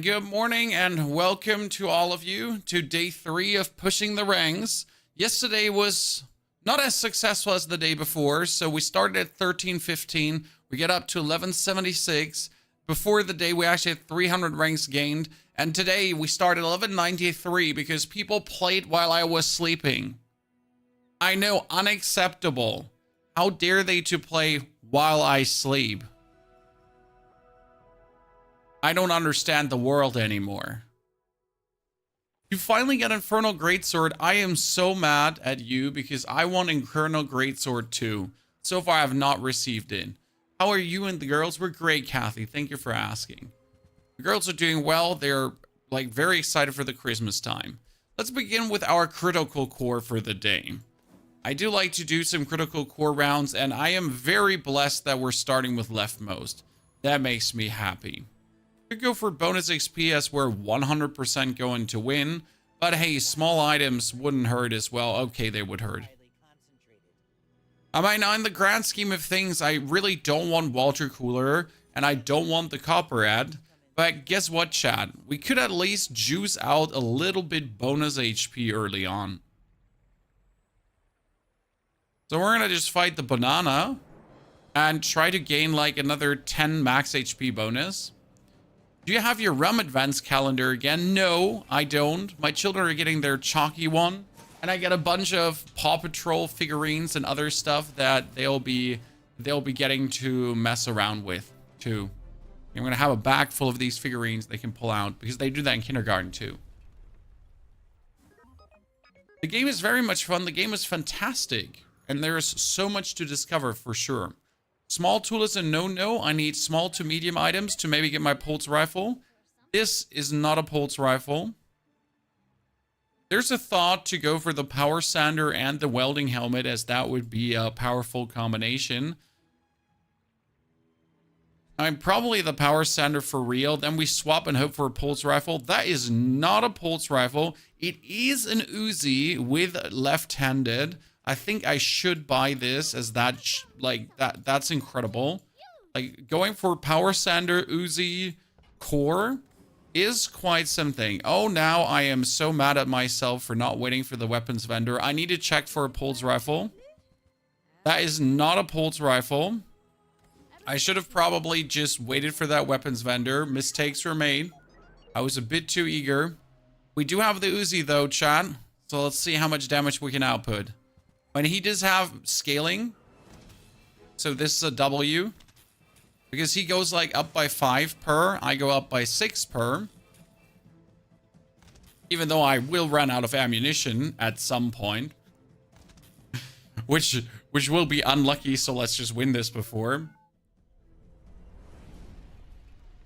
Good morning and welcome to all of you to day 3 of pushing the ranks. Yesterday was not as successful as the day before, so we started at 1315, we get up to 1176. Before the day we actually had 300 ranks gained, and today we started 1193 because people played while I was sleeping. I know, unacceptable. How dare they to play while I sleep? I don't understand the world anymore. You finally got Infernal Greatsword. I am so mad at you because I want Infernal Greatsword too. So far I have not received it. How are you and the girls? We're great, Kathy. Thank you for asking. The girls are doing well. They're like very excited for the Christmas time. Let's begin with our critical core for the day. I do like to do some critical core rounds, and I am very blessed that we're starting with leftmost. That makes me happy. Could go for bonus XP as we're 100% going to win, but hey, small items wouldn't hurt as well. Okay, they would hurt. I might not, in the grand scheme of things, I really don't want Water Cooler, and I don't want the Copper ad. But guess what, chat? We could at least juice out a little bit bonus HP early on. So we're gonna just fight the banana and try to gain like another 10 max HP bonus. Do you have your Realm Advance calendar again? No, I don't. My children are getting their chalky one, and I get a bunch of Paw Patrol figurines and other stuff that they'll be getting to mess around with too. I'm gonna have a bag full of these figurines they can pull out because they do that in kindergarten too. The game is very much fun. The game is fantastic, and there's so much to discover for sure. Small tool is a no-no. I need small to medium items to maybe get my pulse rifle. This is not a pulse rifle. There's a thought to go for the power sander and the welding helmet, as that would be a powerful combination. I'm probably the power sander for real. Then we swap and hope for a pulse rifle. That is not a pulse rifle. It is an Uzi with left-handed. I think I should buy this, as that's incredible. Like, going for power sander Uzi core is quite something. Oh, now I am so mad at myself for not waiting for the weapons vendor. I need to check for a pulse rifle. That is not a pulse rifle. I should have probably just waited for that weapons vendor. Mistakes were made. I was a bit too eager. We do have the Uzi though, chat. So let's see how much damage we can output. And he does have scaling. So this is a W. Because he goes like up by 5 per. I go up by 6 per. Even though I will run out of ammunition at some point. which will be unlucky, so let's just win this before.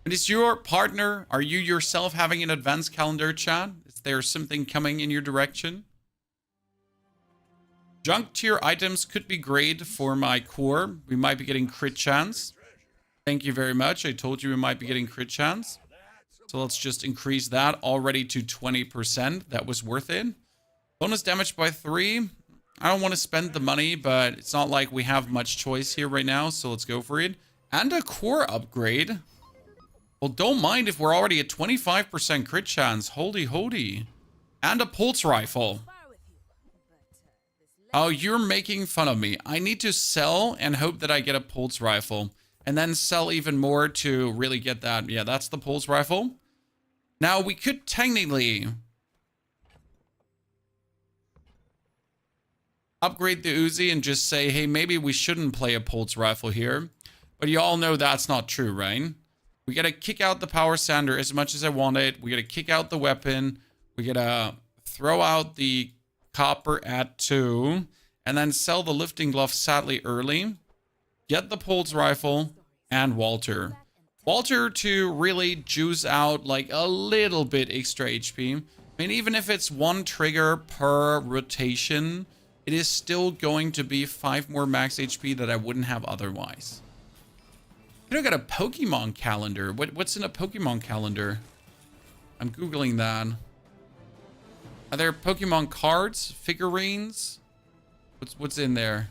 And is your partner, are you yourself having an advanced calendar, chat? Is there something coming in your direction? Junk tier items could be great for my core. We might be getting crit chance. Thank you very much. I told you we might be getting crit chance. So let's just increase that already to 20%. That was worth it. Bonus damage by 3. I don't want to spend the money, but it's not like we have much choice here right now. So let's go for it. And a core upgrade. Well, don't mind if we're already at 25% crit chance. Holy. And a pulse rifle. Oh, you're making fun of me. I need to sell and hope that I get a pulse rifle. And then sell even more to really get that. Yeah, that's the pulse rifle. Now, we could technically upgrade the Uzi and just say, hey, maybe we shouldn't play a pulse rifle here. But you all know that's not true, right? We gotta kick out the power sander as much as I want it. We gotta kick out the weapon. We gotta throw out the copper at 2, and then sell the lifting glove sadly early. Get the pulse rifle and Walter to really juice out like a little bit extra HP. I mean, even if it's 1 trigger per rotation, it is still going to be 5 more max HP that I wouldn't have otherwise. I got a Pokemon calendar. What's in a Pokemon calendar? I'm googling that. Are there Pokemon cards, figurines? What's in there?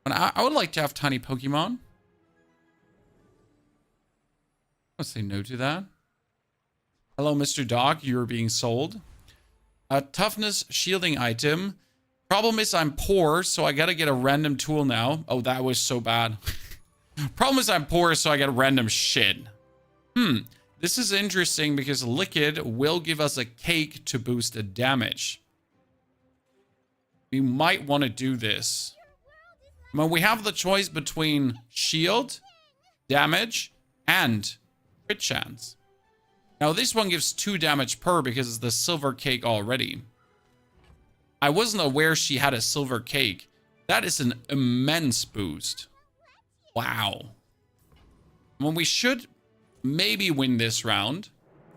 But I would like to have tiny Pokemon. I'll say no to that. Hello, Mr. Dog. You're being sold. A toughness shielding item. Problem is I'm poor, so I gotta get a random tool now. Oh, that was so bad. Problem is I'm poor, so I get random shit. This is interesting because Liquid will give us a cake to boost the damage. We might want to do this. Well, we have the choice between shield, damage, and crit chance. Now, this one gives 2 damage per because it's the silver cake already. I wasn't aware she had a silver cake. That is an immense boost. Wow. Well, we should maybe win this round.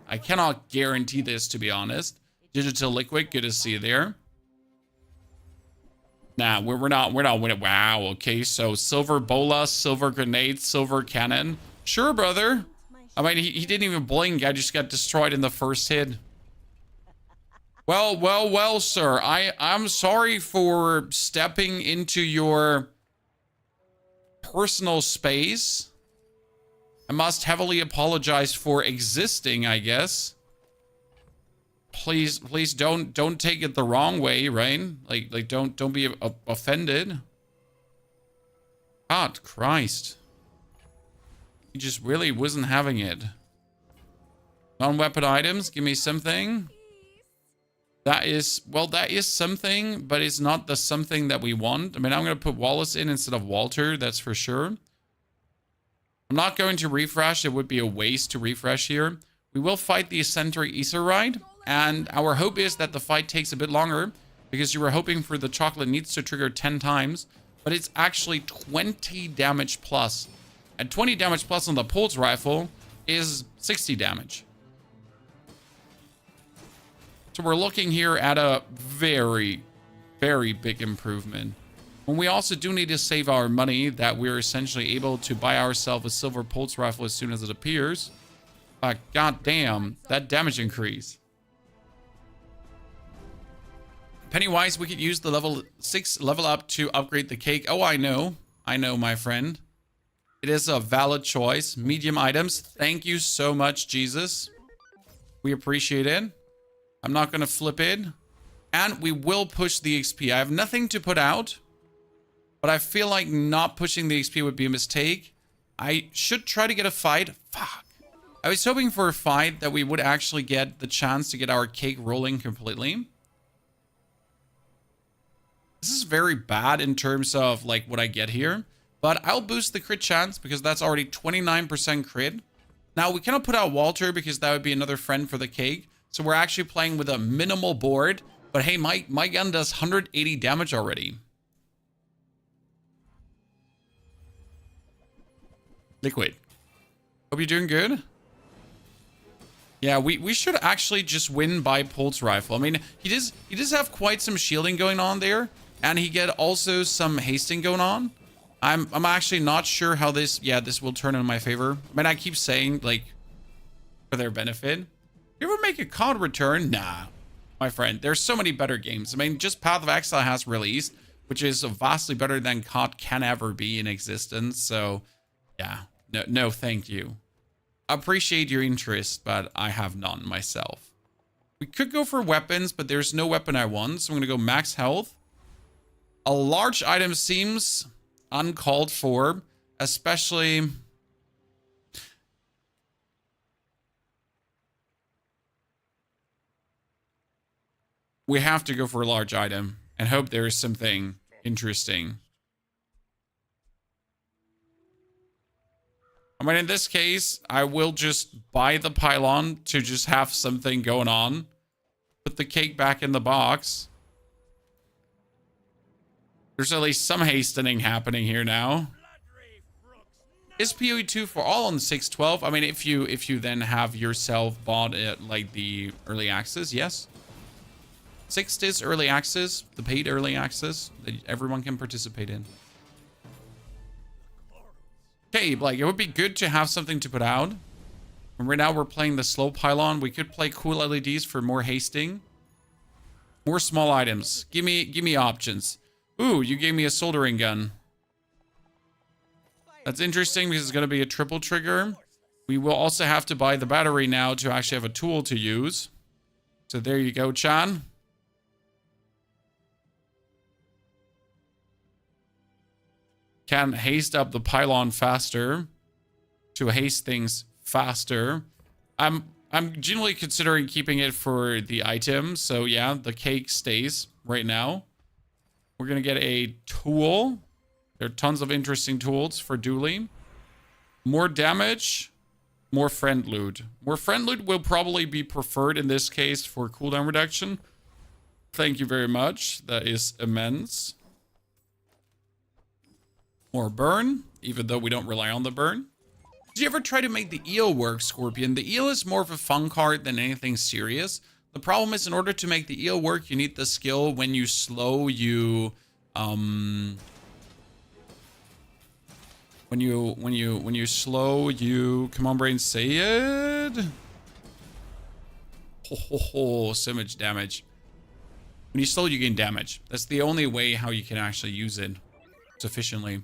I cannot guarantee this, to be honest. Digital Liquid, good to see you there. Nah, we're not winning. Wow, okay, so silver bola, silver grenade, silver cannon. Sure, brother. I mean, he didn't even blink. I just got destroyed in the first hit. Well, sir. I'm sorry for stepping into your personal space. I must heavily apologize for existing, I guess. Please don't take it the wrong way, right? Like don't be offended. God Christ. He just really wasn't having it. Non-weapon items, give me something. That is something, but it's not the something that we want. I mean, I'm going to put Wallace in instead of Walter, that's for sure. I'm not going to refresh. It would be a waste to refresh here. We will fight the eccentric Ether Ride, and our hope is that the fight takes a bit longer because you were hoping for the chocolate needs to trigger 10 times, but it's actually 20 damage plus. And 20 damage plus on the pulse rifle is 60 damage. So we're looking here at a very, very big improvement. And we also do need to save our money that we're essentially able to buy ourselves a silver pulse rifle as soon as it appears. God damn, that damage increase. Pennywise, we could use the level 6 level up to upgrade the cake. Oh, I know, my friend. It is a valid choice. Medium items. Thank you so much, Jesus. We appreciate it. I'm not going to flip it. And we will push the XP. I have nothing to put out, but I feel like not pushing the XP would be a mistake. I should try to get a fight. Fuck. I was hoping for a fight that we would actually get the chance to get our cake rolling completely. This is very bad in terms of like what I get here, but I'll boost the crit chance because that's already 29% crit. Now we cannot put out Walter because that would be another friend for the cake. So we're actually playing with a minimal board, but hey, my gun does 180 damage already. Liquid. Hope you're doing good. Yeah, we should actually just win by pulse rifle. I mean, he does have quite some shielding going on there, and he get also some hasting going on. I'm actually not sure how this will turn in my favor. I mean, I keep saying like for their benefit. You ever make a COD return? Nah, my friend. There's so many better games. I mean, just Path of Exile has released, which is vastly better than COD can ever be in existence. So, yeah, no, thank you. Appreciate your interest, but I have none myself. We could go for weapons, but there's no weapon I want, so I'm gonna go max health. A large item seems uncalled for, especially. We have to go for a large item and hope there is something interesting. I mean, in this case, I will just buy the pylon to just have something going on. Put the cake back in the box. There's at least some hastening happening here now. Is PoE2 for all on the 612? I mean, if you then have yourself bought it like the early access, yes. 6 is early access, the paid early access that everyone can participate in. Okay, like it would be good to have something to put out. And right now we're playing the slow pylon. We could play cool LEDs for more hasting. More small items. Give me options. Ooh, you gave me a soldering gun. That's interesting because it's going to be a triple trigger. We will also have to buy the battery now to actually have a tool to use. So there you go, Chan. Can haste up the pylon faster to haste things faster. I'm genuinely considering keeping it for the item. So yeah, the cake stays right now. We're going to get a tool. There are tons of interesting tools for dueling. More damage, more friend loot. More friend loot will probably be preferred in this case for cooldown reduction. Thank you very much. That is immense. More burn, even though we don't rely on the burn. Did you ever try to make the eel work, Scorpion? The eel is more of a fun card than anything serious. The problem is, in order to make the eel work, you need the skill when you slow, when you slow, come on, brain, say it. So much damage. When you slow, you gain damage. That's the only way how you can actually use it sufficiently.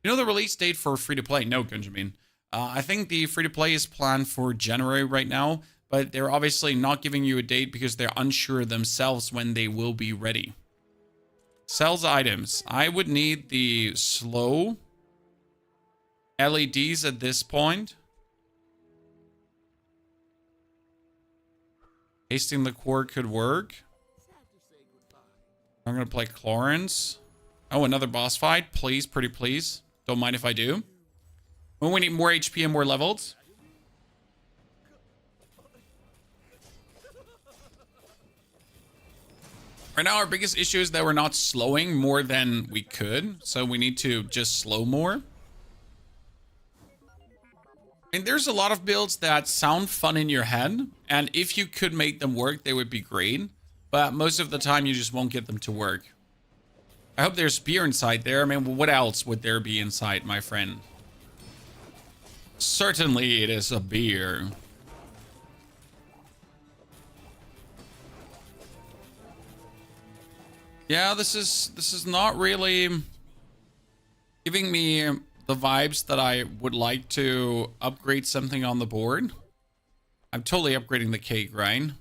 You know the release date for free-to-play? No, Gunjamin. I think the free-to-play is planned for January right now, but they're obviously not giving you a date because they're unsure themselves when they will be ready. Sells items. I would need the slow LEDs at this point. Hasting the core could work. I'm going to play Clarence. Oh, another boss fight. Please, pretty please. Don't mind if I do. When we need more HP and more levels. Right now, our biggest issue is that we're not slowing more than we could. So we need to just slow more. And there's a lot of builds that sound fun in your head. And if you could make them work, they would be great. But most of the time, you just won't get them to work. I hope there's beer inside there. I mean, what else would there be inside, my friend? Certainly it is a beer. Yeah, this is not really giving me the vibes that I would like to upgrade something on the board. I'm totally upgrading the cake, right?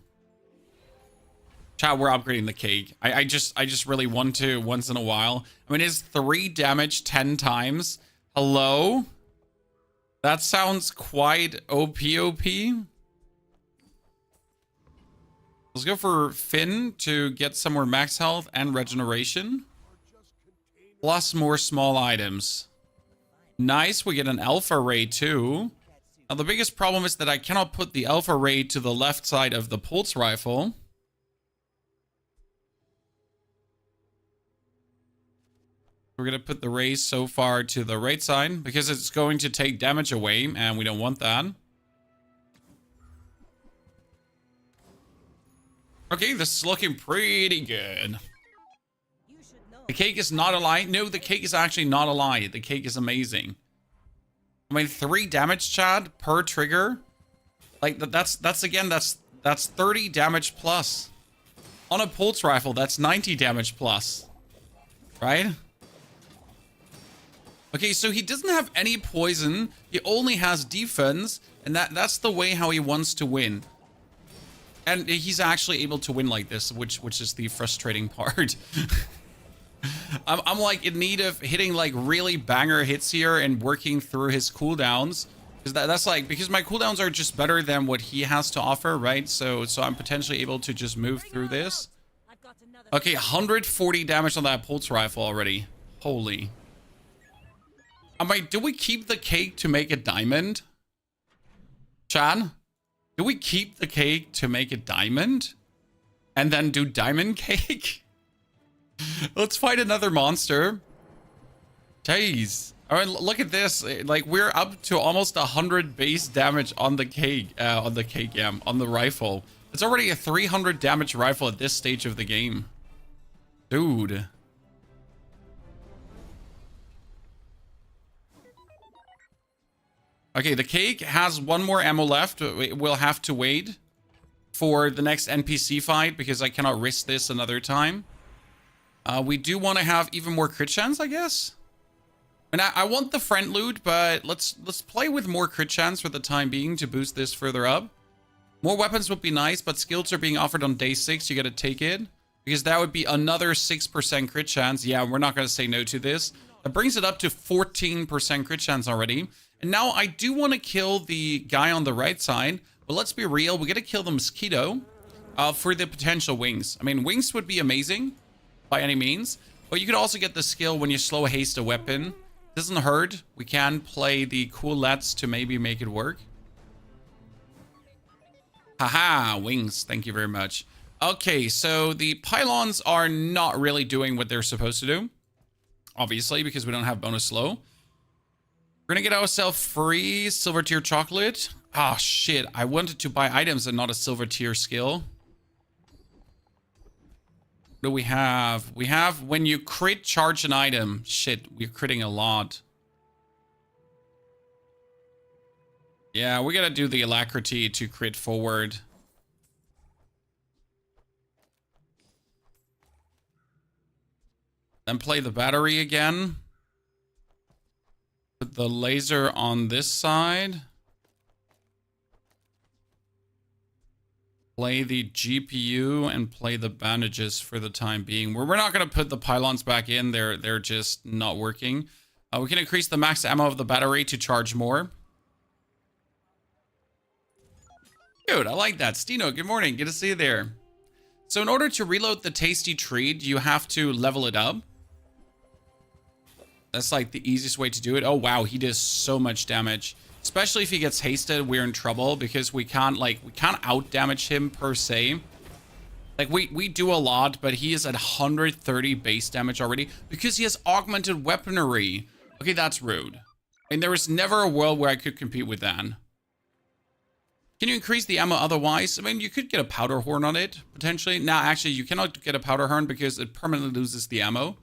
Chat, we're upgrading the cake. I just really want to once in a while. I mean, is 3 damage 10 times? Hello? That sounds quite OP. Let's go for Finn to get some more max health and regeneration. Plus more small items. Nice, we get an alpha ray too. Now the biggest problem is that I cannot put the alpha ray to the left side of the pulse rifle. We're going to put the rays so far to the right side because it's going to take damage away and we don't want that. Okay, this is looking pretty good. The cake is not a lie. No, the cake is actually not a lie. The cake is amazing. I mean, 3 damage, Chad, per trigger. Like, that's 30 damage plus. On a pulse rifle, that's 90 damage plus. Right? Okay, so he doesn't have any poison. He only has defense. And that's the way how he wants to win. And he's actually able to win like this, which is the frustrating part. I'm like in need of hitting like really banger hits here and working through his cooldowns. Because that's like, because my cooldowns are just better than what he has to offer, right? So I'm potentially able to just move through this. Okay, 140 damage on that pulse rifle already. Holy. I'm like, do we keep the cake to make a diamond? Chan? Do we keep the cake to make a diamond? And then do diamond cake? Let's fight another monster. Jeez. All right, look at this. Like, we're up to almost 100 base damage on the cake. On the rifle. It's already a 300 damage rifle at this stage of the game. Dude. Okay, the cake has 1 more ammo left. We'll have to wait for the next NPC fight because I cannot risk this another time. We do want to have even more crit chance, I guess. And I want the friend loot, but let's play with more crit chance for the time being to boost this further up. More weapons would be nice, but skills are being offered on day 6. You gotta take it. Because that would be another 6% crit chance. Yeah, we're not gonna say no to this. That brings it up to 14% crit chance already. And now I do want to kill the guy on the right side. But let's be real, we gotta kill the mosquito for the potential wings. I mean, wings would be amazing by any means. But you could also get the skill when you slow haste a weapon. Doesn't hurt. We can play the coulettes to maybe make it work. Haha, wings. Thank you very much. Okay, so the pylons are not really doing what they're supposed to do. Obviously, because we don't have bonus slow. We're gonna get ourselves free silver tier chocolate. Ah, shit. I wanted to buy items and not a silver tier skill. What do we have? We have when you crit charge an item. Shit, we're critting a lot. Yeah, we gotta do the alacrity to crit forward. Then play the battery again. Put the laser on this side. Play the GPU and play the bandages for the time being. We're not going to put the pylons back in. They're just not working. We can increase the max ammo of the battery to charge more. Dude, I like that. Stino, good morning. Good to see you there. So in order to reload the tasty treat, you have to level it up. That's like the easiest way to do it. Oh, wow. He does so much damage. Especially if he gets hasted, we're in trouble because we can't out damage him per se. Like we do a lot, but he is at 130 base damage already because he has augmented weaponry. Okay, that's rude. I mean, there was never a world where I could compete with that. Can you increase the ammo otherwise? I mean, you could get a powder horn on it, potentially. Nah, actually, you cannot get a powder horn because it permanently loses the ammo.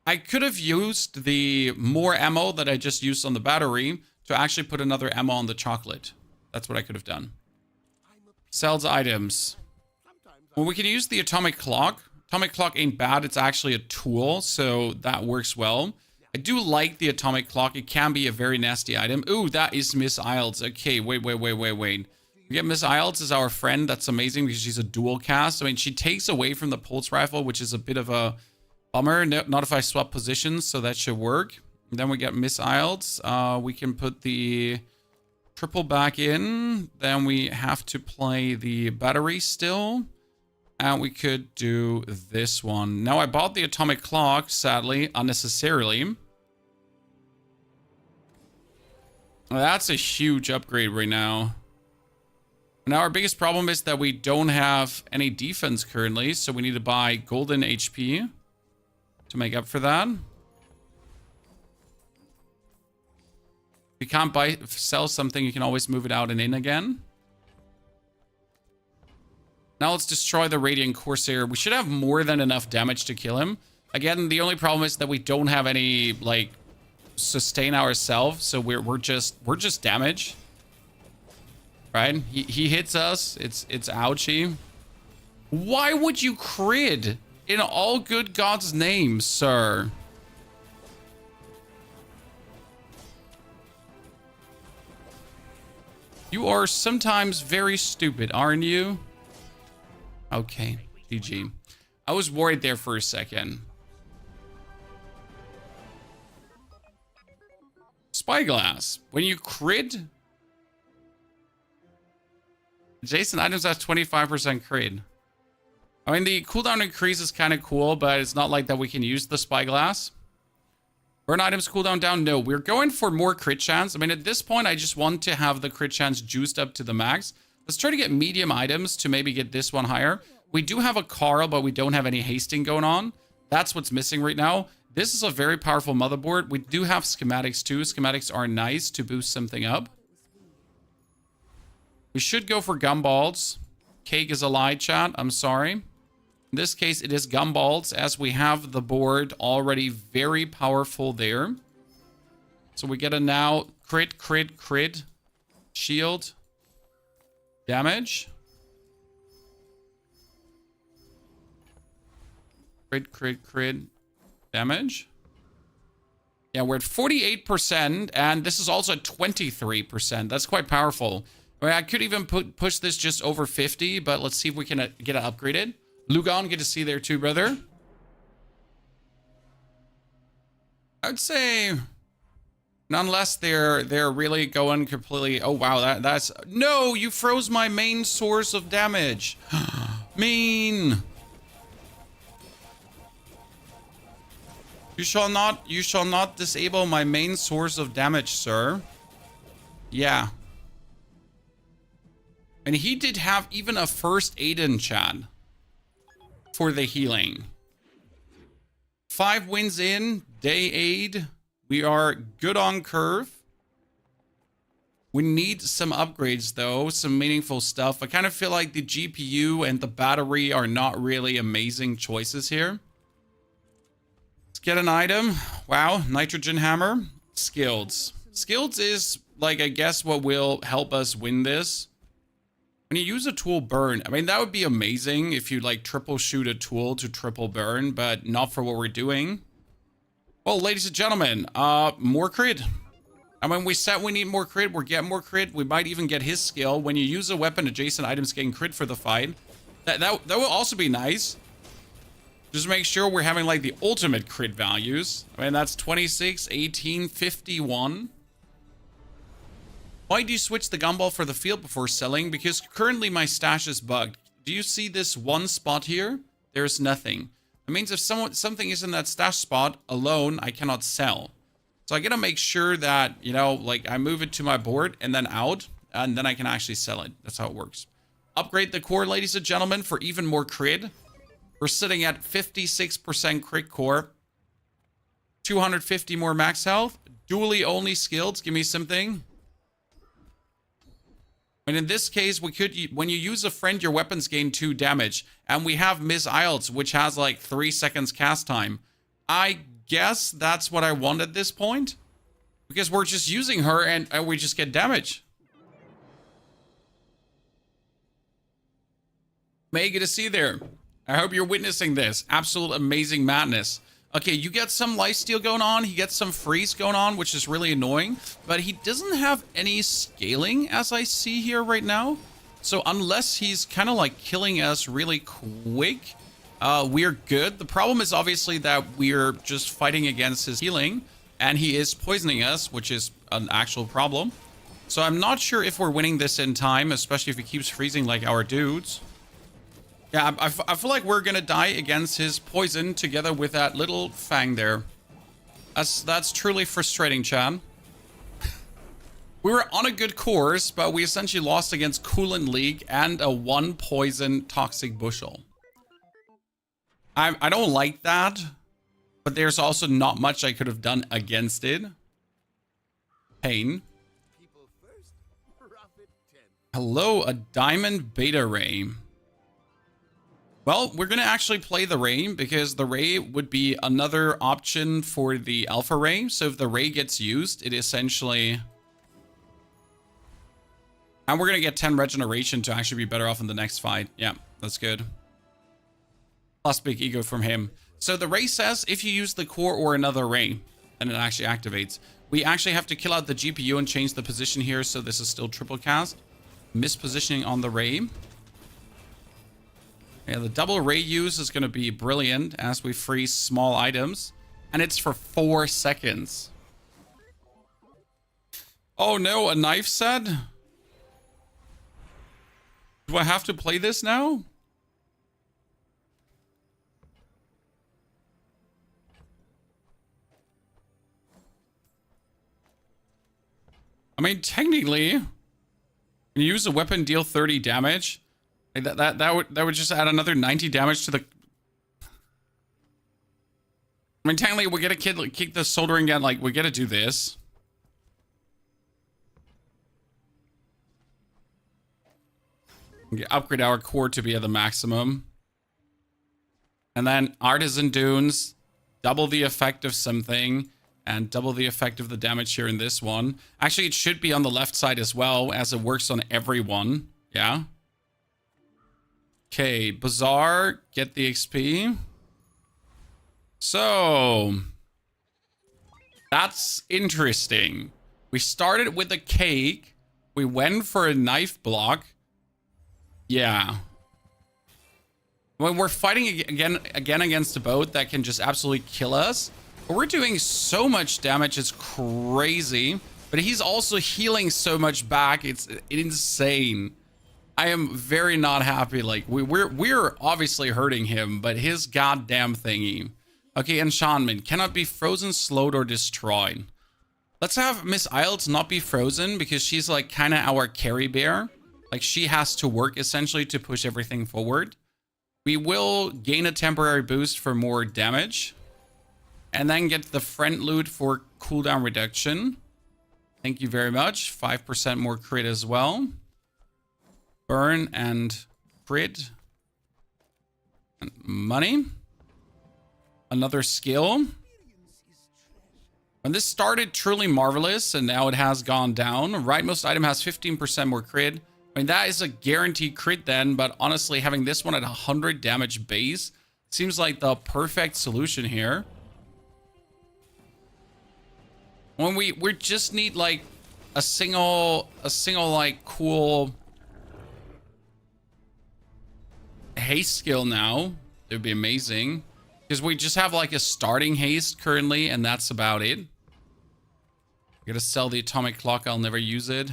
I could have used the more ammo that I just used on the battery to actually put another ammo on the chocolate. That's what I could have done. Sells items. Well, we can use the atomic clock. Atomic clock ain't bad. It's actually a tool, so that works well. I do like the atomic clock. It can be a very nasty item. Ooh, that is Miss Isles. Okay, wait. We get Miss Isles as our friend. That's amazing because she's a dual cast. I mean, she takes away from the pulse rifle, which is a bit of a bummer. Not if I swap positions, so that should work. And then we get Miss Isles. We can put the triple back in. Then we have to play the battery still. And we could do this one. Now, I bought the atomic clock, sadly, unnecessarily. That's a huge upgrade right now. Now, our biggest problem is that we don't have any defense currently. So we need to buy golden HP to make up for that. If you can't sell something, you can always move it out and in again. Now let's destroy the Radiant Corsair. We should have more than enough damage to kill him. Again, the only problem is that we don't have any, like, sustain ourselves. So we're just damage. Right? He hits us. It's ouchy. Why would you crit? In all good God's name, sir. You are sometimes very stupid, aren't you? Okay, GG. I was worried there for a second. Spyglass. When you crit... Jason items have 25% crit. I mean, the cooldown increase is kind of cool, but it's not like that we can use the spyglass. Burn items cooldown down? No, we're going for more crit chance. I mean, at this point, I just want to have the crit chance juiced up to the max. Let's try to get medium items to maybe get this one higher. We do have a Carl, but we don't have any hasting going on. That's what's missing right now. This is a very powerful motherboard. We do have schematics too. Schematics are nice to boost something up. We should go for gumballs. Cake is a lie, chat. I'm sorry. In this case, it is gumballs, as we have the board already very powerful there. So we get a now crit, crit, crit, shield, damage. Crit, crit, crit, damage. Yeah, we're at 48%, and this is also at 23%. That's quite powerful. I mean, I could even push this just over 50, but let's see if we can get it upgraded. Lugon, good to see you there too, brother. I would say, unless they're really going completely. Oh wow, that's no. You froze my main source of damage. Mean. You shall not disable my main source of damage, sir. Yeah. And he did have even a first aid in chat for the healing. 5 wins in, day aid. We are good on curve. We need some upgrades though, some meaningful stuff. I kind of feel like the GPU and the battery are not really amazing choices here. Let's get an item. Wow, nitrogen hammer. Skills. Skills is like, I guess, what will help us win this. When you use a tool burn, I mean, that would be amazing if you like triple shoot a tool to triple burn, but not for what we're doing. Well, ladies and gentlemen, more crit. I mean, we said we need more crit. We're getting more crit. We might even get his skill. When you use a weapon, adjacent items getting crit for the fight. That will also be nice. Just make sure we're having like the ultimate crit values. I mean, that's 26, 18, 51. Why do you switch the gumball for the field before selling? Because currently my stash is bugged. Do you see this one spot here? There's nothing. It means if something is in that stash spot alone, I cannot sell. So I gotta make sure that, you know, like I move it to my board and then out, and then I can actually sell it. That's how it works. Upgrade the core, ladies and gentlemen, for even more crit. We're sitting at 56% crit core. 250 more max health. Dually only skilled. Give me something. And in this case, we could, when you use a friend, your weapons gain 2 damage. And we have Miss IELTS, which has like 3 seconds cast time. I guess that's what I want at this point. Because we're just using her and we just get damage. May, good to see you there. I hope you're witnessing this. Absolute amazing madness. Okay, you get some lifesteal going on. He gets some freeze going on, which is really annoying. But he doesn't have any scaling, as I see here right now. So unless he's kind of like killing us really quick, we're good. The problem is obviously that we're just fighting against his healing. And he is poisoning us, which is an actual problem. So I'm not sure if we're winning this in time, especially if he keeps freezing like our dudes. Yeah, I feel like we're gonna die against his poison together with that little fang there. That's truly frustrating, Chan. We were on a good course, but we essentially lost against Coolant League and a 1 poison toxic bushel. I don't like that, but there's also not much I could have done against it. Pain. Hello, a diamond beta ray. Well, we're going to actually play the ray because the ray would be another option for the alpha ray. So if the ray gets used, it essentially... And we're going to get 10 regeneration to actually be better off in the next fight. Yeah, that's good. Plus big ego from him. So the ray says if you use the core or another ray, and it actually activates. We actually have to kill out the GPU and change the position here. So this is still triple cast. Mispositioning on the ray. Yeah, the double ray use is going to be brilliant as we freeze small items. And it's for 4 seconds. Oh no, a knife set? Do I have to play this now? I mean, technically, when you use a weapon, deal 30 damage. Like that would just add another 90 damage to the... I mean, technically, we gotta kick the soldering down. Like, we gotta do this. We upgrade our core to be at the maximum. And then Artisan Dunes, double the effect of something, and double the effect of the damage here in this one. Actually, it should be on the left side as well, as it works on everyone. Yeah. Okay, Bazaar, get the XP. So, That's interesting. We started with a cake. We went for a knife block. Yeah. When we're fighting again against a boat that can just absolutely kill us. But we're doing so much damage, it's crazy. But he's also healing so much back, it's insane. I am very not happy. Like we're obviously hurting him, but his goddamn thingy. Okay, enchantment cannot be frozen, slowed, or destroyed. Let's have Miss Isles not be frozen because she's like kind of our carry bear. Like she has to work essentially to push everything forward. We will gain a temporary boost for more damage. And then get the friend loot for cooldown reduction. Thank you very much. 5% more crit as well. Burn and crit. And money. Another skill. When this started, truly marvelous, and now it has gone down. Rightmost item has 15% more crit. I mean, that is a guaranteed crit then, but honestly, having this one at 100 damage base seems like the perfect solution here. When we just need like a single like cool haste skill now, it would be amazing. Because we just have like a starting haste currently, and that's about it. Gotta sell the atomic clock, I'll never use it.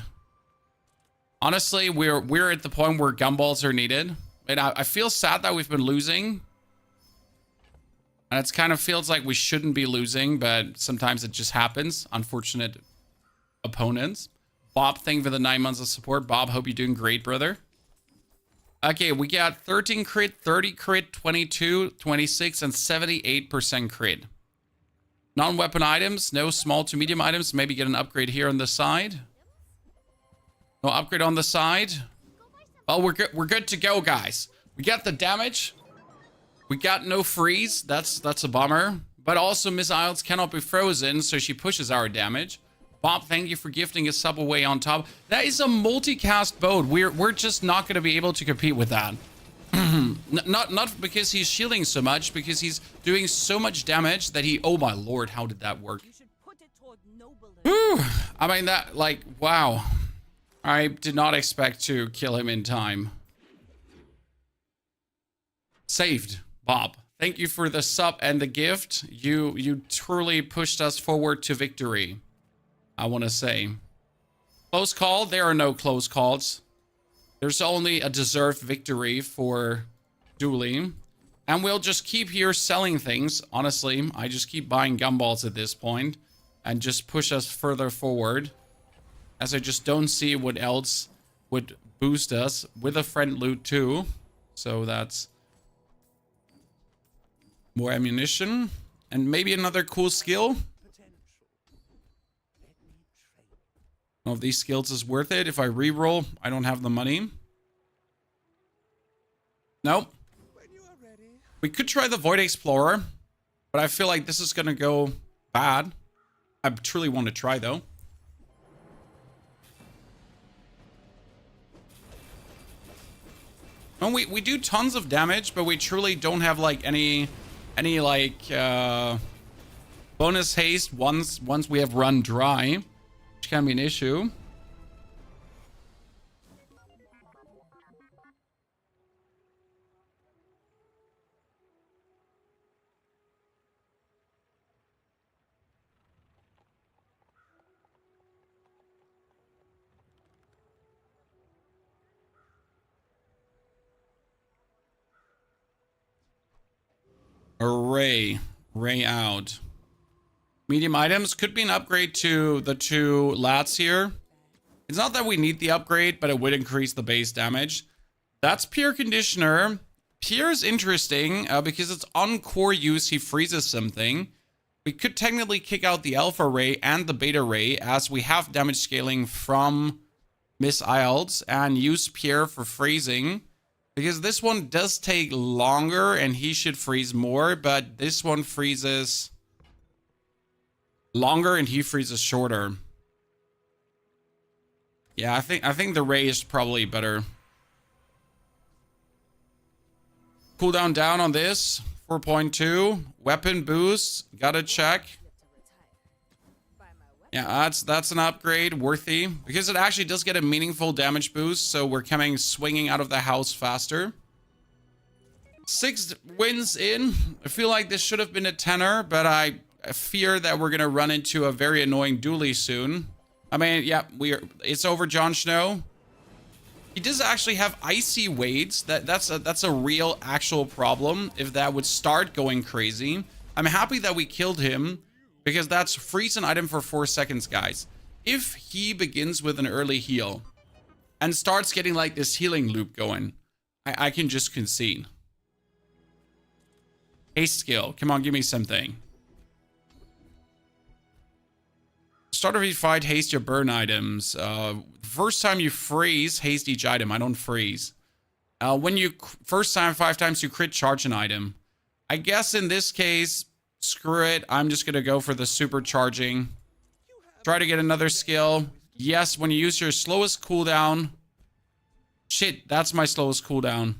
Honestly, we're at the point where gumballs are needed. And I feel sad that we've been losing. And it kind of feels like we shouldn't be losing, but sometimes it just happens. Unfortunate opponents. Bob, thank you for the 9 months of support. Bob, hope you're doing great, brother. Okay, we got 13 crit, 30 crit, 22, 26, and 78% crit. Non-weapon items, no small to medium items. Maybe get an upgrade here on the side. No upgrade on the side. Well, we're good to go, guys. We got the damage. We got no freeze. That's a bummer. But also, Miss Isles cannot be frozen, so she pushes our damage. Bob, thank you for gifting a sub away on top. That is a multicast boat. We're just not going to be able to compete with that. not because he's shielding so much, because he's doing so much damage that he... Oh my lord, how did that work? Whew. I mean, that, like, wow. I did not expect to kill him in time. Saved, Bob. Thank you for the sub and the gift. You truly pushed us forward to victory, I want to say. Close call? There are no close calls. There's only a deserved victory for Dooley. And we'll just keep here selling things. Honestly, I just keep buying gumballs at this point and just push us further forward. As I just don't see what else would boost us with a friend loot too. So that's more ammunition and maybe another cool skill. One of these skills is worth it. If I reroll, I don't have the money. Nope. We could try the Void Explorer, but I feel like this is going to go bad. I truly want to try though. And we do tons of damage, but we truly don't have like any like bonus haste once we have run dry, which can be an issue. Ray out. Medium items could be an upgrade to the two lats here. It's not that we need the upgrade, but it would increase the base damage. That's Pure Conditioner. Pure is interesting because it's on core use. He freezes something. We could technically kick out the Alpha Ray and the Beta Ray as we have damage scaling from Miss Isles and use Pure for freezing. Because this one does take longer and he should freeze more, but this one freezes longer and he freezes shorter. Yeah, I think the Ray is probably better. Cooldown down on this, 4.2. Weapon boost, gotta check. Yeah, that's an upgrade worthy because it actually does get a meaningful damage boost. So we're coming swinging out of the house faster. 6 wins in. I feel like this should have been a 10er, but I fear that we're gonna run into a very annoying dually soon. I mean, yeah, it's over, Jon Snow. He does actually have icy weights. That's a real actual problem if that would start going crazy. I'm happy that we killed him because that's freeze an item for 4 seconds, guys. If he begins with an early heal and starts getting like this healing loop going, I can just concede. Haste skill. Come on, give me something. Start of each fight, haste your burn items. First time you freeze, haste each item. I don't freeze. When you first time 5 times you crit charge an item. I guess in this case, screw it. I'm just gonna go for the supercharging. Try to get another skill. Yes, when you use your slowest cooldown. Shit, that's my slowest cooldown.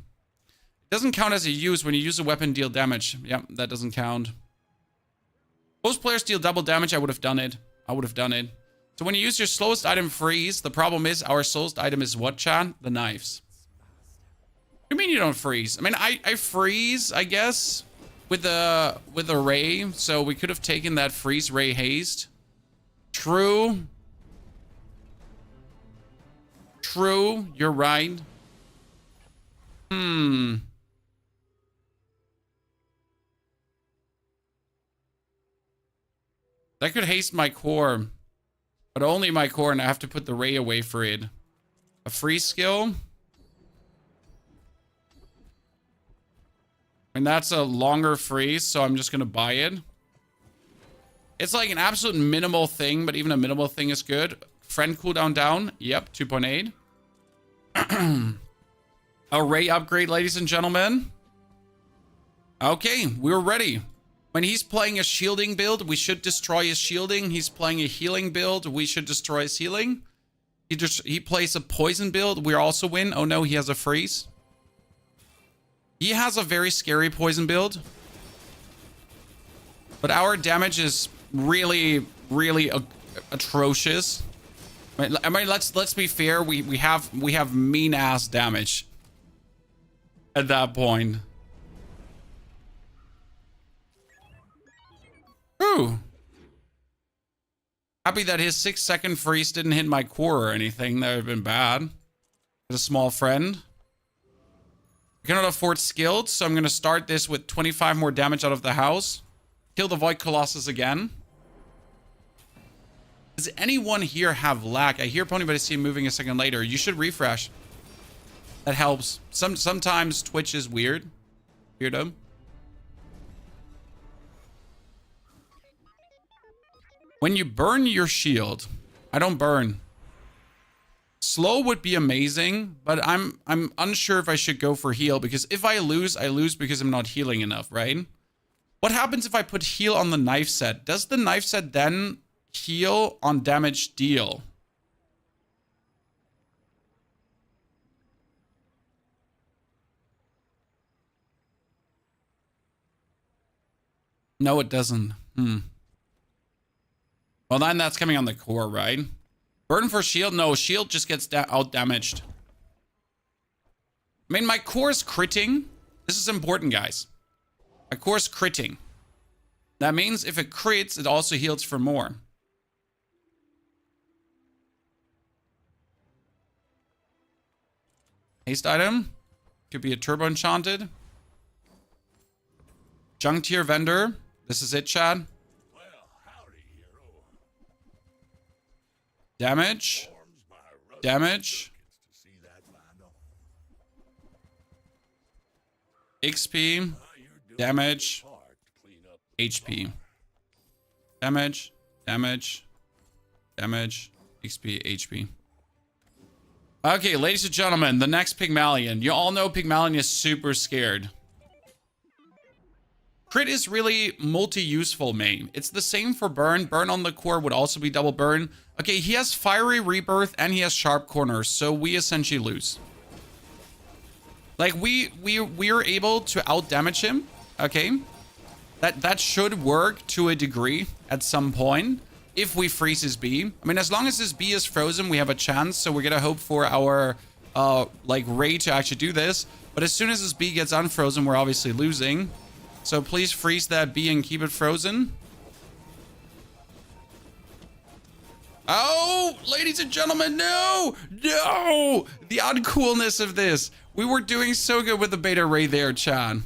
Doesn't count as a use when you use a weapon, deal damage. Yep, that doesn't count. Most players deal double damage. I would have done it. So when you use your slowest item, freeze. The problem is our slowest item is what, chat? The knives. What do you mean you don't freeze? I mean, I freeze, I guess, with a ray. So we could have taken that freeze ray haste. True. You're right. That could haste my core, but only my core, and I have to put the ray away for it. A free skill? And that's a longer freeze, so I'm just gonna buy it. It's like an absolute minimal thing, but even a minimal thing is good. Friend cooldown down. Yep, 2.8. A ray upgrade, ladies and gentlemen. Okay, we're ready. When he's playing a shielding build, we should destroy his shielding. He's playing a healing build, we should destroy his healing. He plays a poison build, we also win. Oh no, he has a freeze. He has a very scary poison build. But our damage is really, really atrocious. I mean, let's be fair. We have mean ass damage at that point. Ooh. Happy that his 6-second freeze didn't hit my core or anything. That would have been bad. With a small friend. I cannot afford skilled, so I'm going to start this with 25 more damage out of the house. Kill the Void Colossus again. Does anyone here have lag? I hear Pony, but I see him moving a second later. You should refresh. That helps. Sometimes Twitch is weird. Weirdo. When you burn your shield, I don't burn. Slow would be amazing, but I'm unsure if I should go for heal, because if I lose because I'm not healing enough, right? What happens if I put heal on the knife set? Does the knife set then heal on damage deal? No, it doesn't. Well, then that's coming on the core, right? Burn for shield? No, shield just gets out damaged. I mean, my core is critting. This is important, guys. My core is critting. That means if it crits, it also heals for more. Haste item. Could be a turbo enchanted. Junk tier vendor. This is it, Chad. Damage. Damage. XP. Damage. HP. Damage. Damage. Damage. XP. HP. Okay, ladies and gentlemen, the next Pygmalion. You all know Pygmalion is super scared. Crit is really multi-useful main. It's the same for burn. Burn on the core would also be double burn. Okay, he has fiery rebirth and he has sharp corners, so we essentially lose. Like we're able to out damage him. Okay, that should work to a degree at some point. if we freeze his B. I mean, as long as his B is frozen, we have a chance. So we're gonna hope for our like Ray to actually do this. But as soon as his B gets unfrozen, we're obviously losing. So please freeze that B and keep it frozen. Oh, ladies and gentlemen, no! No! The uncoolness of this. We were doing so good with the beta Ray there, Chan.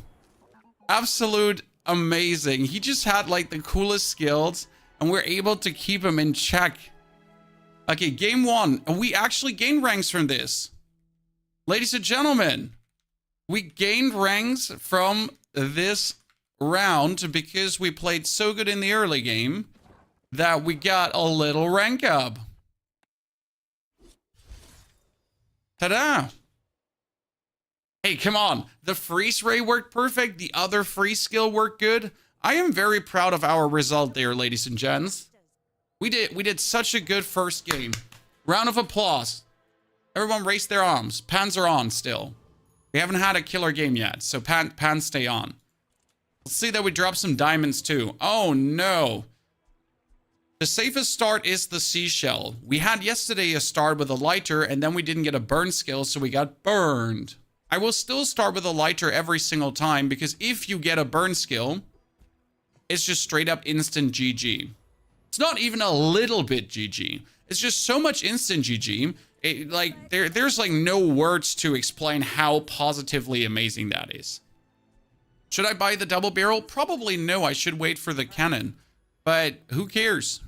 Absolute amazing. He just had like the coolest skills and we're able to keep him in check. Okay, game 1. And we actually gained ranks from this. Ladies and gentlemen, we gained ranks from this round because we played so good in the early game that we got a little rank up. Ta-da! Hey, come on. The freeze ray worked perfect. The other freeze skill worked good. I am very proud of our result there, ladies and gents. We did such a good first game. Round of applause. Everyone raise their arms. Pans are on still. We haven't had a killer game yet, so pans stay on. Let's see that we drop some diamonds too. Oh no. The safest start is the seashell. We had yesterday a start with a lighter and then we didn't get a burn skill, so we got burned. I will still start with a lighter every single time because if you get a burn skill, it's just straight up instant GG. It's not even a little bit GG. It's just so much instant GG. There's like no words to explain how positively amazing that is. Should I buy the double barrel? Probably no. I should wait for the cannon. But who cares?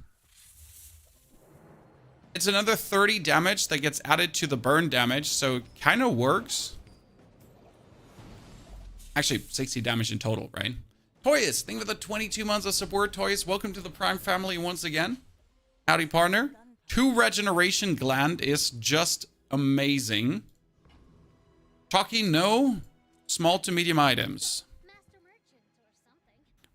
It's another 30 damage that gets added to the burn damage, so it kind of works. Actually, 60 damage in total, right? Toyus, thank you for the 22 months of support, Toyus. Welcome to the Prime family once again. Howdy, partner. 2 regeneration gland is just amazing. Chalky, no. Small to medium items.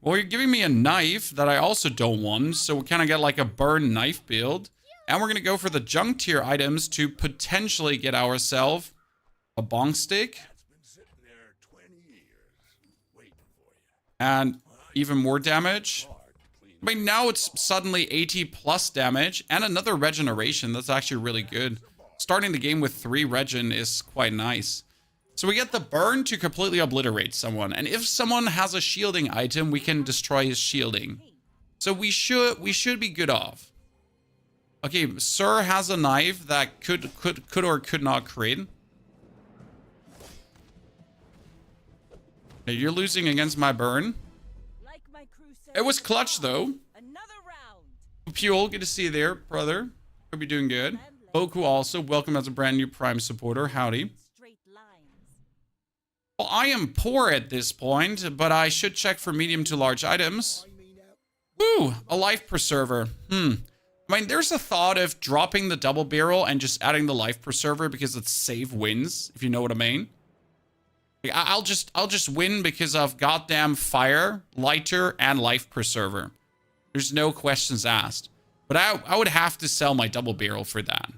Well, you're giving me a knife that I also don't want, so we kind of get like a burn knife build. And we're going to go for the junk tier items to potentially get ourselves a bong stick. And even more damage. I mean, now it's suddenly 80 plus damage and another regeneration. That's actually really good. Starting the game with 3 regen is quite nice. So we get the burn to completely obliterate someone. And if someone has a shielding item, we can destroy his shielding. So we should be good off. Okay, Sir has a knife that could or could not crit. Now you're losing against my burn. It was clutch though. Pule, good to see you there, brother. Hope you're doing good. Boku also, welcome as a brand new Prime supporter. Howdy. Well, I am poor at this point, but I should check for medium to large items. Woo, a life preserver. I mean, there's a thought of dropping the double barrel and just adding the life preserver because it's save wins, if you know what I mean. Like, I'll just win because of goddamn fire, lighter, and life preserver. There's no questions asked. But I would have to sell my double barrel for that.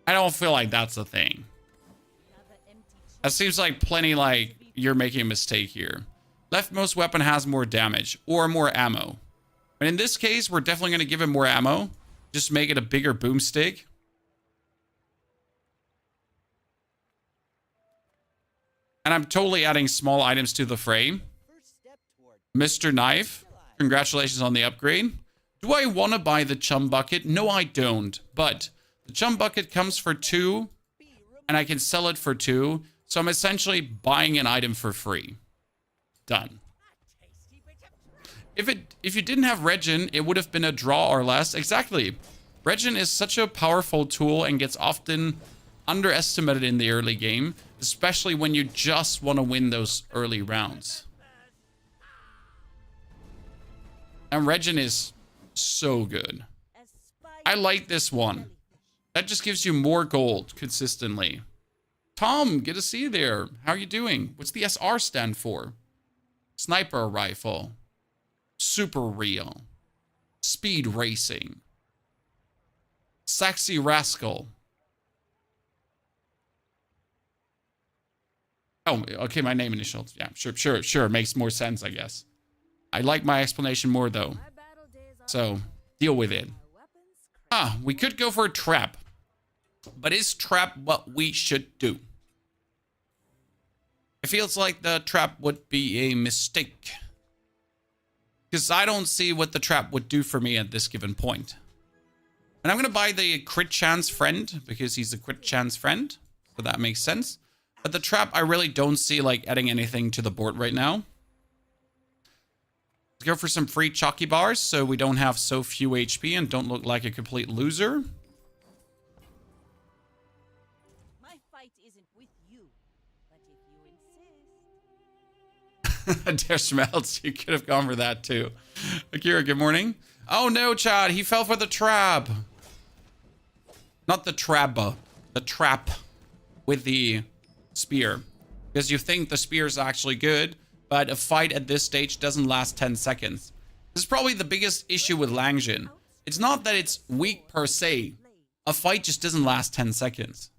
I don't feel like that's a thing. That seems like plenty like you're making a mistake here. Leftmost weapon has more damage or more ammo. And in this case, we're definitely going to give it more ammo. Just make it a bigger boomstick. And I'm totally adding small items to the frame. Mr. Knife, congratulations on the upgrade. Do I want to buy the chum bucket? No, I don't. But the chum bucket comes for 2, and I can sell it for 2. So I'm essentially buying an item for free. Done. If you didn't have regen, it would have been a draw or less. Exactly. Regen is such a powerful tool and gets often underestimated in the early game, especially when you just want to win those early rounds. And regen is so good. I like this one. That just gives you more gold consistently. Tom, good to see you there. How are you doing? What's the SR stand for? Sniper rifle. Super real. Speed racing. Sexy rascal. Oh, okay, my name initials. Yeah, sure. Makes more sense, I guess. I like my explanation more, though. So, deal with it. Ah, we could go for a trap. But is trap what we should do? It feels like the trap would be a mistake. Because I don't see what the trap would do for me at this given point. And I'm going to buy the crit chance friend because he's a crit chance friend. So that makes sense. But the trap, I really don't see like adding anything to the board right now. Let's go for some free chalky bars so we don't have so few HP and don't look like a complete loser. My fight isn't with you, but if you insist. Dear Schmelz, you could have gone for that too. Akira, good morning. Oh no, Chad, he fell for the trap. Not the trap, the trap with the spear. Because you think the spear is actually good, but a fight at this stage doesn't last 10 seconds. This is probably the biggest issue with Langjin. It's not that it's weak per se. A fight just doesn't last 10 seconds.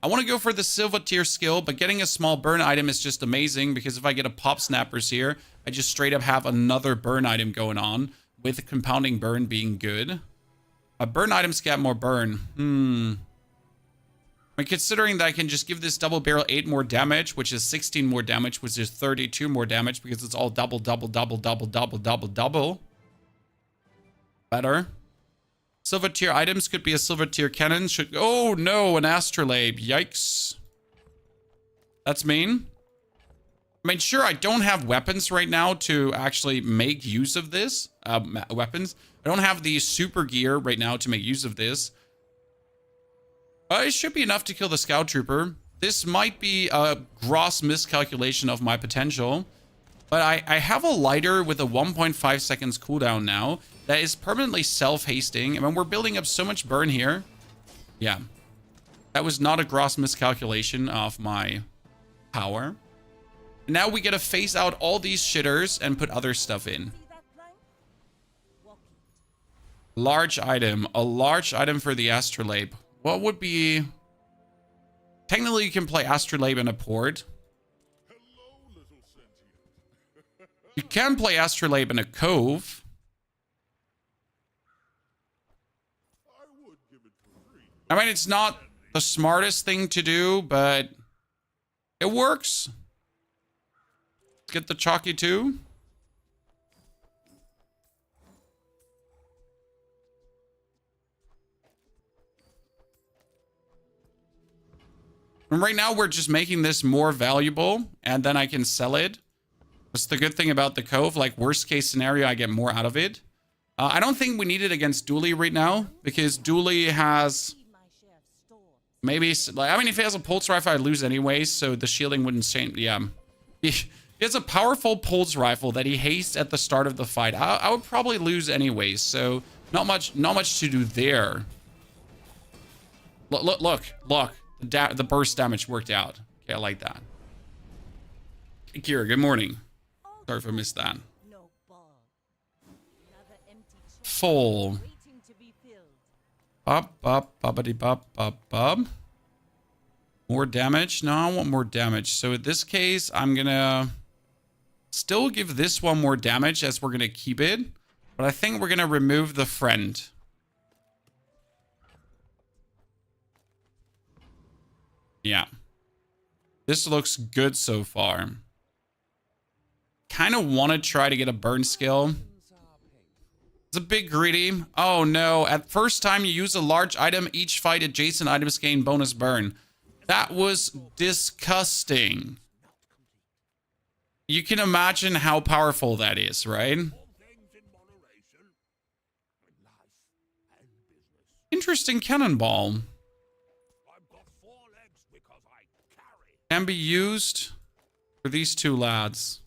I want to go for the silver tier skill, but getting a small burn item is just amazing because if I get a pop snappers here, I just straight up have another burn item going on with compounding burn being good. Burn items get more burn. I mean, considering that I can just give this double barrel 8 more damage, which is 16 more damage, which is 32 more damage because it's all double, double, double, double, double, double, double. Better. Silver tier items could be a silver tier cannon. Should oh no, an astrolabe. Yikes. That's mean. I mean, sure, I don't have weapons right now to actually make use of this. Weapons. I don't have the super gear right now to make use of this. It should be enough to kill the scout trooper. This might be a gross miscalculation of my potential. But I have a lighter with a 1.5 seconds cooldown now that is permanently self-hasting. I mean, we're building up so much burn here. Yeah. That was not a gross miscalculation of my power. Now we get to phase out all these shitters and put other stuff in. Large item. A large item for the astrolabe. What would be... Technically, you can play astrolabe in a port. You can play astrolabe in a cove. I mean, it's not the smartest thing to do, but it works. Get the chalky too. And right now, we're just making this more valuable, and then I can sell it. That's the good thing about the cove. Like, worst case scenario, I get more out of it. I don't think we need it against Dooley right now, because Dooley has... Maybe... Like, I mean, if he has a pulse rifle, I'd lose anyway, so the shielding wouldn't change. Yeah. He has a powerful pulse rifle that he hastes at the start of the fight. I would probably lose anyways, so not much to do there. Look. The burst damage worked out. Okay, I like that. Kira, good morning. Sorry if I missed that. Full. Up. More damage? No, I want more damage. So in this case, I'm gonna still give this one more damage as we're gonna keep it. But I think we're gonna remove the friend. Yeah. This looks good so far. Kind of want to try to get a burn skill. It's a bit greedy. Oh no. At first time you use a large item, each fight adjacent items gain bonus burn. That was disgusting. You can imagine how powerful that is, right? Interesting cannonball. Can be used for these two lads.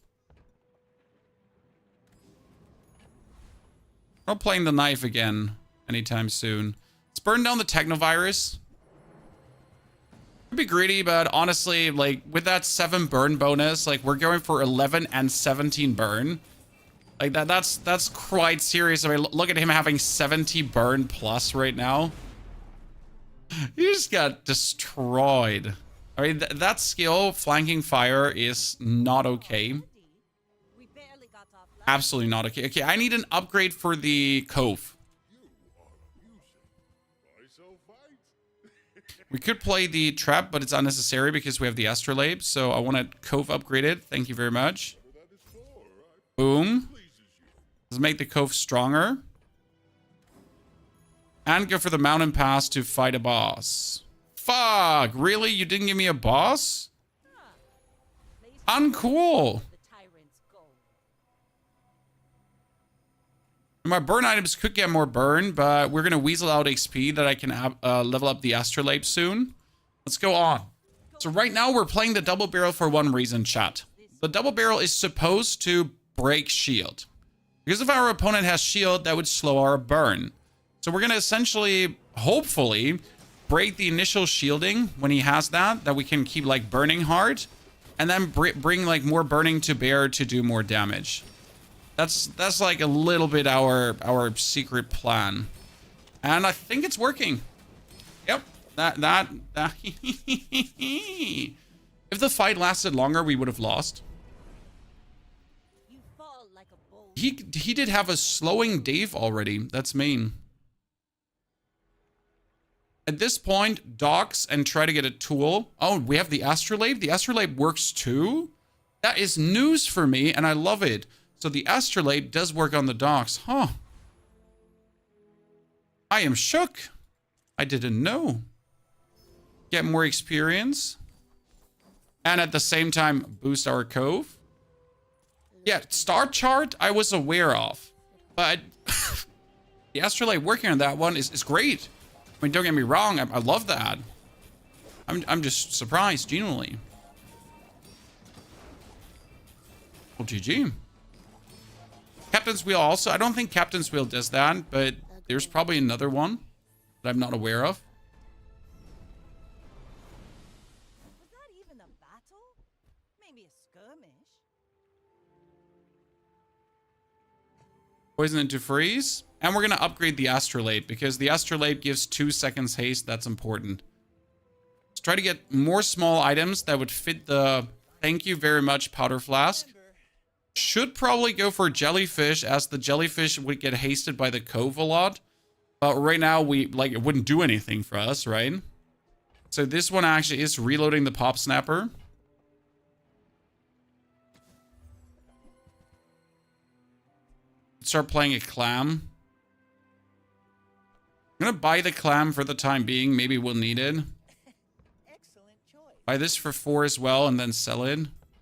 Not playing the knife again anytime soon. Let's burn down the technovirus. Could be greedy, but honestly, like with that 7 burn bonus, like we're going for 11 and 17 burn. Like that's quite serious. I mean, look at him having 70 burn plus right now. He just got destroyed. I mean, that skill, flanking fire, is not okay. absolutely not okay. Okay, I need an upgrade for the Cove. We could play the trap, but it's unnecessary because we have the astrolabe. So I want to Cove upgraded. Thank you very much. Boom. Let's make the Cove stronger. And go for the mountain pass to fight a boss. Fuck, really? You didn't give me a boss? Uncool. My burn items could get more burn, but we're going to weasel out XP that I can level up the astrolabe soon. Let's go on. So right now we're playing the double barrel for one reason, chat. The double barrel is supposed to break shield. Because if our opponent has shield, that would slow our burn. So we're going to essentially, hopefully, break the initial shielding when he has that we can keep like burning hard. And then bring like more burning to bear to do more damage. That's like a little bit our secret plan. And I think it's working. Yep. That If the fight lasted longer, we would have lost. You fall like a boulder. He did have a slowing Dave already. That's mean. At this point, docks and try to get a tool. Oh, we have the astrolabe. The astrolabe works too? That is news for me, and I love it. So the astrolabe does work on the docks. Huh. I am shook. I didn't know. Get more experience. And at the same time, boost our Cove. Yeah, star chart I was aware of. But the astrolabe working on that one is great. I mean, don't get me wrong. I love that. I'm just surprised, genuinely. Well, GG. Captain's Wheel also. I don't think Captain's Wheel does that, but there's probably another one that I'm not aware of. Was that even a battle? Maybe a skirmish. Poison into freeze. And we're going to upgrade the astrolabe because the astrolabe gives 2 seconds haste. That's important. Let's try to get more small items that would fit the thank you very much powder flask. Should probably go for jellyfish, as the jellyfish would get hasted by the Cove a lot. But right now, it wouldn't do anything for us, right? So this one actually is reloading the pop snapper. Start playing a clam. I'm gonna buy the clam for the time being. Maybe we'll need it. Excellent choice. Buy this for 4 as well, and then sell it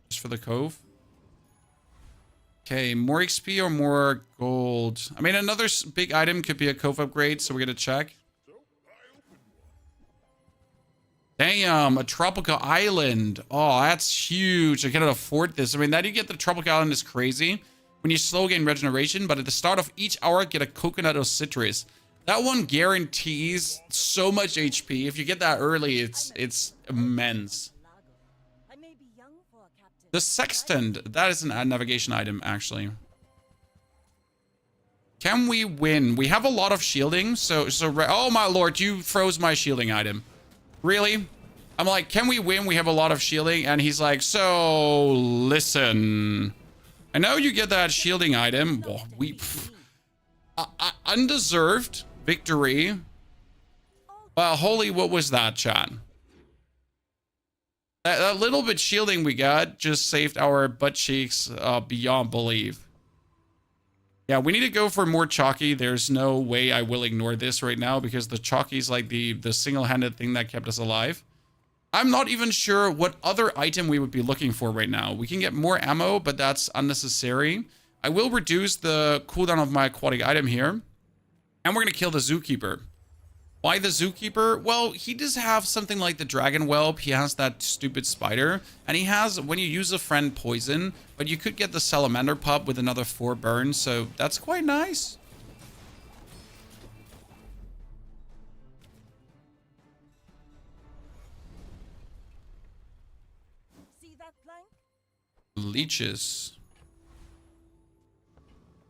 just for the Cove. Okay, more XP or more gold? I mean, another big item could be a Cove upgrade, so we're gonna check. Damn, a tropical island. Oh, that's huge. I cannot afford this. I mean, that you get the tropical island is crazy. When you slow gain regeneration, but at the start of each hour, get a coconut or citrus. That one guarantees so much HP. If you get that early, it's immense. I may be young for a captain. The sextant, that is a navigation item, actually. Can we win? We have a lot of shielding, so oh my lord, you froze my shielding item. Really? I'm like, can we win? We have a lot of shielding, and he's like, so listen. I know you get that shielding item. Oh, undeserved victory. Well, holy, what was that, chat? That little bit shielding we got just saved our butt cheeks beyond belief. Yeah, we need to go for more chalky. There's no way I will ignore this right now because the chalky is like the single-handed thing that kept us alive. I'm not even sure what other item we would be looking for right now. We can get more ammo, but that's unnecessary. I will reduce the cooldown of my aquatic item here. And we're going to kill the zookeeper. Why the zookeeper? Well, he does have something like the dragon whelp. He has that stupid spider. And he has, when you use a friend, poison. But you could get the salamander pup with another 4 burns. So that's quite nice. See that plank? Leeches.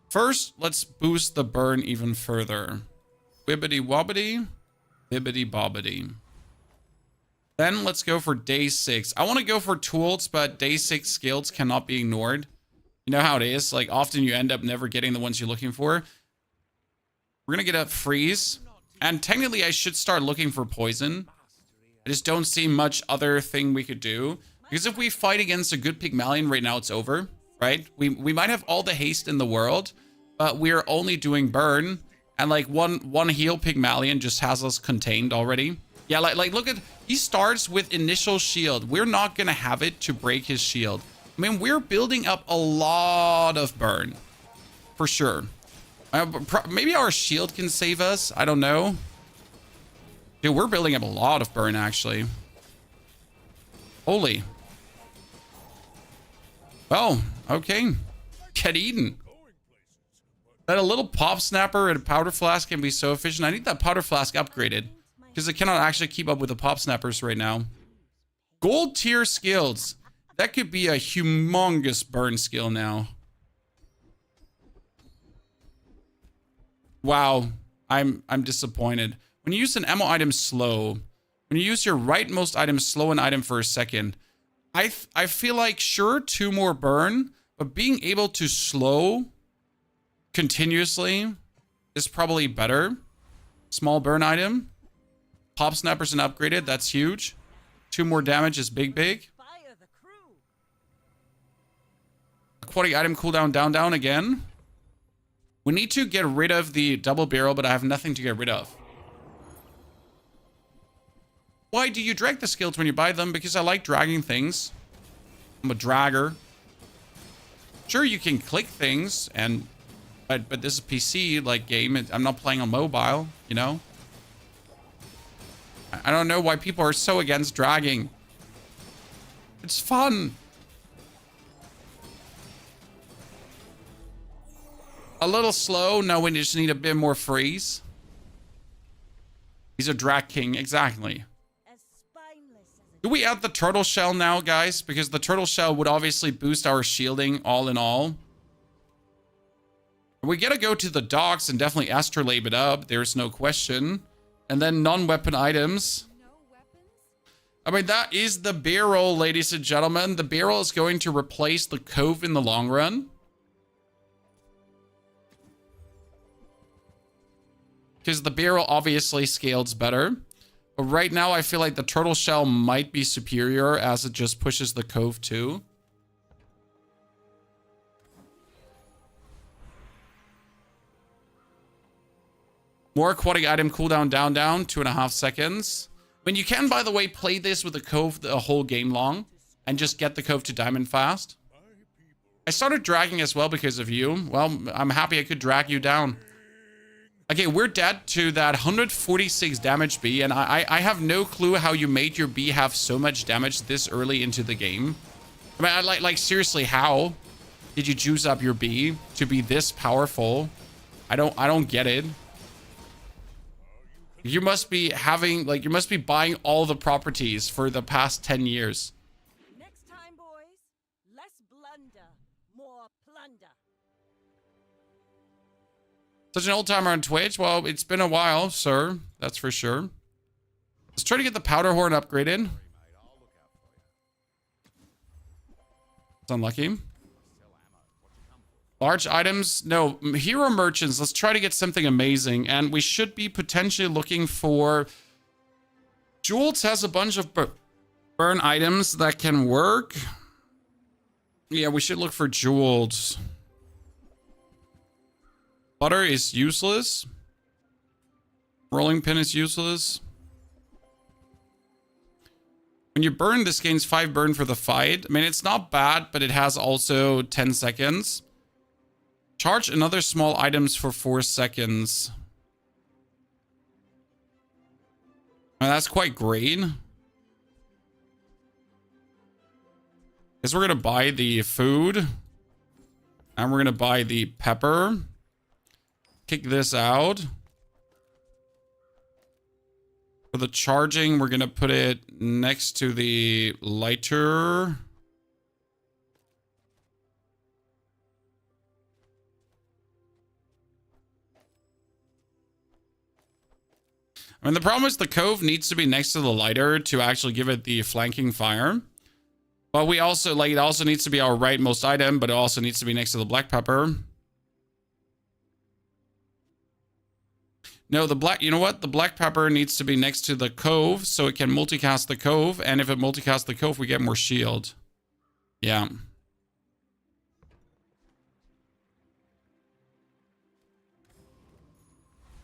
First, let's boost the burn even further. Wibbity wobbity, bibbity bobbity. Then let's go for day 6. I want to go for tools, but day 6 skills cannot be ignored. You know how it is? Like, often you end up never getting the ones you're looking for. We're going to get a freeze. And technically, I should start looking for poison. I just don't see much other thing we could do. Because if we fight against a good Pygmalion right now, it's over, right? We might have all the haste in the world, but we're only doing burn. And like one heal Pygmalion just has us contained already. Yeah, like look at, he starts with initial shield. We're not going to have it to break his shield. I mean, we're building up a lot of burn. For sure. Maybe our shield can save us. I don't know. Dude, we're building up a lot of burn, actually. Holy. Oh, okay. Get eaten. That a little pop snapper and a powder flask can be so efficient. I need that powder flask upgraded. Because I cannot actually keep up with the pop snappers right now. Gold tier skills. That could be a humongous burn skill now. Wow. I'm disappointed. When you use an ammo item slow, when you use your rightmost item slow an item for a second, I feel like, sure, 2 more burn, but being able to slow continuously is probably better. Small burn item. Pop snappers and upgraded, that's huge. 2 more damage is big. Aquatic item cooldown down again. We need to get rid of the double barrel, but I have nothing to get rid of. Why do you drag the skills when you buy them? Because I like dragging things. I'm a dragger. Sure, you can click things, but this is PC like game. I'm not playing on mobile, you know. I don't know why people are so against dragging. It's fun. A little slow. No, we just need a bit more freeze. He's a drag king, exactly. Do we add the turtle shell now, guys? Because the turtle shell would obviously boost our shielding all in all. We gotta go to the docks and definitely astrolabe it up. There's no question. And then non-weapon items. I mean, that is the barrel, ladies and gentlemen. The barrel is going to replace the cove in the long run. Because the barrel obviously scales better. But right now, I feel like the turtle shell might be superior as it just pushes the cove too. More aquatic item cooldown down, 2.5 seconds. I mean, you can, by the way, play this with the cove the whole game long and just get the cove to diamond fast. I started dragging as well because of you. Well, I'm happy I could drag you down. Okay, we're dead to that 146 damage bee, and I have no clue how you made your bee have so much damage this early into the game. I mean, like seriously, how did you juice up your bee to be this powerful? I don't get it. You must be having, like, you must be buying all the properties for the past 10 years. Next time, boys, less blunder, more plunder. Such an old timer on Twitch. Well, it's been a while, sir. That's for sure. Let's try to get the powder horn upgraded. It's unlucky. Large items. No, hero merchants. Let's try to get something amazing. And we should be potentially looking for... Jewels has a bunch of burn items that can work. Yeah, we should look for jewels. Butter is useless. Rolling pin is useless. When you burn, this gains 5 burn for the fight. I mean, it's not bad, but it has also 10 seconds. Charge another small items for 4 seconds. And that's quite great. Guess we're going to buy the food. And we're going to buy the pepper. Kick this out. For the charging, we're going to put it next to the lighter. I mean, the problem is the cove needs to be next to the lighter to actually give it the flanking fire. But we also, like, it also needs to be our rightmost item, but it also needs to be next to the black pepper. No, the black, you know what? The black pepper needs to be next to the cove so it can multicast the cove. And if it multicasts the cove, we get more shield. Yeah.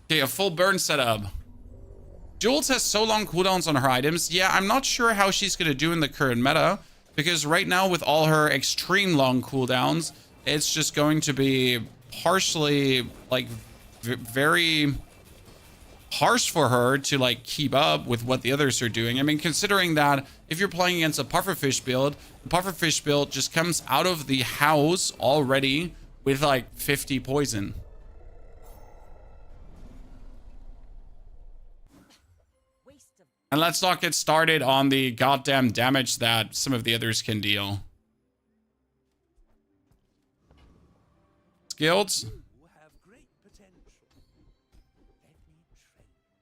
Okay, a full burn setup. Jules has so long cooldowns on her items. Yeah, I'm not sure how she's going to do in the current meta. Because right now, with all her extreme long cooldowns, it's just going to be partially, like, very harsh for her to, like, keep up with what the others are doing. I mean, considering that if you're playing against a pufferfish build, the pufferfish build just comes out of the house already with, like, 50 poison. And let's not get started on the goddamn damage that some of the others can deal. Skills.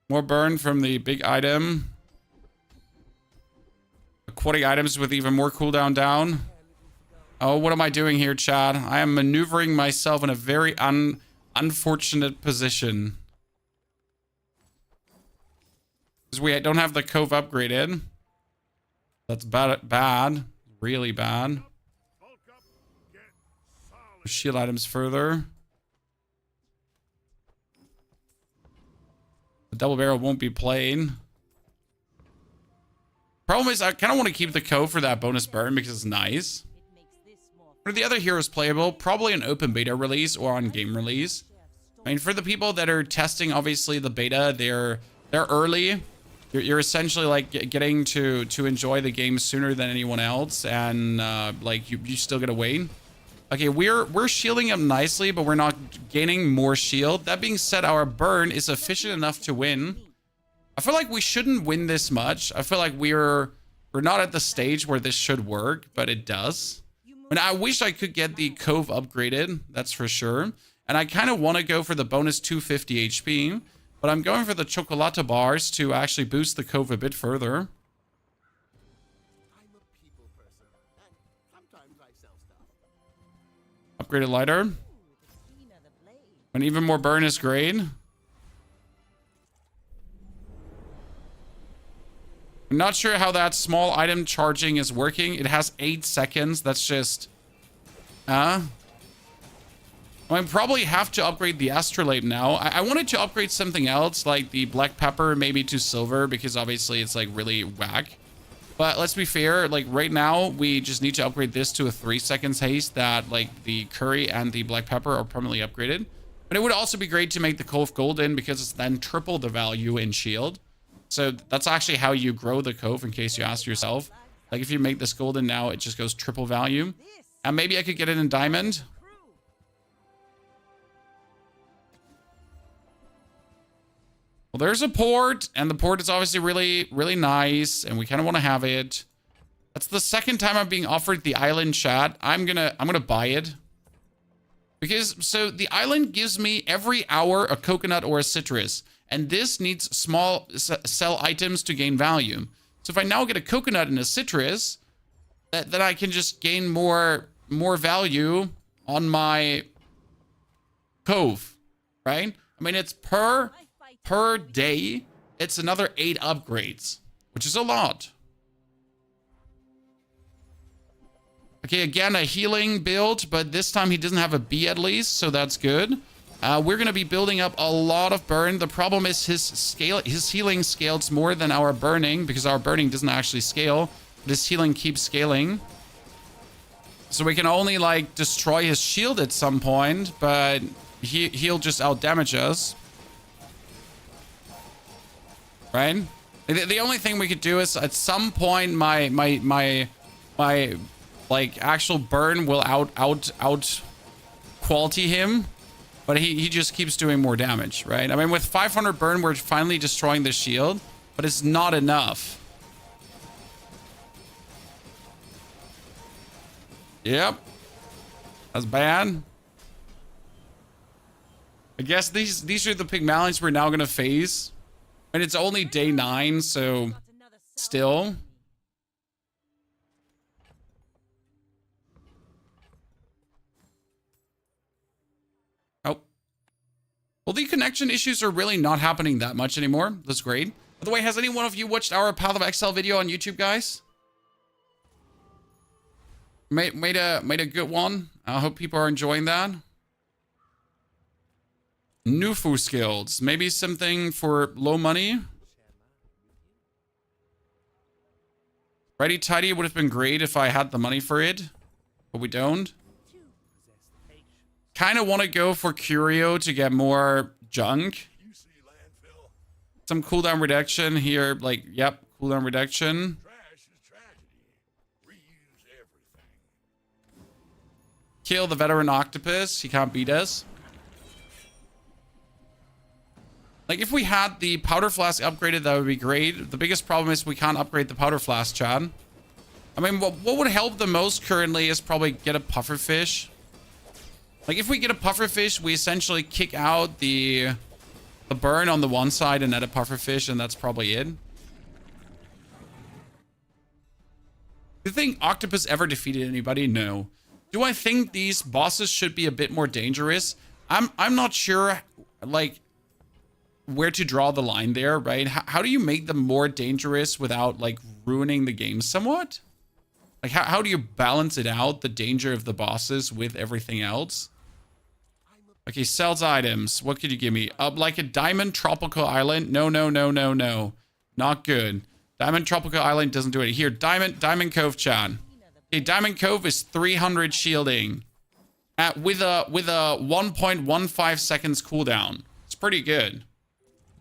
More burn from the big item. Aquatic items with even more cooldown down. Oh, what am I doing here, Chad? I am maneuvering myself in a very unfortunate position. Because we don't have the cove upgraded. That's bad. Really bad. Shield items further. The double barrel won't be played. Problem is, I kind of want to keep the cove for that bonus burn because it's nice. Are the other heroes playable? Probably an open beta release or on game release. I mean, for the people that are testing, obviously the beta, they're early. You're essentially like getting to enjoy the game sooner than anyone else, and like you still gotta wait. Okay, we're shielding up nicely, but we're not gaining more shield. That being said, our burn is efficient enough to win. I feel like we shouldn't win this much. I feel like we're not at the stage where this should work, but it does. And I wish I could get the cove upgraded, that's for sure. And I kind of want to go for the bonus 250 HP. But I'm going for the chocolate bars to actually boost the cove a bit further. I'm a people person, and sometimes I sell stuff. Upgraded lighter. And even more burn is great. I'm not sure how that small item charging is working. It has 8 seconds. That's just... I probably have to upgrade the astrolabe now. I wanted to upgrade something else, like the black pepper, maybe to silver, because obviously it's like really whack. But let's be fair, like right now, we just need to upgrade this to a 3 seconds haste that like the curry and the black pepper are permanently upgraded. But it would also be great to make the cove golden because it's then triple the value in shield. So that's actually how you grow the cove, in case you ask yourself. Like if you make this golden now, it just goes triple value. And maybe I could get it in diamond. Well, there's a port, and the port is obviously really, really nice, and we kind of want to have it. That's the second time I'm being offered the island, chat. I'm gonna buy it. Because, so the island gives me every hour a coconut or a citrus, and this needs small sell items to gain value. So if I now get a coconut and a citrus, then I can just gain more value on my cove, right? I mean, it's per day, it's another 8 upgrades, which is a lot. Okay, again, a healing build, but this time he doesn't have a B at least, so that's good. We're going to be building up a lot of burn. The problem is his healing scales more than our burning, because our burning doesn't actually scale, but his healing keeps scaling. So we can only, like, destroy his shield at some point, but he'll just out-damage us. Right? The only thing we could do is at some point my like actual burn will out quality him, but he just keeps doing more damage, right? I mean, with 500 burn, we're finally destroying the shield, but it's not enough. Yep. That's bad. I guess these are the Pygmalions we're now gonna face. And it's only day 9, so still. Well, the connection issues are really not happening that much anymore. That's great. By the way, has any one of you watched our Path of Exile video on YouTube, guys? Made a good one. I hope people are enjoying that. Nufu skills. Maybe something for low money. Ready Tidy would have been great if I had the money for it. But we don't. Kind of want to go for Curio to get more junk. Some cooldown reduction here. Like, yep, cooldown reduction. Kill the veteran octopus. He can't beat us. Like, if we had the powder flask upgraded, that would be great. The biggest problem is we can't upgrade the powder flask, Chad. I mean, what would help the most currently is probably get a pufferfish. Like, if we get a pufferfish, we essentially kick out the burn on the one side and add a pufferfish, and that's probably it. Do you think Octopus ever defeated anybody? No. Do I think these bosses should be a bit more dangerous? I'm not sure, like, where to draw the line there, right? How do you make them more dangerous without, like, ruining the game somewhat? Like, how do you balance it out, the danger of the bosses with everything else? Okay, sells items. What could you give me? Like a Diamond Tropical Island? No. Not good. Diamond Tropical Island doesn't do it. Here, Diamond Cove, Chan. Okay, Diamond Cove is 300 shielding. With a 1.15 seconds cooldown. It's pretty good.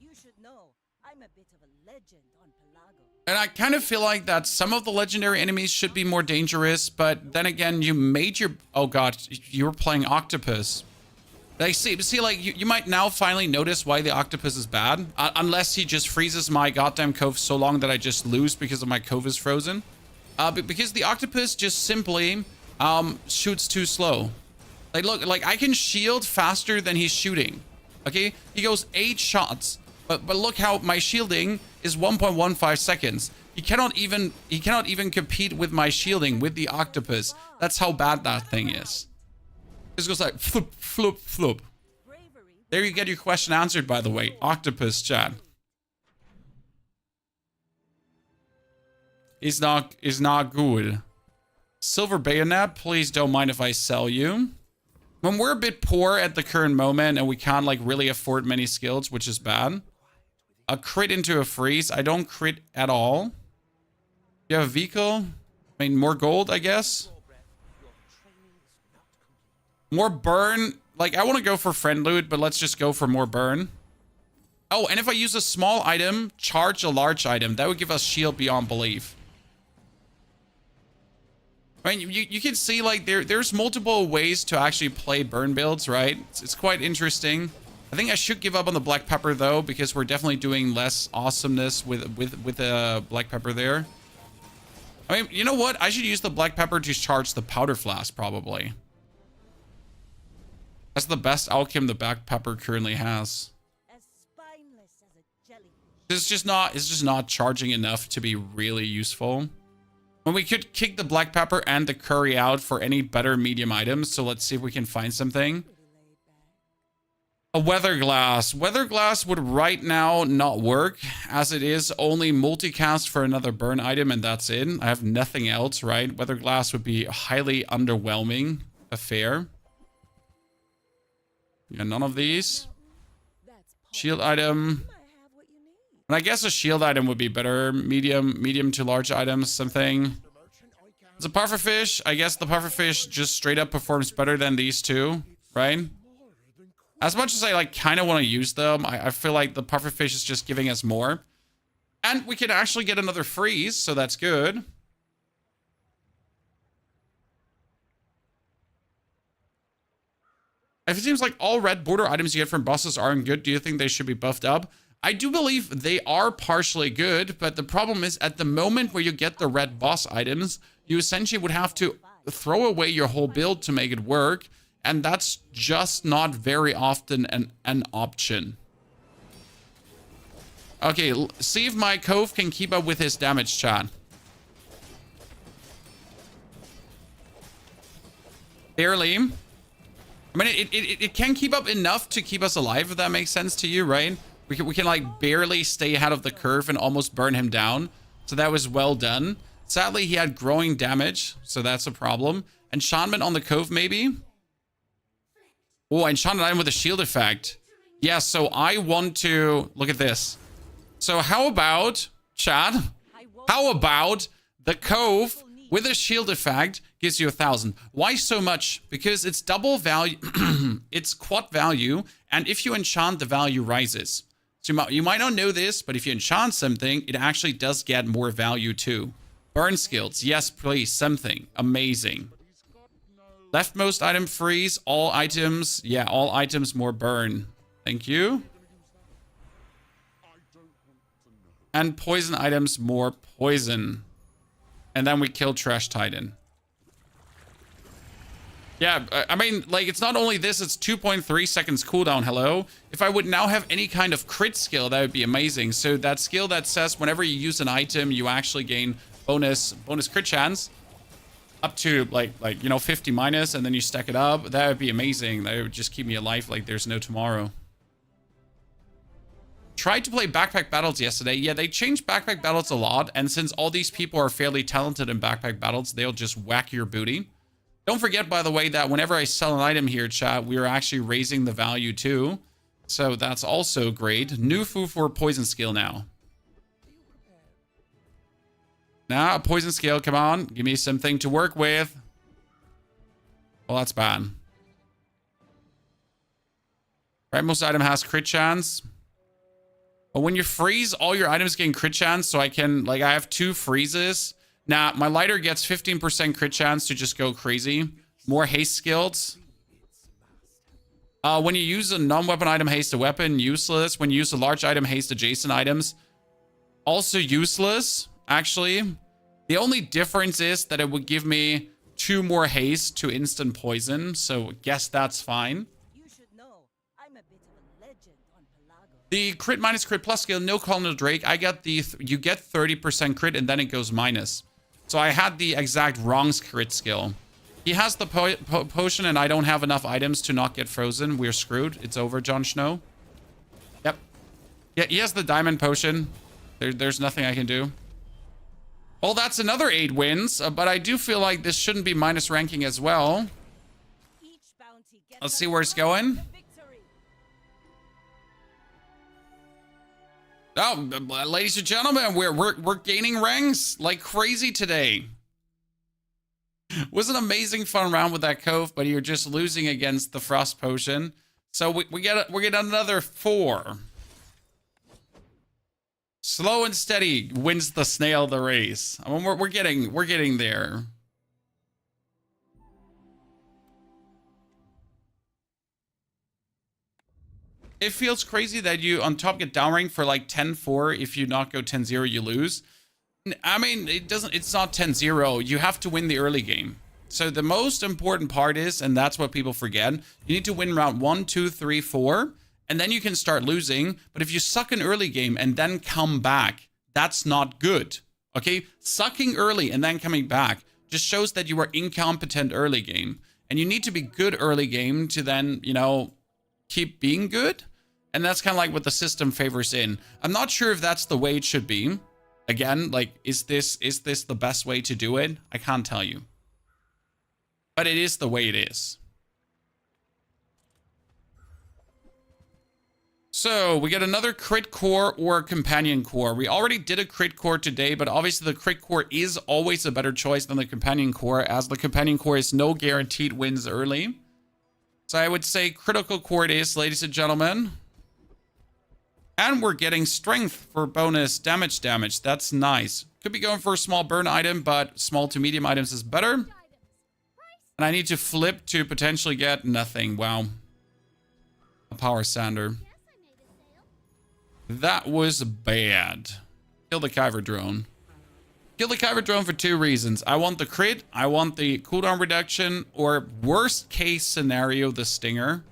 You should know, I'm a bit of a legend on Pelago. And I kind of feel like that some of the legendary enemies should be more dangerous, but then again, you made your... Oh god, you were playing Octopus. Like, see, like, you might now finally notice why the Octopus is bad. Unless he just freezes my goddamn Cove so long that I just lose because of my Cove is frozen. Because the Octopus just simply shoots too slow. Like, look, like, I can shield faster than he's shooting. Okay? He goes 8 shots. But look how my shielding is 1.15 seconds. He cannot even compete with my shielding with the Octopus. That's how bad that thing is. It goes like floop, floop, floop. There you get your question answered, by the way. Octopus, chat. Is not good. Silver Bayonet, please don't mind if I sell you. When we're a bit poor at the current moment and we can't, like, really afford many skills, which is bad. A crit into a freeze. I don't crit at all. You have a vehicle. I mean, more gold, I guess. More burn. Like, I want to go for friend loot, but let's just go for more burn. Oh, and if I use a small item, charge a large item, that would give us shield beyond belief. I mean, you can see, like, there's multiple ways to actually play burn builds, right? It's quite interesting. I think I should give up on the black pepper, though, because we're definitely doing less awesomeness with the black pepper there. I mean, you know what? I should use the black pepper to charge the powder flask, probably. That's the best outcome the black pepper currently has. As spineless as a jellyfish. It's just not charging enough to be really useful. When we could kick the black pepper and the curry out for any better medium items, so let's see if we can find something. A weather glass. Weather glass would right now not work, as it is only multicast for another burn item, and that's it. I have nothing else, right? Weather glass would be a highly underwhelming affair. Yeah, none of these. Shield item. And I guess a shield item would be better. Medium to large items, something. It's a pufferfish. I guess the pufferfish just straight up performs better than these two, right? As much as I, like, kind of want to use them, I feel like the pufferfish is just giving us more. And we can actually get another freeze, so that's good. If it seems like all red border items you get from bosses aren't good, do you think they should be buffed up? I do believe they are partially good, but the problem is at the moment where you get the red boss items, you essentially would have to throw away your whole build to make it work, and that's just not very often an option. Okay, see if my Cove can keep up with his damage, chat. Barely. I mean, it can keep up enough to keep us alive, if that makes sense to you, right? We can like barely stay ahead of the curve and almost burn him down. So that was well done. Sadly, he had growing damage, so that's a problem. Enchantment on the Cove, maybe? Oh, enchanted item with a shield effect. Yeah, so I want to... Look at this. So how about, Chad? How about the Cove with a shield effect gives you 1,000? Why so much? Because it's double value, it's quad value, and if you enchant, the value rises. So you might not know this, but if you enchant something, it actually does get more value too. Burn skills, yes please, something. Amazing. Leftmost item freeze, all items, yeah, all items more burn. Thank you. And poison items more poison. And then we kill Trash Titan. Yeah, I mean, like, it's not only this, it's 2.3 seconds cooldown, hello? If I would now have any kind of crit skill, that would be amazing. So that skill that says whenever you use an item, you actually gain bonus crit chance. Up to, like you know, 50 minus, and then you stack it up. That would be amazing. That would just keep me alive like there's no tomorrow. Tried to play backpack battles yesterday. Yeah, they changed backpack battles a lot, and since all these people are fairly talented in backpack battles, they'll just whack your booty. Don't forget, by the way, that whenever I sell an item here, chat, we are actually raising the value too. So that's also great. New food for poison skill now. Now, a poison skill, come on. Give me something to work with. Well, that's bad. Right, most item has crit chance. But when you freeze, all your items gain crit chance, so I can, like, I have 2 freezes. Now, my lighter gets 15% crit chance to just go crazy. More haste skills. When you use a non-weapon item, haste a weapon, useless. When you use a large item, haste adjacent items, also useless, actually. The only difference is that it would give me 2 more haste to instant poison, so guess that's fine. You should know, I'm a bit of a legend on Pelago. The crit minus crit plus skill, no Colonel Drake. I got the, you get 30% crit and then it goes minus. So I had the exact wrong crit skill. He has the potion and I don't have enough items to not get frozen. We're screwed. It's over, Jon Snow. Yep. Yeah, he has the diamond potion. There's nothing I can do. Well, that's another 8 wins, but I do feel like this shouldn't be minus ranking as well. Each bounty gets Let's see where it's going. Oh, ladies and gentlemen, we're gaining ranks like crazy today. Was an amazing fun round with that Cove, but you're just losing against the Frost Potion. So we get another 4. Slow and steady wins the snail the race. I mean, we're getting there. It feels crazy that you on top get downranked for like 10-4. If you not go 10-0, you lose. I mean, it's not 10-0. You have to win the early game. So the most important part is, and that's what people forget, you need to win round 1, 2, 3, 4, and then you can start losing. But if you suck an early game and then come back, that's not good. Okay? Sucking early and then coming back just shows that you are incompetent early game. And you need to be good early game to then, you know, keep being good. And that's kind of like what the system favors in. I'm not sure if that's the way it should be. Again, like, is this the best way to do it? I can't tell you. But it is the way it is. So, we get another crit core or a companion core. We already did a crit core today, but obviously the crit core is always a better choice than the companion core, as the companion core is no guaranteed wins early. So I would say critical core it is, ladies and gentlemen. And we're getting strength for bonus damage. That's nice. Could be going for a small burn item, but small to medium items is better. And I need to flip to potentially get nothing. Wow. A power sander. That was bad. Kill the Kyber drone. Kill the Kyber drone for 2 reasons. I want the crit, I want the cooldown reduction, or worst case scenario, the stinger.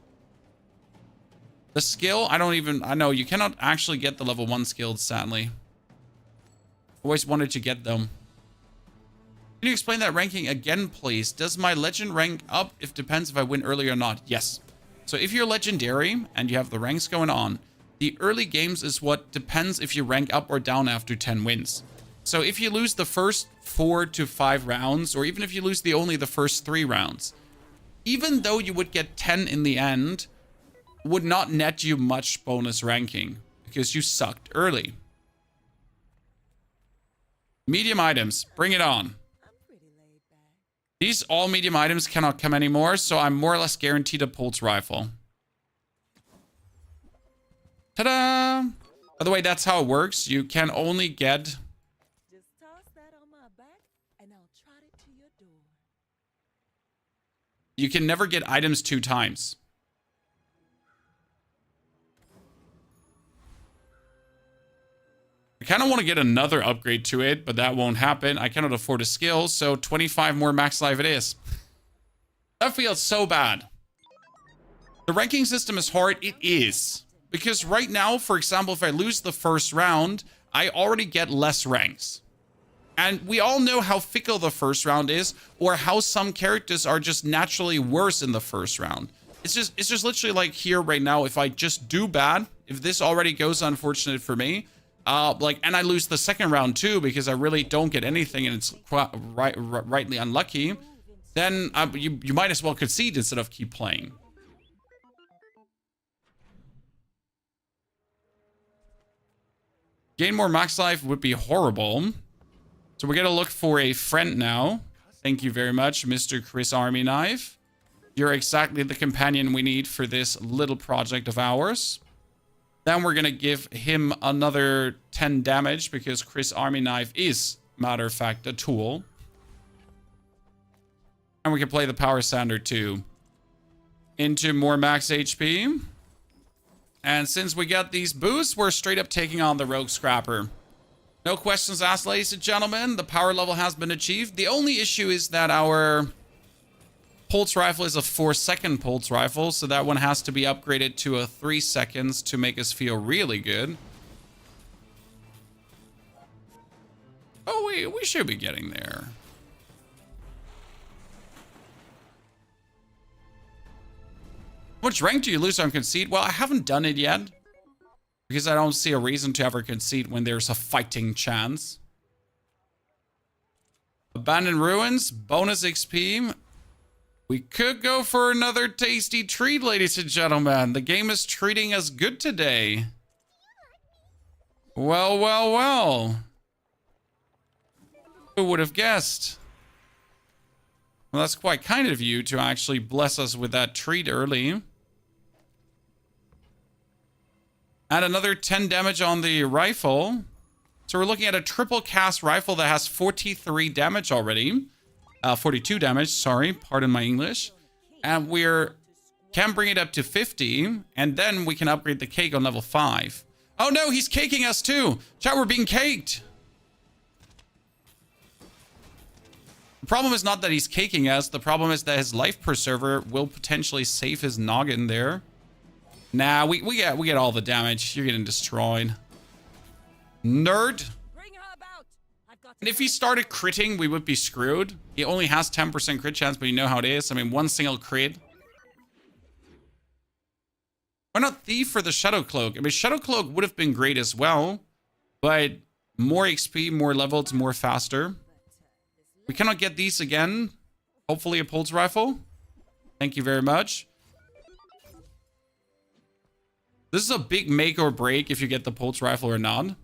The skill, I know you cannot actually get the level 1 skills, sadly. Always wanted to get them. Can you explain that ranking again, please? Does my legend rank up if depends if I win early or not? Yes. So if you're legendary and you have the ranks going on, the early games is what depends if you rank up or down after 10 wins. So if you lose the first 4 to 5 rounds, or even if you lose only the first 3 rounds, even though you would get 10 in the end, would not net you much bonus ranking because you sucked early. Medium items, bring it on. These all medium items cannot come anymore, so I'm more or less guaranteed a pulse rifle. Ta-da! By the way, that's how it works. You can only get... Just toss that on my back and I'll trot it to your door. You can never get items 2 times. I kind of want to get another upgrade to it, but that won't happen. I cannot afford a skill, so 25 more max life it is. That feels so bad. The ranking system is hard. It is. Because right now, for example, if I lose the first round, I already get less ranks. And we all know how fickle the first round is, or how some characters are just naturally worse in the first round. It's just literally like here right now, if I just do bad, if this already goes unfortunate for me, and I lose the second round too because I really don't get anything and it's rightly unlucky, then you might as well concede instead of keep playing. Gain more max life would be horrible. So we're gonna look for a friend now. Thank you very much, Mr. Chris Army Knife. You're exactly the companion we need for this little project of ours. Then we're going to give him another 10 damage because Chris Army Knife is, matter of fact, a tool. And we can play the Power Sander too. Into more max HP. And since we got these boosts, we're straight up taking on the Rogue Scrapper. No questions asked, ladies and gentlemen. The power level has been achieved. The only issue is that our pulse rifle is a 4-second pulse rifle, so that one has to be upgraded to a 3 seconds to make us feel really good. Oh, we should be getting there. How much rank do you lose on conceit? Well, I haven't done it yet, because I don't see a reason to ever concede when there's a fighting chance. Abandoned Ruins, bonus XP. We could go for another tasty treat, ladies and gentlemen. The game is treating us good today. Well, well, well. Who would have guessed? Well, that's quite kind of you to actually bless us with that treat early. And another 10 damage on the rifle. So we're looking at a triple cast rifle that has 43 damage already. 42 damage, sorry, pardon my English. And can bring it up to 50, and then we can upgrade the cake on level 5. Oh no, he's caking us too! Chat, we're being caked! The problem is not that he's caking us, the problem is that his life preserver will potentially save his noggin there. Nah, we get all the damage. You're getting destroyed. Nerd! And if he started critting, we would be screwed. He only has 10% crit chance, but you know how it is. I mean, one single crit. Why not Thief for the Shadow Cloak? I mean, Shadow Cloak would have been great as well, but more XP, more levels, more faster. We cannot get these again. Hopefully a pulse rifle. Thank you very much. This is a big make or break if you get the pulse rifle or not.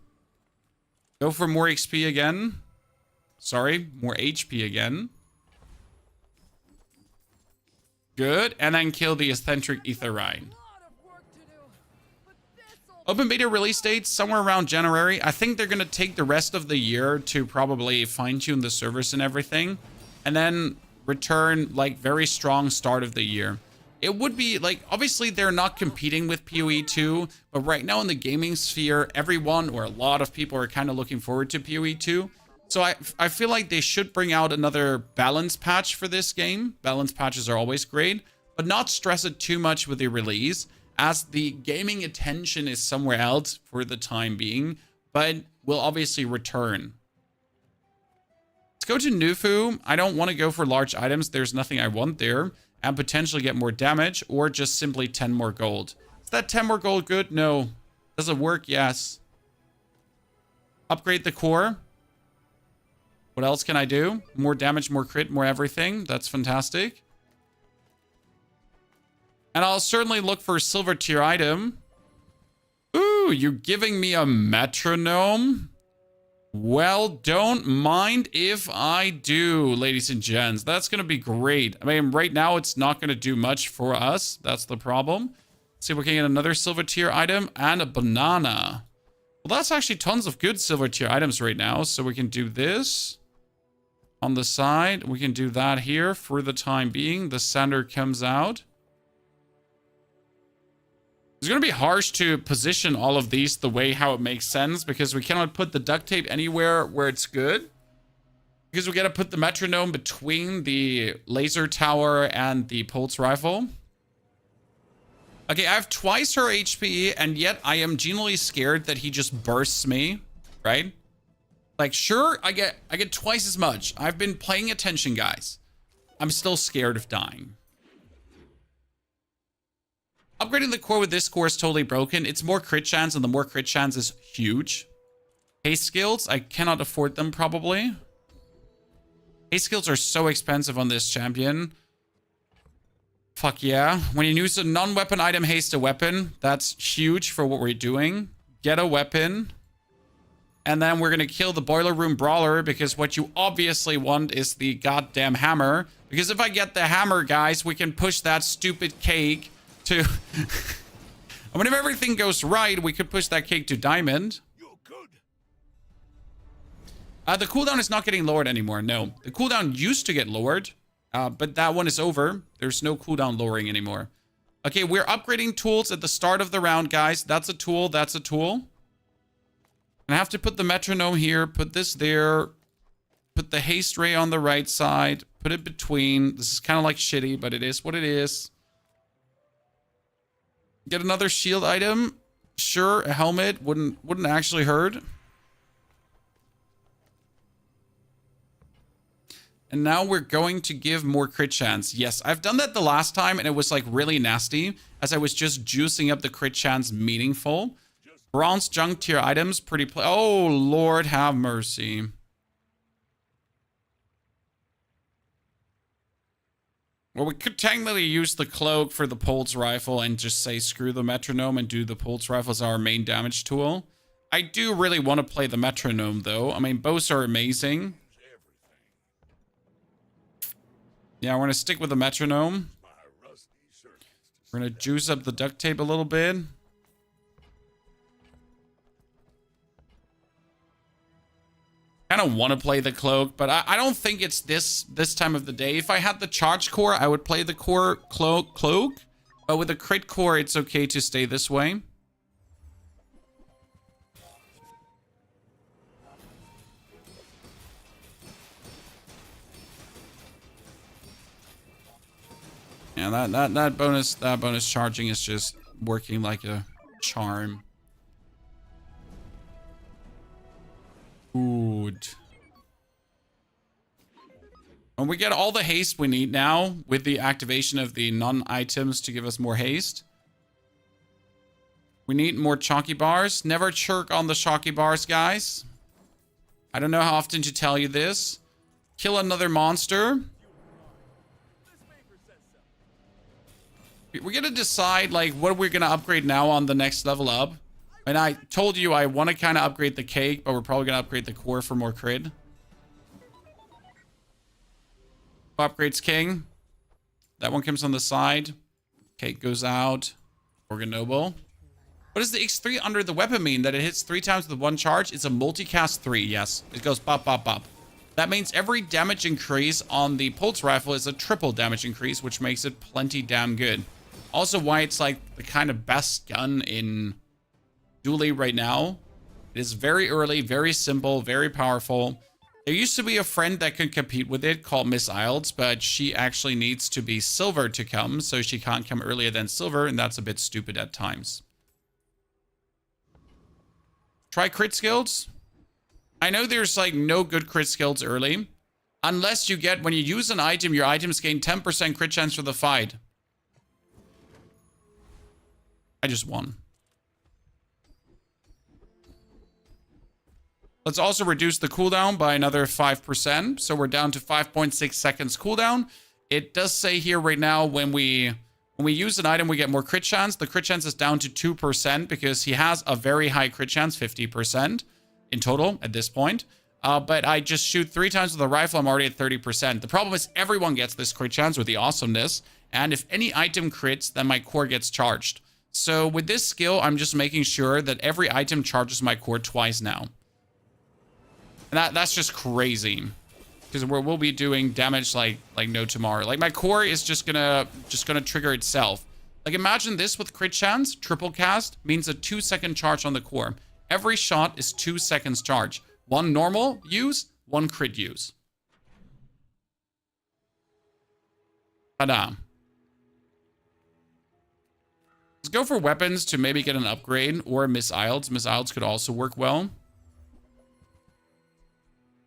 Go for more XP again. Sorry, more HP again. Good. And then kill the eccentric Etherine. Open beta release date somewhere around January. I think they're going to take the rest of the year to probably fine-tune the servers and everything. And then return like very strong start of the year. It would be like, obviously they're not competing with PoE 2, but right now in the gaming sphere, everyone or a lot of people are kind of looking forward to PoE 2. So I feel like they should bring out another balance patch for this game. Balance patches are always great, but not stress it too much with the release, as the gaming attention is somewhere else for the time being, but will obviously return. It's go to Nufu. I don't want to go for large items. There's nothing I want there. And potentially get more damage, or just simply 10 more gold. Is that 10 more gold good? No. Does it work? Yes. Upgrade the core. What else can I do? More damage, more crit, more everything. That's fantastic. And I'll certainly look for a silver tier item. Ooh, you're giving me a metronome? Well, don't mind if I do, ladies and gents. That's going to be great. I mean, right now, it's not going to do much for us. That's the problem. Let's see if we can get another silver tier item and a banana. Well, that's actually tons of good silver tier items right now. So we can do this on the side. We can do that here for the time being. The center comes out. It's going to be harsh to position all of these the way how it makes sense, because we cannot put the duct tape anywhere where it's good. Because we got to put the metronome between the laser tower and the pulse rifle. Okay, I have twice her HP, and yet I am genuinely scared that he just bursts me, right? Like, sure, I get twice as much. I've been paying attention, guys. I'm still scared of dying. Upgrading the core with this core is totally broken. It's more crit chance, and the more crit chance is huge. Haste skills, I cannot afford them probably. Haste skills are so expensive on this champion. Fuck yeah. When you use a non-weapon item, haste a weapon. That's huge for what we're doing. Get a weapon. And then we're going to kill the boiler room brawler, because what you obviously want is the goddamn hammer. Because if I get the hammer, guys, we can push that stupid cake to... I mean, if everything goes right, we could push that cake to diamond. You're good. The cooldown is not getting lowered anymore. No, the cooldown used to get lowered, but that one is over. There's no cooldown lowering anymore. Okay, we're upgrading tools at the start of the round, guys. That's a tool. That's a tool. And I have to put the metronome here. Put this there. Put the haste ray on the right side. Put it between. This is kind of like shitty, but it is what it is. Get another shield item. Sure, a helmet wouldn't actually hurt. And now we're going to give more crit chance. Yes, I've done that the last time, and it was like really nasty, as I was just juicing up the crit chance meaningful. Bronze junk tier items, pretty oh, Lord have mercy. Well, we could technically use the cloak for the pulse rifle and just say screw the metronome and do the pulse rifle as our main damage tool. I do really want to play the metronome, though. I mean, both are amazing. Yeah, we're going to stick with the metronome. We're going to juice up the duct tape a little bit. I kind of want to play the cloak, but I don't think it's this time of the day. If I had the charge core, I would play the core cloak. But with the crit core, it's okay to stay this way. Yeah, that bonus charging is just working like a charm. Good. And we get all the haste we need now with the activation of the non-items to give us more haste. We need more chalky bars. Never chirk on the chalky bars, guys. I don't know how often to tell you this. Kill another monster. We're gonna decide like what we're gonna upgrade now on the next level up. And I told you I want to kind of upgrade the cake, but we're probably gonna upgrade the core for more crit. Upgrades king. That one comes on the side. Cake goes out. Organoble. What does the X3 under the weapon mean? That it hits 3 times with one charge? It's a multicast 3, yes. It goes bop, bop, bop. That means every damage increase on the pulse rifle is a triple damage increase, which makes it plenty damn good. Also why it's like the kind of best gun in Duelie right now. It is very early, very simple, very powerful. There used to be a friend that could compete with it called Miss Ilds, but she actually needs to be silver to come, so she can't come earlier than silver, and that's a bit stupid at times. Try crit skills. I know there's like no good crit skills early, Unless you get, when you use an item, your items gain 10% crit chance for the fight. I just won. Let's also reduce the cooldown by another 5%. So we're down to 5.6 seconds cooldown. It does say here right now, when we use an item, we get more crit chance. The crit chance is down to 2% because he has a very high crit chance, 50% in total at this point. But I just shoot 3 times with a rifle, I'm already at 30%. The problem is everyone gets this crit chance with the awesomeness. And if any item crits, then my core gets charged. So with this skill, I'm just making sure that every item charges my core twice now. And that's just crazy. Because we'll be doing damage like no tomorrow. Like my core is just gonna trigger itself. Like imagine this with crit chance, triple cast means a 2-second charge on the core. Every shot is 2 seconds charge. 1 normal use, 1 crit use. Ta-da. Let's go for weapons to maybe get an upgrade or missiles. Missiles could also work well.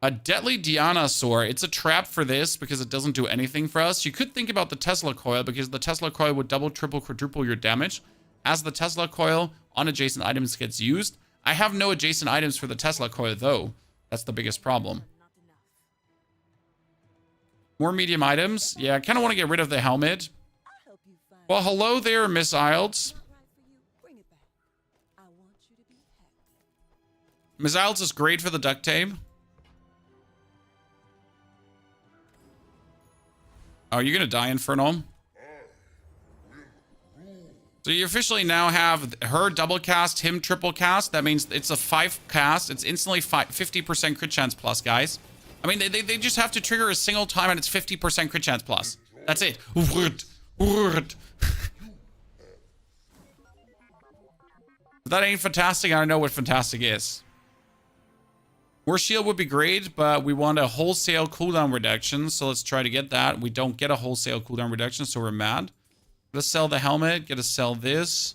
A deadly Diana sword. It's a trap for this because it doesn't do anything for us. You could think about the Tesla coil because the Tesla coil would double, triple, quadruple your damage as the Tesla coil on adjacent items gets used. I have no adjacent items for the Tesla coil though. That's the biggest problem. More medium items. Yeah, I kind of want to get rid of the helmet. Well, hello there, Miss Ilds. Miss Ilds is great for the duct tape. Oh, you're gonna die, Infernal. So you officially now have her double cast, him triple cast. That means it's a 5 cast. It's instantly 50% crit chance plus, guys. I mean, they just have to trigger a single time and it's 50% crit chance plus. That's it. If that ain't fantastic, I don't know what fantastic is. More shield would be great, but we want a wholesale cooldown reduction. So let's try to get that. We don't get a wholesale cooldown reduction, so we're mad. Gotta sell the helmet. Gotta sell this.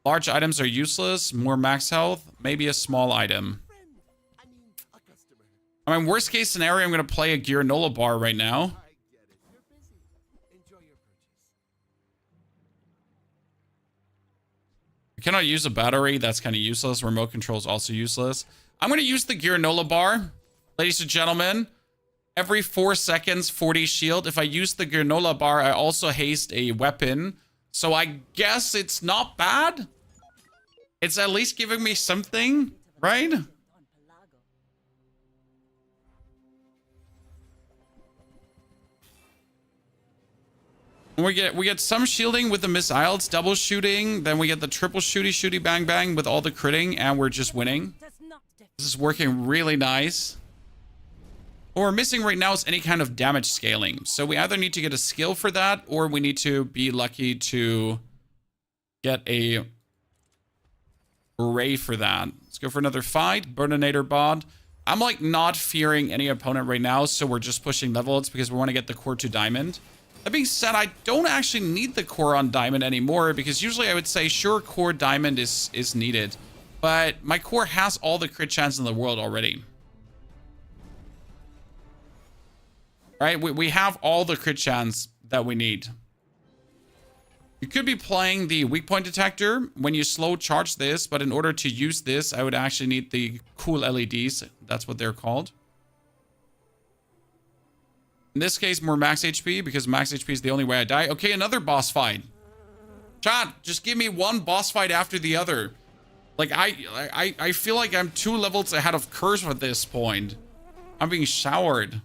Large items are useless. More max health. Maybe a small item. I mean, worst case scenario, I'm gonna play a Granola bar right now. I cannot use a battery. That's kind of useless. Remote control is also useless. I'm going to use the Granola bar. Ladies and gentlemen, every 4 seconds, 40 shield. If I use the Granola bar, I also haste a weapon. So I guess it's not bad. It's at least giving me something, right? We get some shielding with the missiles, double shooting. Then we get the triple shooty bang bang with all the critting, and we're just winning. This is working really nice. What we're missing right now is any kind of damage scaling. So we either need to get a skill for that, or we need to be lucky to get a array for that. Let's go for another fight. Burninator bot. I'm like not fearing any opponent right now, so we're just pushing levels because we want to get the core to diamond. That being said, I don't actually need the core on diamond anymore because usually I would say sure, core diamond is needed. But my core has all the crit chance in the world already. Right? We have all the crit chance that we need. You could be playing the weak point detector when you slow charge this, but in order to use this, I would actually need the cool LEDs. That's what they're called. In this case, more max HP because max HP is the only way I die. Okay, another boss fight. Chat, just give me one boss fight after the other. Like, I feel like I'm 2 levels ahead of Curse at this point. I'm being showered.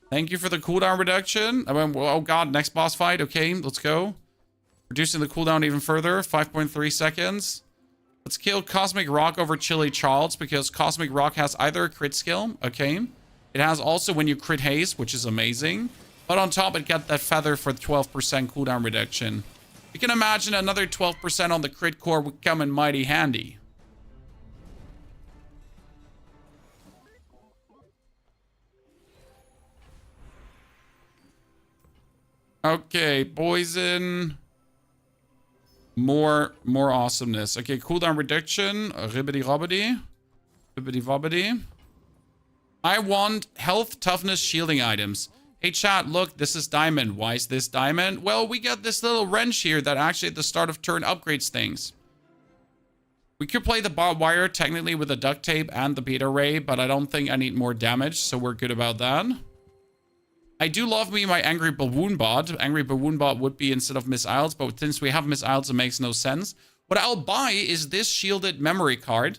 Thank you for the cooldown reduction. I mean, oh god, next boss fight. Okay, let's go. Reducing the cooldown even further. 5.3 seconds. Let's kill Cosmic Rock over Chili Charles because Cosmic Rock has either a crit skill. Okay. It has also when you crit haste, which is amazing. But on top, it got that feather for 12% cooldown reduction. You can imagine another 12% on the crit core would come in mighty handy. Okay, poison. More awesomeness. Okay, cooldown reduction. Ribbity robbity. Ribbity wobbity. I want health, toughness, shielding items. Hey chat, look, this is diamond. Why is this diamond? Well, we got this little wrench here that actually at the start of turn upgrades things. We could play the barbed wire technically with the duct tape and the beta ray, but I don't think I need more damage, so we're good about that. I do love me my Angry Baboon bot. Angry Baboon bot would be instead of Miss Isles, but since we have Miss Isles, it makes no sense. What I'll buy is this shielded memory card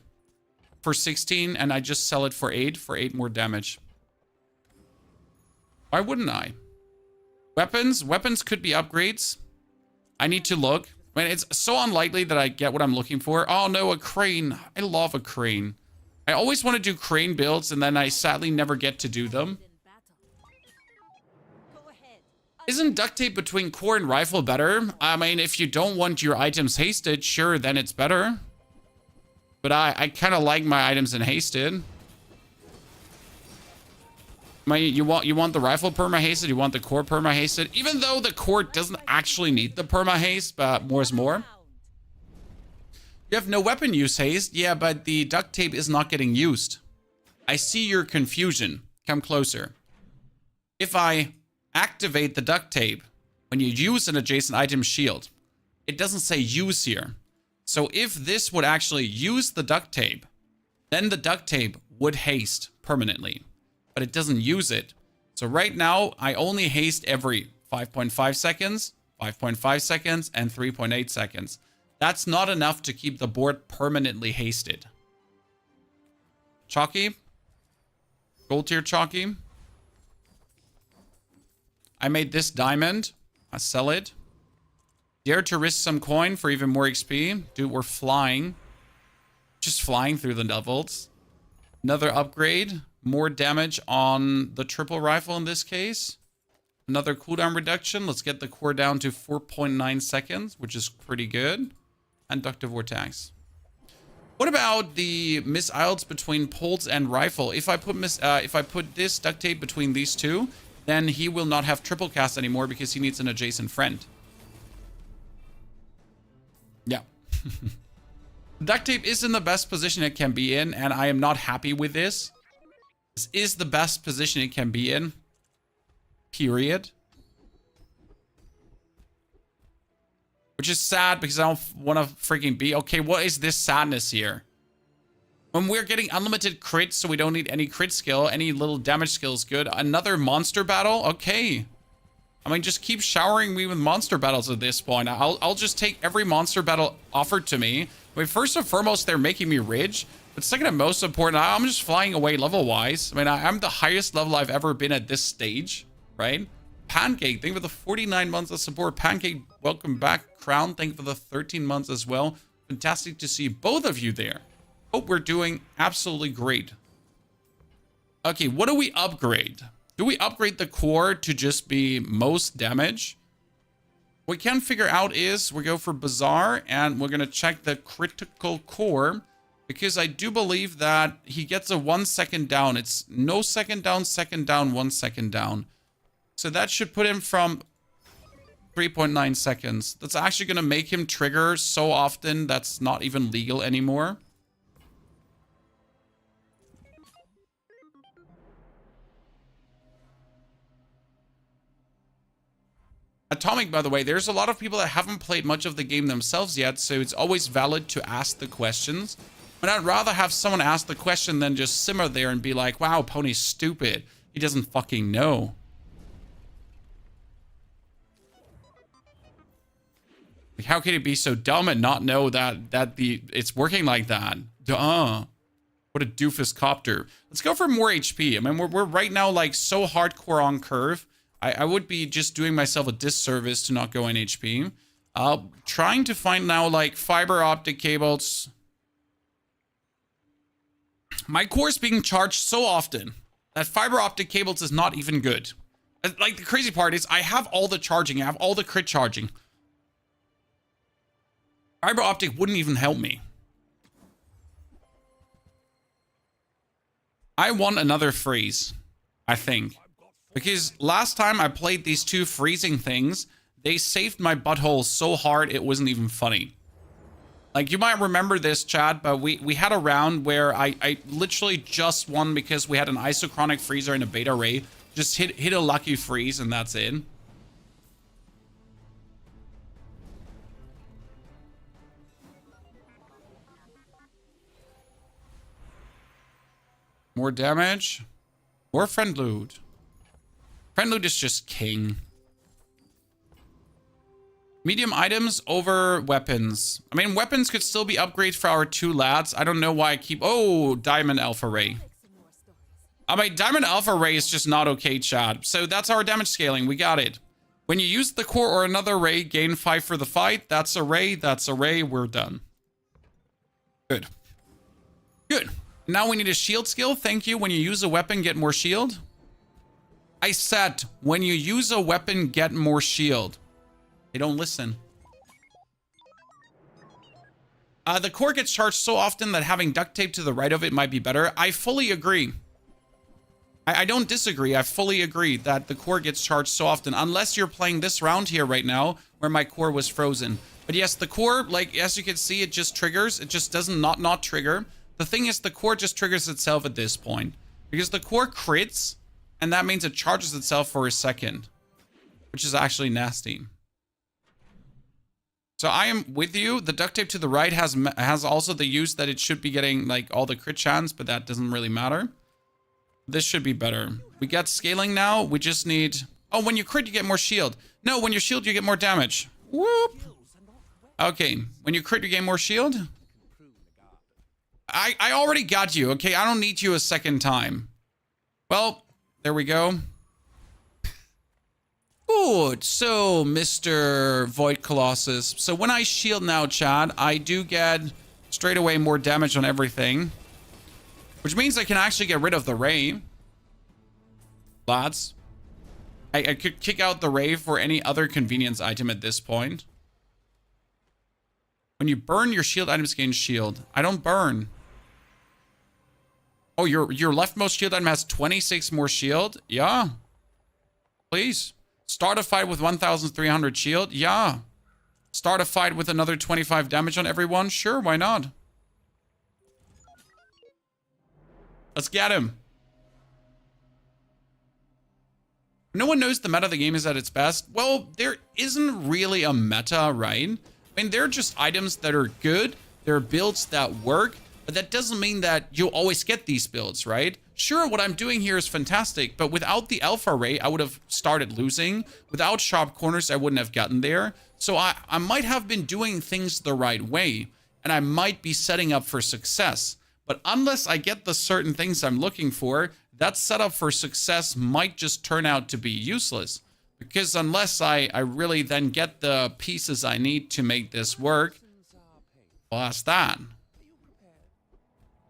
for 16, and I just sell it for 8 more damage. Why wouldn't I? Weapons? Weapons could be upgrades. I need to look. I mean, it's so unlikely that I get what I'm looking for. Oh no, a crane. I love a crane. I always want to do crane builds, and then I sadly never get to do them. Isn't duct tape between core and rifle better? I mean, if you don't want your items hasted, sure, then it's better. But I kind of like my items in hasted. You want the rifle perma hasted, you want the core perma hasted, even though the core doesn't actually need the perma haste, but more is more. You have no weapon use haste, yeah, but the duct tape is not getting used. I see your confusion. Come closer. If I activate the duct tape when you use an adjacent item shield, it doesn't say use here. So if this would actually use the duct tape, then the duct tape would haste permanently. But it doesn't use it. So right now, I only haste every 5.5 seconds, 5.5 seconds, and 3.8 seconds. That's not enough to keep the board permanently hasted. Chalky? Gold tier Chalky? I made this diamond. I sell it. Dare to risk some coin for even more XP. Dude, we're flying. Just flying through the levels. Another upgrade. More damage on the triple rifle in this case. Another cooldown reduction. Let's get the core down to 4.9 seconds, which is pretty good. And Ductive Vortex. What about the missiles between pulse and rifle? If I put this duct tape between these two, then he will not have triple cast anymore because he needs an adjacent friend. Yeah. Duct tape is in the best position it can be in, and I am not happy with this. This is the best position it can be in. Period. Which is sad because I don't want to freaking be. Okay, what is this sadness here? When we're getting unlimited crits, so we don't need any crit skill. Any little damage skill is good. Another monster battle? Okay. I mean, just keep showering me with monster battles at this point. I'll just take every monster battle offered to me. I mean, first and foremost, they're making me rich. But second and most important, I'm just flying away level-wise. I mean, I'm the highest level I've ever been at this stage, right? Pancake, thank you for the 49 months of support. Pancake, welcome back. Crown, thank you for the 13 months as well. Fantastic to see both of you there. Hope we're doing absolutely great. Okay, what do we upgrade? Do we upgrade the core to just be most damage? What we can figure out is we go for Bazaar and we're going to check the critical core. Because I do believe that he gets a 1 second down. It's no second down, 1 second down. So that should put him from 3.9 seconds. That's actually going to make him trigger so often that's not even legal anymore. Atomic, by the way, there's a lot of people that haven't played much of the game themselves yet, so it's always valid to ask the questions. But I'd rather have someone ask the question than just simmer there and be like, wow, Pony's stupid. He doesn't fucking know. Like, how can he be so dumb and not know that it's working like that? Duh. What a doofus copter. Let's go for more HP. I mean, we're right now like so hardcore on curve. I would be just doing myself a disservice to not go in HP. Trying to find now like fiber optic cables. My core is being charged so often that fiber optic cables is not even good. Like, the crazy part is I have all the charging. I have all the crit charging. Fiber optic wouldn't even help me. I want another freeze, I think. Because last time I played these two freezing things, they saved my butthole so hard it wasn't even funny. Like, you might remember this, chat, but we had a round where I literally just won because we had an isochronic freezer and a beta ray. Just hit a lucky freeze, and that's it. More damage. More friend loot. Friend loot is just king. Medium items over weapons. I mean, weapons could still be upgrades for our 2 lads. I don't know why I keep... Oh, Diamond Alpha Ray. I mean, Diamond Alpha Ray is just not okay, chat. So that's our damage scaling. We got it. When you use the core or another ray, gain 5 for the fight. That's a ray. That's a ray. We're done. Good. Good. Now we need a shield skill. Thank you. When you use a weapon, get more shield. I said, when you use a weapon, get more shield. They don't listen. The core gets charged so often that having duct tape to the right of it might be better. I fully agree. I don't disagree. I fully agree that the core gets charged so often. Unless you're playing this round here right now where my core was frozen. But yes, the core, like, as you can see, it just triggers. It just doesn't not trigger. The thing is, the core just triggers itself at this point. Because the core crits, and that means it charges itself for a second. Which is actually nasty. So I am with you. The duct tape to the right has also the use that it should be getting like all the crit chance, but that doesn't really matter. This should be better. We got scaling now. We just need... Oh, when you crit, you get more shield. No, when you shield, you get more damage. Whoop. Okay, when you crit, you gain more shield. I already got you, okay? I don't need you a second time. Well, there we go. Good. So, Mr. Void Colossus. So when I shield now, Chad, I do get straight away more damage on everything. Which means I can actually get rid of the ray. Lads. I could kick out the ray for any other convenience item at this point. When you burn, your shield items gain shield. I don't burn. Oh, your leftmost shield item has 26 more shield? Yeah. Please. Start a fight with 1,300 shield? Yeah. Start a fight with another 25 damage on everyone? Sure, why not? Let's get him. No one knows the meta of the game is at its best. Well, there isn't really a meta, right? I mean, they're just items that are good. They're builds that work. But that doesn't mean that you'll always get these builds, right? Sure, what I'm doing here is fantastic, but without the alpha ray, I would have started losing. Without sharp corners, I wouldn't have gotten there. So I might have been doing things the right way, and I might be setting up for success. But unless I get the certain things I'm looking for, that setup for success might just turn out to be useless. Because unless I really then get the pieces I need to make this work, well, that's that.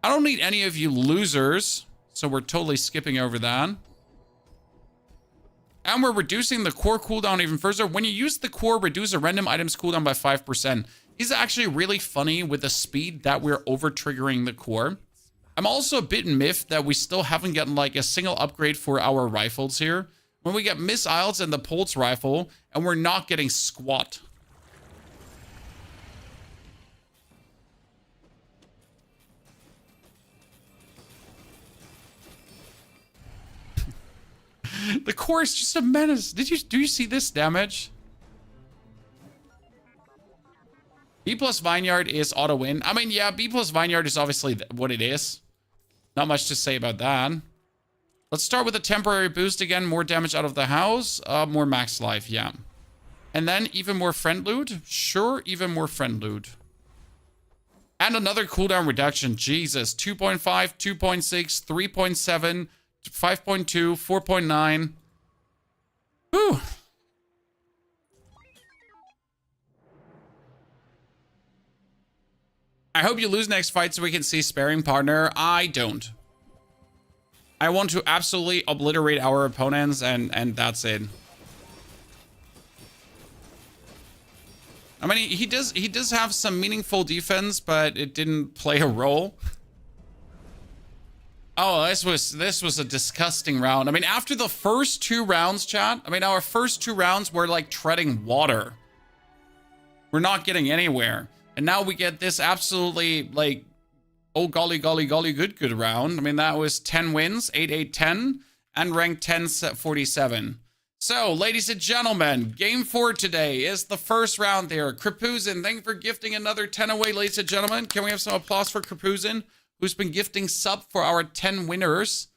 I don't need any of you losers, so we're totally skipping over that. And we're reducing the core cooldown even further. When you use the core, reduce a random item's cooldown by 5%. Is actually really funny with the speed that we're over-triggering the core. I'm also a bit miffed that we still haven't gotten like a single upgrade for our rifles here. When we get missiles and the pulse rifle, and we're not getting squat. The core is just a menace. Do you see this damage? B plus Vineyard is auto win. I mean, yeah, B plus Vineyard is obviously what it is. Not much to say about that. Let's start with a temporary boost again. More damage out of the house. More max life, yeah. And then even more friend loot. Sure, even more friend loot. And another cooldown reduction. Jesus. 2.5, 2.6, 3.7, 5.2, 4.9. Whew. I hope you lose next fight so we can see sparing partner. I don't. I want to absolutely obliterate our opponents and that's it. I mean, he does have some meaningful defense, but it didn't play a role. Oh, this was a disgusting round. I mean, after the first 2 rounds, chat, I mean, our first 2 rounds were like treading water. We're not getting anywhere. And now we get this absolutely like, oh, golly, golly, golly, good round. I mean, that was 10 wins, 8-8-10, and ranked 10 47. So, ladies and gentlemen, game 4 today is the first round there. Krapuzin, thank you for gifting another 10 away, ladies and gentlemen. Can we have some applause for Krapuzin, who's been gifting sub for our 10 winners?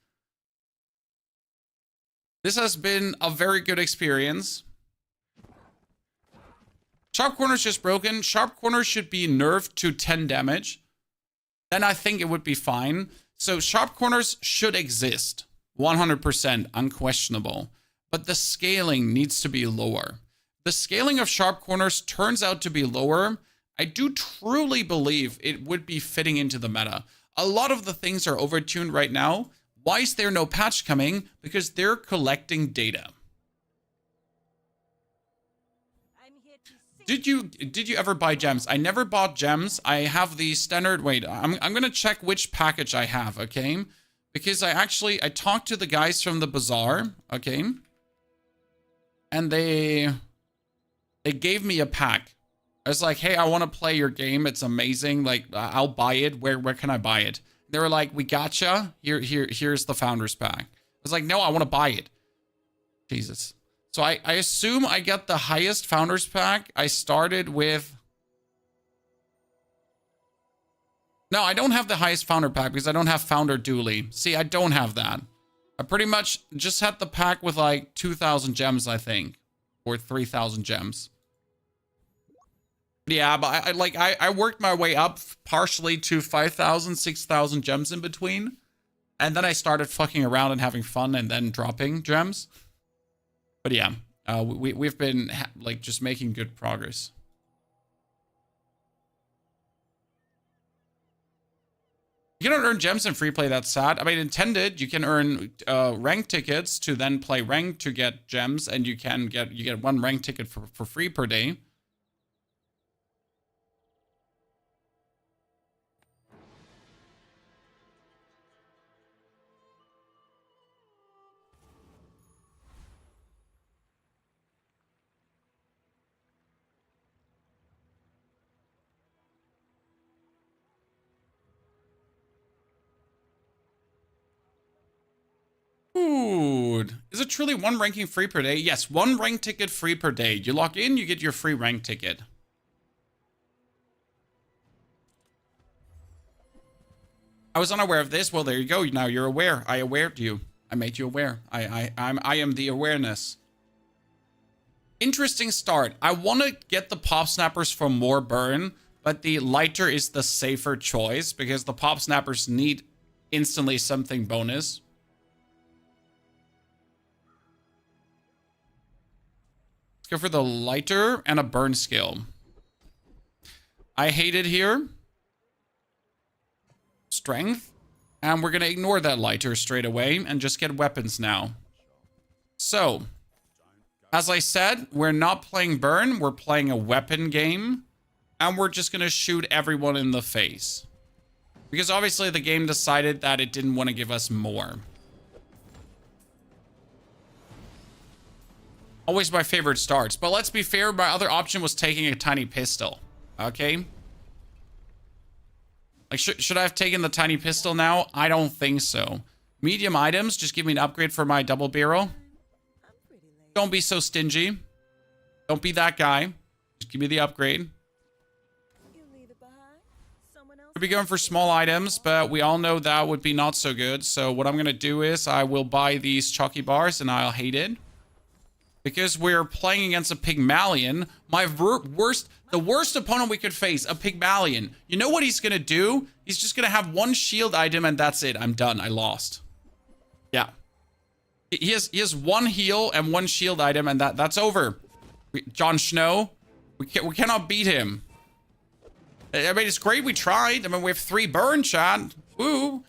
This has been a very good experience. Sharp Corner's just broken. Sharp Corner should be nerfed to 10 damage. Then I think it would be fine. So Sharp Corners should exist. 100% unquestionable. But the scaling needs to be lower. The scaling of Sharp Corners turns out to be lower. I do truly believe it would be fitting into the meta. A lot of the things are overtuned right now. Why is there no patch coming? Because they're collecting data. Did you ever buy gems? I never bought gems. I have the standard. Wait, I'm gonna check which package I have, okay? Because I talked to the guys from the Bazaar, okay? And they gave me a pack. I was like, hey, I want to play your game. It's amazing. Like, I'll buy it. Where can I buy it? They were like, we gotcha. Here's the founder's pack. I was like, no, I want to buy it. Jesus. So I assume I get the highest founders pack. I started with... No, I don't have the highest founder pack because I don't have founder dually. See, I don't have that. I pretty much just had the pack with like 2,000 gems, I think. Or 3,000 gems. Yeah, but I worked my way up partially to 5,000, 6,000 gems in between. And then I started fucking around and having fun and then dropping gems. But yeah, we've been like just making good progress. You cannot earn gems in free play. That's sad. I mean, intended. You can earn rank tickets to then play rank to get gems, and you get 1 rank ticket for free per day. Dude, is it truly 1 ranking free per day? Yes, 1 rank ticket free per day. You log in, you get your free rank ticket. I was unaware of this. Well, there you go. Now you're aware. I awared you. I made you aware. I am the awareness. Interesting start. I want to get the pop snappers for more burn, but the lighter is the safer choice because the pop snappers need instantly something bonus. Let's go for the lighter and a burn skill. I hate it here. Strength. And we're going to ignore that lighter straight away and just get weapons now. So, as I said, we're not playing burn. We're playing a weapon game. And we're just going to shoot everyone in the face. Because obviously the game decided that it didn't want to give us more. Always my favorite starts. But let's be fair, my other option was taking a tiny pistol. Okay? Like, should I have taken the tiny pistol now? I don't think so. Medium items, just give me an upgrade for my double barrel. Don't be so stingy. Don't be that guy. Just give me the upgrade. Could be going for small items, but we all know that would be not so good. So what I'm going to do is I will buy these chalky bars and I'll hate it. Because we're playing against a Pygmalion, the worst opponent we could face, a Pygmalion. You know what he's gonna do? He's just gonna have 1 shield item and that's it. I'm done. I lost. Yeah. He has 1 heal and 1 shield item and that's over. Jon Snow, we cannot beat him. I mean, it's great we tried. I mean, we have 3 burn, chat. Woo.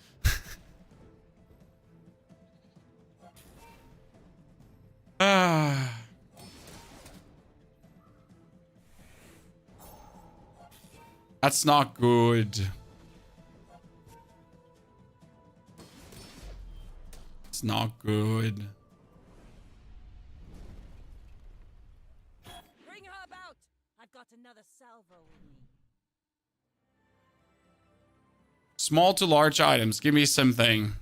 That's not good. It's not good. Bring her about. I've got another salvo with me. Small to large items. Give me something.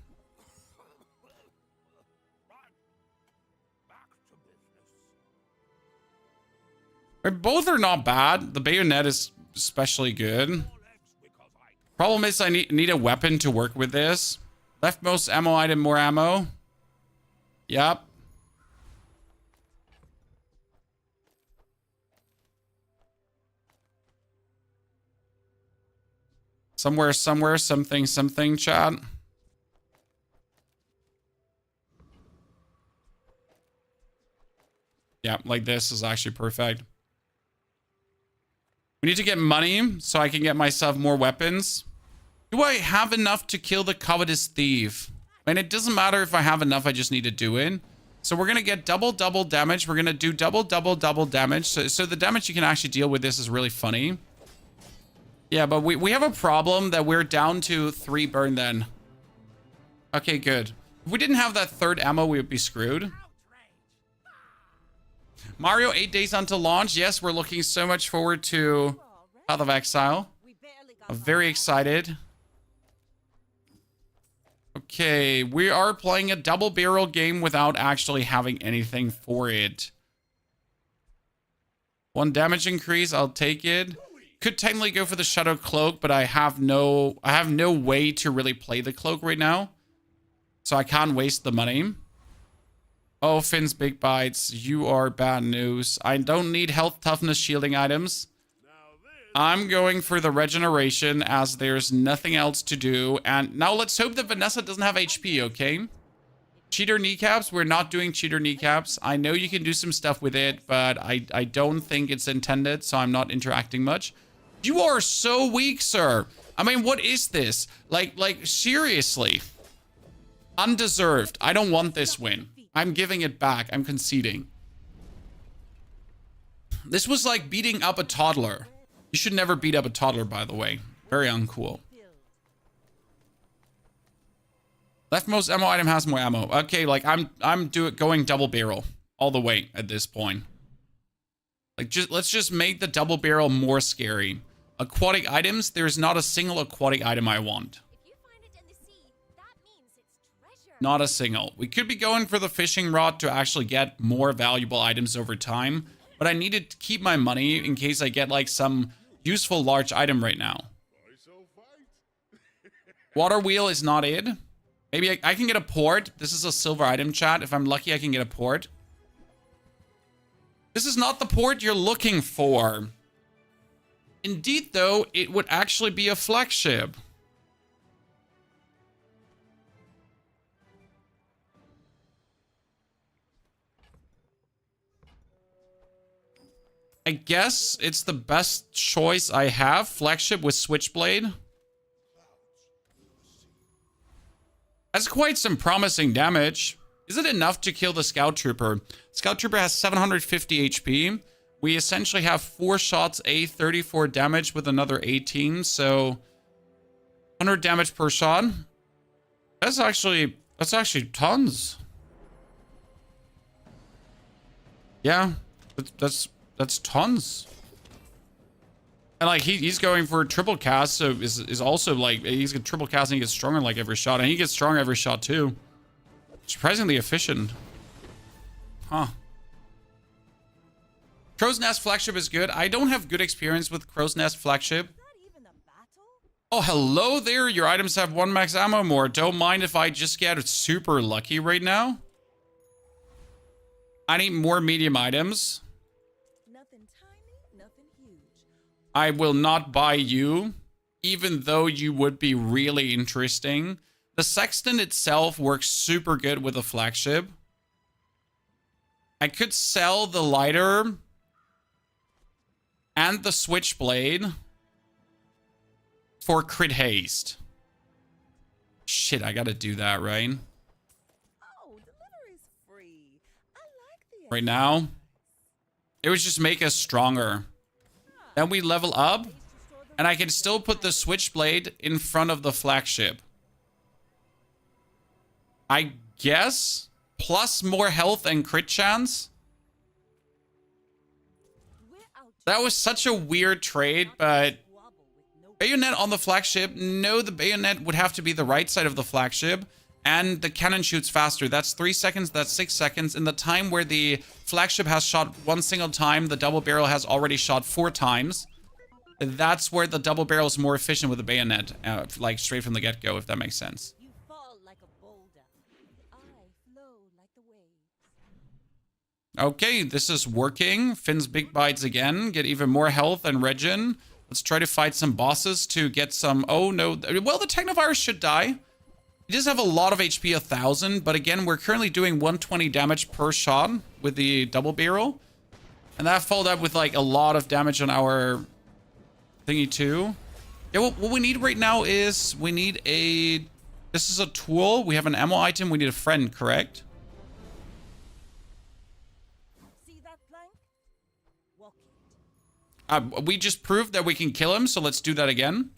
Both are not bad. The bayonet is especially good. Problem is I need a weapon to work with this. Leftmost ammo item, more ammo. Yep. Somewhere, something, chat. Yeah, like this is actually perfect. We need to get money so I can get myself more weapons. Do I have enough to kill the covetous thief? And it doesn't matter if I have enough, I just need to do it. So we're going to get double damage. We're going to do double damage. So the damage you can actually deal with this is really funny. Yeah, but we have a problem that we're down to 3 burn then. Okay, good. If we didn't have that third ammo, we would be screwed. Mario, 8 days until launch. Yes, we're looking so much forward to Path of Exile. I'm very excited. Okay, we are playing a double barrel game without actually having anything for it. 1 damage increase, I'll take it. Could technically go for the Shadow Cloak, but I have no way to really play the cloak right now. So I can't waste the money. Oh, Finn's Big Bites, you are bad news. I don't need health, toughness, shielding items. I'm going for the regeneration as there's nothing else to do. And now let's hope that Vanessa doesn't have HP, okay? Cheater kneecaps, we're not doing cheater kneecaps. I know you can do some stuff with it, but I don't think it's intended, so I'm not interacting much. You are so weak, sir. I mean, what is this? Like seriously. Undeserved. I don't want this win. I'm giving it back. I'm conceding. This was like beating up a toddler. You should never beat up a toddler, by the way. Very uncool. Leftmost ammo item has more ammo. Okay, like I'm going double barrel all the way at this point. Like let's just make the double barrel more scary. Aquatic items, there's not a single aquatic item I want. If you find it in the sea, that means it's treasure. Not a single. We could be going for the fishing rod to actually get more valuable items over time, but I needed to keep my money in case I get like some useful large item right now. Water wheel is not it. Maybe I can get a port. This is a silver item, chat. If I'm lucky, I can get a port. This is not the port you're looking for. Indeed, though, it would actually be a flagship. I guess it's the best choice I have. Flagship with Switchblade. That's quite some promising damage. Is it enough to kill the Scout Trooper? Scout Trooper has 750 HP. We essentially have 4 shots, 34 damage with another 18. So 100 damage per shot. That's actually tons. Yeah, that's tons. And like he's going for triple cast, so is also like he's got triple cast and he gets stronger like every shot, and he gets stronger every shot too. Surprisingly efficient. Huh. Crow's Nest flagship is good. I don't have good experience with Crow's Nest flagship. Oh, hello there. Your items have 1 max ammo more. Don't mind if I just get super lucky right now. I need more medium items. Nothing tiny, nothing huge. I will not buy you, even though you would be really interesting. The Sexton itself works super good with a flagship. I could sell the lighter and the Switchblade for crit haste. Shit, I gotta do that, right? Oh, delivery's free. I like the Right now, it would just make us stronger. Then we level up, and I can still put the Switchblade in front of the flagship. I guess. Plus more health and crit chance. We're out to That was such a weird trade, but squabble with no bayonet on the flagship. No, the bayonet would have to be the right side of the flagship. And the cannon shoots faster. That's 3 seconds, that's 6 seconds. In the time where the flagship has shot one single time, the double barrel has already shot 4 times. That's where the double barrel is more efficient with the bayonet, like straight from the get-go, if that makes sense. You fall like a boulder. I flow like the waves. Okay, this is working. Finn's big bites again. Get even more health and regen. Let's try to fight some bosses to get some... Oh, no. Well, the Technovirus should die. He does have a lot of HP, 1,000. But again, we're currently doing 120 damage per shot with the double barrel. And that followed up with, like, a lot of damage on our thingy, too. Yeah, what we need right now is... We need a... This is a tool. We have an ammo item. We need a friend, correct? See that plank? Walk it. We just proved that we can kill him, so let's do that again.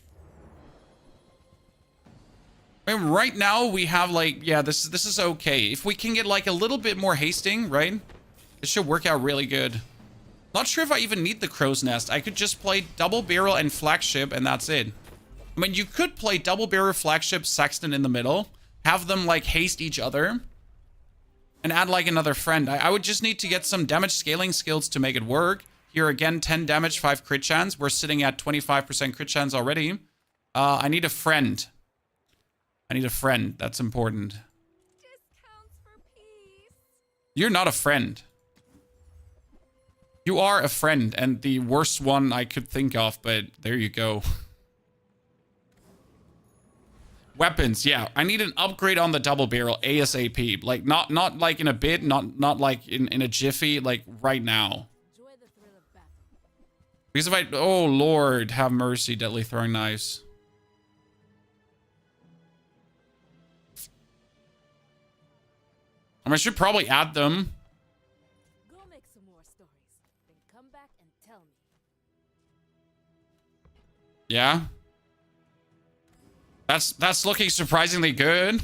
I mean, right now we have like, yeah, this is okay. If we can get like a little bit more hasting, right? It should work out really good. Not sure if I even need the crow's nest. I could just play double barrel and flagship and that's it. I mean, you could play double barrel, flagship, sexton in the middle. Have them like haste each other. And add like another friend. I would just need to get some damage scaling skills to make it work. Here again, 10 damage, 5 crit chance. We're sitting at 25% crit chance already. I need a friend. I need a friend. That's important. Discounts for peace. You're not a friend. You are a friend, and the worst one I could think of, but there you go. Weapons, yeah. I need an upgrade on the double barrel ASAP. Like, not like in a bit, not like in a jiffy, like right now. Enjoy the thrill of battle. Because if I... Oh, Lord, have mercy, deadly throwing knives. I should probably add them. Go make some more stories. Then come back and tell me. Yeah. That's looking surprisingly good. No,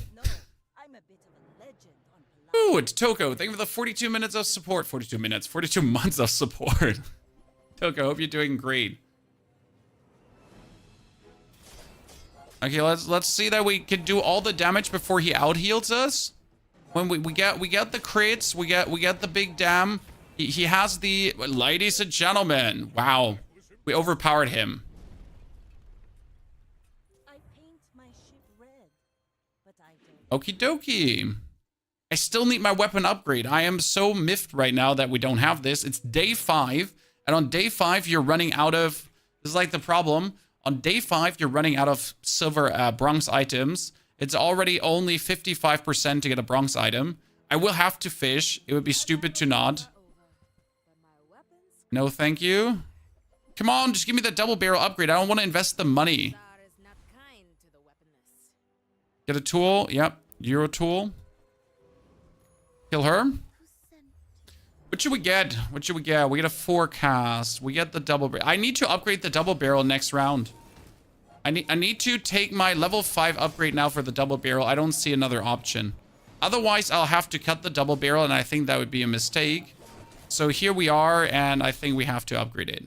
I'm a bit of a legend on Palace. Ooh, it's Toko. Thank you for the 42 minutes of support. 42 minutes. 42 months of support. Toko, hope you're doing great. Okay, let's see that we can do all the damage before he out heals us. When we get the crits, we get the big dam. He has the... Ladies and gentlemen. Wow. We overpowered him. I paint my ship red, but I don't. Okie dokie. I still need my weapon upgrade. I am so miffed right now that we don't have this. It's day 5. And on day 5, you're running out of... This is like the problem. On day 5, you're running out of silver bronze items. It's already only 55% to get a bronze item. I will have to fish. It would be stupid to not. But my weapons No, thank you. Come on, just give me the double barrel upgrade. I don't want to invest the money. Bazaar is not kind to the weaponless. Get a tool. Yep. Euro tool. Kill her. What should we get? What should we get? We get a forecast. We get the double barrel. I need to upgrade the double barrel next round. I need to take my level 5 upgrade now for the double barrel. I don't see another option. Otherwise, I'll have to cut the double barrel, and I think that would be a mistake. So here we are, and I think we have to upgrade it.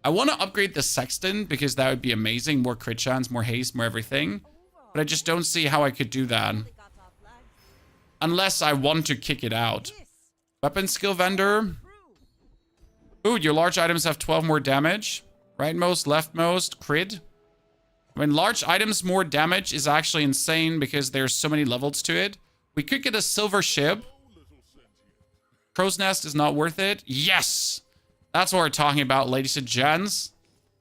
I want to upgrade the sexton, because that would be amazing. More crit chance, more haste, more everything. But I just don't see how I could do that. They got our flags. Unless I want to kick it out. This Weapon skill vendor. crew. Ooh, your large items have 12 more damage. Rightmost, leftmost, crit. I mean, large items more damage is actually insane because there's so many levels to it. We could get a silver ship. Crow's nest is not worth it. Yes! That's what we're talking about, ladies and gents.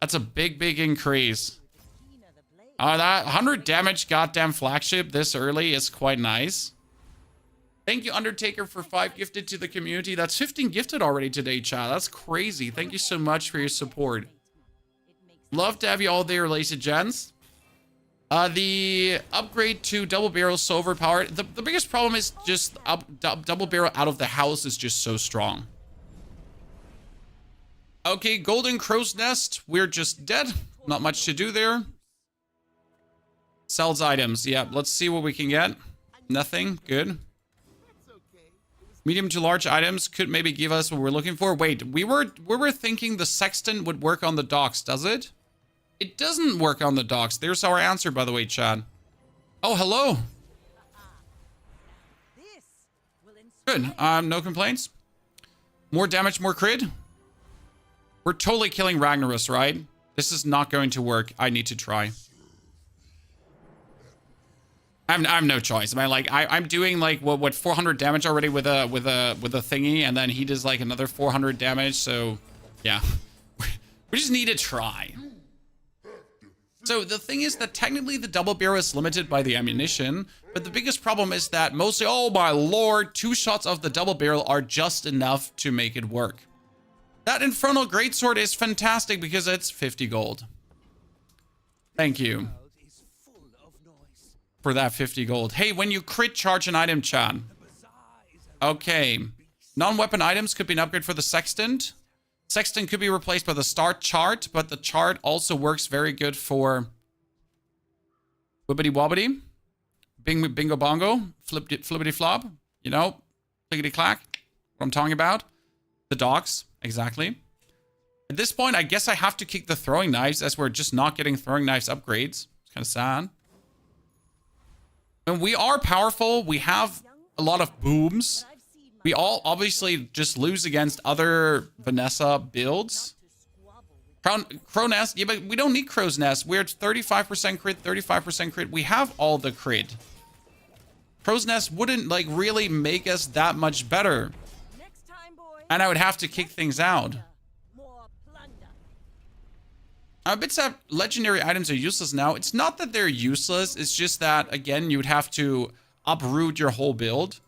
That's a big, big increase. Keener the blade. That 100 damage goddamn flagship this early is quite nice. Thank you, Undertaker, for 5 gifted to the community. That's 15 gifted already today, chat. That's crazy. Thank you so much for your support. It makes Love to have you all there, ladies and gents. The upgrade to double barrel is so overpowered. The biggest problem is just double barrel out of the house is just so strong. Okay, golden crow's nest. We're just dead. Not much to do there. Sells items. Yeah, let's see what we can get. And Nothing. Good. That's okay. It was Medium to large items could maybe give us what we're looking for. Wait, we were thinking the sexton would work on the docks, does it? It doesn't work on the docks. There's our answer, by the way, Chad. Oh, hello. This will inspire Good. No complaints. More damage, more crit. We're totally killing Ragnaros, right? This is not going to work. I need to try. I have no choice. I mean, like I'm doing like what 400 damage already with a thingy, and then he does like another 400 damage. So yeah, we just need to try. So the thing is that technically the double barrel is limited by the ammunition, but the biggest problem is that mostly, oh my lord, 2 shots of the double barrel are just enough to make it work. That Infernal Greatsword is fantastic because it's 50 gold. Thank you is full of noise. for that 50 gold. Hey, when you crit charge an item, Chan. Bazaar is a Okay. Non-weapon items could be an upgrade for the Sextant. Sextant could be replaced by the Start chart, but the chart also works very good for Wibbity Wobbity, Bingo Bongo, Flippity Flop, you know, Clickety Clack, what I'm talking about. The dogs, exactly. At this point, I guess I have to kick the throwing knives as we're just not getting throwing knives upgrades. It's kind of sad. And we are powerful. We have a lot of booms. I've seen my We all obviously just lose against other Vanessa builds. to squabble with Crow Nest, yeah, but we don't need Crow's Nest. We're at 35% crit, 35% crit. We have all the crit. Crow's Nest wouldn't like really make us that much better. next time, boys. And I would have to kick things out. More plunder. A bit sad legendary items are useless now. It's not that they're useless. It's just that, again, you would have to uproot your whole build.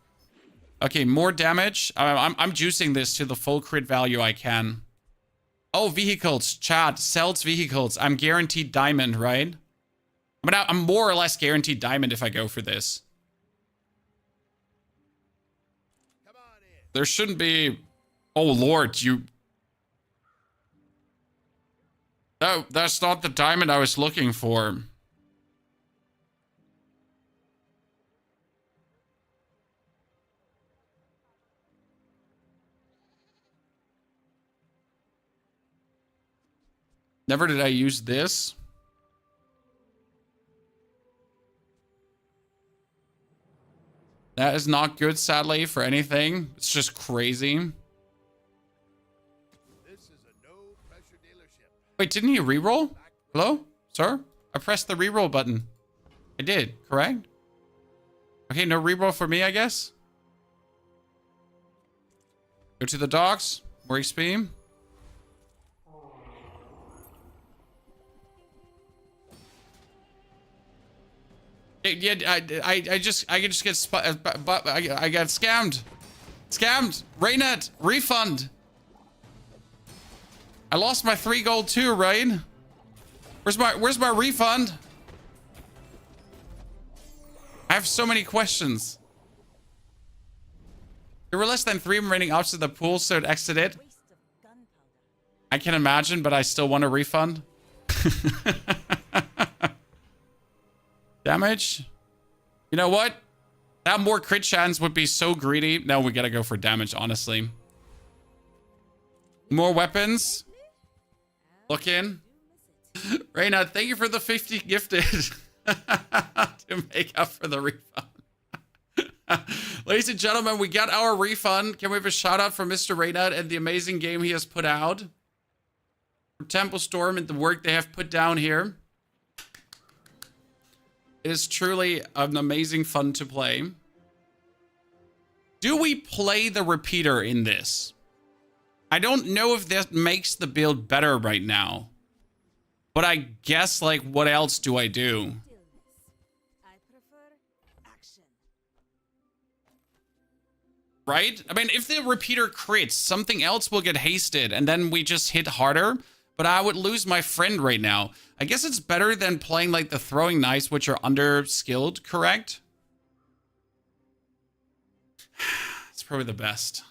Okay, more damage. I'm juicing this to the full crit value I can. Oh, vehicles. Chat. Sells vehicles. I'm guaranteed diamond, right? I mean, I'm more or less guaranteed diamond if I go for this. come on in. There shouldn't be... Oh, Lord, you... No, that's not the diamond I was looking for. Never did I use this. That is not good, sadly, for anything. It's just crazy. This is a no pressure dealership. Wait, didn't he reroll? Hello? Sir? I pressed the reroll button. I did, correct? Okay, no reroll for me, I guess. Go to the docks. More XP. Yeah, I just get I got scammed. Scammed. Raynet, refund. I lost my 3 gold too, right? Where's my refund? I have so many questions. There were less than 3 remaining outs of the pool, so it exited. Waste of gunpowder. I can imagine, but I still want a refund. Damage? You know what? That more crit chance would be so greedy. No, we gotta go for damage, honestly. More weapons. Look in. Reyna, thank you for the 50 gifted to make up for the refund. Ladies and gentlemen, we got our refund. Can we have a shout out for Mr. Reyna and the amazing game he has put out? For Temple Storm and the work they have put down here. It is truly an amazing fun to play. Do we play the repeater in this? I don't know if that makes the build better right now. But I guess, like, what else do I do? Stillness. I prefer action. Right? I mean, if the repeater crits, something else will get hasted, and then we just hit harder. But I would lose my friend right now. I guess it's better than playing, like, the throwing knives, which are under-skilled, correct? It's probably the best.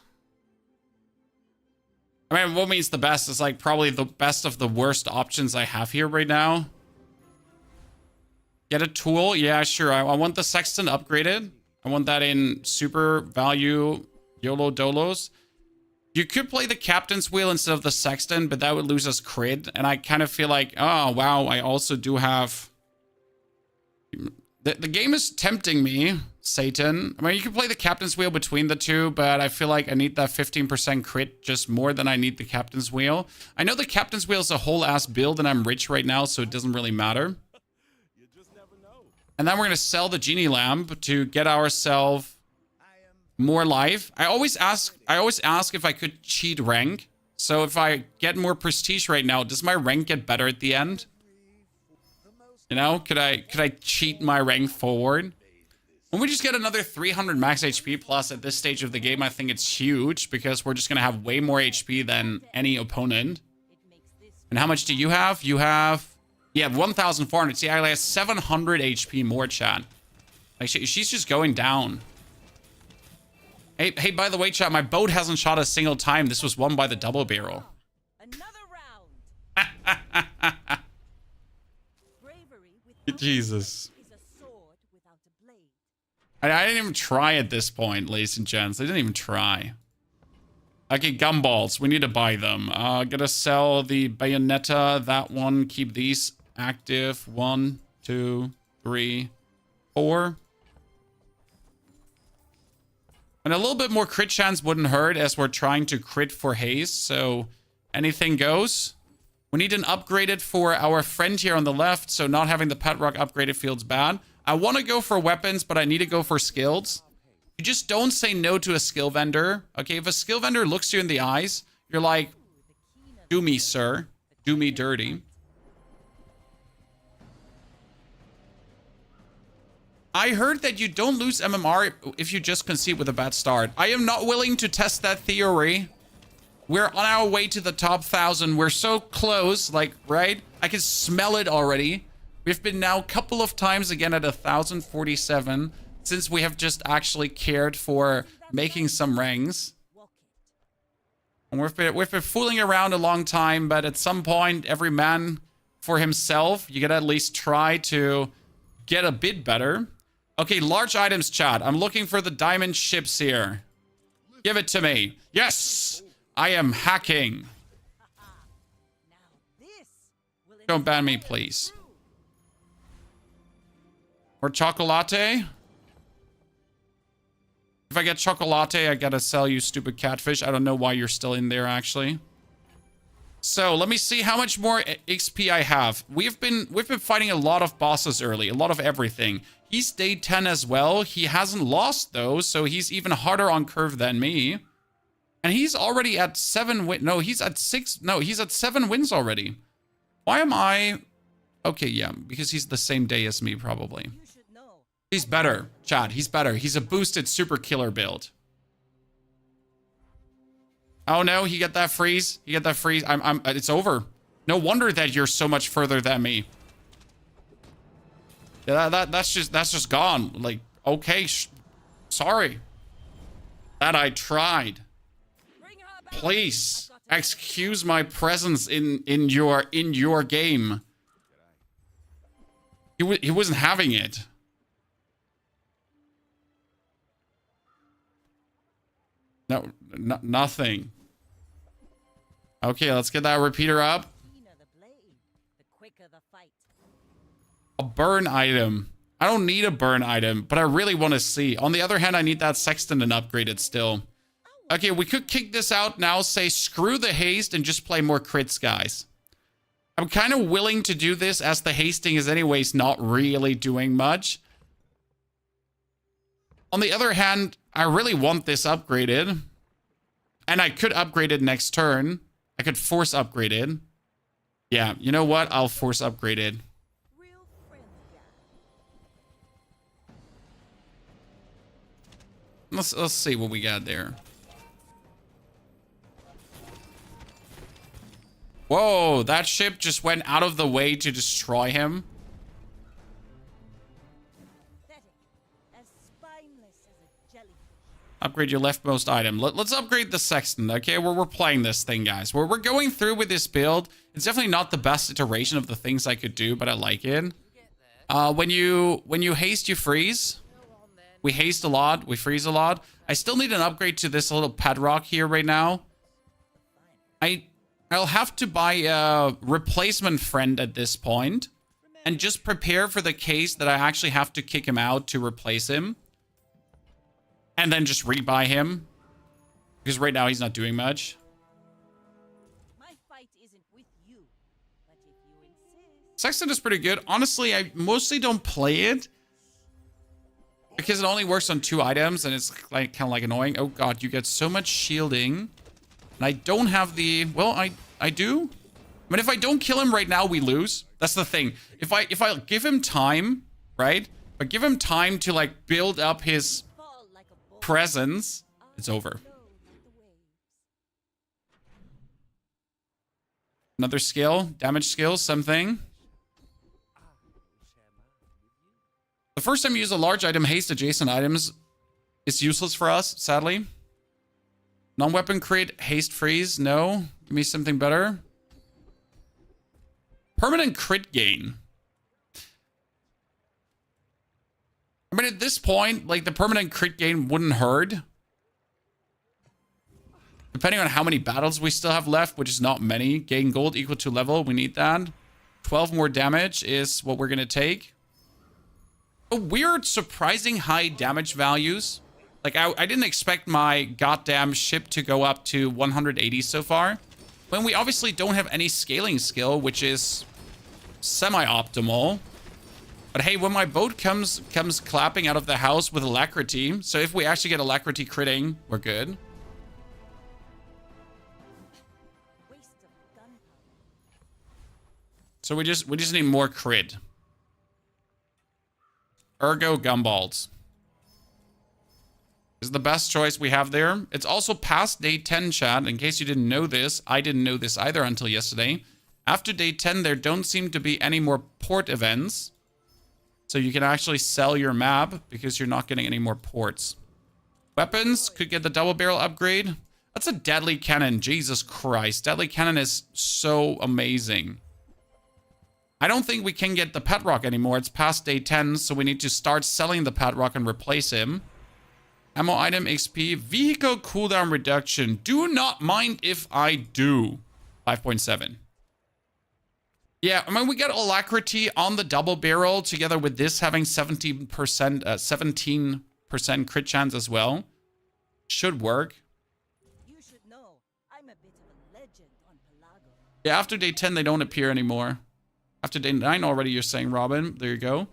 I mean, what means the best is, like, probably the best of the worst options I have here right now. Get a tool? Yeah, sure. I want the Sexton upgraded. I want that in super value YOLO Dolos. You could play the Captain's Wheel instead of the Sexton, but that would lose us crit. And I kind of feel like, oh, wow, I also do have... The game is tempting me, Satan. I mean, you can play the Captain's Wheel between the two, but I feel like I need that 15% crit just more than I need the Captain's Wheel. I know the Captain's Wheel is a whole-ass build, and I'm rich right now, so it doesn't really matter. And then we're going to sell the Genie Lamp to get ourselves more life. I always ask if I could cheat rank. So if I get more prestige right now, does my rank get better at the end? You know, could I cheat my rank forward? When we just get another 300 max HP plus at this stage of the game, I think it's huge because we're just going to have way more HP than any opponent. And how much do you have? You have 1,400. See, I have 700 HP more, chat. Like, she's just going down. Hey, by the way, chat, my boat hasn't shot a single time. This was won by the double barrel. Another round. Jesus. Is a sword without a blade. I didn't even try at this point, ladies and gents. I didn't even try. Okay, gumballs. We need to buy them. Gotta sell the Bayonetta. That one. Keep these active. 1, 2, 3, 4. And a little bit more crit chance wouldn't hurt as we're trying to crit for haste. So anything goes. We need an upgraded for our friend here on the left, so not having the pet rock upgraded feels bad. I want to go for weapons, but I need to go for skills. You just don't say no to a skill vendor. Okay, if a skill vendor looks you in the eyes, you're like, do me, sir. Do me dirty. I heard that you don't lose MMR if you just concede with a bad start. I am not willing to test that theory. We're on our way to the top 1,000. We're so close, like, right? I can smell it already. We've been now a couple of times again at 1,047 since we have just actually cared for making some ranks. And we've been fooling around a long time, but at some point, every man for himself, you gotta at least try to get a bit better. Okay, large items, chat. I'm looking for the diamond ships here. Give it to me. Yes! I am hacking. Don't ban me, please. Or chocolate? If I get chocolate, I gotta sell you, stupid catfish. I don't know why you're still in there, actually. So let me see how much more XP I have. We've been fighting a lot of bosses early, a lot of everything. He's day 10 as well. He hasn't lost though, so he's even harder on curve than me. And he's already at 7 wins. No, he's at 6. No, he's at 7 wins already. Why am I? Okay, yeah, because he's the same day as me, probably. He's better, chat. He's better. He's a boosted super killer build. Oh no, he got that freeze. He got that freeze. It's over. No wonder that you're so much further than me. Yeah, that's just gone. Like, okay, sorry. That I tried. Please excuse my presence in your game. He wasn't having it. No, nothing. Okay, let's get that repeater up. A burn item. I don't need a burn item, but I really want to see. On the other hand, I need that sexton and upgraded still. Okay, we could kick this out now, say screw the haste and just play more crits, guys. I'm kind of willing to do this as the hasting is anyways not really doing much. On the other hand, I really want this upgraded. And I could upgrade it next turn. I could force upgrade it. Yeah, you know what? I'll force upgrade it. Let's see what we got there. Whoa, that ship just went out of the way to destroy him. Upgrade your leftmost item. Let's upgrade the sexton, okay? We're playing this thing, guys. We're going through with this build. It's definitely not the best iteration of the things I could do, but I like it. When you haste, you freeze. We haste a lot. We freeze a lot. I still need an upgrade to this little padlock here right now. I'll have to buy a replacement friend at this point and just prepare for the case that I actually have to kick him out to replace him. And then just rebuy him. Because right now he's not doing much. My fight isn't with you, but if you insist. Sexton is pretty good. Honestly, I mostly don't play it. Because it only works on 2 items and it's like kind of like annoying. Oh god, you get so much shielding. And I don't have the... Well, I do. I mean, if I don't kill him right now, we lose. That's the thing. If I give him time, right? If I give him time to like build up his Fall like a bolt. presence, it's over. Flow like the waves. Another skill, damage skill, something. The first time you use a large item, haste adjacent items is useless for us, sadly. Non-weapon crit, haste freeze, no. Give me something better. Permanent crit gain. I mean, at this point, like, the permanent crit gain wouldn't hurt. Depending on how many battles we still have left, which is not many. Gain gold equal to level, we need that. 12 more damage is what we're gonna take. A weird, surprising high damage values. Like, I didn't expect my goddamn ship to go up to 180 so far. When we obviously don't have any scaling skill, which is semi-optimal. But hey, when my boat comes clapping out of the house with alacrity, so if we actually get alacrity critting, we're good. Waste of gunpowder. So we just need more crit. Ergo gumballs is the best choice we have there. It's also past day 10, chat. In case you didn't know this, I didn't know this either until yesterday. After day 10, there don't seem to be any more port events. So you can actually sell your map because you're not getting any more ports. Weapons, could get the double barrel upgrade. That's a deadly cannon, Jesus Christ. Deadly cannon is so amazing. I don't think we can get the pet rock anymore. It's past day 10, so we need to start selling the pet rock and replace him. Ammo item XP. Vehicle cooldown reduction. Do not mind if I do. 5.7. Yeah, I mean, we get alacrity on the double barrel together with this having 17% crit chance as well. Should work. You should know, I'm a bit of a legend on Pelago. Yeah, after day 10, they don't appear anymore. After day 9 already, you're saying, Robin. There you go.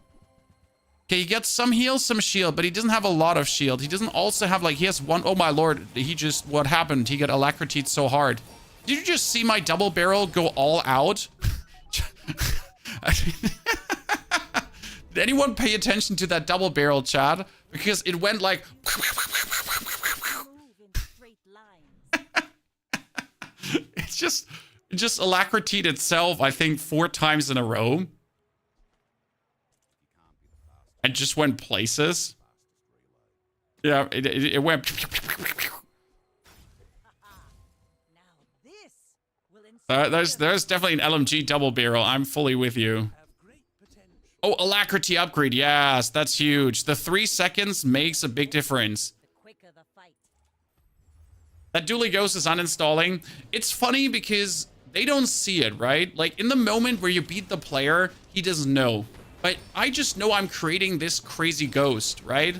Okay, he gets some heal, some shield, but he doesn't have a lot of shield. He doesn't also have, like, he has one... Oh, my lord. He just... What happened? He got alacrity'd so hard. Did you just see my double barrel go all out? Did anyone pay attention to that double barrel, chat? Because it went like... Move in straight lines. It's just alacrity'd itself, I think, 4 times in a row. And just went places. Yeah, it went... Now this will inspire. There's definitely an LMG double barrel. I'm fully with you. Oh, alacrity upgrade. Yes, that's huge. The 3 seconds makes a big difference. The quicker the fight. That Dually Ghost is uninstalling. It's funny because they don't see it, right? Like, in the moment where you beat the player, he doesn't know. But I just know I'm creating this crazy ghost, right?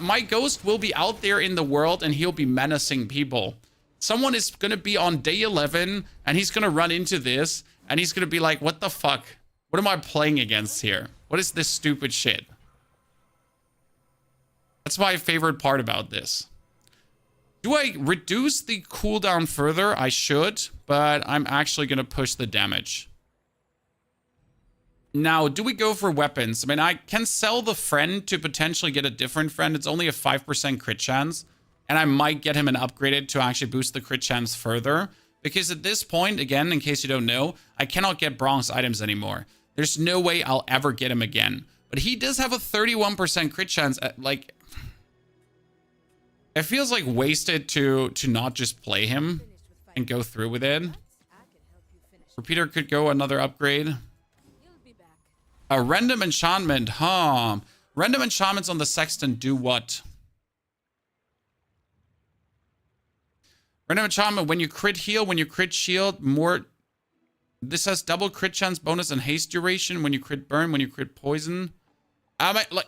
My ghost will be out there in the world and he'll be menacing people. Someone is going to be on day 11 and he's going to run into this and he's going to be like, what the fuck? What am I playing against here? What is this stupid shit? That's my favorite part about this. Do I reduce the cooldown further? I should, but I'm actually going to push the damage. Now, do we go for weapons? I mean, I can sell the friend to potentially get a different friend. It's only a 5% crit chance. And I might get him an upgraded to actually boost the crit chance further. Because at this point, again, in case you don't know, I cannot get bronze items anymore. There's no way I'll ever get him again. But he does have a 31% crit chance. Like, it feels like wasted to not just play him and go through with it. I can help you finish. Repeater could go another upgrade. You'll be back. A random enchantment, huh? Random enchantments on the Sexton do what? Random enchantment, when you crit heal, when you crit shield, more... This has double crit chance bonus and haste duration when you crit burn, when you crit poison.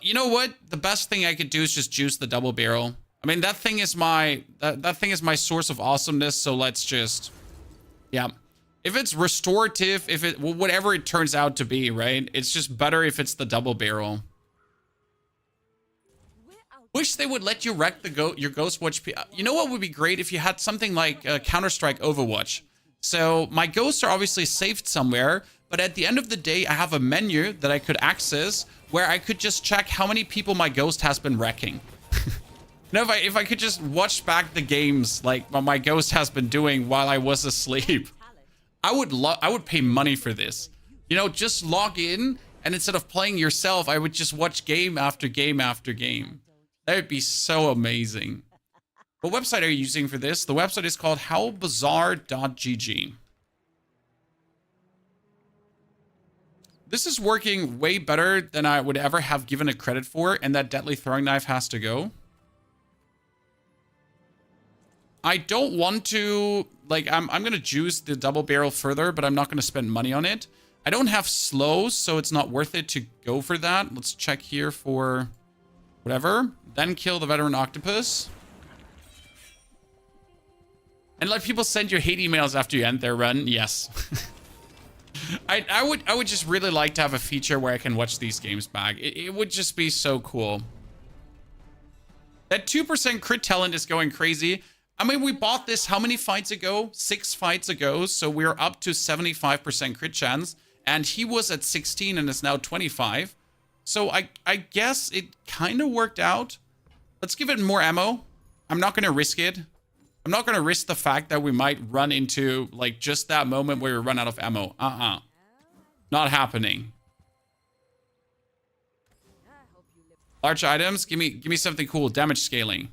You know what? The best thing I could do is just juice the double barrel. I mean, that thing is my... That thing is my source of awesomeness, so let's just... Yeah. If it's restorative, if it... Well, whatever it turns out to be, right? It's just better if it's the double barrel. Wish they would let you wreck the your Ghostwatch. You know what would be great if you had something like Counter-Strike Overwatch. So my ghosts are obviously saved somewhere, but at the end of the day, I have a menu that I could access where I could just check how many people my ghost has been wrecking. No, if I could just watch back the games like what my ghost has been doing while I was asleep, I would pay money for this. You know, just log in and instead of playing yourself, I would just watch game after game after game. That would be so amazing. What website are you using for this? The website is called howbazaar.gg. This is working way better than I would ever have given it credit for, and that deadly throwing knife has to go. I don't want to, like, I'm going to juice the double barrel further, but I'm not going to spend money on it. I don't have slows, so it's not worth it to go for that. Let's check here for whatever. Then kill the veteran octopus. And let people send you hate emails after you end their run. Yes. I would just really like to have a feature where I can watch these games back. It would just be so cool. That 2% crit talent is going crazy. I mean, we bought this how many fights ago? 6 fights ago. So we're up to 75% crit chance. And he was at 16 and is now 25. So I guess it kind of worked out. Let's give it more ammo. I'm not going to risk it. I'm not going to risk the fact that we might run into, like, just that moment where we run out of ammo. Not happening. Large items. Give me something cool. Damage scaling.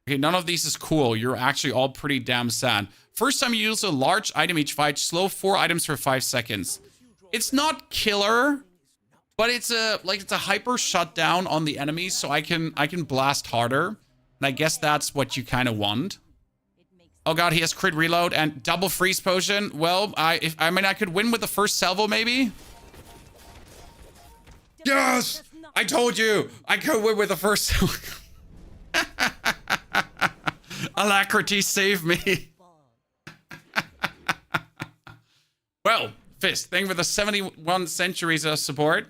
Okay, none of these is cool. You're actually all pretty damn sad. First time you use a large item each fight, slow 4 items for 5 seconds. It's not killer, but it's a hyper shutdown on the enemies, so I can blast harder. And I guess that's what you kind of want. Oh god, he has crit reload and double freeze potion. Well, I could win with the first salvo maybe. Yes! I told you! I could win with the first salvo. Alacrity saved me. Well, Fist, thank you for the 71 centuries of support.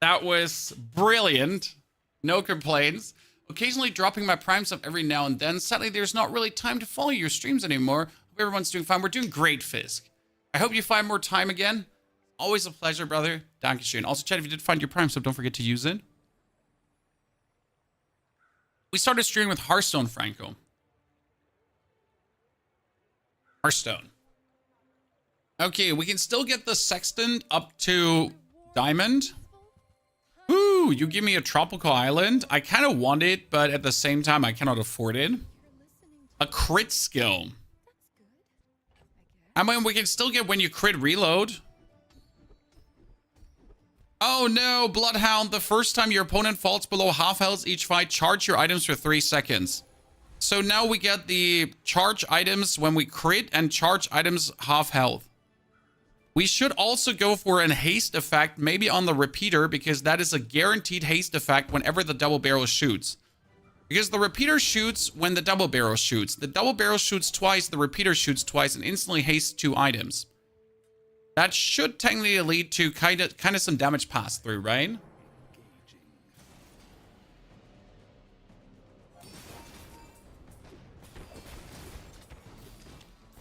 That was brilliant. No complaints. Occasionally dropping my prime sub every now and then. Sadly, there's not really time to follow your streams anymore. Hope everyone's doing fine. We're doing great, Fisk. I hope you find more time again. Always a pleasure, brother. Dankeschön. Also, chat, if you did find your prime sub, don't forget to use it. We started streaming with Hearthstone, Franco. Hearthstone. Okay, we can still get the Sexton up to Diamond. Ooh, you give me a tropical island. I kind of want it, but at the same time, I cannot afford it. A crit skill. I mean, we can still get when you crit reload. Oh no, Bloodhound. The first time your opponent falls below half health each fight, charge your items for 3 seconds. So now we get the charge items when we crit and charge items half health. We should also go for an haste effect, maybe on the repeater, because that is a guaranteed haste effect whenever the double barrel shoots. Because the repeater shoots when the double barrel shoots. The double barrel shoots twice, the repeater shoots twice, and instantly hastes 2 items. That should technically lead to kind of some damage pass through, right?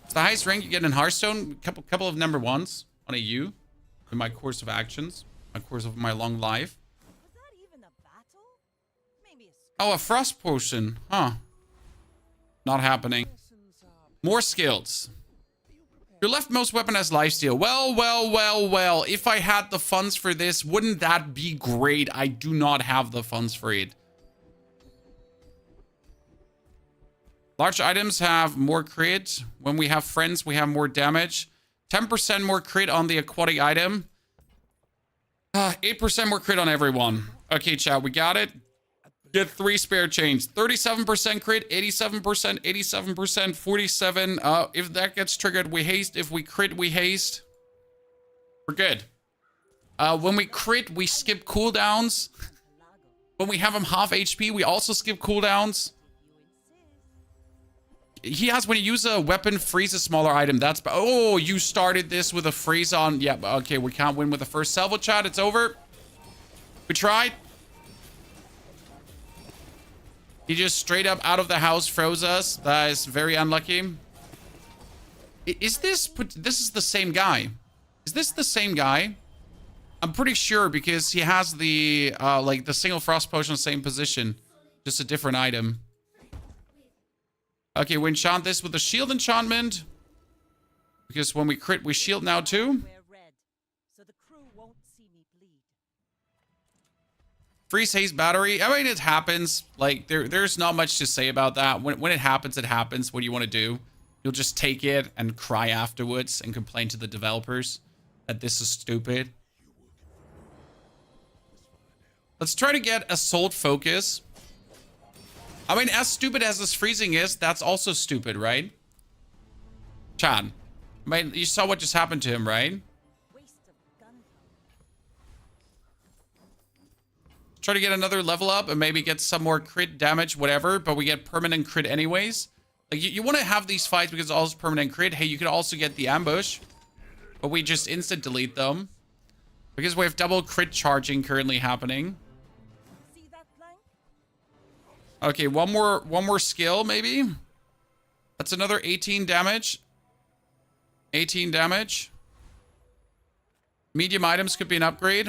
It's the highest rank you get in Hearthstone. Couple of number 1s on a U in my course of actions, my course of my long life. Was that even a battle? Maybe Oh, a frost potion, huh? Not happening. More skills. Your leftmost weapon has lifesteal. Well. If I had the funds for this, wouldn't that be great? I do not have the funds for it. Large items have more crit. When we have friends, we have more damage. 10% more crit on the aquatic item. 8% more crit on everyone. Okay, chat, we got it. Get 3 spare chains. 37% crit, 87%, 87%, 47. If that gets triggered, we haste. If we crit, we haste. We're good. When we crit, we skip cooldowns. When we have him half HP, we also skip cooldowns. He has, when you use a weapon, freeze a smaller item. That's... Oh, you started this with a freeze on... Yeah, okay, we can't win with the first salvo, chat. It's over. We tried. He just straight up out of the house froze us. That is very unlucky. Is this... This is the same guy. Is this the same guy? I'm pretty sure because he has the... like, the single frost potion in the same position. Just a different item. Okay, we enchant this with the shield enchantment. Because when we crit, we shield now too. Freeze haste battery. I mean, it happens. Like, there's not much to say about that. When it happens, it happens. What do you want to do? You'll just take it and cry afterwards and complain to the developers that this is stupid. Let's try to get Assault Focus. I mean, as stupid as this freezing is, that's also stupid, right? Chan. I mean, you saw what just happened to him, right? Try to get another level up and maybe get some more crit damage, whatever, but we get permanent crit anyways. Like, you want to have these fights because it's also permanent crit. Hey, you could also get the ambush, but we just instant delete them because we have double crit charging currently happening. Okay, one more skill, maybe. That's another 18 damage. 18 damage. Medium items could be an upgrade.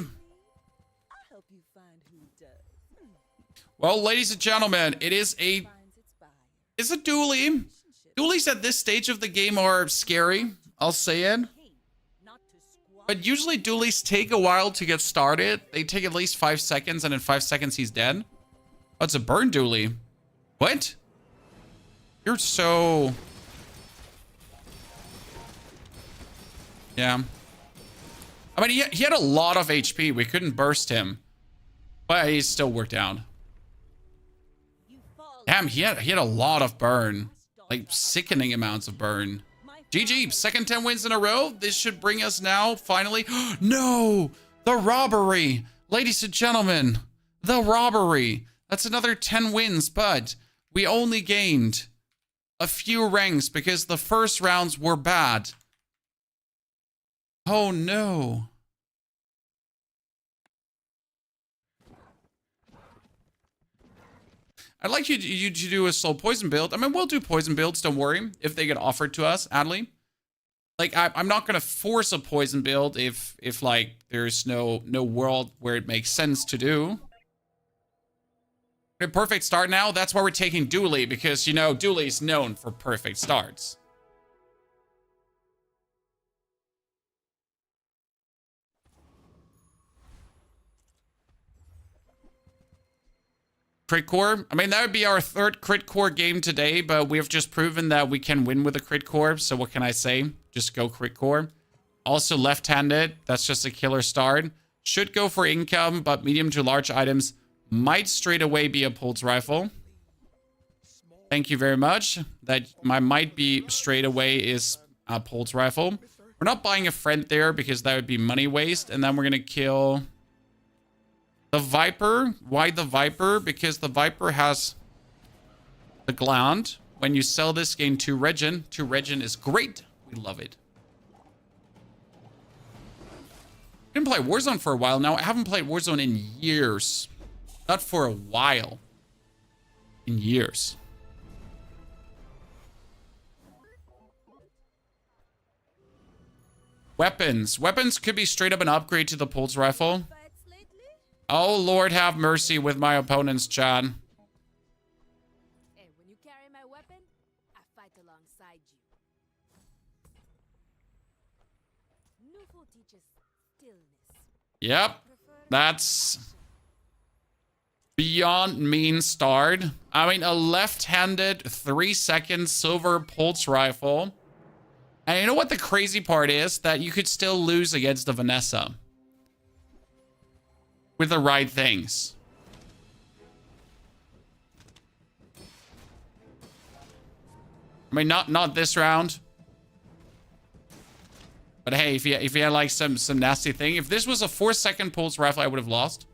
Well, ladies and gentlemen, it is a... It's a dually. Dualies at this stage of the game are scary. I'll say it. But usually dualies take a while to get started. They take at least 5 seconds, and in 5 seconds he's dead. Oh, it's a burn dually. What? You're so... Yeah. I mean, he had a lot of HP. We couldn't burst him. But he still worked out. Damn, he had a lot of burn. Like, sickening amounts of burn. GG, second 10 wins in a row. This should bring us now, finally... No! The robbery! Ladies and gentlemen, the robbery! That's another 10 wins, but we only gained a few ranks because the first rounds were bad. Oh no. I'd like you to do a slow poison build. I mean, we'll do poison builds, don't worry, if they get offered to us, Adley. Like, I'm not going to force a poison build if like, there's no world where it makes sense to do. A perfect start now. That's why we're taking Dooley, because, you know, Dooley's known for perfect starts. Crit core. I mean, that would be our third crit core game today, but we have just proven that we can win with a crit core. So what can I say? Just go crit core. Also left-handed. That's just a killer start. Should go for income, but medium to large items might straight away be a pulse rifle. Thank you very much. That might be straight away is a pulse rifle. We're not buying a friend there because that would be money waste. And then we're going to kill the Viper. Why the Viper? Because the Viper has the gland. When you sell this, gain 2 regen. 2 regen is great. We love it. I didn't play Warzone for a while now. I haven't played Warzone in years. Not for a while. In years. Weapons. Weapons could be straight up an upgrade to the pulse rifle. Oh, Lord have mercy with my opponents, John. Hey, when you carry my weapon, I fight alongside you. Nufu teaches stillness. Yep. That's beyond mean start. I mean, a left-handed 3-second silver pulse rifle. And you know what the crazy part is? That you could still lose against the Vanessa. with the right things. I mean, not this round. But hey, if you had like some nasty thing, if this was a 4-second pulse rifle, I would have lost.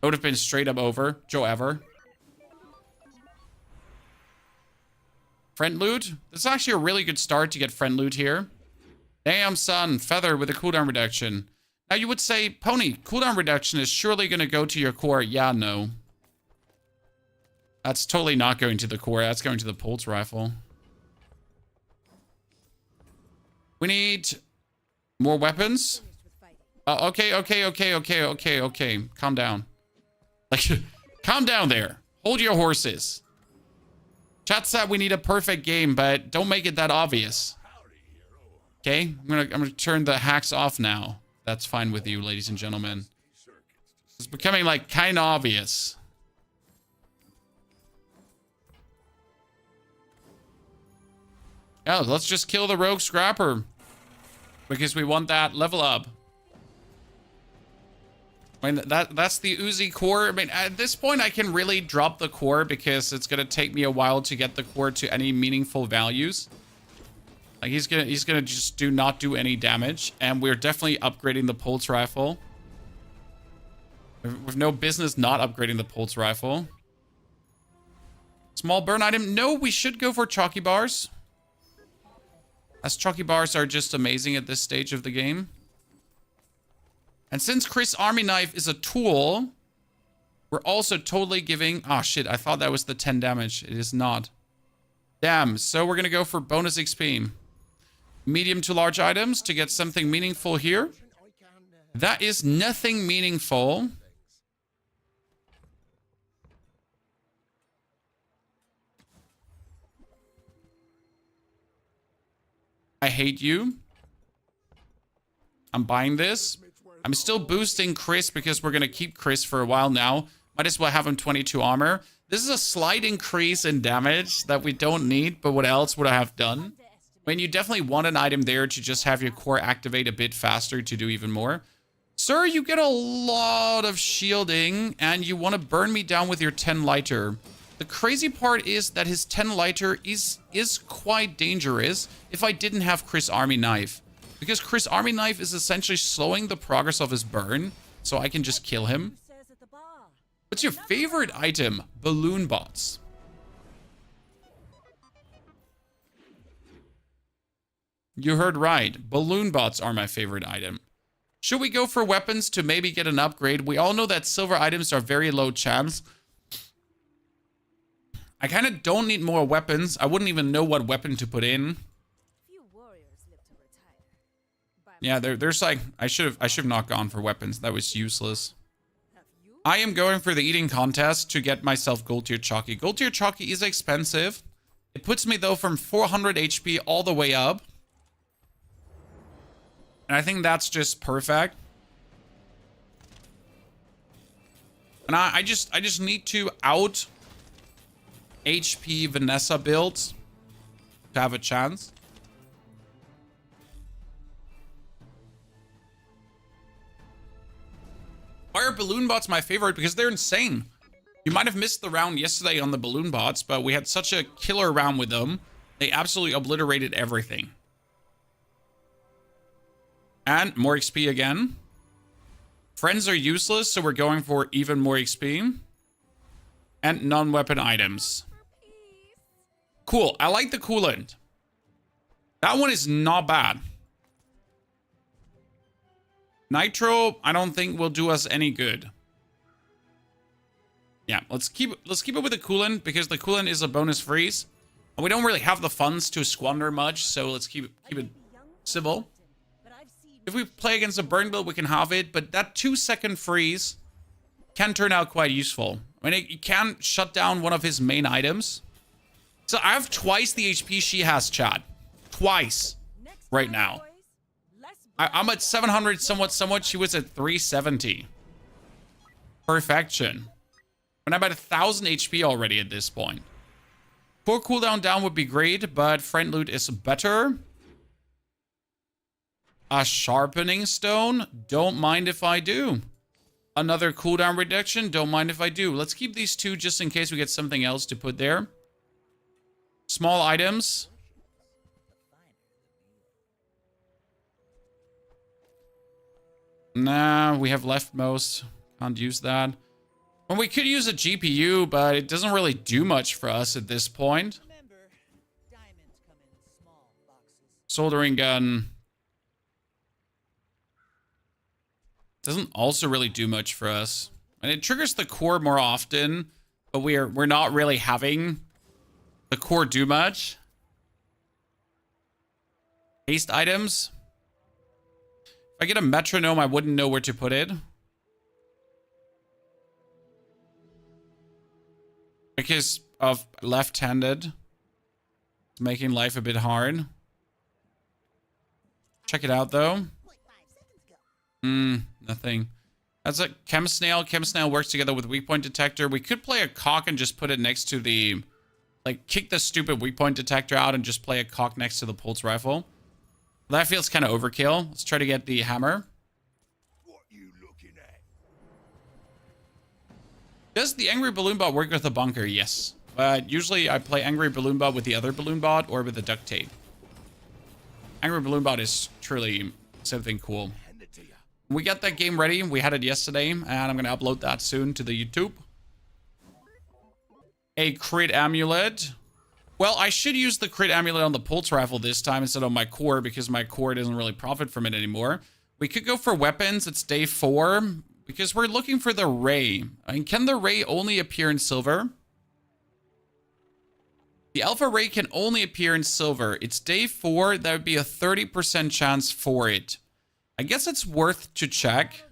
It would have been straight up over. Joe ever. Friend loot. This is actually a really good start to get friend loot here. Damn, son. Feather with a cooldown reduction. Now you would say, Pony, cooldown reduction is surely going to go to your core. Yeah, no. That's totally not going to the core. That's going to the pulse rifle. We need more weapons. Okay. Calm down. Like, calm down there. Hold your horses. Chat said we need a perfect game, but don't make it that obvious. Okay, I'm gonna turn the hacks off now. That's fine with you, ladies and gentlemen. It's becoming like kind of obvious. Yeah, let's just kill the rogue scrapper because we want that level up. I mean, that's the Uzi core. I mean, at this point, I can really drop the core because it's gonna take me a while to get the core to any meaningful values. Like he's gonna just not do any damage, and we're definitely upgrading the pulse rifle. We've no business not upgrading the pulse rifle. Small burn item. No, we should go for chalky bars, as chalky bars are just amazing at this stage of the game. And since Chris Army Knife is a tool, we're also totally giving... Oh, shit. I thought that was the 10 damage. It is not. Damn. So we're going to go for bonus XP. Medium to large items to get something meaningful here. That is nothing meaningful. I hate you. I'm buying this. I'm still boosting Chris because we're going to keep Chris for a while now. Might as well have him 22 armor. This is a slight increase in damage that we don't need, but what else would I have done? I mean, you definitely want an item there to just have your core activate a bit faster to do even more. Sir, you get a lot of shielding, and you want to burn me down with your 10 lighter. The crazy part is that his 10 lighter is quite dangerous if I didn't have Chris Army Knife. Because Chris Army Knife is essentially slowing the progress of his burn, so I can just kill him. What's your favorite item? Balloon bots. You heard right. Balloon bots are my favorite item. Should we go for weapons to maybe get an upgrade? We all know that silver items are very low chance. I kind of don't need more weapons. I wouldn't even know what weapon to put in. Yeah, there's like, I should have not gone for weapons. That was useless. I am going for the eating contest to get myself gold tier chalky. Gold tier chalky is expensive. It puts me though from 400 HP all the way up. And I think that's just perfect. And I just need to out HP Vanessa builds to have a chance. Why are balloon bots my favorite? Because they're insane. You might have missed the round yesterday on the balloon bots, but we had such a killer round with them. They absolutely obliterated everything. And more XP again. Friends are useless, so we're going for even more XP. And non-weapon items. Cool. I like the coolant. That one is not bad. Nitro, I don't think will do us any good. Yeah, let's keep it with the coolant because the coolant is a bonus freeze. And we don't really have the funds to squander much, so let's keep it civil. If we play against a burn build, we can have it, but that 2-second freeze can turn out quite useful. I mean, it can shut down one of his main items. So I have twice the HP she has, Chad. Twice right now. I'm at 700 somewhat. She was at 370. Perfection. And I'm at 1,000 HP already at this point. Core cooldown down would be great, but friend loot is better. A sharpening stone? Don't mind if I do. Another cooldown reduction? Don't mind if I do. Let's keep these two just in case we get something else to put there. Small items. Nah, we have left most. Can't use that. Well, we could use a GPU, but it doesn't really do much for us at this point. Remember, diamonds come in small boxes. Soldering gun. Doesn't also really do much for us. And it triggers the core more often, but we're not really having the core do much. Haste items. If I get a metronome, I wouldn't know where to put it. Because of left-handed. It's making life a bit hard. Check it out, though. Nothing. That's a chem snail. Chem snail works together with weak point detector. We could play a cock and just put it next to the... Like, kick the stupid weak point detector out and just play a cock next to the pulse rifle. That feels kind of overkill. Let's try to get the hammer. What you looking at? Does the angry balloon bot work with the bunker? Yes. But usually I play angry balloon bot with the other balloon bot or with the duct tape. Angry balloon bot is truly something cool. Hand it to ya. We got that game ready. We had it yesterday, and I'm going to upload that soon to the YouTube. A crit amulet. Well, I should use the crit amulet on the pulse rifle this time instead of my core, because my core doesn't really profit from it anymore. We could go for weapons. It's day 4, because we're looking for the ray. I mean, can the ray only appear in silver? The alpha ray can only appear in silver. It's day 4. That would be a 30% chance for it. I guess it's worth to check.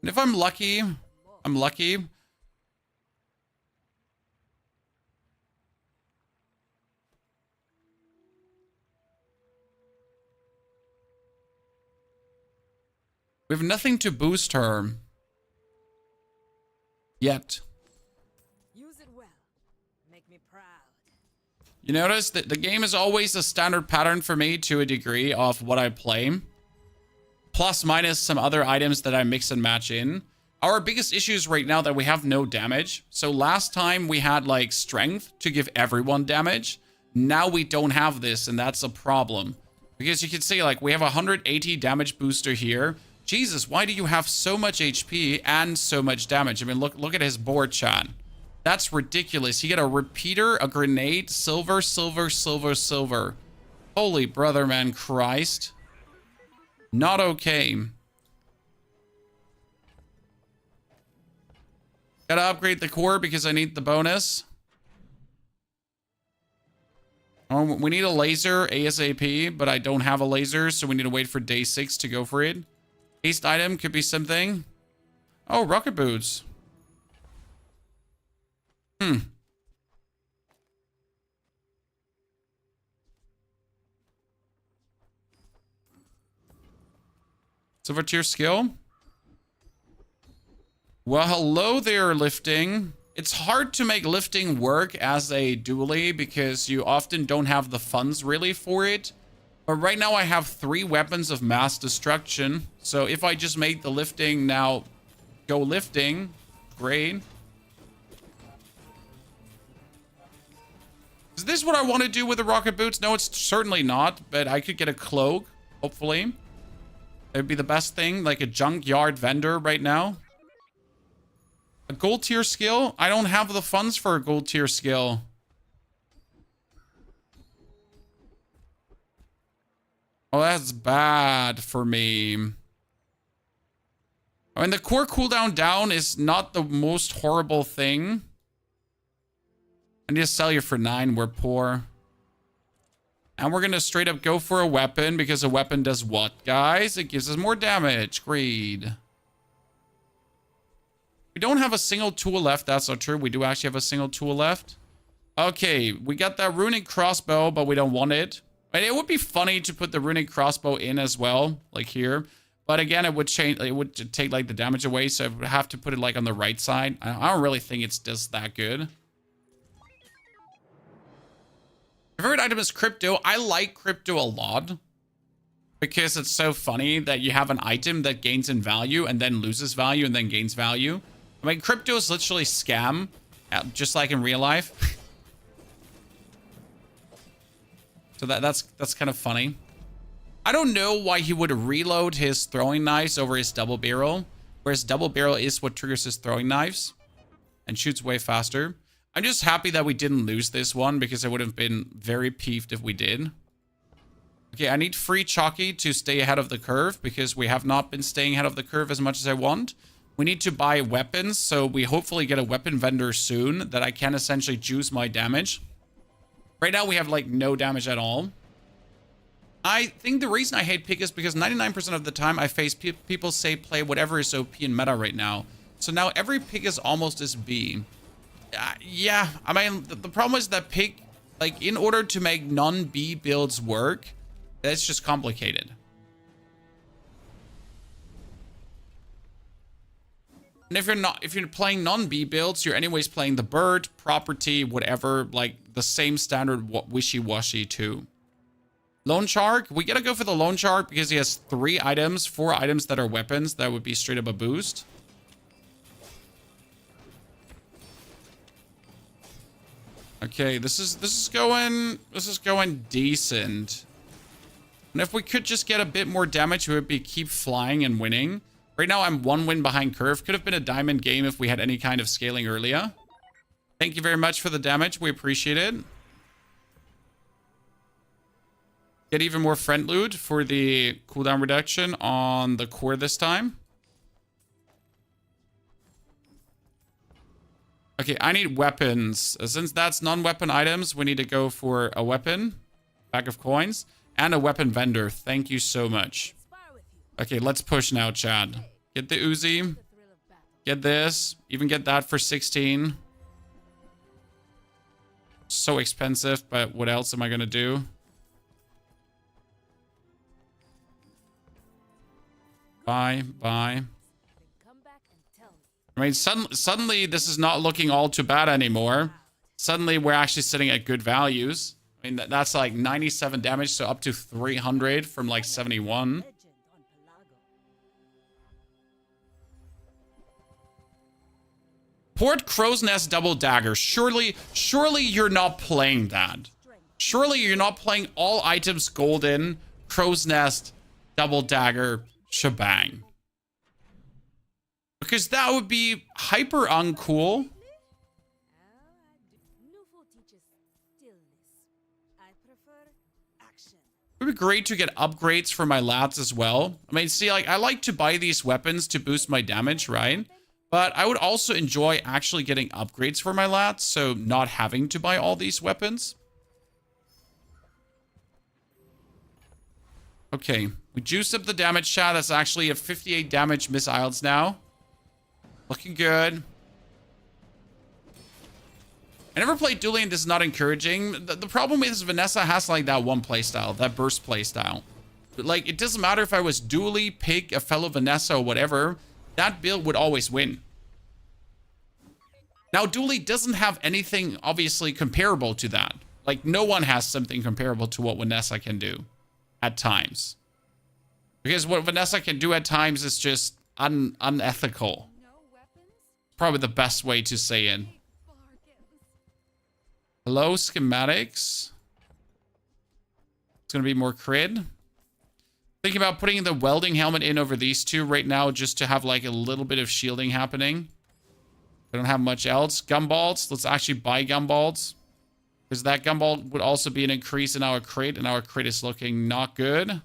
And if I'm lucky, I'm lucky. We have nothing to boost her. Yet. Use it well. Make me proud. You notice that the game is always a standard pattern for me to a degree of what I play. Plus minus some other items that I mix and match in. Our biggest issue is right now that we have no damage. So last time we had like strength to give everyone damage. Now we don't have this, and that's a problem. Because you can see like we have a 180 damage booster here. Jesus, why do you have so much HP and so much damage? I mean, look at his board, chat. That's ridiculous. You get a repeater, a grenade, silver, silver, silver, silver. Holy brother, man, Christ. Not okay. Gotta upgrade the core because I need the bonus. Oh, we need a laser ASAP, but I don't have a laser, so we need to wait for day 6 to go for it. Haste item could be something. Oh, rocket boots. Silver tier skill. Well, hello there, lifting. It's hard to make lifting work as a dually because you often don't have the funds really for it. But right now I have 3 weapons of mass destruction. So if I just made the lifting now go lifting, great. Is this what I want to do with the rocket boots? No, it's certainly not. But I could get a cloak, hopefully. It would be the best thing, like a junkyard vendor right now. A gold tier skill? I don't have the funds for a gold tier skill. Oh, that's bad for me. I mean, the core cooldown down is not the most horrible thing. I need to sell you for 9. We're poor. And we're going to straight up go for a weapon because a weapon does what, guys? It gives us more damage. Greed. We don't have a single tool left. That's not true. We do actually have a single tool left. Okay, we got that runic crossbow, but we don't want it. And it would be funny to put the runic crossbow in as well, like here. But again, it would change. It would take like the damage away, so I would have to put it like on the right side. I don't really think it's just that good. My favorite item is crypto. I like crypto a lot. Because it's so funny that you have an item that gains in value and then loses value and then gains value. I mean, crypto is literally scam, just like in real life. So that's kind of funny. I don't know why he would reload his throwing knives over his double barrel, whereas double barrel is what triggers his throwing knives and shoots way faster. I'm just happy that we didn't lose this one because I would have been very peeved if we did. Okay, I need free Chalky to stay ahead of the curve because we have not been staying ahead of the curve as much as I want. We need to buy weapons, so we hopefully get a weapon vendor soon that I can essentially juice my damage. Right now we have like no damage at all. I think the reason I hate pick is because 99% of the time I face people say play whatever is OP in meta right now. So now every pick is almost as B. Yeah, I mean, the problem is that pick, like in order to make non-B builds work, it's just complicated. And if you're playing non-B builds, you're anyways playing the bird, property, whatever, like the same standard wishy-washy too. Lone Shark, we gotta go for the Lone Shark because he has 4 items that are weapons. That would be straight up a boost. Okay, this is going decent. And if we could just get a bit more damage, we would be keep flying and winning. Right now, I'm 1 win behind curve. Could have been a diamond game if we had any kind of scaling earlier. Thank you very much for the damage. We appreciate it. Get even more friend loot for the cooldown reduction on the core this time. Okay, I need weapons. Since that's non-weapon items, we need to go for a weapon, bag of coins, and a weapon vendor. Thank you so much. Okay, let's push now, Chad. Get the Uzi. Get this. Even get that for 16. So expensive, but what else am I going to do? Bye. I mean, suddenly this is not looking all too bad anymore. Suddenly we're actually sitting at good values. I mean, that's like 97 damage, so up to 300 from like 71. Port Crow's Nest Double Dagger. Surely you're not playing that. Surely you're not playing all items golden, Crow's Nest, Double Dagger, shebang. Because that would be hyper uncool. It would be great to get upgrades for my lats as well. I mean, see, like, I like to buy these weapons to boost my damage, right? But I would also enjoy actually getting upgrades for my lats, so not having to buy all these weapons. Okay, we juiced up the damage, chat. That's actually a 58 damage Miss Isles now. Looking good. I never played dueling. This is not encouraging. The problem is Vanessa has like that one playstyle, that burst playstyle. But like, it doesn't matter if I was dually, pick a fellow Vanessa or whatever. That build would always win. Now, dually doesn't have anything obviously comparable to that. Like, no one has something comparable to what Vanessa can do at times. Because what Vanessa can do at times is just unethical. Probably the best way to say it. Hello, schematics. It's going to be more crit. Thinking about putting the welding helmet in over these two right now just to have like a little bit of shielding happening. I don't have much else. Gumballs. Let's actually buy gumballs. Because that gumball would also be an increase in our crit, and our crit is looking not good.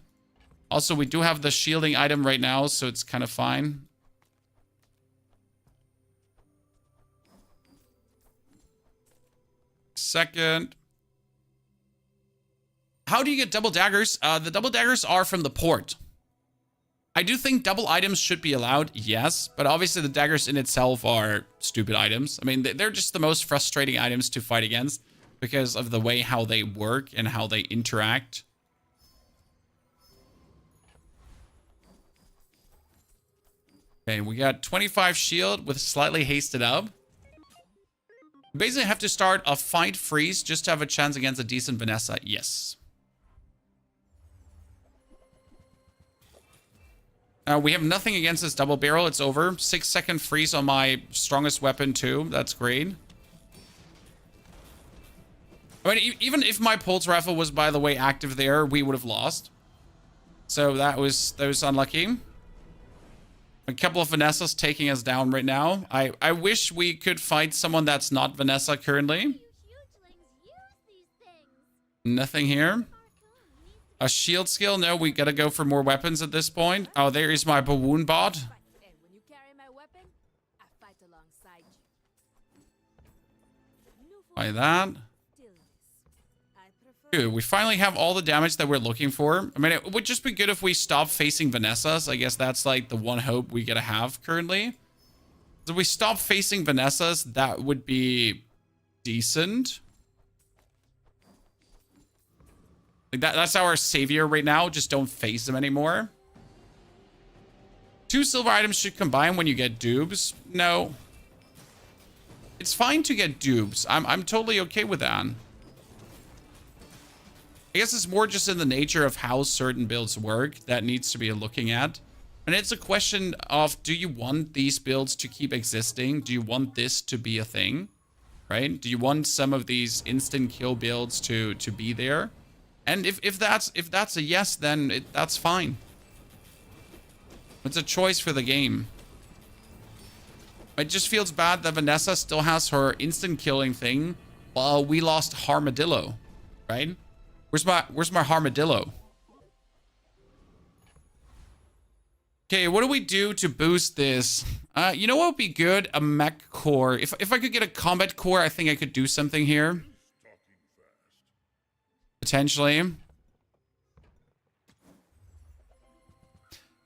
Also, we do have the shielding item right now, so it's kind of fine. Second. How do you get double daggers? The double daggers are from the port. I do think double items should be allowed, yes. But obviously the daggers in itself are stupid items. I mean, they're just the most frustrating items to fight against because of the way how they work and how they interact. Okay, we got 25 shield with slightly hasted up. Basically have to start a fight freeze just to have a chance against a decent Vanessa. Yes. We have nothing against this double barrel. It's over. 6-second freeze on my strongest weapon too. That's great. I mean, even if my pulse rifle was, by the way, active there, we would have lost. So that was unlucky. A couple of Vanessas taking us down right now. I wish we could fight someone that's not Vanessa currently. Nothing here. A shield skill? No, we gotta go for more weapons at this point. Oh, there is my Bawoon bot. And when you carry my weapon, I fight alongside you. By that. Good. We finally have all the damage that we're looking for. I mean, it would just be good if we stopped facing Vanessas. I guess that's like the one hope we gotta have currently. So if we stop facing Vanessas, that would be decent. Like that's our savior right now. Just don't face them anymore. 2 silver items should combine when you get dupes. No. It's fine to get dupes. I'm totally okay with that. I guess it's more just in the nature of how certain builds work that needs to be looking at. And it's a question of, do you want these builds to keep existing? Do you want this to be a thing? Right? Do you want some of these instant kill builds to be there? And if that's a yes, then that's fine. It's a choice for the game. It just feels bad that Vanessa still has her instant killing thing while we lost Armadillo, right? Where's my Armadillo? Okay, what do we do to boost this? You know what would be good? A mech core. If I could get a combat core, I think I could do something here. Potentially.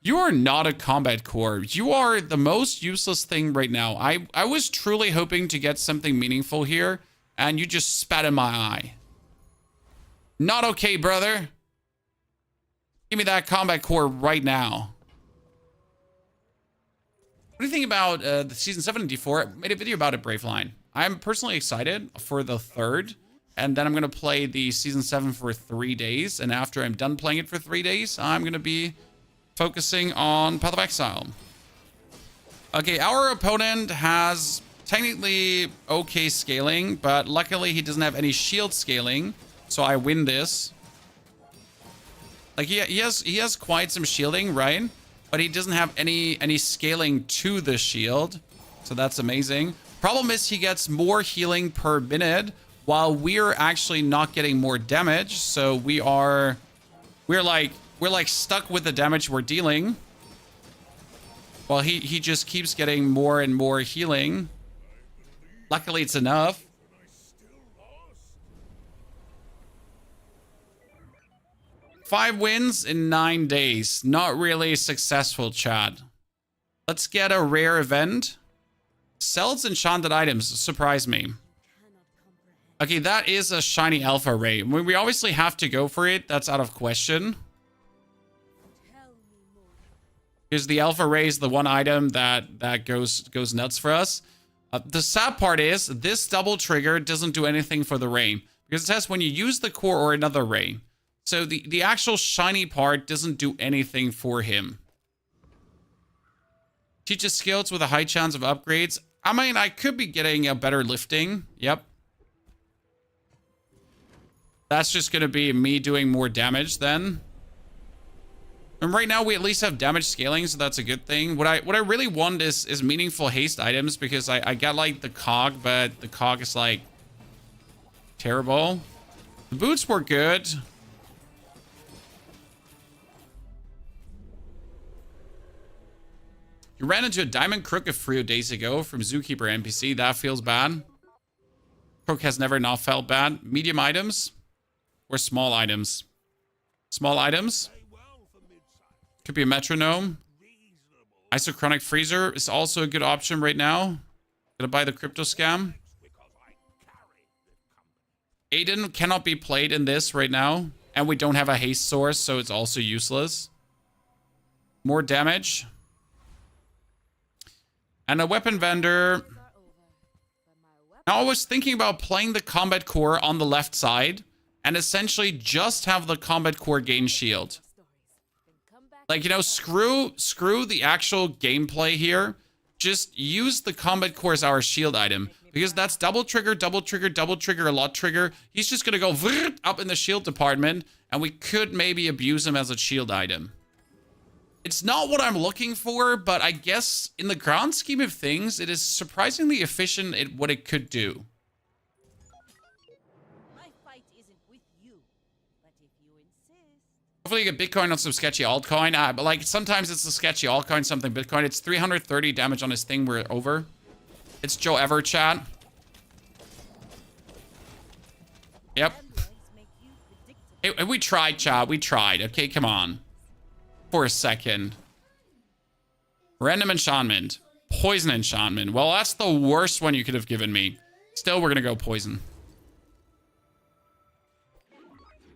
You are not a combat core. You are the most useless thing right now. I was truly hoping to get something meaningful here, and you just spat in my eye. Not okay, brother. Give me that combat core right now. What do you think about the Season 7 D4? I made a video about it, Braveline. I'm personally excited for the 3rd. And then I'm going to play the Season 7 for 3 days. And after I'm done playing it for 3 days, I'm going to be focusing on Path of Exile. Okay, our opponent has technically okay scaling, but luckily he doesn't have any shield scaling. So I win this. Like he has quite some shielding, right? But he doesn't have any scaling to the shield. So that's amazing. Problem is he gets more healing per minute, while we're actually not getting more damage. So we're like stuck with the damage we're dealing. While he just keeps getting more and more healing. Luckily it's enough. Five wins in 9 days. Not really successful, Chad. Let's get a rare event. Sells enchanted items. Surprise me. Okay, that is a shiny alpha ray. We obviously have to go for it. That's out of question. Because the alpha ray is the one item that goes nuts for us. The sad part is this double trigger doesn't do anything for the ray. Because it says when you use the core or another ray. So the actual shiny part doesn't do anything for him. Teaches skills with a high chance of upgrades. I mean, I could be getting a better lifting. Yep. That's just going to be me doing more damage then. And right now we at least have damage scaling, so that's a good thing. What I really want is meaningful haste items, because I get like the cog, but the cog is like terrible. The boots were good. You ran into a diamond crook a few days ago from Zookeeper NPC. That feels bad. Crook has never not felt bad. Medium items. Or small items? Small items? Could be a metronome. Isochronic freezer is also a good option right now. Gonna buy the crypto scam. Aiden cannot be played in this right now. And we don't have a haste source, so it's also useless. More damage. And a weapon vendor. Now I was thinking about playing the combat core on the left side. And essentially just have the combat core gain shield. Like, you know, screw the actual gameplay here. Just use the combat core as our shield item. Because that's double trigger, a lot trigger. He's just gonna go up in the shield department, and we could maybe abuse him as a shield item. It's not what I'm looking for, but I guess in the grand scheme of things, it is surprisingly efficient at what it could do. My fight isn't with you, but if you insist. Hopefully you get Bitcoin on some sketchy altcoin. But like sometimes it's a sketchy altcoin, something Bitcoin. It's 330 damage on his thing. We're over. It's Joe Ever, chat. Yep. Hey, we tried, chat. We tried. Okay, come on. For a second. Random enchantment. Poison enchantment. Well, that's the worst one you could have given me. Still, we're going to go poison.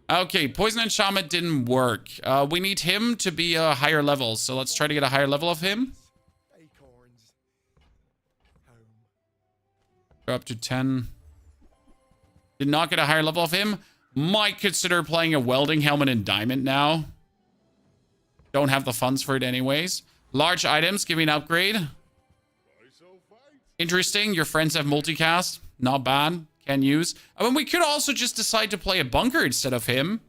Okay, poison enchantment didn't work. We need him to be a higher level. So let's try to get a higher level of him. Go up to 10. Did not get a higher level of him. Might consider playing a welding helmet in diamond now. Don't have the funds for it anyways. Large items, give me an upgrade. Interesting, your friends have multicast. Not bad, can use. I mean, we could also just decide to play a bunker instead of him.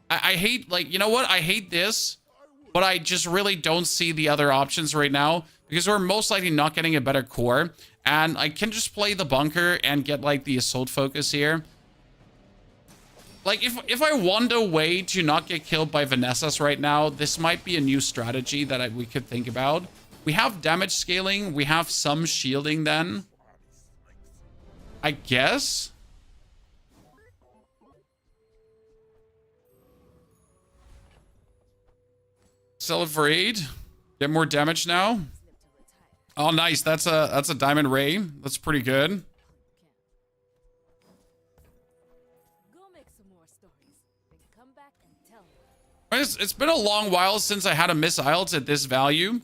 I hate, like, you know what? I hate this. But I just really don't see the other options right now. Because we're most likely not getting a better core. And I can just play the bunker and get, like, the assault focus here. Like, if I want a way to not get killed by Vanessa's right now, this might be a new strategy that we could think about. We have damage scaling. We have some shielding then. I guess. Sell it for 8. Get more damage now. Oh, nice. That's a diamond ray. That's pretty good. Go make some more stories. Then come back and tell me. It's been a long while since I had a Miss Isles at this value.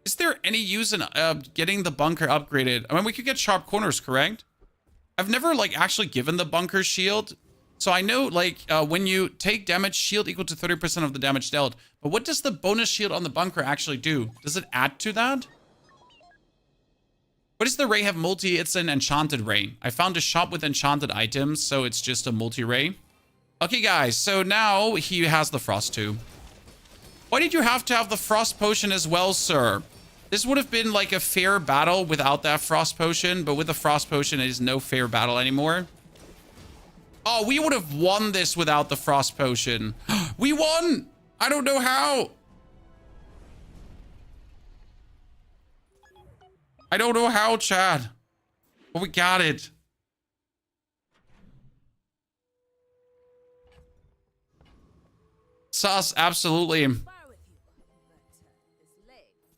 Is there any use in getting the bunker upgraded? I mean, we could get sharp corners, correct? I've never, like, actually given the bunker shield. So I know, like, when you take damage, shield equal to 30% of the damage dealt. But what does the bonus shield on the bunker actually do? Does it add to that? What does the ray have multi? It's an enchanted ray. I found a shop with enchanted items, so it's just a multi-ray. Okay, guys, so now he has the frost too. Why did you have to have the frost potion as well, sir? This would have been like a fair battle without that frost potion, but with the frost potion, it is no fair battle anymore. Oh, we would have won this without the frost potion. We won! I don't know how. I don't know how, Chad. But we got it. Sus, absolutely.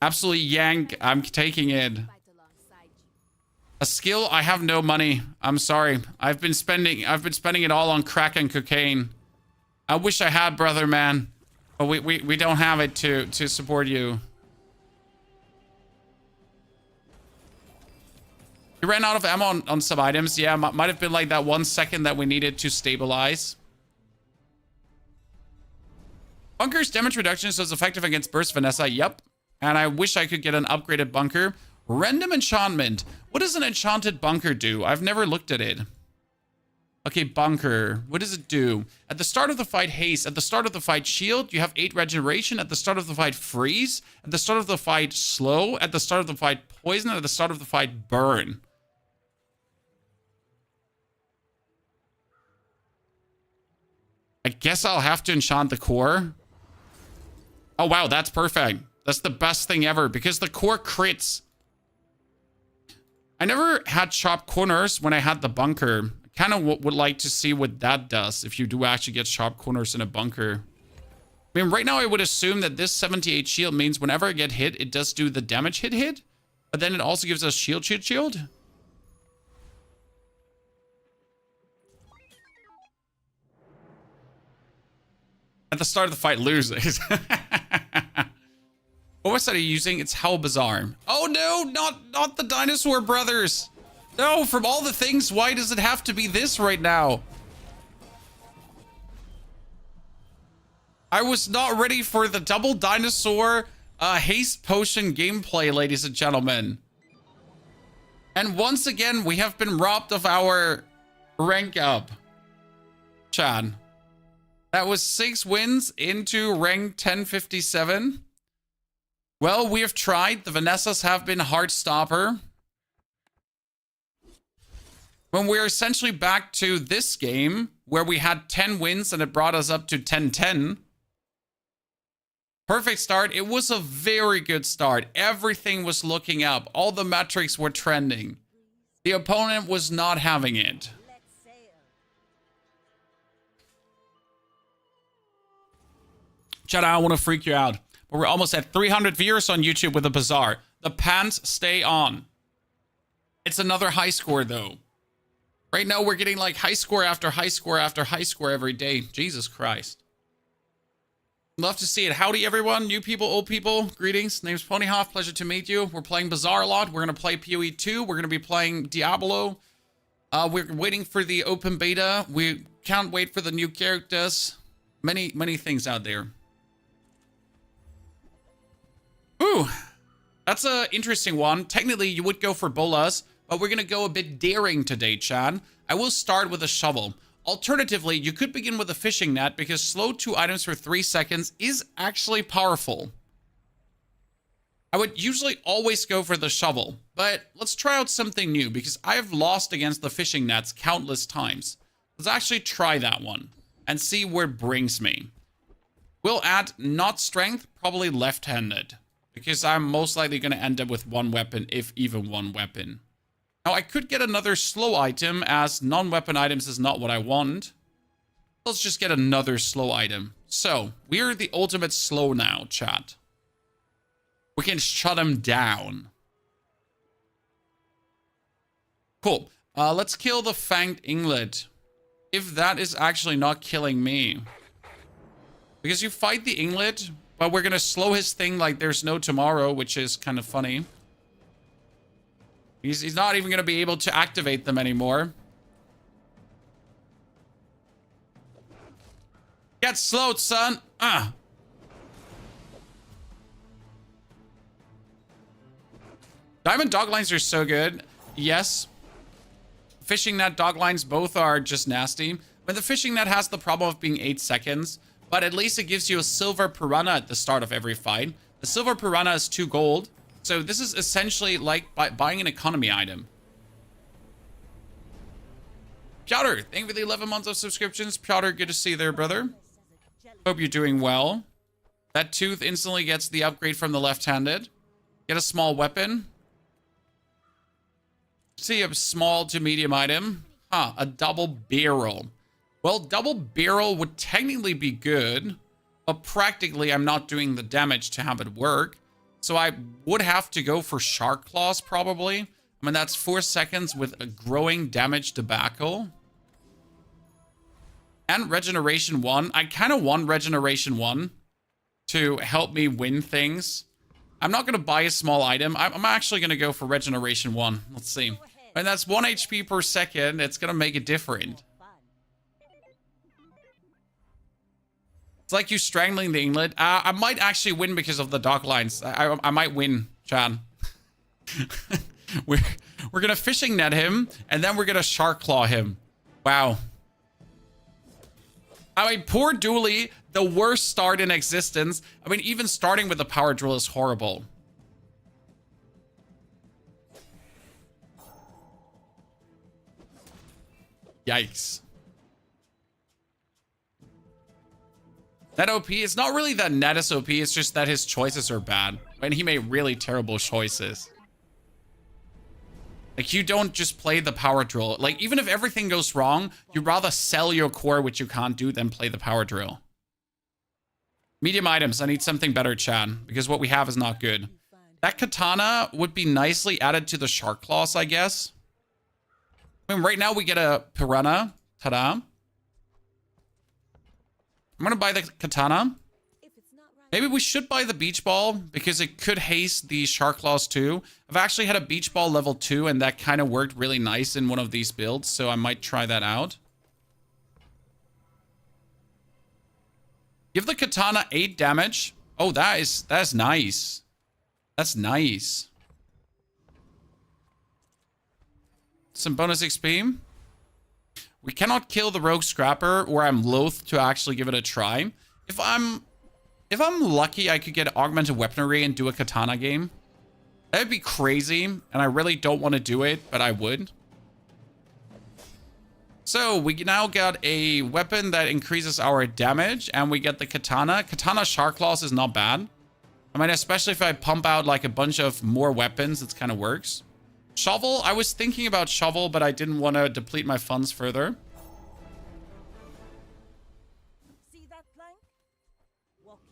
Absolutely yank. I'm taking it. A skill? I have no money. I'm sorry. I've been spending it all on crack and cocaine. I wish I had, brother, man. But we don't have it to support you. We ran out of ammo on some items. Yeah, might have been like that 1 second that we needed to stabilize. Bunker's damage reduction so it's effective against burst Vanessa. Yep. And I wish I could get an upgraded bunker. Random enchantment. What does an enchanted bunker do? I've never looked at it. Okay, bunker. What does it do? At the start of the fight, haste. At the start of the fight, shield. You have 8 regeneration. At the start of the fight, freeze. At the start of the fight, slow. At the start of the fight, poison. At the start of the fight, burn. I guess I'll have to enchant the core. Oh, wow, that's perfect. That's the best thing ever because the core crits. I never had sharp corners when I had the bunker. I kind of would like to see what that does if you do actually get sharp corners in a bunker. I mean, right now I would assume that this 78 shield means whenever I get hit, it does do the damage hit. But then it also gives us shield. At the start of the fight, loses. What website are you using? It's how Bazaar. Oh no, not the dinosaur brothers. No, from all the things, why does it have to be this right now? I was not ready for the double dinosaur haste potion gameplay, ladies and gentlemen. And once again, we have been robbed of our rank up. Chad. That was 6 wins into rank 1057. Well, we have tried. The Vanessas have been hard stopper. When we're essentially back to this game, where we had 10 wins and it brought us up to 10-10. Perfect start. It was a very good start. Everything was looking up. All the metrics were trending. The opponent was not having it. Chad, I don't want to freak you out, but we're almost at 300 viewers on YouTube with the Bazaar. The pants stay on. It's another high score, though. Right now, we're getting like high score after high score after high score every day. Jesus Christ. Love to see it. Howdy, everyone. New people, old people. Greetings. Name's Ponyhoff. Pleasure to meet you. We're playing Bazaar a lot. We're going to play PoE 2. We're going to be playing Diablo. We're waiting for the open beta. We can't wait for the new characters. Many things out there. Ooh, that's an interesting one. Technically, you would go for bolas, but we're going to go a bit daring today, Chad. I will start with a shovel. Alternatively, you could begin with a fishing net because slow 2 items for 3 seconds is actually powerful. I would usually always go for the shovel, but let's try out something new because I have lost against the fishing nets countless times. Let's actually try that one and see where it brings me. We'll add not strength, probably left-handed, because I'm most likely going to end up with 1 weapon, if even 1 weapon. Now, I could get another slow item, as non-weapon items is not what I want. Let's just get another slow item. So, we are the ultimate slow now, chat. We can shut him down. Cool. Let's kill the Fanged Inglet. If that is actually not killing me. Because you fight the Inglet, but we're going to slow his thing like there's no tomorrow, which is kind of funny. He's not even going to be able to activate them anymore. Get slowed, son. Diamond doglines are so good. Yes. Fishing net doglines both are just nasty. But the fishing net has the problem of being 8 seconds. But at least it gives you a silver piranha at the start of every fight. The silver piranha is 2 gold. So this is essentially like buying an economy item. Powder, thank you for the 11 months of subscriptions. Powder, good to see you there, brother. Hope you're doing well. That tooth instantly gets the upgrade from the left-handed. Get a small weapon. See a small to medium item. A double barrel. Well, double barrel would technically be good, but practically I'm not doing the damage to have it work. So I would have to go for Shark Claws, probably. I mean, that's 4 seconds with a growing damage debacle. And Regeneration 1. I kind of want Regeneration 1 to help me win things. I'm not going to buy a small item. I'm actually going to go for Regeneration 1. Let's see. And that's 1 HP per second. It's going to make it different. It's like you strangling the Inglet. I might actually win because of the dock lines. I might win, Chad. we're gonna fishing net him, and then we're gonna shark claw him. Wow. I mean, poor Dooley, the worst start in existence. I mean, even starting with the power drill is horrible. Yikes. That OP, it's not really that Ned is OP, it's just that his choices are bad. And he made really terrible choices. Like, you don't just play the power drill. Like, even if everything goes wrong, you'd rather sell your core, which you can't do, than play the power drill. Medium items, I need something better, Chad, because what we have is not good. That katana would be nicely added to the shark claws, I guess. I mean, right now we get a piranha. Ta-da. I'm gonna buy the katana. Maybe we should buy the beach ball because it could haste the shark claws too. I've actually had a beach ball level 2 and that kind of worked really nice in one of these builds, so I might try that out. Give the katana 8 damage. Oh, that's nice. That's nice. Some bonus XP. We cannot kill the rogue scrapper, or I'm loath to actually give it a try. If I'm lucky, I could get augmented weaponry and do a katana game. That would be crazy, and I really don't want to do it, but I would. So we now got a weapon that increases our damage, and we get the katana. Katana shark claws is not bad. I mean, especially if I pump out like a bunch of more weapons, it kind of works. Shovel, I was thinking about shovel, but I didn't want to deplete my funds further. See that plank? Walk it.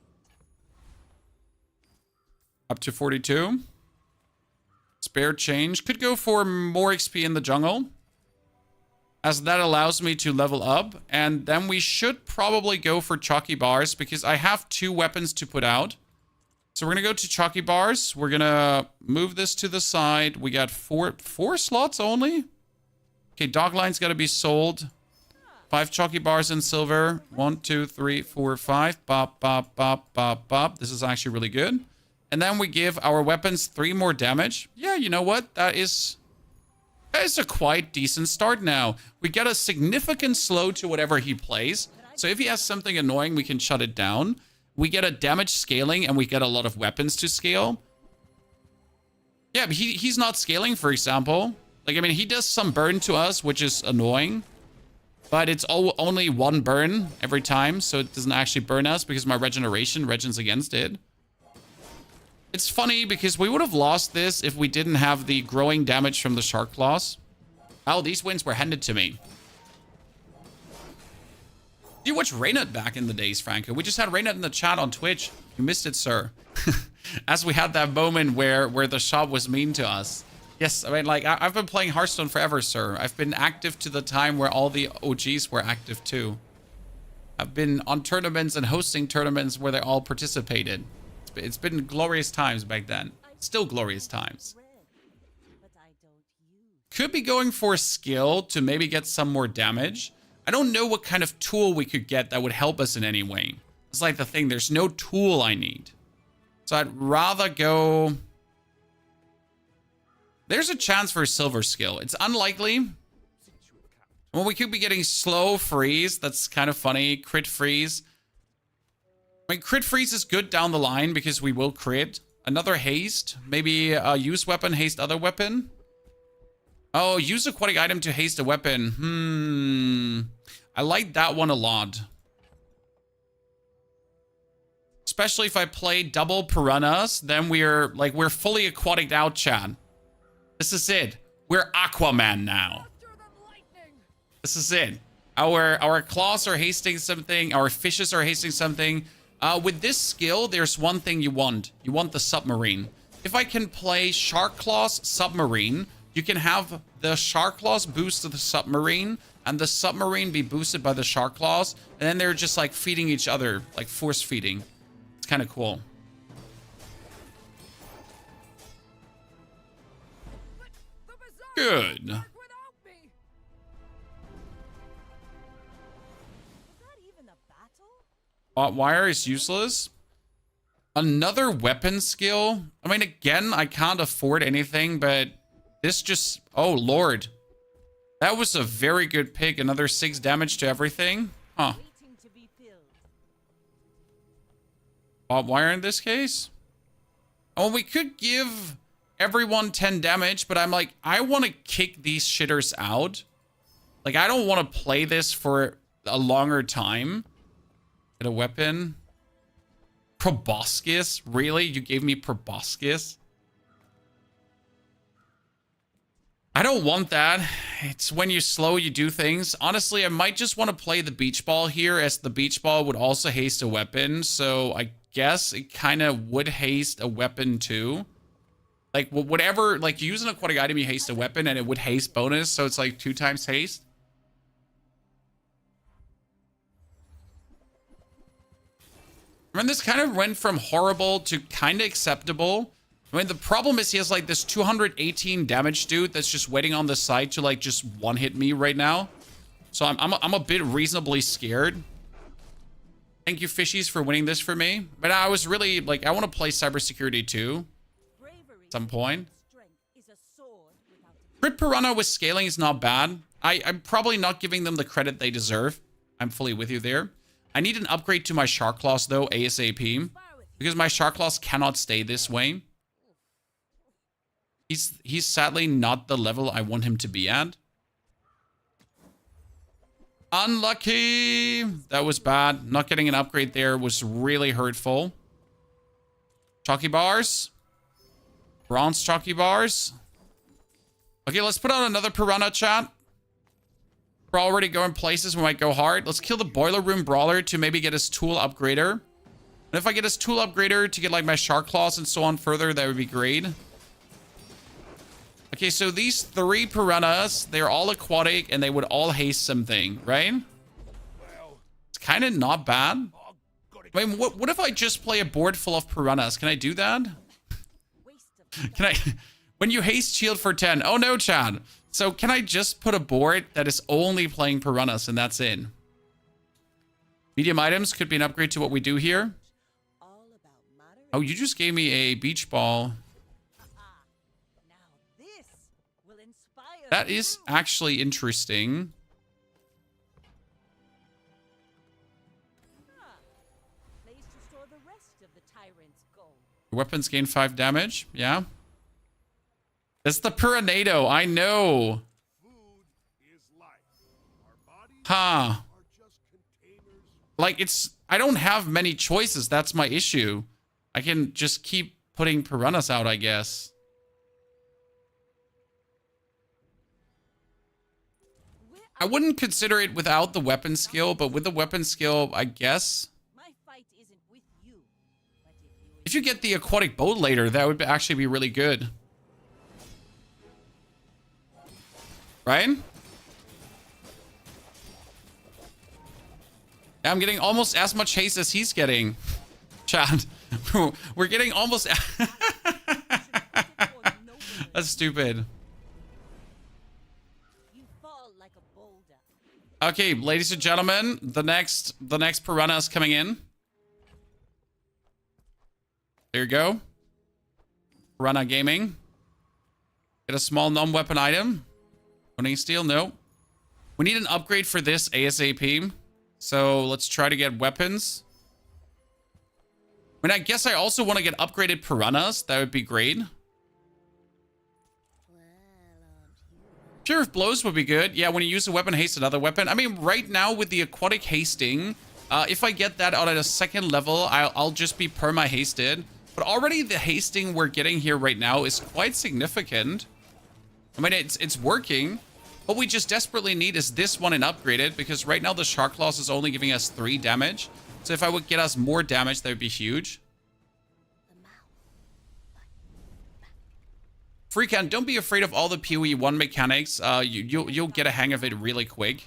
Up to 42. Spare change. Could go for more XP in the jungle, as that allows me to level up. And then we should probably go for chalky bars, because I have 2 weapons to put out. So we're going to go to chalky bars. We're going to move this to the side. We got four slots only. Okay, dog line's got to be sold. 5 chalky bars in silver. 1, 2, 3, 4, 5. Bop, bop, bop, bop, bop. This is actually really good. And then we give our weapons 3 more damage. Yeah, you know what? That is a quite decent start now. We get a significant slow to whatever he plays. So if he has something annoying, we can shut it down. We get a damage scaling, and we get a lot of weapons to scale. Yeah, but he's not scaling, for example. Like, I mean, he does some burn to us, which is annoying. But it's only 1 burn every time, so it doesn't actually burn us because my regeneration regens against it. It's funny because we would have lost this if we didn't have the growing damage from the shark claws. Oh, these wins were handed to me. You watched Reynard back in the days, Franco. We just had Reynard in the chat on Twitch. You missed it, sir. As we had that moment where the shop was mean to us. Yes, I mean, like, I've been playing Hearthstone forever, sir. I've been active to the time where all the OGs were active too. I've been on tournaments and hosting tournaments where they all participated. It's been glorious times back then. Still glorious times. But I don't use. Could be going for skill to maybe get some more damage. I don't know what kind of tool we could get that would help us in any way. It's like the thing, there's no tool I need. So I'd rather go... There's a chance for a silver skill. It's unlikely. Well, we could be getting slow freeze. That's kind of funny. Crit freeze. I mean, crit freeze is good down the line because we will crit. Another haste. Maybe use weapon, haste other weapon. Oh, use aquatic item to haste a weapon. I like that one a lot. Especially if I play double piranhas, then we're fully aquatic out, chat. This is it. We're Aquaman now. This is it. Our claws are hasting something. Our fishes are hasting something. With this skill, there's one thing you want. You want the submarine. If I can play Shark Claws Submarine, you can have the Shark Claws boost to the submarine, and the submarine be boosted by the Shark Claws, and then they're just like feeding each other, like force feeding. It's kind of cool. Good. Was that even a battle? Wire is useless. Another weapon skill. I mean, again, I can't afford anything, but this just... Oh, Lord. That was a very good pick. Another 6 damage to everything. Huh. Waiting to be filled. Wire in this case? Oh, we could give everyone 10 damage, but I'm like, I want to kick these shitters out. Like, I don't want to play this for a longer time. Get a weapon. Proboscis? Really? You gave me proboscis? I don't want that. It's when you slow, you do things. Honestly, I might just want to play the beach ball here, as the beach ball would also haste a weapon. So I guess it kind of would haste a weapon too. Like, whatever, like, you use an aquatic item, you haste a weapon, and it would haste bonus. So it's like 2 times haste. I mean, this kind of went from horrible to kind of acceptable. I mean, the problem is he has like this 218 damage dude that's just waiting on the side to like just one-hit me right now. So I'm a bit reasonably scared. Thank you, fishies, for winning this for me. But I was really, like, I want to play cybersecurity too. Bravery At some point. and strength is a sword without a Crit Piranha with scaling is not bad. I'm probably not giving them the credit they deserve. I'm fully with you there. I need an upgrade to my Shark Claws, though, ASAP. Because my Shark Claws cannot stay this way. He's sadly not the level I want him to be at. Unlucky. That was bad. Not getting an upgrade there was really hurtful. Chalky bars. Bronze chalky bars. Okay, let's put on another Piranha, chat. We're already going places. We might go hard. Let's kill the Boiler Room Brawler to maybe get his tool upgrader. And if I get his tool upgrader to get like my Shark Claws and so on further, that would be great. Okay, so these 3 Piranhas, they're all aquatic and they would all haste something, right? It's kind of not bad. I mean, what if I just play a board full of Piranhas? Can I do that? waste of Can I... When you haste shield for 10. Oh no, Chad. So can I just put a board that is only playing Piranhas and that's it? Medium items could be an upgrade to what we do here. all about moderation. Oh, you just gave me a beach ball. Now this will inspire That is you. actually interesting. Place to store the rest of the tyrant's gold. Weapons gain 5 damage. Yeah. That's the Piranado. I know. Huh. Like, it's... I don't have many choices. That's my issue. I can just keep putting Piranhas out, I guess. Where I wouldn't consider it without the weapon skill, but with the weapon skill, I guess. my fight isn't with you, but If you get the aquatic boat later, that would actually be really good. Right? I'm getting almost as much haste as he's getting. Chad, we're getting almost... That's stupid. you fall like a boulder. Okay, ladies and gentlemen, the next Piranha is coming in. There you go. Piranha Gaming. Get a small non-weapon item. Owning steel, no. We need an upgrade for this ASAP. So let's try to get weapons. I mean, I guess I also want to get upgraded Piranhas. That would be great. Pure of Blows would be good. Yeah, when you use a weapon, haste another weapon. I mean, right now with the aquatic hasting, if I get that out at a 2nd level, I'll just be perma-hasted. But already the hasting we're getting here right now is quite significant. I mean, it's working. What we just desperately need is this one and upgraded, because right now the Shark Claws is only giving us 3 damage. So if I would get us more damage, that would be huge. Freakout, don't be afraid of all the PoE 1 mechanics. You'll get a hang of it really quick.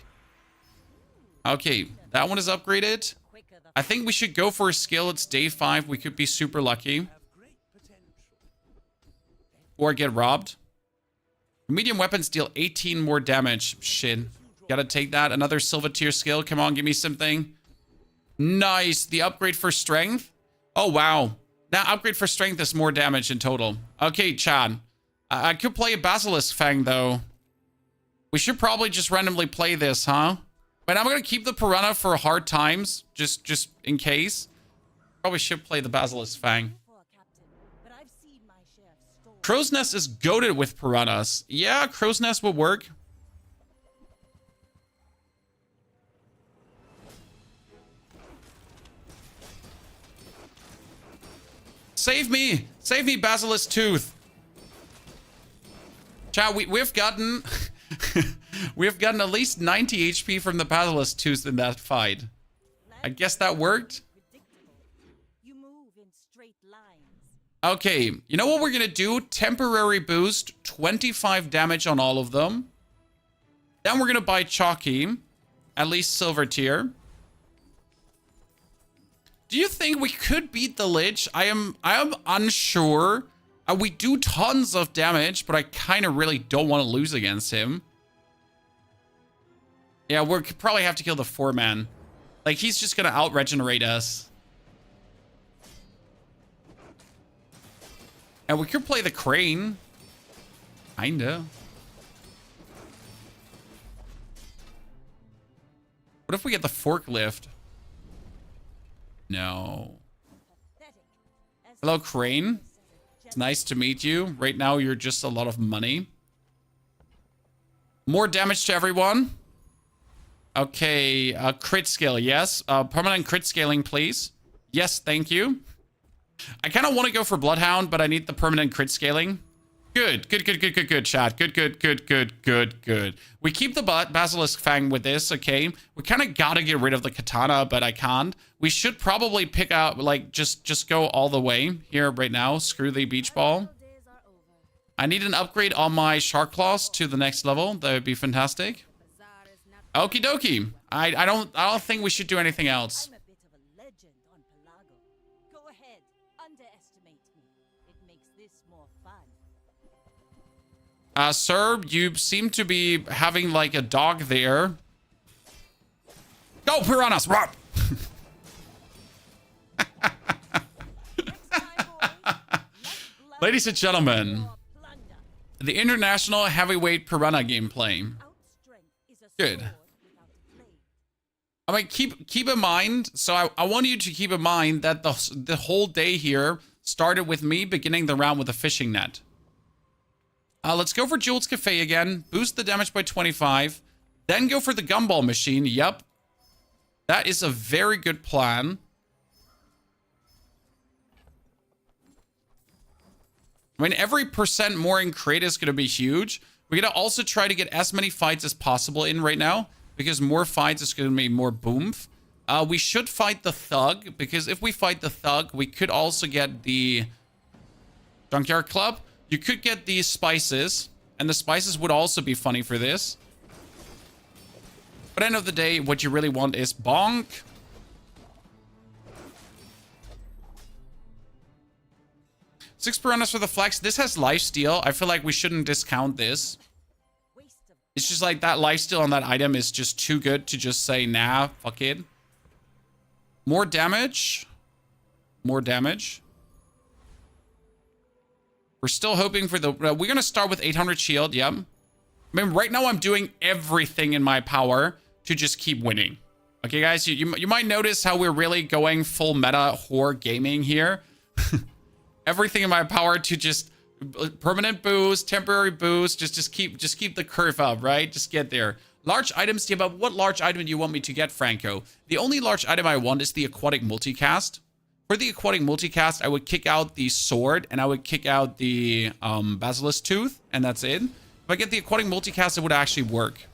Okay, that one is upgraded. Quicker the I think we should go for a skill. It's day 5. We could be super lucky. Or get robbed. Medium weapons deal 18 more damage. Shit. Gotta take that. Another Silver tier skill. Come on, give me something. Nice. The upgrade for strength. Oh, wow. Now upgrade for strength is more damage in total. Okay, Chad. I could play a Basilisk Fang, though. We should probably just randomly play this, huh? But I'm gonna keep the Piranha for hard times. Just in case. Probably should play the Basilisk Fang. for captain, but I've seen my share of storms. Crow's Nest is goated with Piranhas. Yeah, Crow's Nest would work. Save me! Save me, Basilisk Tooth! Chat, we've gotten... we've gotten at least 90 HP from the Basilisk Tooth in that fight. I guess that worked. Predictable. You move in straight lines. Okay, you know what we're gonna do? Temporary boost, 25 damage on all of them. Then we're gonna buy Chalky, at least Silver tier. Do you think we could beat the Lich? I am unsure. We do tons of damage, but I kind of really don't want to lose against him. Yeah, we'll probably have to kill the 4-man. Like, he's just gonna out-regenerate us. And we could play the crane. Kinda. What if we get the forklift? No. Hello, crane. It's nice to meet you. Right now, you're just a lot of money. More damage to everyone. Okay, crit scale, yes. Permanent crit scaling, please. Yes, thank you. I kind of want to go for Bloodhound, but I need the permanent crit scaling. Good, good, good, good, good, good, chat. Good, good, good, good, good, good. We keep the Basilisk Fang with this, okay? We kind of gotta get rid of the Katana, but I can't. We should probably pick out, like, just go all the way here right now. Screw the beach ball. I need an upgrade on my Shark Claws to the next level. That would be fantastic. Okie dokie. I don't think we should do anything else. I'm a bit of a legend on Pelago. Go ahead, underestimate me. It makes this more fun. Sir, you seem to be having like a dog there. Go, piranhas! Rob! Ladies and gentlemen, the International Heavyweight Piranha gameplay. Good. I mean, keep in mind, so I want you to keep in mind that the whole day here started with me beginning the round with a fishing net. Let's go for Jules Cafe again. Boost the damage by 25. Then go for the gumball machine. Yep. That is a very good plan. I mean, every % more in crate is going to be huge. We're going to also try to get as many fights as possible in right now, because more fights is going to be more boomf. We should fight the thug, because if we fight the thug, we could also get the Junkyard Club. You could get these spices, and the spices would also be funny for this. But at the end of the day, what you really want is bonk. Six piranhas for the flex. This has lifesteal. I feel like we shouldn't discount this. It's just like that lifesteal on that item is just too good to just say, nah, fuck it. More damage. More damage. We're still hoping for the... we're going to start with 800 shield, yep. I mean, right now I'm doing everything in my power to just keep winning. Okay, guys, you might notice how we're really going full meta whore gaming here. Everything in my power to just permanent boost, temporary boost, just keep the curve up, right? Just get there. Large items, yeah, but what large item do you want me to get, Franco? The only large item I want is the aquatic multicast. For the aquatic multicast, I would kick out the sword and I would kick out the basilisk tooth, and that's it. If I get the aquatic multicast, it would actually work.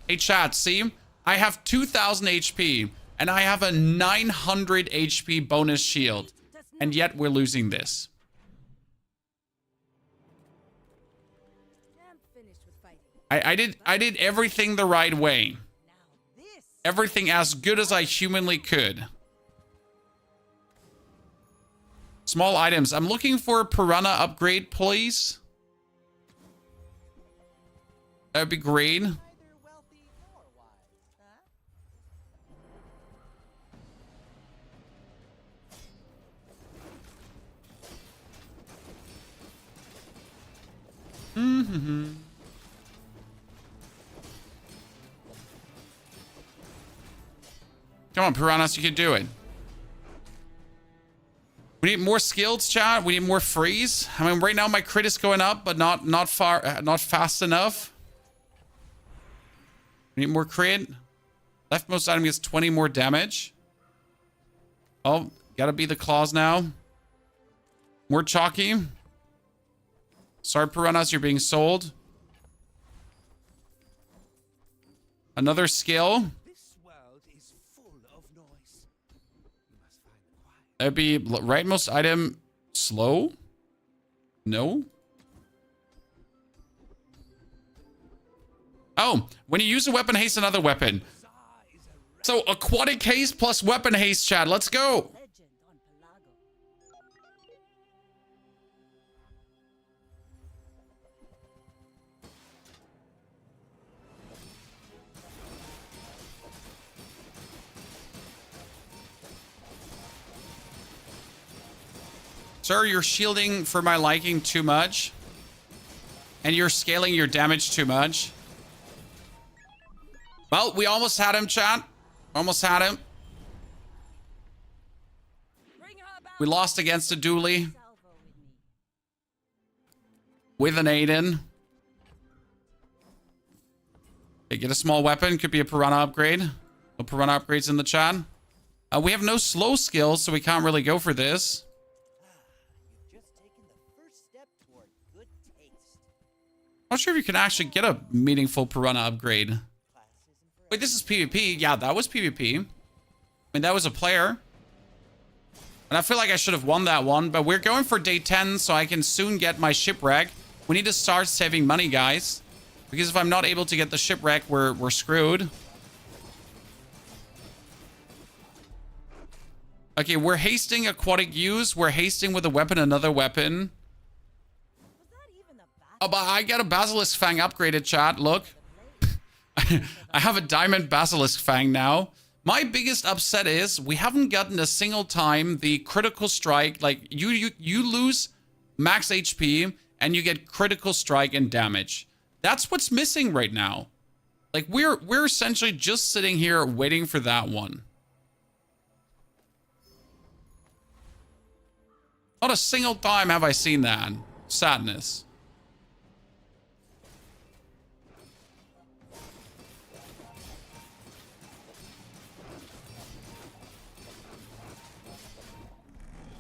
Hey, chat, see? I have 2,000 HP and I have a 900 HP bonus shield. And yet we're losing this. I did everything the right way. Everything as good as I humanly could. Small items. I'm looking for a piranha upgrade, please. That would be great. Mm-hmm. Come on, piranhas, you can do it. We need more skills, chat. We need more freeze. I mean, right now my crit is going up, but not fast enough. We need more crit. Leftmost item gets 20 more damage. Oh, gotta be the claws now. More chalky. Sorry, piranhas, you're being sold. Another skill. This world is full of noise. You must find quiet. That'd be rightmost item slow? No? Oh, when you use a weapon, haste another weapon. So aquatic haste plus weapon haste, chat. Let's go. Legend on Pelago. Sir, you're shielding for my liking too much. And you're scaling your damage too much. Well, we almost had him, chat. Almost had him. We lost against a dually. With an Aiden. Okay, get a small weapon. Could be a Piranha upgrade. No Piranha upgrades in the chat. We have no slow skills, so we can't really go for this. You've just taken the first step toward good taste. Not sure if you can actually get a meaningful Piranha upgrade. Wait, this is PvP. Yeah, that was PvP. I mean, that was a player. And I feel like I should have won that one, but we're going for day 10, so I can soon get my shipwreck. We need to start saving money, guys. Because if I'm not able to get the shipwreck, we're screwed. Okay, we're hasting aquatic use. We're hasting with a weapon, another weapon. Oh, but I got a Basilisk Fang upgraded, chat. Look. I have a Diamond Basilisk Fang now. My biggest upset is we haven't gotten a single time the critical strike. Like, you lose max HP and you get critical strike and damage. That's what's missing right now. Like, we're essentially just sitting here waiting for that one. Not a single time have I seen that. Sadness.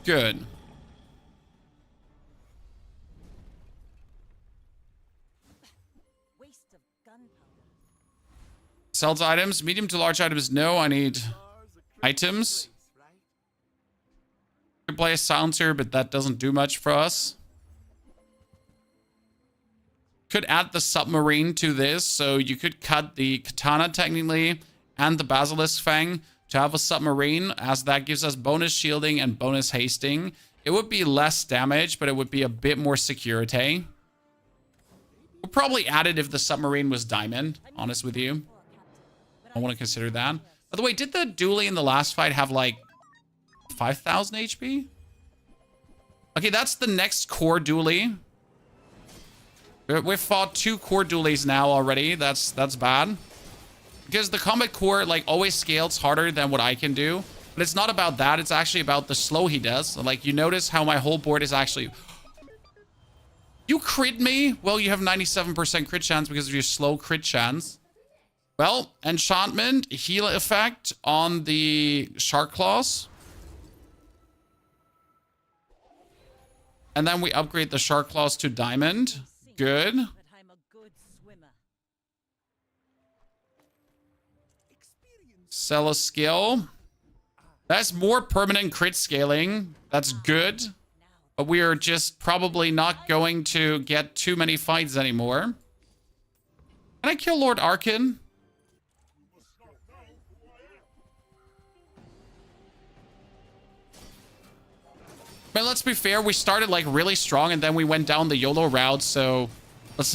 Good. Waste of gunpowder. Sells items. Medium to large items. No, I need items. Could play a silencer, but that doesn't do much for us. Could add the submarine to this, so you could cut the katana technically and the basilisk fang to have a submarine, as that gives us bonus shielding and bonus hasting. It would be less damage, but it would be a bit more security. We'll probably add it if the submarine was diamond, honest with you. I want to consider that. By the way, did the dually in the last fight have like 5,000 HP? Okay, that's the next core dually. We've fought 2 core dualies now already. That's bad. Because the combat core like always scales harder than what I can do. But it's not about that. It's actually about the slow he does. Like, you notice how my whole board is actually... You crit me? Well, you have 97% crit chance because of your slow crit chance. Well, enchantment, heal effect on the shark claws. And then we upgrade the shark claws to diamond. Good. But I'm a good swimmer. Sell a skill. That's more permanent crit scaling. That's good. But we are just probably not going to get too many fights anymore. Can I kill Lord Arkin? But let's be fair, we started like really strong and then we went down the YOLO route, so let's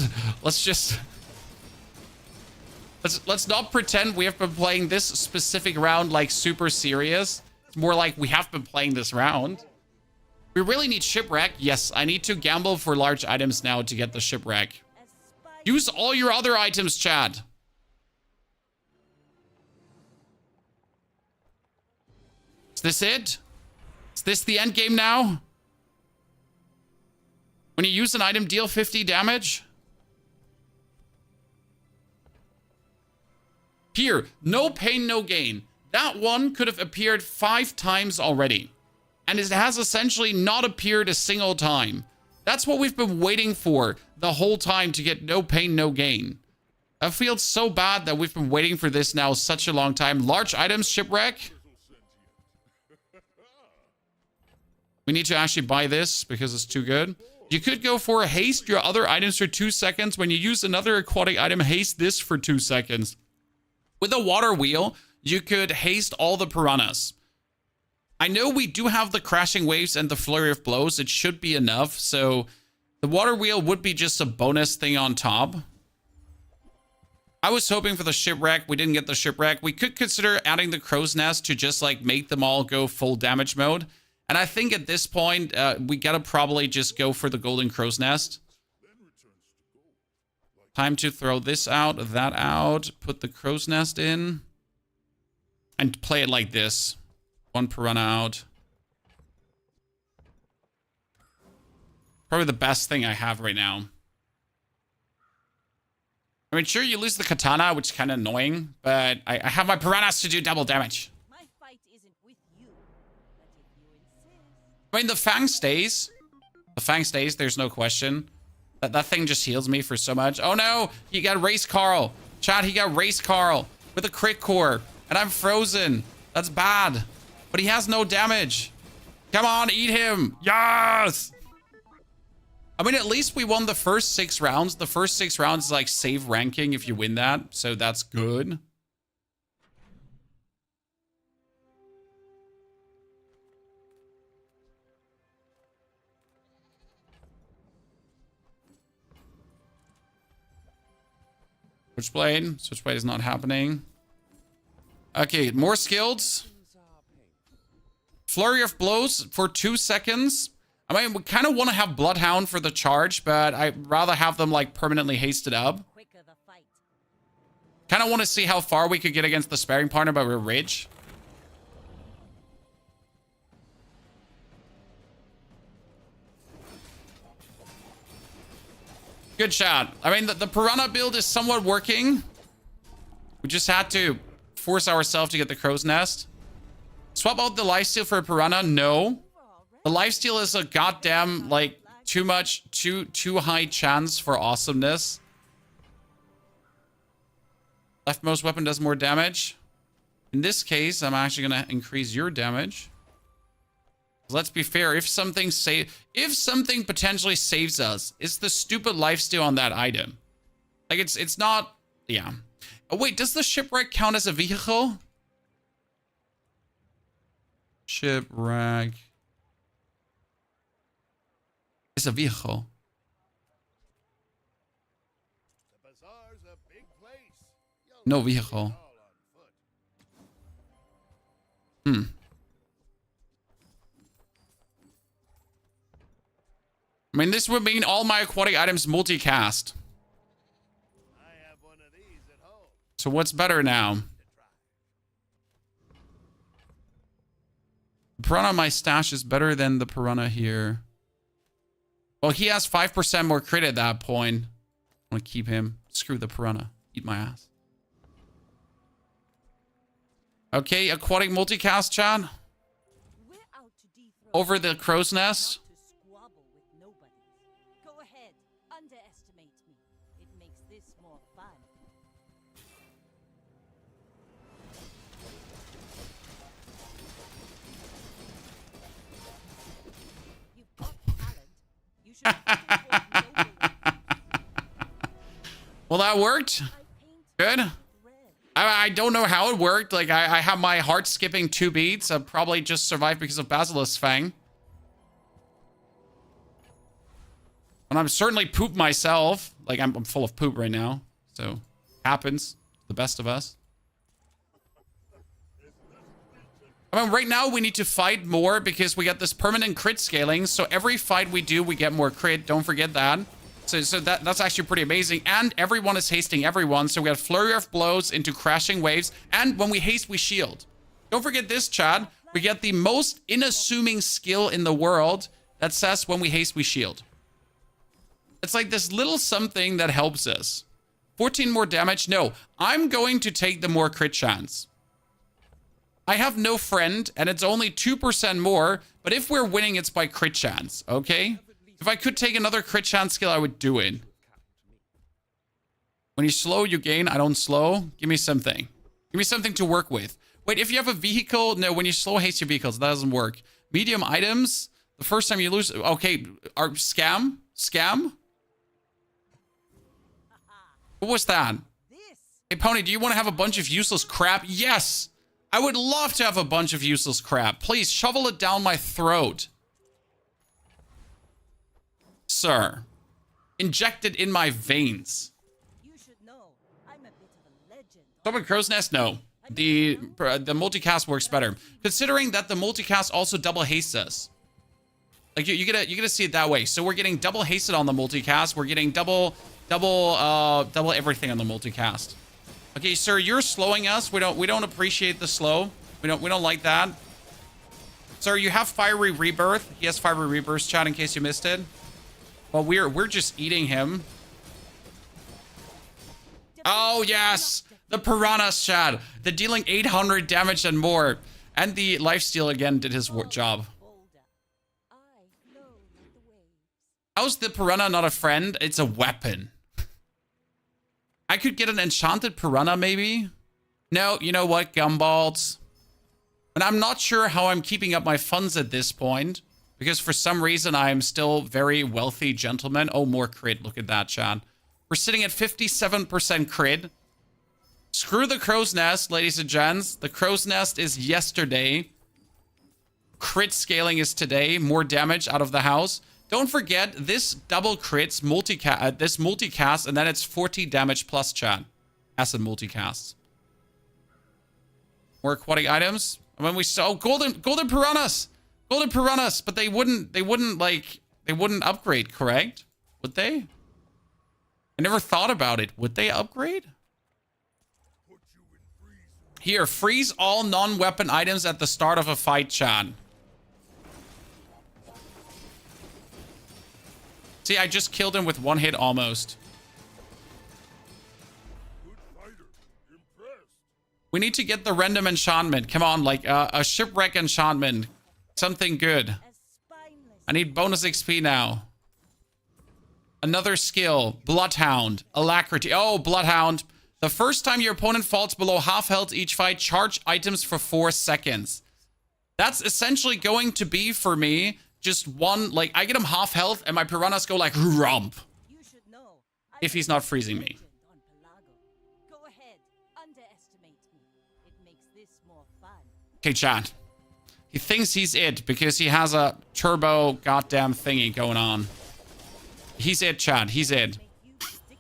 not pretend we have been playing this specific round like super serious. It's more like we have been playing this round. We really need shipwreck. Yes, I need to gamble for large items now to get the shipwreck. Use all your other items, Chad. Is this it? Is this the end game now? When you use an item, deal 50 damage? Here, no pain, no gain. That one could have appeared 5 times already. And it has essentially not appeared a single time. That's what we've been waiting for the whole time, to get no pain, no gain. I feel so bad that we've been waiting for this now such a long time. Large items, shipwreck. We need to actually buy this because it's too good. You could go for haste your other items for 2 seconds. When you use another aquatic item, haste this for 2 seconds. With a water wheel, you could haste all the piranhas. I know we do have the crashing waves and the flurry of blows. It should be enough. So the water wheel would be just a bonus thing on top. I was hoping for the shipwreck. We didn't get the shipwreck. We could consider adding the crow's nest to just like make them all go full damage mode. And I think at this point, we gotta probably just go for the golden crow's nest. Time to throw this out, that out, put the crow's nest in, and play it like this. One piranha out. Probably the best thing I have right now. I mean, sure, you lose the katana, which is kind of annoying, but I have my piranhas to do double damage. My fight isn't with you, but if you insist. I mean, the fang stays. The fang stays, there's no question. That thing just heals me for so much. Oh no, he got Race Carl. Chat, he got Race Carl with a crit core. And I'm frozen. That's bad. But he has no damage. Come on, eat him. Yes! I mean, at least we won the first 6 rounds. The first 6 rounds is like save ranking if you win that. So that's good. Switchblade. Switchblade is not happening. Okay, more skills. Flurry of blows for 2 seconds. I mean, we kind of want to have Bloodhound for the charge, but I'd rather have them like permanently hasted up. Quicker the fight. Kind of want to see how far we could get against the sparring partner, but we're rich. Good shot. I mean, the piranha build is somewhat working. We just had to force ourselves to get the crow's nest. Swap out the lifesteal for a piranha? No. The lifesteal is a goddamn, like, too high chance for awesomeness. Leftmost weapon does more damage. In this case, I'm actually going to increase your damage. Let's be fair. If something potentially saves us, it's the stupid lifesteal on that item. Like, it's not... Yeah. Oh, wait. Does the shipwreck count as a vehicle? Shipwreck... It's a vehicle. The bazaar's a big place. No vehicle. Hmm. I mean, this would mean all my aquatic items multicast. I have one of these at home. So what's better now? The piranha on my stash is better than the piranha here. Well, he has 5% more crit at that point. I want to keep him. Screw the piranha. Eat my ass. Okay, aquatic multicast, chat. We're out to dethrone Over the crow's nest. not to squabble with nobody. Go ahead, underestimate me. It makes this more fun. You've got talent. You should have noble. Well, that worked. I paint Good. red. I don't know how it worked. Like, I have my heart skipping 2 beats. I've probably just survived because of Basilisk's Fang. And I'm certainly poop myself. Like, I'm full of poop right now. So, happens. The best of us. I mean, right now we need to fight more because we got this permanent crit scaling. So every fight we do, we get more crit. Don't forget that. So that's actually pretty amazing. And everyone is hasting everyone. So we have flurry of blows into crashing waves. And when we haste, we shield. Don't forget this, Chad. We get the most unassuming skill in the world that says when we haste, we shield. It's like this little something that helps us. 14 more damage. No, I'm going to take the more crit chance. I have no friend, and it's only 2% more. But if we're winning, it's by crit chance, okay? If I could take another crit chance skill, I would do it. When you slow, you gain. I don't slow. Give me something. Give me something to work with. Wait, if you have a vehicle... No, when you slow, haste your vehicles. That doesn't work. Medium items. The first time you lose... Okay, scam? Scam? What was that? This Hey, Pony, do you want to have a bunch of useless crap? Yes! I would love to have a bunch of useless crap. Please, shovel it down my throat. Sir. Inject it in my veins. you should know. I'm a bit of a legend. Stop a crow's nest? No. the multicast works better, considering that the multicast also double hastes us. Like you gotta see it that way. So we're getting double hasted on the multicast. We're getting double everything on the multicast. Okay, sir, you're slowing us. We don't appreciate the slow. We don't like that. Sir, you have fiery rebirth. He has fiery rebirth, chat, in case you missed it. Well, we're just eating him. Oh yes, the piranhas, chat. The dealing 800 damage and more, and the lifesteal again did his job. I flow like the waves. How's the piranha not a friend? It's a weapon. I could get an enchanted piranha, maybe? No, you know what, gumballs? And I'm not sure how I'm keeping up my funds at this point, because for some reason I am still very wealthy gentleman. Oh, more crit. Look at that, chat. We're sitting at 57% crit. Screw the crow's nest, ladies and gents. The crow's nest is yesterday. Crit scaling is today. More damage out of the house. Don't forget, this double crits this multicast, and then it's 40 damage plus, chat. Acid multicast. More aquatic items. And when we saw golden piranhas, but they wouldn't upgrade, correct? Would they? I never thought about it. Would they upgrade? Here, freeze all non-weapon items at the start of a fight, chat. See, I just killed him with one hit almost. We need to get the random enchantment. Come on, like a shipwreck enchantment. Something good. As spineless. I need bonus XP now. Another skill. Bloodhound. Alacrity. Oh, Bloodhound. The first time your opponent falls below half health each fight, charge items for 4 seconds. That's essentially going to be, for me, just one, like, I get him half health and my piranhas go like, rump. You should know. If he's not freezing me. On Pelago. Go ahead. Underestimate me. It makes this more fun. Okay, chat. He thinks he's it because he has a turbo goddamn thingy going on. He's it, chat. He's it. Make you predictable.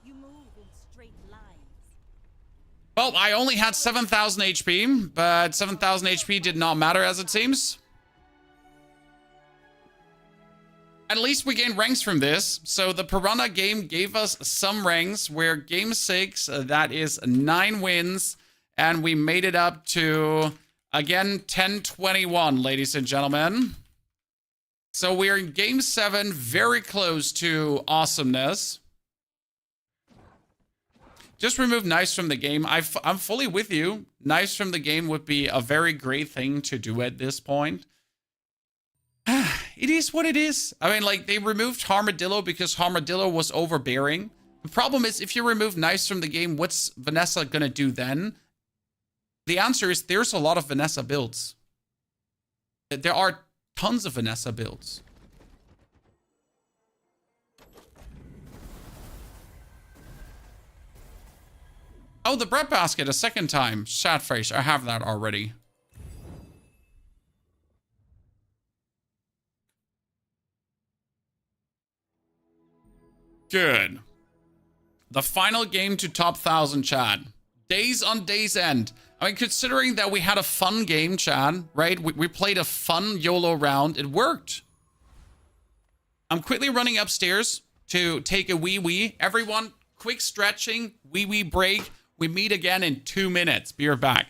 You move in straight lines. Well, I only had 7,000 HP, but 7,000 HP did not matter as it seems. At least we gained ranks from this. So the Piranha game gave us some ranks. Where game 6, that is 9 wins. And we made it up to, again, 1021, ladies and gentlemen. So we're in game 7, very close to awesomeness. Just remove knives from the game. I'm fully with you. Knives from the game would be a very great thing to do at this point. It is what it is. I mean, like, they removed Armadillo because Armadillo was overbearing. The problem is, if you remove knives from the game, what's Vanessa gonna do then? The answer is there's a lot of Vanessa builds. There are tons of Vanessa builds. Oh, the bread basket a second time. Sadface, I have that already. Good. The final game to top 1,000, Chad. Days on Days End. I mean, considering that we had a fun game, Chad, right? We played a fun YOLO round. It worked. I'm quickly running upstairs to take a wee-wee. Everyone, quick stretching, wee-wee break. We meet again in 2 minutes. Be right back.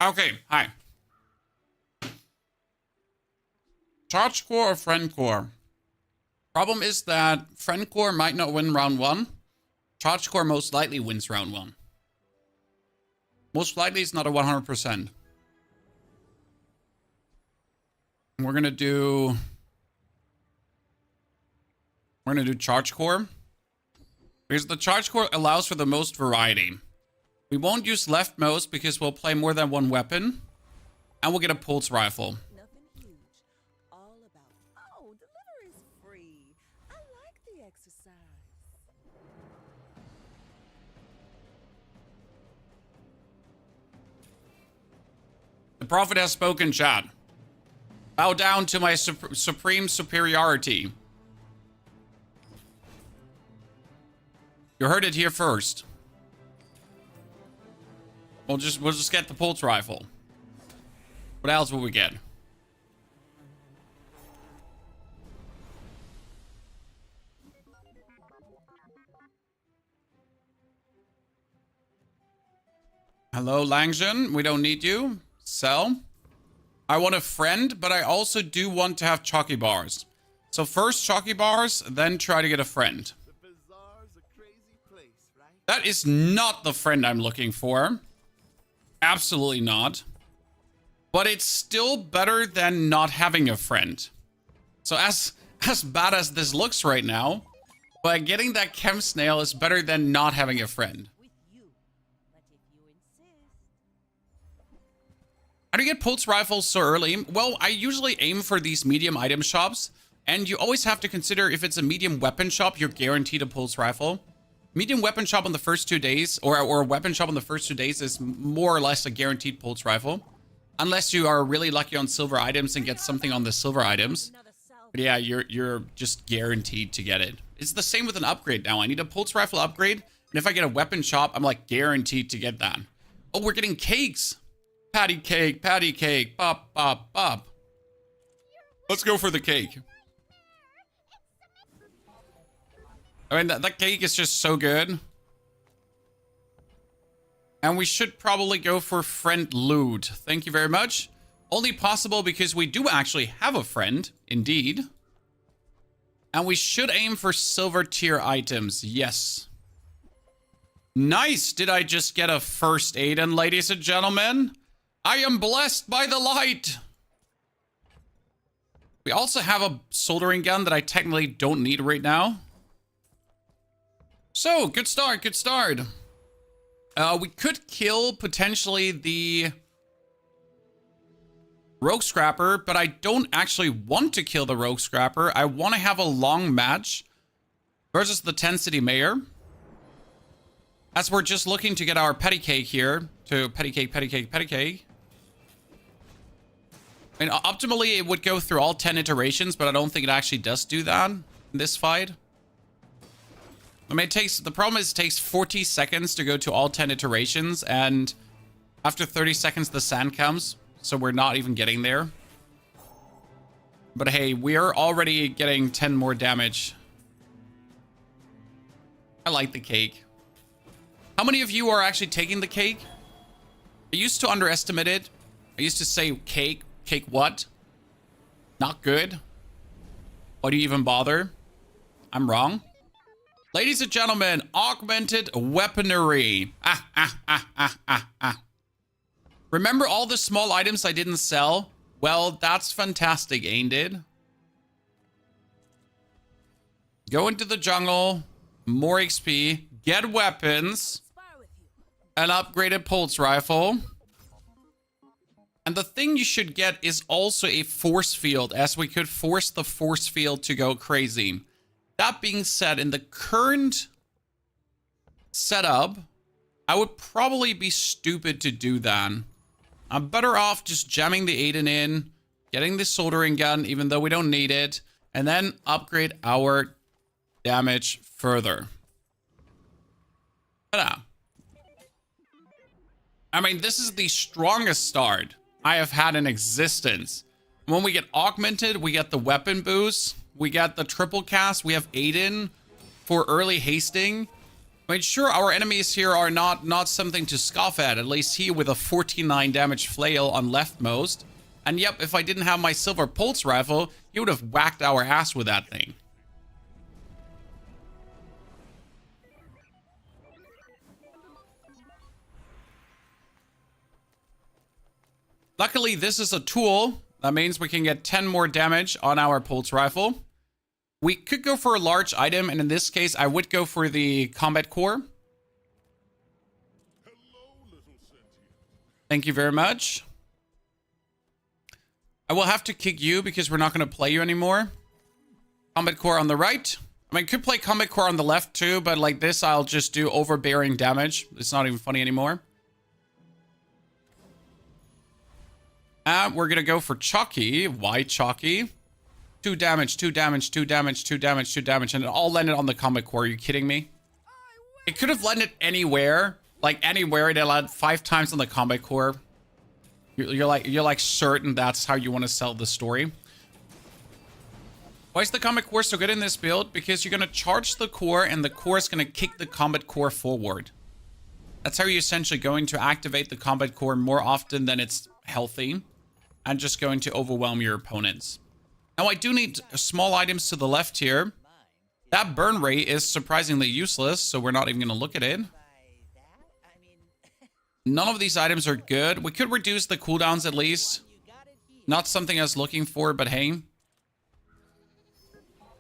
Okay, hi. Charge core or friend core? Problem is that friend core might not win round 1. Charge core most likely wins round 1. Most likely it's not a 100%. We're gonna do charge core. Because the charge core allows for the most variety. We won't use leftmost because we'll play more than one weapon. And we'll get a pulse rifle. Nothing huge. All about. Oh, delivery's free. I like the exercise. The prophet has spoken, chat. Bow down to my supreme superiority. You heard it here first. We'll just get the pulse rifle. What else will we get? Hello, Langzhen. We don't need you. Sell. I want a friend, but I also do want to have chalky bars. So first chalky bars, then try to get a friend. The bazaar's a crazy place, right? That is not the friend I'm looking for. Absolutely not. But it's still better than not having a friend. So as bad as this looks right now, but getting that chem snail is better than not having a friend. With you. But if you insist. How do you get pulse rifles so early? Well, I usually aim for these medium item shops. And you always have to consider if it's a medium weapon shop, you're guaranteed a pulse rifle. Medium weapon shop on the first 2 days, or a weapon shop on the first 2 days is more or less a guaranteed pulse rifle. Unless you are really lucky on silver items and get something on the silver items. Another salve. But yeah, you're just guaranteed to get it. It's the same with an upgrade now. I need a pulse rifle upgrade. And if I get a weapon shop, I'm like guaranteed to get that. Oh, we're getting cakes. Patty cake, pop, pop, pop. Let's go for the cake. I mean, that cake is just so good. And we should probably go for friend loot. Thank you very much. Only possible because we do actually have a friend, indeed. And we should aim for silver tier items, yes. Nice! Did I just get a first aid in, ladies and gentlemen? I am blessed by the light! We also have a soldering gun that I technically don't need right now. So, good start, good start. We could kill potentially the Rogue Scrapper, but I don't actually want to kill the Rogue Scrapper. I want to have a long match versus the 10 City Mayor. As we're just looking to get our petty cake here. To petty cake, petty cake, petty cake. I mean, optimally, it would go through all 10 iterations, but I don't think it actually does do that in this fight. I mean, the problem is it takes 40 seconds to go to all 10 iterations, and after 30 seconds, the sand comes, so we're not even getting there. But hey, we are already getting 10 more damage. I like the cake. How many of you are actually taking the cake? I used to underestimate it. I used to say cake. Cake what? Not good. Why do you even bother? I'm wrong. Ladies and gentlemen, augmented weaponry. Remember all the small items I didn't sell? Well, that's fantastic, ain't it? Go into the jungle, more XP, get weapons, Spar with you. an upgraded pulse rifle. And the thing you should get is also a force field, as we could force the force field to go crazy. That being said, in the current setup, I would probably be stupid to do that. I'm better off just jamming the Aiden in, getting the soldering gun, even though we don't need it, and then upgrade our damage further. Ta-da. I mean, this is the strongest start I have had in existence. When we get augmented, we get the weapon boost. We got the triple cast. We have Aiden for early hasting. I mean, sure, our enemies here are not something to scoff at least he with a 49 damage flail on leftmost. And yep, if I didn't have my silver pulse rifle, he would have whacked our ass with that thing. Luckily, this is a tool. That means we can get 10 more damage on our pulse rifle. We could go for a large item, and in this case, I would go for the combat core. Thank you very much. I will have to kick you because we're not going to play you anymore. Combat core on the right. I mean, I could play combat core on the left too, but like this, I'll just do overbearing damage. It's not even funny anymore. We're going to go for Chalky. Why Chalky? 2 damage, 2 damage, 2 damage, 2 damage, 2 damage, and it all landed on the combat core. Are you kidding me? It could have landed anywhere. Like anywhere. It landed 5 times on the combat core. You're like certain that's how you want to sell the story. Why is the combat core so good in this build? Because you're going to charge the core and the core is going to kick the combat core forward. That's how you're essentially going to activate the combat core more often than it's healthy. And just going to overwhelm your opponents. Now I do need small items to the left here. That burn rate is surprisingly useless, so we're not even going to look at it. None of these items are good. We could reduce the cooldowns at least. Not something I was looking for, but hey.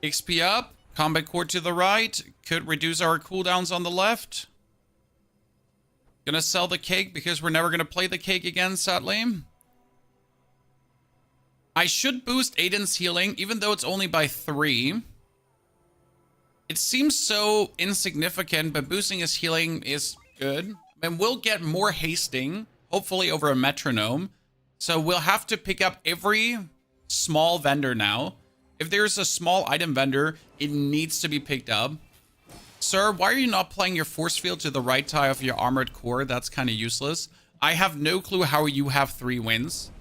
XP up. Combat core to the right. Could reduce our cooldowns on the left. Gonna sell the cake because we're never gonna play the cake again, sadly. I should boost Aiden's healing, even though it's only by 3. It seems so insignificant, but boosting his healing is good. And we'll get more hasting, hopefully over a metronome. So we'll have to pick up every small vendor now. If there's a small item vendor, it needs to be picked up. Sir, why are you not playing your force field to the right tie of your armored core? That's kind of useless. I have no clue how you have 3 wins.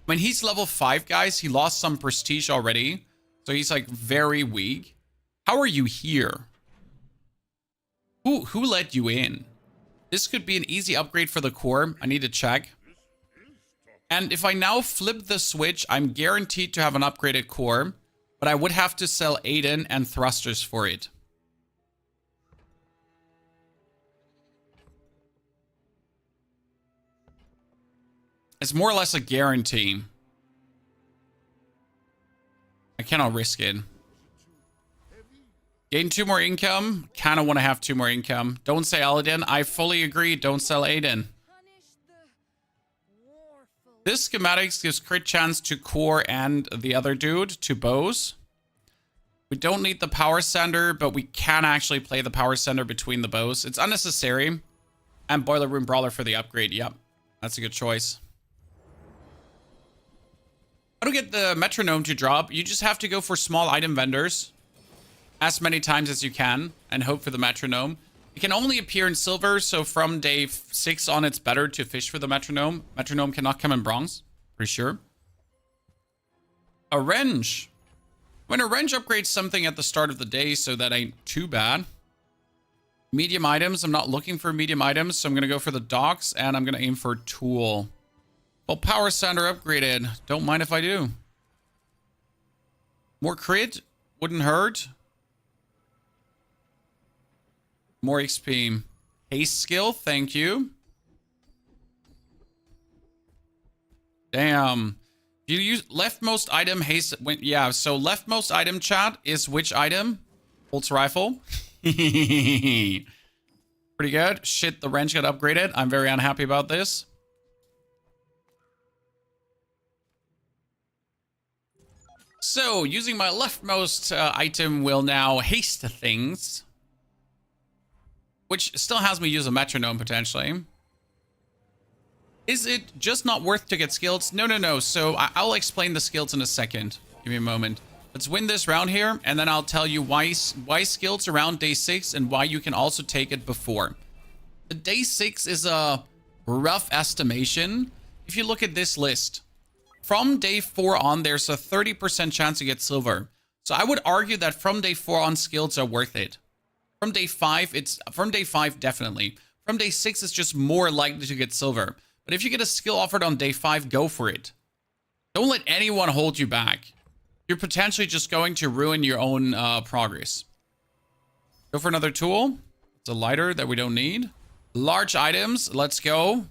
When he's level 5, guys, he lost some prestige already. So he's like very weak. How are you here? Who let you in? This could be an easy upgrade for the core. I need to check. And if I now flip the switch, I'm guaranteed to have an upgraded core. But I would have to sell Aiden and thrusters for it. It's more or less a guarantee. I cannot risk it. Gain 2 more income. Kind of want to have 2 more income. Don't say Aladin. I fully agree. Don't sell Aiden. This schematics gives crit chance to core and the other dude, to bows. We don't need the power sender, but we can actually play the power sender between the bows. It's unnecessary. And Boiler Room Brawler for the upgrade. Yep. That's a good choice. How to get the metronome to drop? You just have to go for small item vendors as many times as you can and hope for the metronome. It can only appear in silver, so from day 6 on, it's better to fish for the metronome. Metronome cannot come in bronze, pretty sure. A wrench. When a wrench upgrades something at the start of the day, so that ain't too bad. Medium items. I'm not looking for medium items, so I'm going to go for the docks, and I'm going to aim for tool. Well, power sander upgraded. Don't mind if I do. More crit. Wouldn't hurt. More XP. Haste skill. Thank you. Damn. Do you use leftmost item haste? Yeah, so leftmost item, chat, is which item? Pulse rifle. Pretty good. Shit, the wrench got upgraded. I'm very unhappy about this. So, using my leftmost item will now haste things. Which still has me use a metronome, potentially. Is it just not worth to get skills? No. So, I'll explain the skills in a second. Give me a moment. Let's win this round here, and then I'll tell you why skills around day 6 and why you can also take it before. The day 6 is a rough estimation. If you look at this list, from day 4 on, there's a 30% chance to get silver. So I would argue that from day 4 on, skills are worth it. From day 5, from day 5, definitely. From day 6, it's just more likely to get silver. But if you get a skill offered on day 5, go for it. Don't let anyone hold you back. You're potentially just going to ruin your own progress. Go for another tool. It's a lighter that we don't need. Large items. Let's go.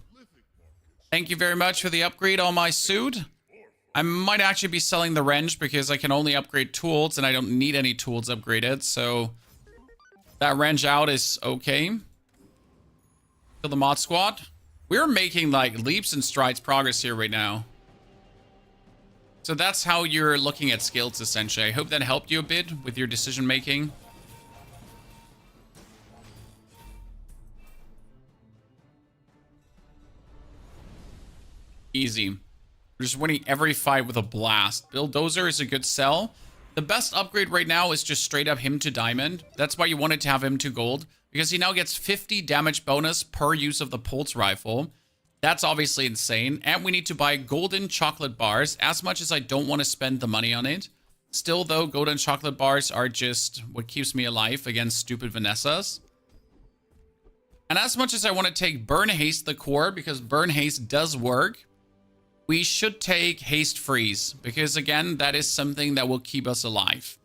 Thank you very much for the upgrade on my suit. I might actually be selling the wrench because I can only upgrade tools and I don't need any tools upgraded. So that wrench out is okay. Kill the mod squad. We're making like leaps and strides progress here right now. So that's how you're looking at skills essentially. I hope that helped you a bit with your decision making. Easy. We're just winning every fight with a blast. Bulldozer is a good sell. The best upgrade right now is just straight up him to diamond. That's why you wanted to have him to gold, because he now gets 50 damage bonus per use of the pulse rifle. That's obviously insane. And we need to buy golden chocolate bars, as much as I don't want to spend the money on it. Still though, golden chocolate bars are just what keeps me alive against stupid Vanessas. And as much as I want to take burn haste the core, because burn haste does work, we should take haste freeze, because again, that is something that will keep us alive.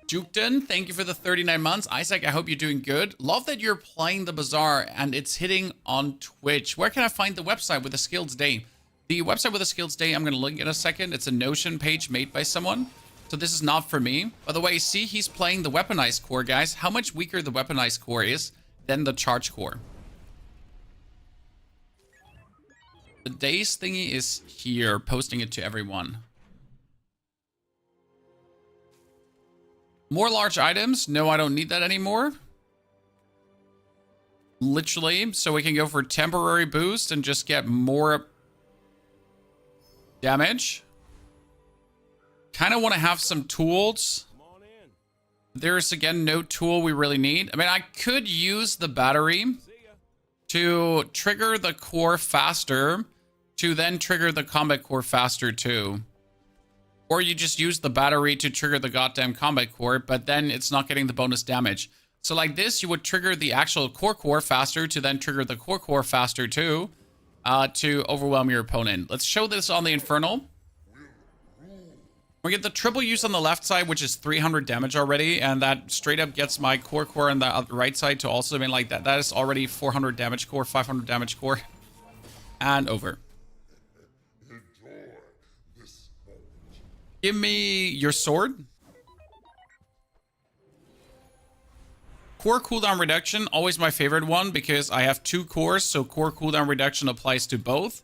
Jukton, thank you for the 39 months. Isaac, I hope you're doing good. Love that you're playing the Bazaar and it's hitting on Twitch. Where can I find the website with the Skills Day? The website with the Skills Day, I'm going to link in a second. It's a Notion page made by someone. So this is not for me. By the way, see, he's playing the weaponized core, guys. How much weaker the weaponized core is than the charge core. The days thingy is here, posting it to everyone. More large items? No, I don't need that anymore. Literally, so we can go for temporary boost and just get more damage. Kind of want to have some tools. There's, again, no tool we really need. I mean, I could use the battery to trigger the core faster, to then trigger the combat core faster too. Or you just use the battery to trigger the goddamn combat core, but then it's not getting the bonus damage. So like this, you would trigger the actual core faster to then trigger the core faster too, to overwhelm your opponent. Let's show this on the Infernal. We get the triple use on the left side, which is 300 damage already, and that straight up gets my core on the right side to also, I mean, like that is already 400 damage core, 500 damage core, and over. Give me your sword. Core cooldown reduction, always my favorite one because I have 2 cores, so core cooldown reduction applies to both.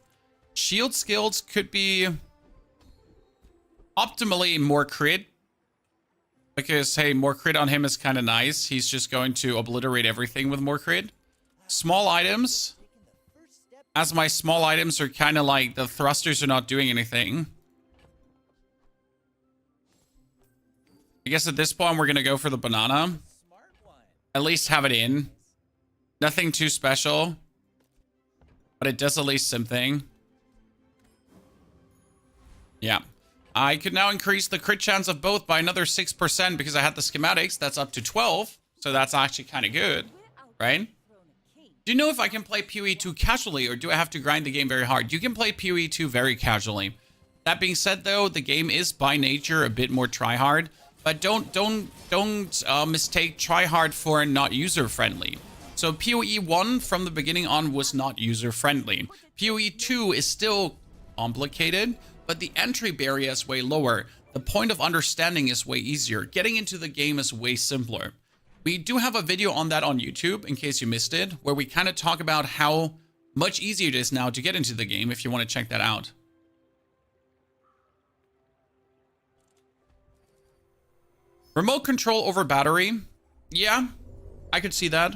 Shield skills could be optimally more crit, because hey, more crit on him is kind of nice. He's just going to obliterate everything with more crit. Small items, as my small items are kind of like the thrusters are not doing anything. I guess at this point we're gonna go for the banana. At least have it in. Nothing too special, but it does at least something. Yeah. I could now increase the crit chance of both by another 6% because I had the schematics. That's up to 12. So that's actually kind of good, right? Do you know if I can play PoE 2 casually or do I have to grind the game very hard? You can play PoE 2 very casually. That being said, though, the game is by nature a bit more tryhard. But don't mistake tryhard for not user-friendly. So PoE 1 from the beginning on was not user-friendly. PoE 2 is still complicated, but the entry barrier is way lower. The point of understanding is way easier. Getting into the game is way simpler. We do have a video on that on YouTube, in case you missed it, where we kind of talk about how much easier it is now to get into the game, if you want to check that out. Remote control over battery. Yeah, I could see that.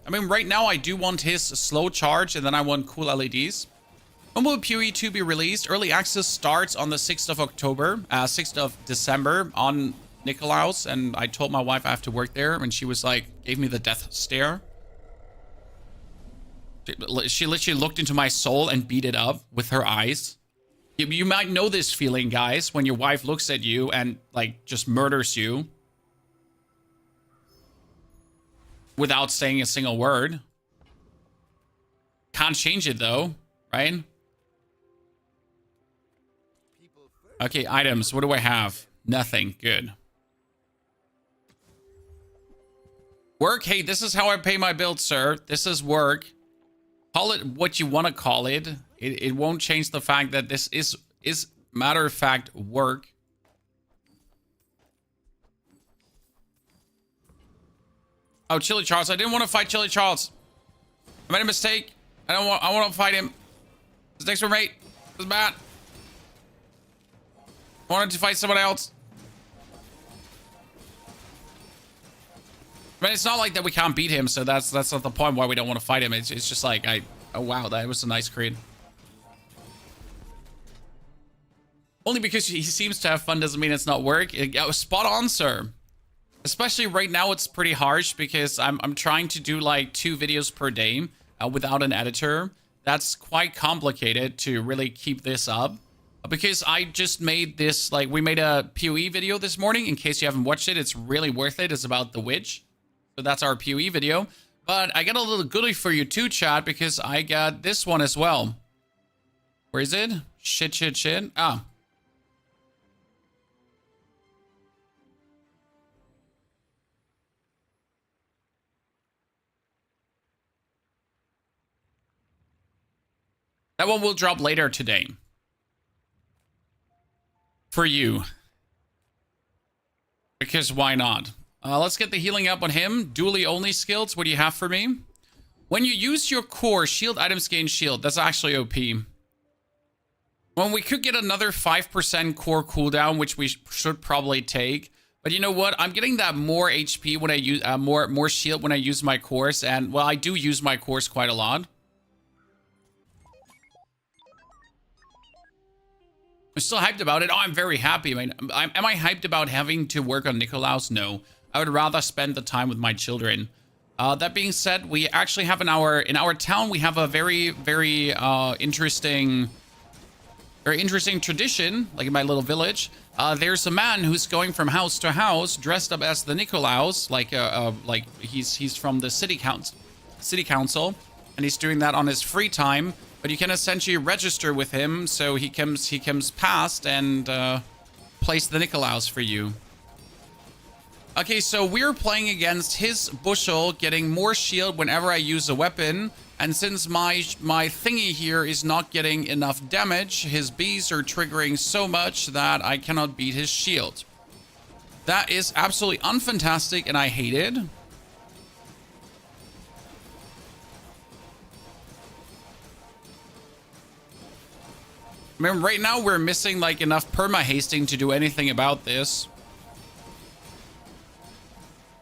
I mean, right now I do want his slow charge and then I want cool LEDs. When will PoE 2 be released? Early access starts on the 6th of October, 6th of December on Nikolaus. And I told my wife I have to work there and she was like, gave me the death stare. She literally looked into my soul and beat it up with her eyes. You might know this feeling, guys, when your wife looks at you and, like, just murders you. without saying a single word. Can't change it though, right? Okay, items. What do I have? Nothing. Good. Work? Hey, this is how I pay my bills, sir. This is work. Call it what you want to call it. It won't change the fact that this is matter of fact work. Oh, Chili Charles. I didn't want to fight Chili Charles. I made a mistake. I want to fight him. This next one, mate. This is bad. I wanted to fight someone else. I mean, it's not like that we can't beat him, so that's not the point why we don't want to fight him. It's just like, oh wow, that was a nice creed. Only because he seems to have fun doesn't mean it's not work. It was spot on, sir. Especially right now, it's pretty harsh because I'm trying to do like 2 videos per day without an editor. That's quite complicated to really keep this up. Because I just made this, like, we made a PoE video this morning. In case you haven't watched it, it's really worth it. It's about the witch. So that's our PoE video. But I got a little goodie for you too, chat, because I got this one as well. Where is it? Shit. Ah. That one will drop later today. For you. Because why not? Let's get the healing up on him. Dually only skills. What do you have for me? When you use your core, shield items gain shield. That's actually OP. Well, we could get another 5% core cooldown, which we should probably take. But you know what? I'm getting that more HP when I use more shield when I use my cores, and well, I do use my cores quite a lot. I'm still hyped about it. Oh, I'm very happy. I mean, am I hyped about having to work on Nikolaus? No. I would rather spend the time with my children. That being said, we actually have in our town, we have a very interesting tradition, like in my little village. There's a man who's going from house to house dressed up as the Nikolaus, like he's from the city council, and he's doing that on his free time. But you can essentially register with him, so he comes past and place the Nikolaus for you. Okay, so we're playing against his bushel, getting more shield whenever I use a weapon. And since my thingy here is not getting enough damage, his bees are triggering so much that I cannot beat his shield. That is absolutely unfantastic, and I hate it. I mean, right now we're missing like enough perma-hasting to do anything about this.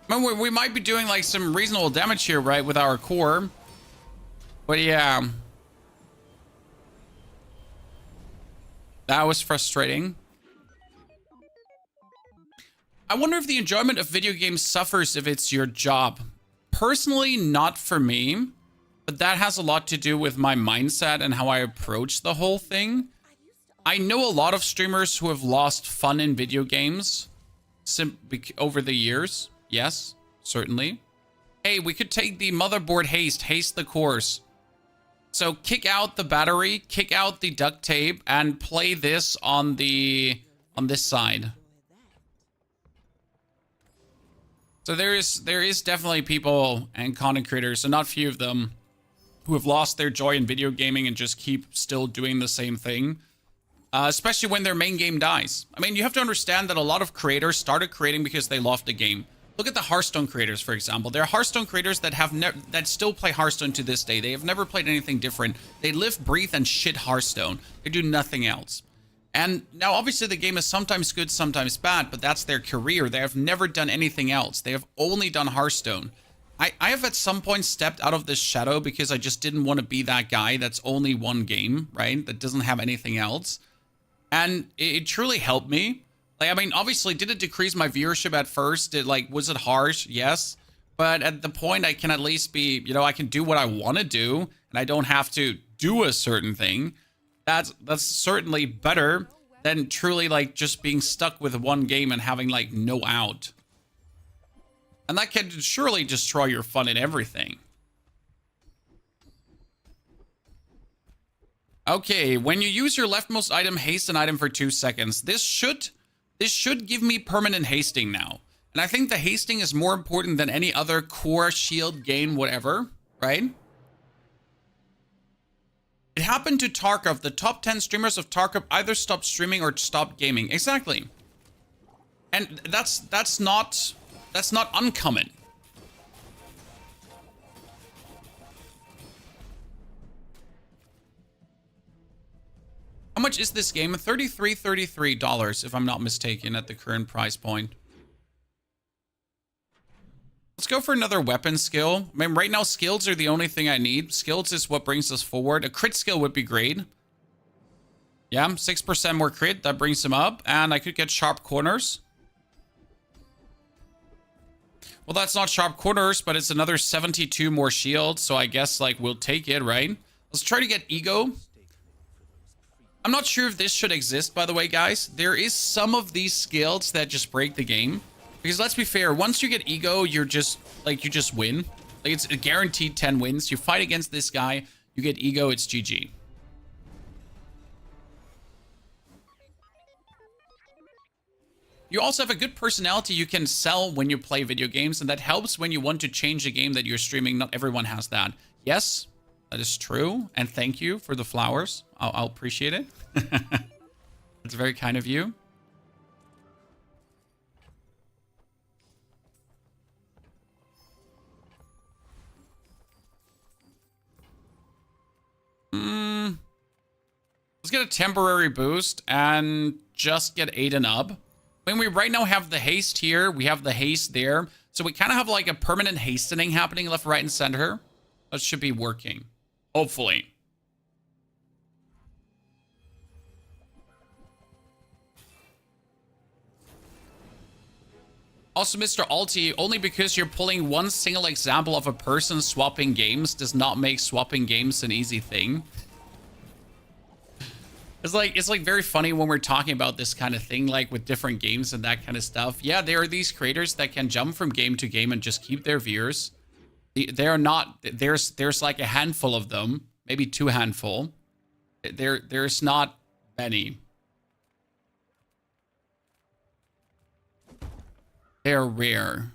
I mean, we might be doing like some reasonable damage here, right, with our core. But yeah. That was frustrating. I wonder if the enjoyment of video games suffers if it's your job. Personally, not for me. But that has a lot to do with my mindset and how I approach the whole thing. I know a lot of streamers who have lost fun in video games over the years. Yes, certainly. Hey, we could take the motherboard haste the cores. So kick out the battery, kick out the duct tape, and play this on this side. So there is definitely people and content creators, and not few of them, who have lost their joy in video gaming and just keep still doing the same thing. Especially when their main game dies. I mean, you have to understand that a lot of creators started creating because they loved the game. Look at the Hearthstone creators, for example. There are Hearthstone creators that that still play Hearthstone to this day. They have never played anything different. They live, breathe, and shit Hearthstone. They do nothing else. And now, obviously, the game is sometimes good, sometimes bad, but that's their career. They have never done anything else. They have only done Hearthstone. I have at some point stepped out of this shadow because I just didn't want to be that guy that's only one game, right? That doesn't have anything else. And it truly helped me. Like, I mean, obviously, did it decrease my viewership at first? Was it harsh? Yes. But at the point, I can at least be, I can do what I want to do, and I don't have to do a certain thing. That's certainly better than truly, like, just being stuck with one game and having, like, no out. And that can surely destroy your fun in everything. Okay, when you use your leftmost item, haste an item for 2 seconds. This should give me permanent hasting now. And I think the hasting is more important than any other core, shield, gain, whatever, right? It happened to Tarkov. The top 10 streamers of Tarkov either stopped streaming or stopped gaming. Exactly. And that's not uncommon. How much is this game? $33 if I'm not mistaken at the current price point. Let's go for another weapon skill. I mean, right now skills are the only thing I need. Skills is what brings us forward. A crit skill would be great. Yeah, 6% more crit. That brings him up. And I could get sharp corners. Well, that's not sharp corners, but it's another 72 more shield. So I guess, like, we'll take it, right? Let's try to get ego. I'm not sure if this should exist, by the way, guys. There is some of these skills that just break the game. Because let's be fair, once you get ego, you're just, like, you just win. Like, it's a guaranteed 10 wins. You fight against this guy, you get ego, it's GG. You also have a good personality you can sell when you play video games, and that helps when you want to change a game that you're streaming. Not everyone has that. Yes, that is true, and thank you for the flowers. I'll appreciate it. It's very kind of you. Let's get a temporary boost and just get 8 and up. I mean, we right now have the haste here. We have the haste there. So we kind of have like a permanent hastening happening left, right, and center. That should be working. Hopefully. Also, Mr. Alti, only because you're pulling one single example of a person swapping games does not make swapping games an easy thing. It's like very funny when we're talking about this kind of thing, like with different games and that kind of stuff. Yeah, there are these creators that can jump from game to game and just keep their viewers. They are not, there's like a handful of them, maybe 2 handful. There's not many. They're rare.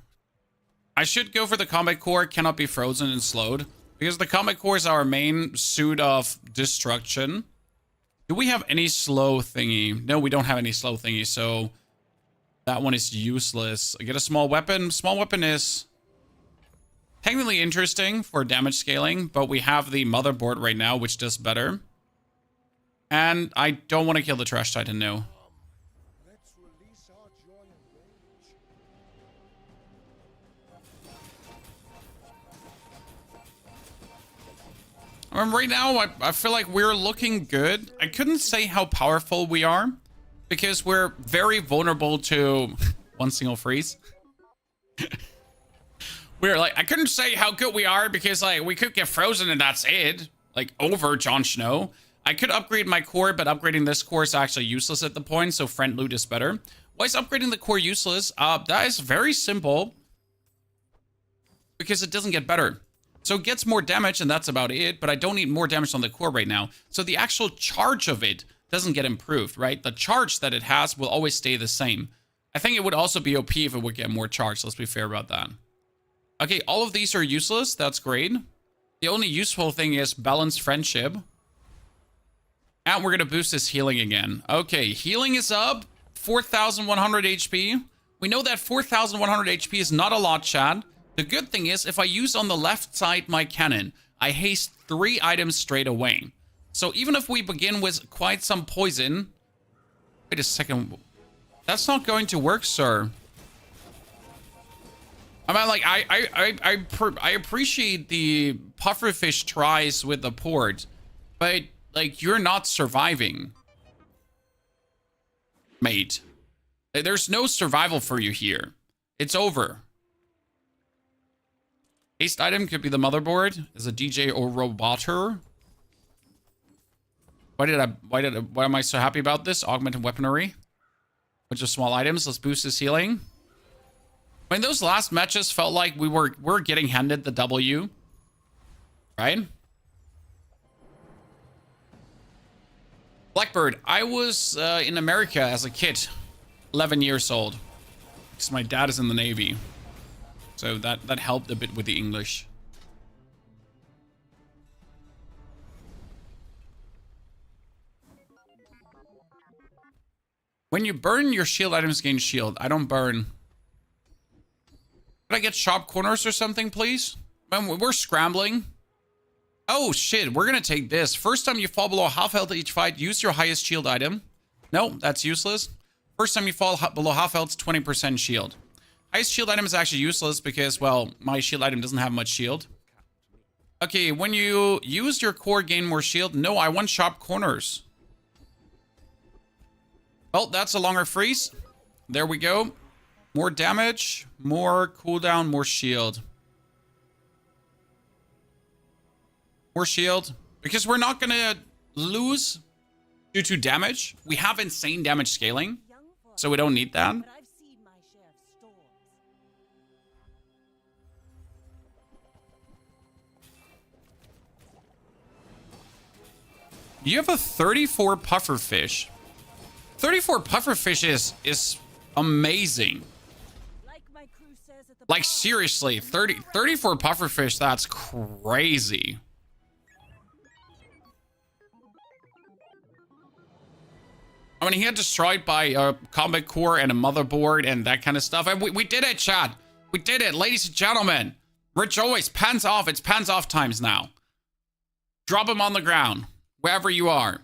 I should go for the combat core, cannot be frozen and slowed. Because the combat core is our main suit of destruction. Do we have any slow thingy? No, we don't have any slow thingy, so that one is useless. I get a small weapon. Small weapon is technically interesting for damage scaling, but we have the motherboard right now, which does better. And I don't want to kill the trash titan, no. Let's release our joy and rage. Right now, I feel like we're looking good. I couldn't say how powerful we are because we're very vulnerable to one single freeze. We're like, I couldn't say how good we are because like we could get frozen and that's it. Like over Jon Snow. I could upgrade my core, but upgrading this core is actually useless at the point. So friend loot is better. Why is upgrading the core useless? That is very simple because it doesn't get better. So it gets more damage, and that's about it, but I don't need more damage on the core right now. So the actual charge of it doesn't get improved, right? The charge that it has will always stay the same. I think it would also be OP if it would get more charge. Let's be fair about that. Okay, all of these are useless. That's great. The only useful thing is balanced friendship. And we're going to boost this healing again. Okay, healing is up. 4,100 HP. We know that 4,100 HP is not a lot, chat. The good thing is, if I use on the left side my cannon, I haste 3 items straight away. So even if we begin with quite some poison... Wait a second. That's not going to work, sir. I mean, like, I appreciate the pufferfish tries with the port, but, like, you're not surviving. Mate. There's no survival for you here. It's over. Haste item could be the motherboard. Is a DJ or roboter. Why am I so happy about this? Augmented weaponry. Bunch of small items. Let's boost his healing. I mean, those last matches felt like we're getting handed the W, right? Blackbird, I was in America as a kid, 11 years old, because my dad is in the Navy. So that helped a bit with the English. When you burn your shield items gain shield. I don't burn. Could I get sharp corners or something, please? Man, we're scrambling. Oh, shit. We're going to take this. First time you fall below half health each fight, use your highest shield item. No, that's useless. First time you fall below half health, 20% shield. Highest shield item is actually useless because, well, my shield item doesn't have much shield. Okay, when you use your core, gain more shield. No, I want sharp corners. Well, that's a longer freeze. There we go. More damage, more cooldown, more shield. More shield. Because we're not going to lose due to damage. We have insane damage scaling, so we don't need that. But I've seen my share of storms. You have a 34 pufferfish. 34 pufferfish is amazing. Like my crew says at the Like, bar, seriously, 34 pufferfish, that's crazy. I mean, he got destroyed by a combat core and a motherboard and that kind of stuff. And we did it, chat. We did it, ladies and gentlemen. Rejoice, pants off. It's pants off times now. Drop him on the ground, wherever you are.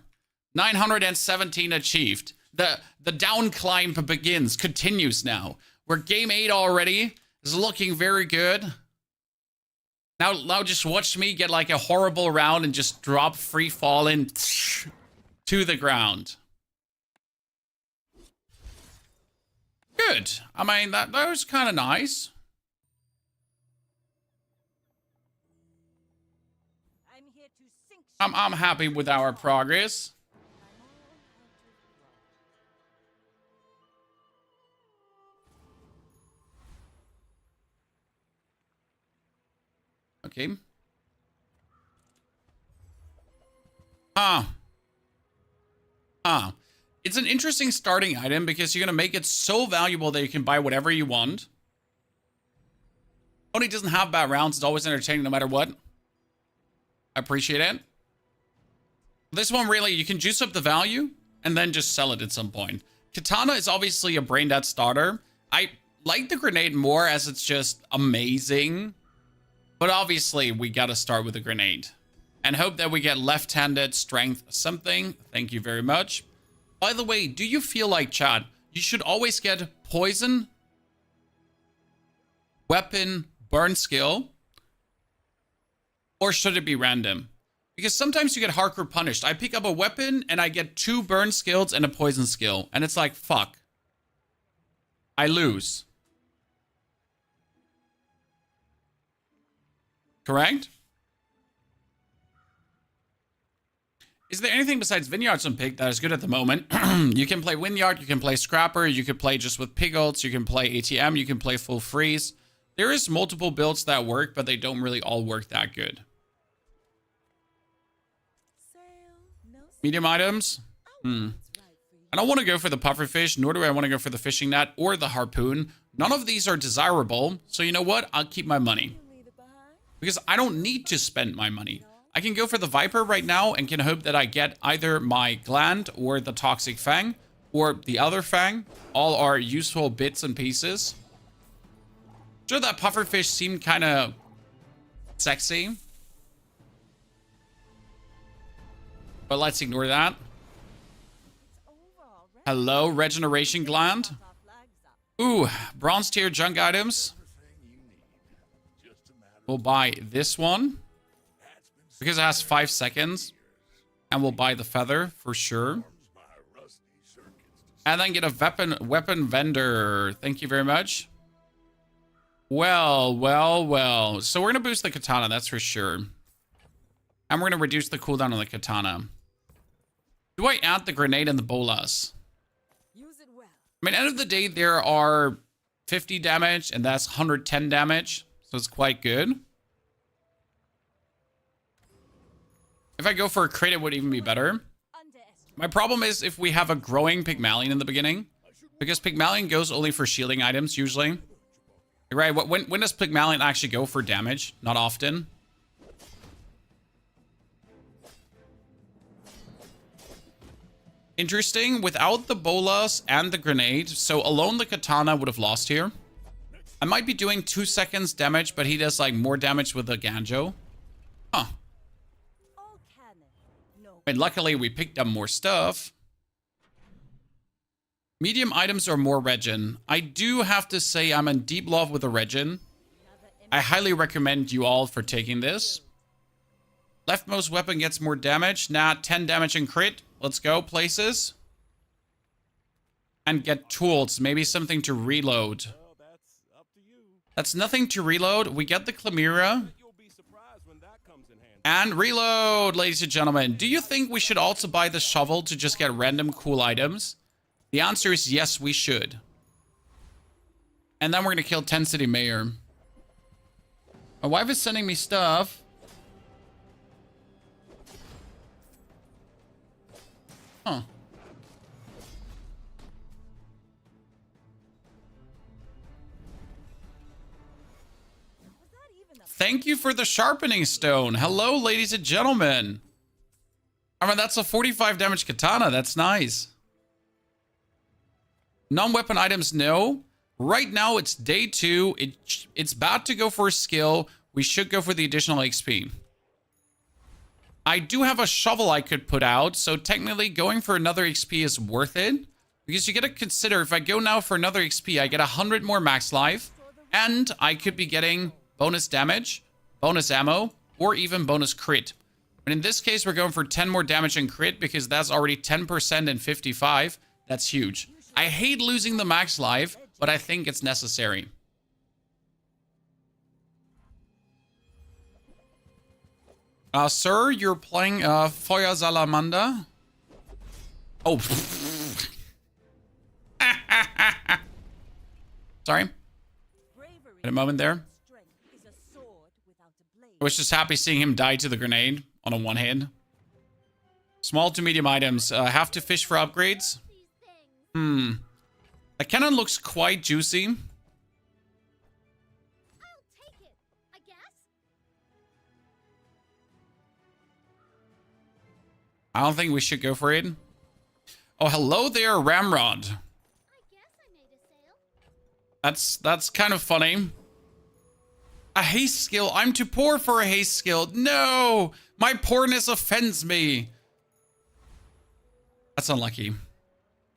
917 achieved. The down climb begins, continues now. We're game 8 already. It's looking very good. Now just watch me get like a horrible round and just drop free falling to the ground. Good. I mean, that was kind of nice. I'm here to sink I'm happy with our progress. Okay. It's an interesting starting item because you're going to make it so valuable that you can buy whatever you want. Tony doesn't have bad rounds. It's always entertaining no matter what. I appreciate it. This one, really, you can juice up the value and then just sell it at some point. Katana is obviously a brain dead starter. I like the grenade more as it's just amazing. But obviously, we got to start with a grenade. And hope that we get left-handed strength something. Thank you very much. By the way, do you feel like, chat, you should always get poison, weapon, burn skill? Or should it be random? Because sometimes you get hardcore punished. I pick up a weapon and I get 2 burn skills and a poison skill. And it's like, fuck. I lose. Correct? Is there anything besides Vineyards on Pig that is good at the moment? You can play Vineyard, you can play Scrapper, you can play just with Pig ults, you can play ATM, you can play full freeze. There is multiple builds that work, but they don't really all work that good. sail, no Medium items? I don't want to go for the pufferfish, nor do I want to go for the fishing net or the harpoon. None of these are desirable, so you know what? I'll keep my money. leave it behind. Because I don't need to spend my money. I can go for the Viper right now and can hope that I get either my Gland or the Toxic Fang or the other Fang. All are useful bits and pieces. Sure, that pufferfish seemed kind of sexy. But let's ignore that. It's over already. Hello, Regeneration Gland. Our flags up. Ooh, bronze tier junk items. We'll buy this one because it has 5 seconds. And we'll buy the feather for sure. And then get a weapon vendor. Thank you very much. Well. So we're going to boost the katana, that's for sure. And we're going to reduce the cooldown on the katana. Do I add the grenade and the bolas? Use it well. I mean, end of the day, there are 50 damage, and that's 110 damage. So it's quite good. If I go for a crit, it would even be better. My problem is if we have a growing Pygmalion in the beginning, because Pygmalion goes only for shielding items usually. Right, when does Pygmalion actually go for damage? Not often. Interesting, without the bolas and the grenade, so alone the katana would have lost here. I might be doing 2 seconds damage, but he does like more damage with the Ganjo. Huh. All cannon. No. And luckily we picked up more stuff. Medium items or more regen. I do have to say I'm in deep love with the regen. I highly recommend you all for taking this. Leftmost weapon gets more damage. Nah, 10 damage and crit. Let's go places. And get tools. Maybe something to reload. Well, that's up to you. That's nothing to reload. We get the Chlamyra. You'll be surprised when that comes in handy. And reload, ladies and gentlemen. Do you think we should also buy the shovel to just get random cool items? The answer is yes, we should. And then we're going to kill 10 City Mayor. My wife is sending me stuff. Huh. Thank you for the sharpening stone. Hello, ladies and gentlemen. I mean, that's a 45 damage katana. That's nice. Non-weapon items, no. Right now, it's day 2. It's bad to go for a skill. We should go for the additional XP. I do have a shovel I could put out, so technically going for another XP is worth it. Because you got to consider, if I go now for another XP, I get 100 more max life, and I could be getting bonus damage, bonus ammo, or even bonus crit. And in this case, we're going for 10 more damage and crit, because that's already 10% and 55. That's huge. I hate losing the max life, but I think it's necessary. Sir, you're playing Feuer Salamander? Oh. Sorry. In a moment there. I was just happy seeing him die to the grenade on a one-hand. Small to medium items. Have to fish for upgrades. The cannon looks quite juicy. I'll take it, I guess. I don't think we should go for it. Oh, hello there, Ramrod. I guess I made a sale. That's kind of funny. A haste skill. I'm too poor for a haste skill. No! My poorness offends me. That's unlucky.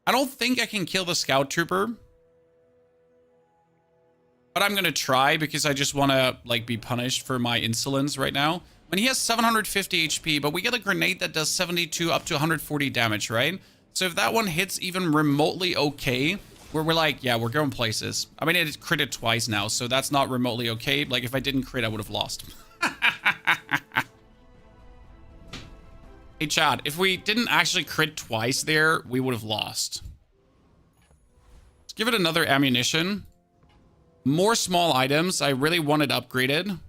I don't think I can kill the scout trooper. But I'm going to try because I just want to like be punished for my insolence right now. When he has 750 HP, but we get a grenade that does 72 up to 140 damage, right? So if that one hits even remotely okay, where we're like, yeah, we're going places. I mean, it critted twice now, so that's not remotely okay. Like if I didn't crit, I would have lost. Hey, Chad, if we didn't actually crit twice there, we would have lost. Let's give it another ammunition. More small items. I really want it upgraded.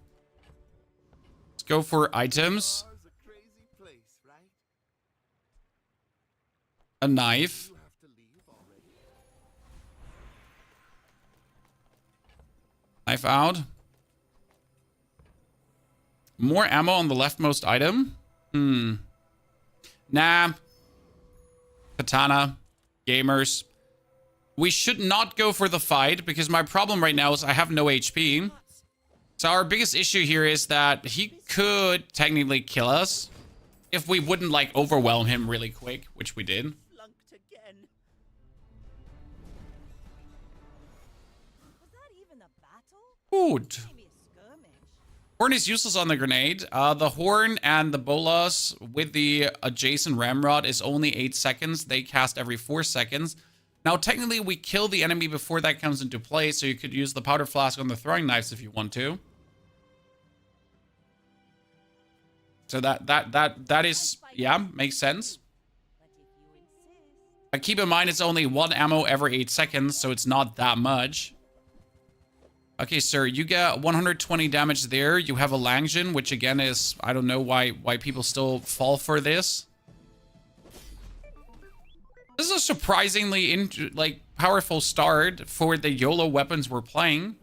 Let's go for items. Bar's a crazy place, right? A knife. You have to leave already. Knife out. More ammo on the leftmost item. Nah. Katana. Gamers. We should not go for the fight because my problem right now is I have no HP. So our biggest issue here is that he could technically kill us if we wouldn't like overwhelm him really quick, which we did. Flunked again. Was that even a battle? Good. Maybe a skirmish. Horn is useless on the grenade. The horn and the bolas with the adjacent ramrod is only 8 seconds. They cast every 4 seconds. Now, technically, we kill the enemy before that comes into play, so you could use the powder flask on the throwing knives if you want to. So that is, yeah, makes sense. But if you insist. Keep in mind, it's only 1 ammo every 8 seconds, so it's not that much. Okay, sir, you get 120 damage there. You have a Langjin, which again is, I don't know why people still fall for this. This is a surprisingly powerful start for the YOLO weapons we're playing.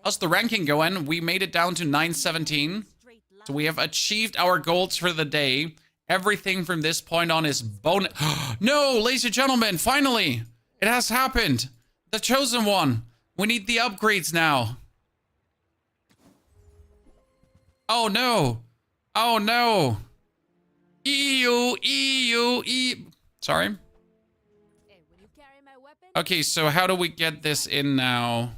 How's the ranking going? We made it down to 917. So we have achieved our goals for the day. Everything from this point on is bonus. No, ladies and gentlemen, finally, it has happened. The chosen one. We need the upgrades now. Oh no. Oh no. Sorry. Hey, will you carry my weapon? Okay, so how do we get this in now?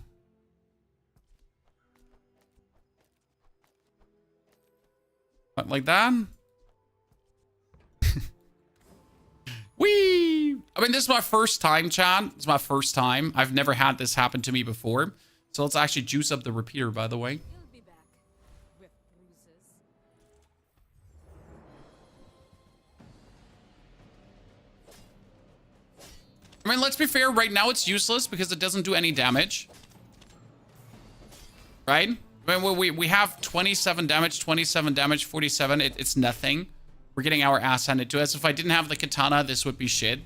What, like that? Whee! I mean, this is my first time, chat. It's my first time. I've never had this happen to me before. So let's actually juice up the repeater, by the way. You'll be back with bruises. I mean, let's be fair. Right now, it's useless because it doesn't do any damage. Right? I mean, we have 27 damage, 47. It's nothing. We're getting our ass handed to us. If I didn't have the katana, this would be shit.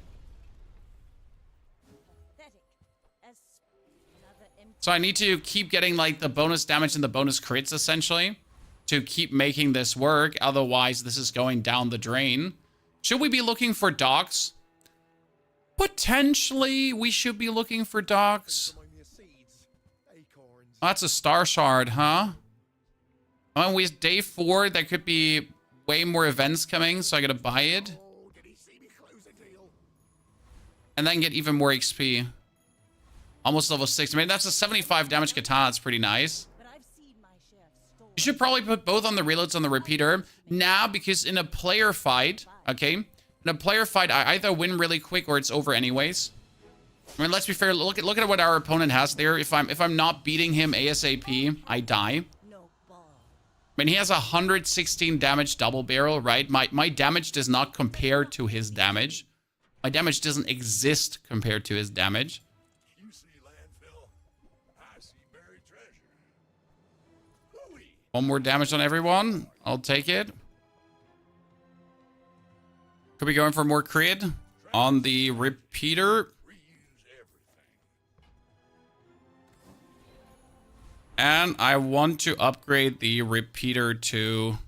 So I need to keep getting like the bonus damage and the bonus crits essentially to keep making this work. Otherwise, this is going down the drain. Should we be looking for docks? Potentially, we should be looking for docks. Oh, that's a star shard, huh? Oh, we day 4. There could be way more events coming, so I gotta buy it. And then get even more XP. Almost level 6. I mean, that's a 75 damage katana. That's pretty nice. You should probably put both on the reloads on the repeater. Now, because in a player fight, okay? In a player fight, I either win really quick or it's over anyways. I mean, let's be fair. Look at what our opponent has there. If I'm not beating him ASAP, I die. I mean, he has 116 damage double barrel, right? My damage does not compare to his damage. My damage doesn't exist compared to his damage. You see landfill, I see buried treasure. Hooey. One more damage on everyone. I'll take it. Could be going for more crit on the repeater. Reuse everything. And I want to upgrade the repeater to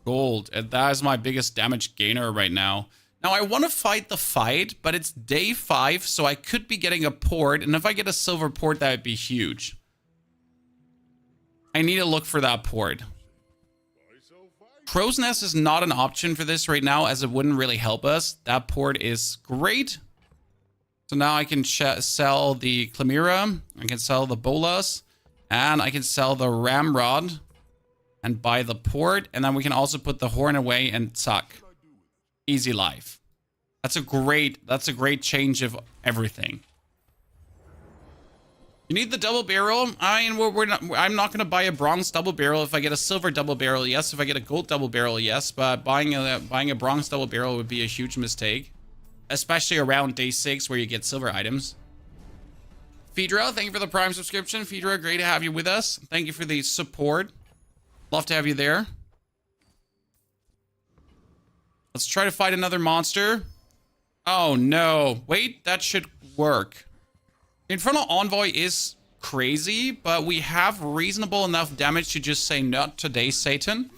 gold. And that is my biggest damage gainer right now. Now, I want to fight the fight, but it's day 5, so I could be getting a port. And if I get a silver port, that would be huge. I need to look for that port. Crow's Nest is not an option for this right now, as it wouldn't really help us. That port is great. So now I can sell the Chimera. I can sell the Bolas. And I can sell the Ramrod. And buy the port. And then we can also put the horn away and suck. Easy life. That's a great change of everything. You need the double barrel. I mean, I'm not gonna buy a bronze double barrel. If I get a silver double barrel, yes. If I get a gold double barrel, yes. But buying a bronze double barrel would be a huge mistake, especially around day 6 where you get silver items. Phaedra, thank you for the Prime subscription. Phaedra, great to have you with us. Thank you for the support. Love to have you there. Let's try to fight another monster. Oh, no. Wait, that should work. The Infernal Envoy is crazy, but we have reasonable enough damage to just say, not today, Satan.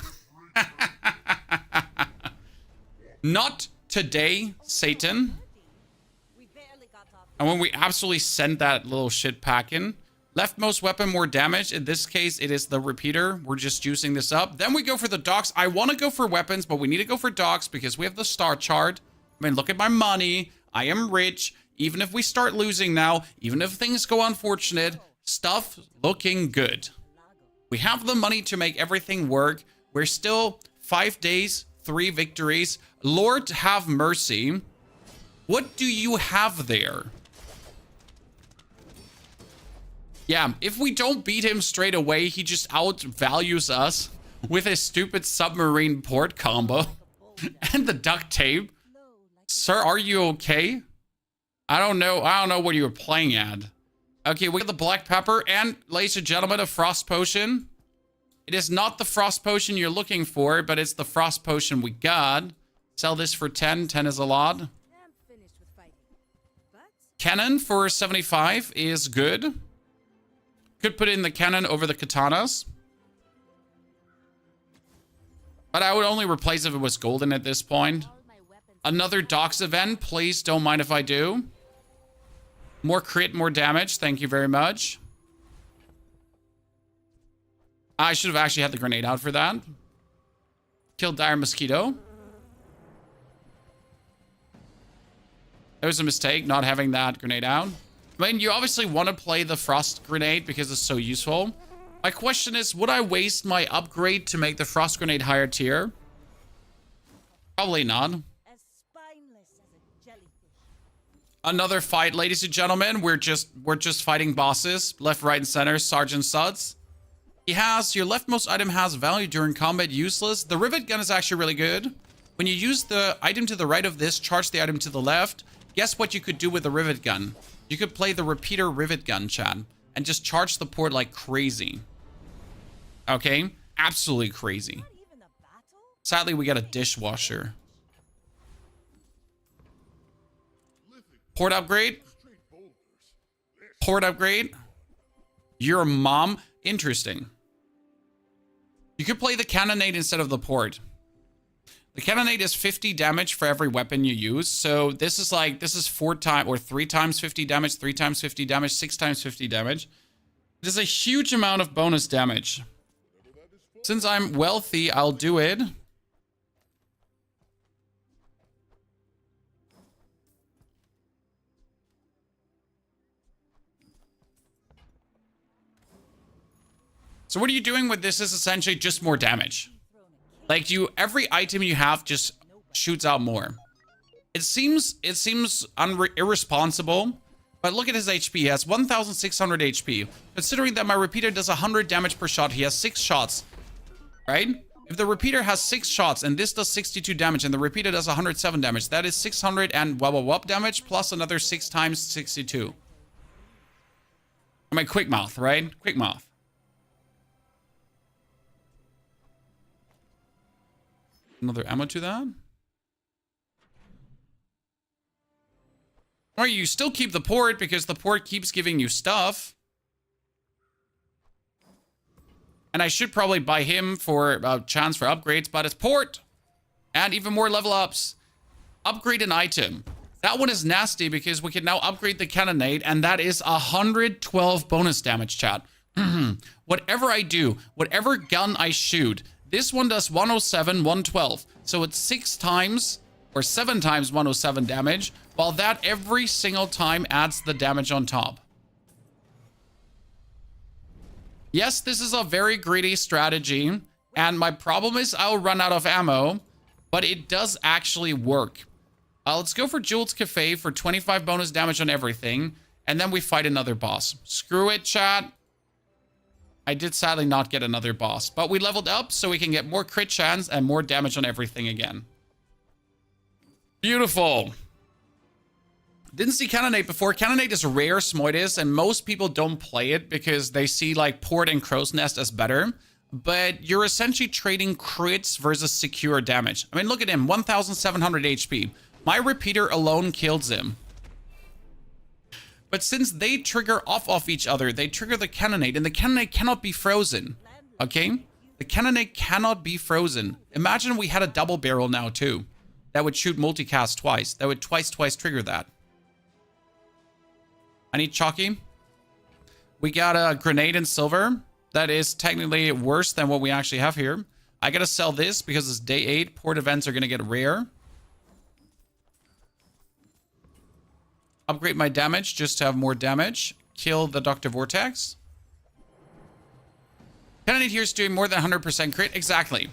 Not today, Satan. And when we absolutely send that little shit pack in, leftmost weapon, more damage. In this case, it is the repeater. We're just juicing this up. Then we go for the docks. I want to go for weapons, but we need to go for docks because we have the star chart. I mean, look at my money. I am rich. Even if we start losing now, even if things go unfortunate, stuff looking good. We have the money to make everything work. We're still 5 days, 3 victories. Lord have mercy. What do you have there? Yeah, if we don't beat him straight away, he just outvalues us with his stupid submarine port combo and the duct tape. Sir, are you okay? I don't know what you were playing at. Okay, we got the black pepper and, ladies and gentlemen, a frost potion. It is not the frost potion you're looking for, but it's the frost potion we got. Sell this for 10. 10 is a lot. I'm finished with fighting. But Cannon for 75 is good. Could put in the cannon over the katanas. But I would only replace if it was golden at this point. all my weapons Another docks event. Please don't mind if I do. More crit, more damage. Thank you very much. I should have actually had the grenade out for that. Killed Dire Mosquito. It was a mistake not having that grenade out. I mean, you obviously want to play the frost grenade because it's so useful. My question is, would I waste my upgrade to make the frost grenade higher tier? Probably not. As spineless as a jellyfish. Another fight, ladies and gentlemen. We're just fighting bosses. Left, right, and center. Sergeant Suds. He has, your leftmost item has value during combat, useless. The rivet gun is actually really good. When you use the item to the right of this, charge the item to the left. Guess what you could do with the rivet gun? You could play the repeater rivet gun, chat, and just charge the port like crazy. Okay? Absolutely crazy. Not even a battle? Sadly, we got a dishwasher. Port upgrade. Port upgrade. Your mom. Interesting. You could play the cannonade instead of the port. The cannonade is 50 damage for every weapon you use. So this is 4 times or 3 times 50 damage, 3 times 50 damage, 6 times 50 damage. It is a huge amount of bonus damage. Since I'm wealthy, I'll do it. So what are you doing with this is essentially just more damage. Like every item you have just shoots out more. It seems irresponsible, but look at his HP. He has 1,600 HP. Considering that my repeater does 100 damage per shot, he has 6 shots, right? If the repeater has 6 shots and this does 62 damage and the repeater does 107 damage, that is 600 and wop damage plus another 6 times 62. I mean, quick mouth, right? Quick mouth. Another ammo to that. Or you still keep the port because the port keeps giving you stuff. And I should probably buy him for a chance for upgrades, but it's port. And even more level ups. Upgrade an item. That one is nasty because we can now upgrade the cannonade, and that is 112 bonus damage, chat. Whatever I do, whatever gun I shoot, this one does 107, 112. So it's 6 times or 7 times 107 damage, while that every single time adds the damage on top. Yes, this is a very greedy strategy, and my problem is I'll run out of ammo, but it does actually work. Let's go for Jules Cafe for 25 bonus damage on everything, and then we fight another boss. Screw it, chat. I did sadly not get another boss, but we leveled up so we can get more crit chance and more damage on everything again. Beautiful. Didn't see Cannonade before. Cannonade is rare Smoitis, and most people don't play it because they see like Port and Crow's Nest as better. But you're essentially trading crits versus secure damage. I mean, look at him, 1,700 HP. My repeater alone kills him. But since they trigger off each other, they trigger the cannonade, and the cannonade cannot be frozen. Okay? The cannonade cannot be frozen. Imagine we had a double barrel now too. That would shoot multicast twice. That would twice trigger that. I need Chalky. We got a grenade in silver. That is technically worse than what we actually have here. I gotta sell this because it's day 8. Port events are gonna get rare. Upgrade my damage just to have more damage. Kill the Dr. Vortex. Cannonade here is doing more than 100% crit. Exactly.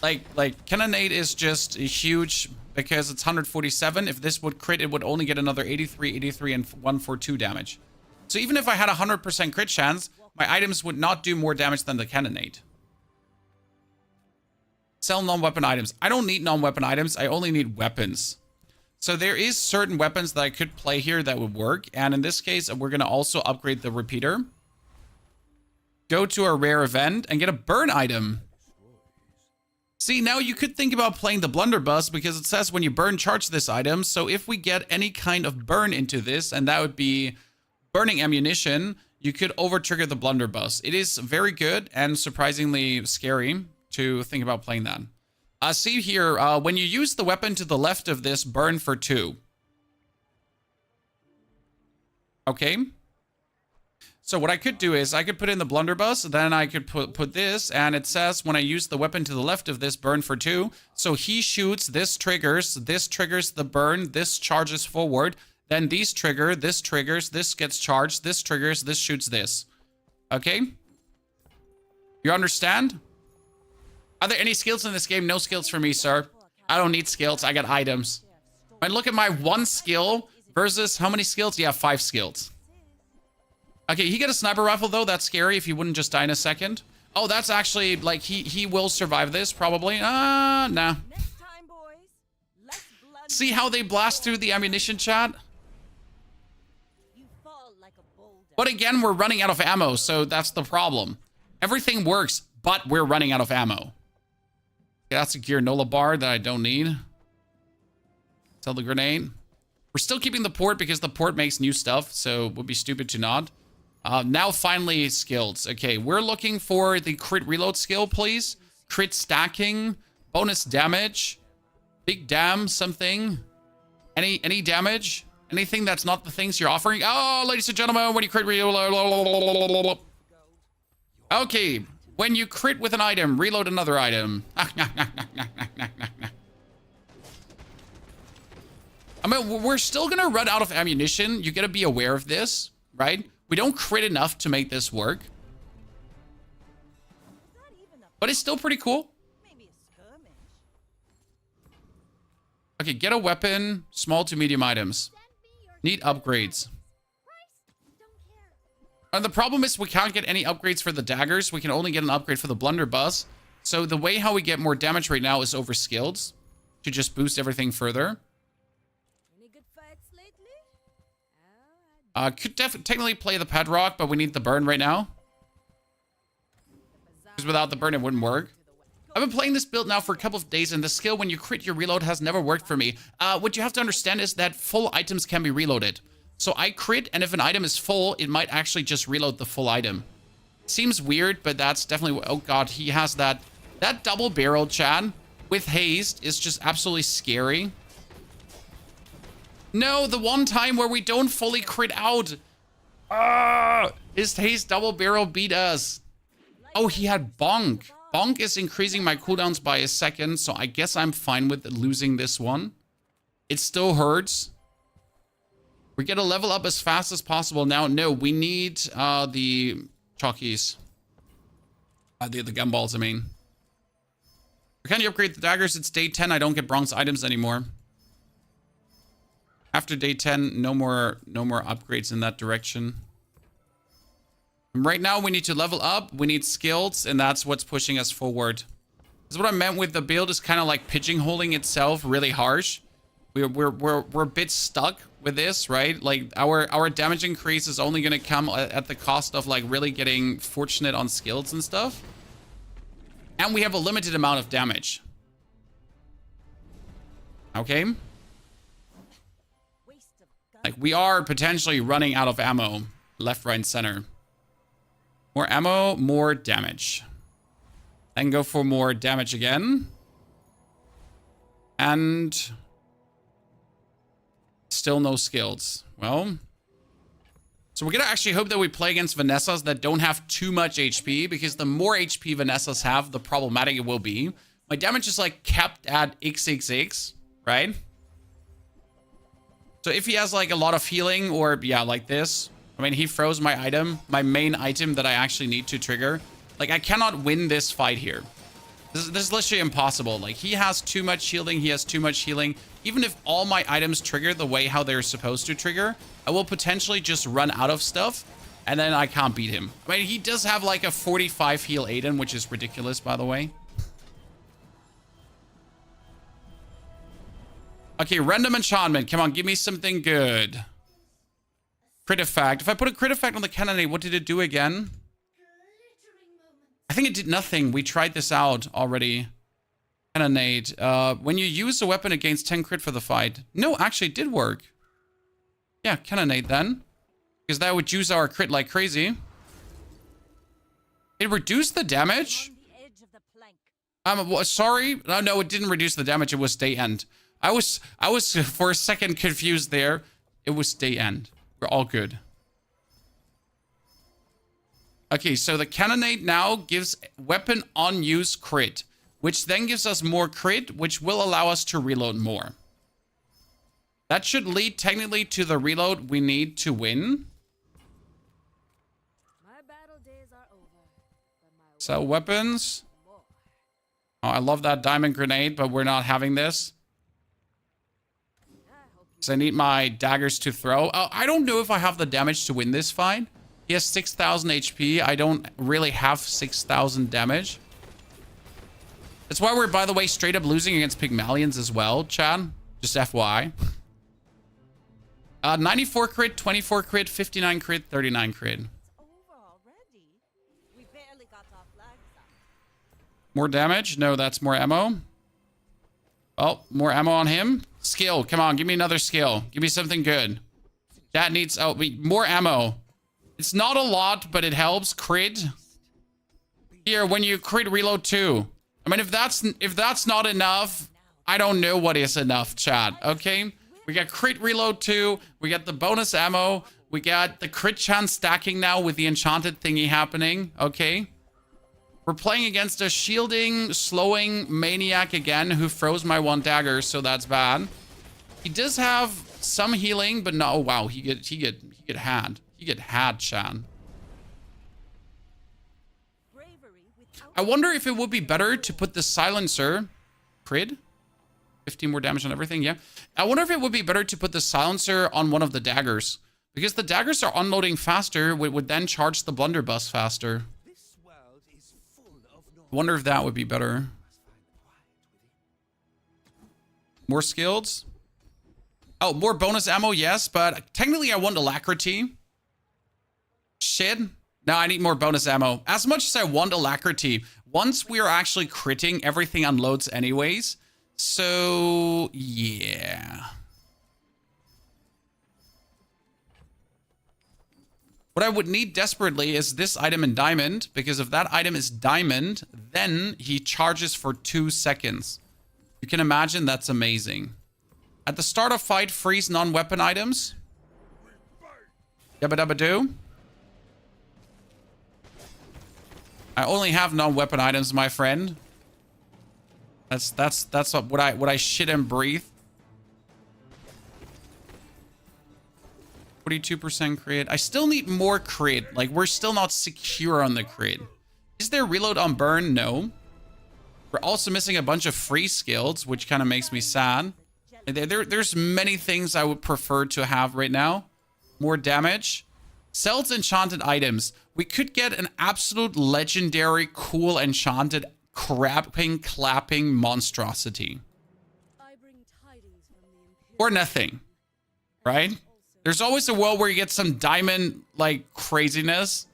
Like Cannonade is just huge because it's 147. If this would crit, it would only get another 83, 83, and 142 damage. So even if I had 100% crit chance, my items would not do more damage than the Cannonade. Sell non-weapon items. I don't need non-weapon items. I only need weapons. So there is certain weapons that I could play here that would work. And in this case, we're going to also upgrade the repeater. Go to a rare event and get a burn item. See, now you could think about playing the blunderbuss because it says when you burn, charge this item. So if we get any kind of burn into this, and that would be burning ammunition, you could over-trigger the blunderbuss. It is very good and surprisingly scary to think about playing that. See here, when you use the weapon to the left of this, burn for 2. Okay. So what I could do is I could put in the blunderbuss, then I could put this, and it says when I use the weapon to the left of this, burn for 2. So he shoots, this triggers the burn, this charges forward, then these trigger, this triggers, this gets charged, this triggers, this shoots this. Okay? You understand? Are there any skills in this game? No skills for me, sir. I don't need skills, I got items. And look at my 1 skill versus how many skills? Yeah, 5 skills. Okay, he got a sniper rifle, though. That's scary if he wouldn't just die in a second. Oh, that's actually, like, he will survive this, probably. Nah. Next time, boys, less blood. See how they blast through the ammunition, chat? You fall like a boulder. But again, we're running out of ammo, so that's the problem. Everything works, but we're running out of ammo. Okay, that's a gear Nola bar that I don't need. Sell the grenade. We're still keeping the port because the port makes new stuff, so it would be stupid to not. Now finally skills. Okay, we're looking for the crit reload skill, please. Crit stacking, bonus damage, big dam, something. Any damage? Anything that's not the things you're offering? Oh, ladies and gentlemen, when you crit reload. Okay, when you crit with an item, reload another item. I mean, we're still gonna run out of ammunition. You gotta be aware of this, right? We don't crit enough to make this work. But it's still pretty cool. Maybe a skirmish. Okay, get a weapon, small to medium items. Need upgrades. And the problem is we can't get any upgrades for the daggers. We can only get an upgrade for the blunderbuss. So the way how we get more damage right now is over skills to just boost everything further. Any good fights lately? Could technically play the padrock, but we need the burn right now. Because without the burn, it wouldn't work. I've been playing this build now for a couple of days, and the skill when you crit your reload has never worked for me. What you have to understand is that full items can be reloaded. So I crit, and if an item is full, it might actually just reload the full item. Seems weird, but that's definitely... Oh god, he has that... That double barrel, Chad, with haste is just absolutely scary. No, the one time where we don't fully crit out. His haste double barrel beat us. Oh, he had bonk. Bonk is increasing my cooldowns by a second, so I guess I'm fine with losing this one. It still hurts. We get a level up as fast as possible now. No, we need the chalkies. The gumballs, I mean. Can you upgrade the daggers? It's day 10. I don't get bronze items anymore. After day 10, no more upgrades in that direction. Right now, we need to level up. We need skills, and that's what's pushing us forward. This is what I meant with the build is kind of like pigeonholing itself really harsh. We're a bit stuck with this, right? Like our damage increase is only going to come at the cost of like really getting fortunate on skills and stuff. And we have a limited amount of damage. Okay. Like we are potentially running out of ammo left, right, and center. More ammo, more damage. Then go for more damage again. And still no skills. Well, so we're gonna actually hope that we play against Vanessas that don't have too much HP, because the more HP Vanessas have, the problematic it will be. My damage is like kept at XXX, right? So if he has like a lot of healing, or yeah, like this. I mean, he froze my item, my main item that I actually need to trigger. Like, I cannot win this fight here. This is literally impossible. Like, he has too much healing. He has too much healing. Even if all my items trigger the way how they're supposed to trigger, I will potentially just run out of stuff, and then I can't beat him. I mean, he does have like a 45 heal Aiden, which is ridiculous, by the way. Okay, random enchantment. Come on, give me something good. Crit effect. If I put a crit effect on the cannonade, what did it do again? I think it did nothing. We tried this out already. Cannonade. When you use a weapon, it gains 10 crit for the fight. No, actually, it did work. Yeah, cannonade then. Because that would use our crit like crazy. It reduced the damage? Sorry. No, it didn't reduce the damage. It was day end. I was for a second confused there. It was day end. We're all good. Okay, so the cannonade now gives weapon on use crit, which then gives us more crit, which will allow us to reload more. That should lead technically to the reload we need to win. My battle days are over, but my So weapons. Oh, I love that diamond grenade, but we're not having this. So I need my daggers to throw. I don't know if I have the damage to win this fight. He has 6,000 HP. I don't really have 6,000 damage. That's why we're, by the way, straight up losing against Pygmalions as well, Chad. Just FYI. 94 crit, 24 crit, 59 crit, 39 crit. It's over already. We barely got our flags up. More damage? No, that's more ammo. Oh, more ammo on him. Skill. Come on, give me another skill. Give me something good. That needs... Oh, more ammo. It's not a lot, but it helps. Crit. Here, when you crit, reload too. I mean, if that's not enough, I don't know what is enough, chat. Okay? We got crit reload too. We got the bonus ammo. We got the crit chance stacking now with the enchanted thingy happening. Okay? We're playing against a shielding, slowing maniac again who froze my one dagger, so that's bad. He does have some healing, but no. Oh, wow, he get had. He get had, Chan. I wonder if it would be better to put the silencer, crit, 15 more damage on everything. Yeah, I wonder if it would be better to put the silencer on one of the daggers, because the daggers are unloading faster. Would then charge the blunderbuss faster. I wonder if that would be better. More skills. Oh, more bonus ammo, yes, but technically I want alacrity. Shit. Now I need more bonus ammo. As much as I want alacrity, once we are actually critting, everything unloads anyways. So, yeah. What I would need desperately is this item in diamond, because if that item is diamond, then he charges for 2 seconds. You can imagine that's amazing. At the start of fight, freeze non-weapon items. Yabba dabba do. I only have non-weapon items, my friend. That's what I shit and breathe. 42% crit. I still need more crit. Like, we're still not secure on the crit. Is there reload on burn? No. We're also missing a bunch of free skills, which kind of makes me sad. There's many things I would prefer to have right now. More damage. Sells enchanted items. We could get an absolute legendary, cool, enchanted, clapping monstrosity. Or nothing. Right? There's always a world where you get some diamond, like, craziness.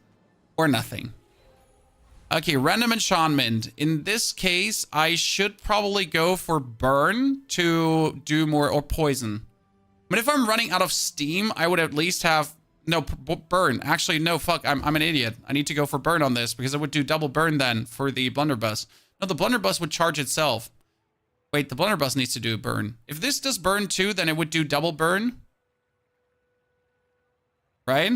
Or nothing. Okay, random enchantment. In this case, I should probably go for burn to do more, or poison. But if I'm running out of steam, I would at least have... No, burn. Actually, no, fuck. I'm an idiot. I need to go for burn on this, because I would do double burn then for the blunderbuss. No, the blunderbuss would charge itself. Wait, the blunderbuss needs to do burn. If this does burn too, then it would do double burn. Right?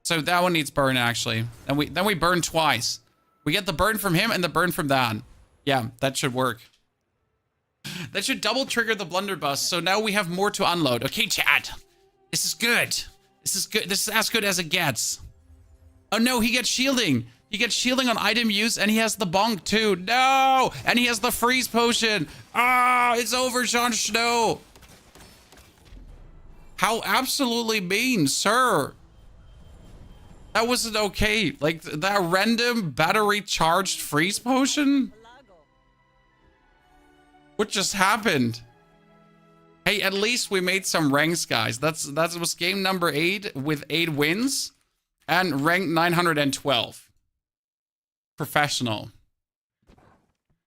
So that one needs burn, actually. Then we burn twice. We get the burn from him and the burn from that. Yeah, that should work. That should double trigger the blunderbuss. So now we have more to unload. Okay, chat. This is good. This is good. This is as good as it gets. Oh no, he gets shielding. He gets shielding on item use, and he has the bonk too. No! And he has the freeze potion. Ah, it's over, Jon Snow. How absolutely mean, sir. That wasn't okay. Like, that random battery charged freeze potion? What just happened? Hey, at least we made some ranks, guys. That was game number 8 with 8 wins and rank 912. Professional.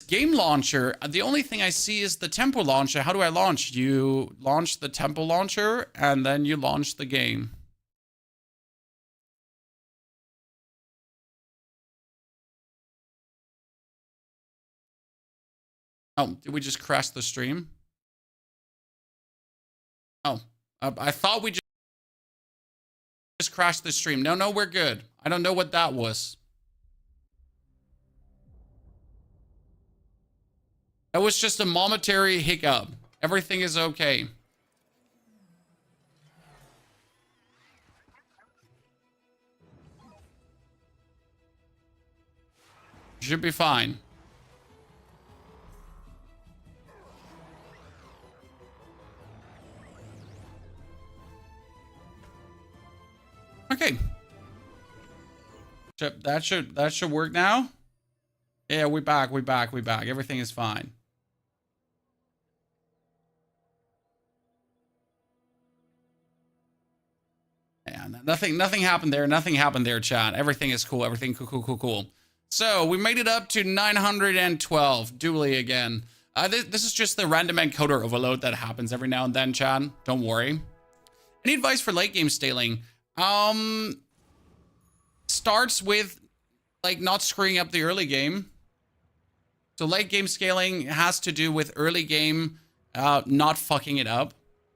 Game launcher. The only thing I see is the tempo launcher. How do I launch? You launch the tempo launcher and then you launch the game. Oh, did we just crash the stream? Oh, I thought we just crashed the stream. No, we're good. I don't know what that was. That was just a momentary hiccup. Everything is okay. Should be fine. Okay. That should work now. Yeah, we back. Everything is fine. Yeah, nothing happened there. Nothing happened there, chat. Everything is cool. Everything cool. So we made it up to 912. Duly again. This is just the random encoder overload that happens every now and then, chat. Don't worry. Any advice for late game scaling? Starts with like not screwing up the early game. So late game scaling has to do with early game not fucking it up.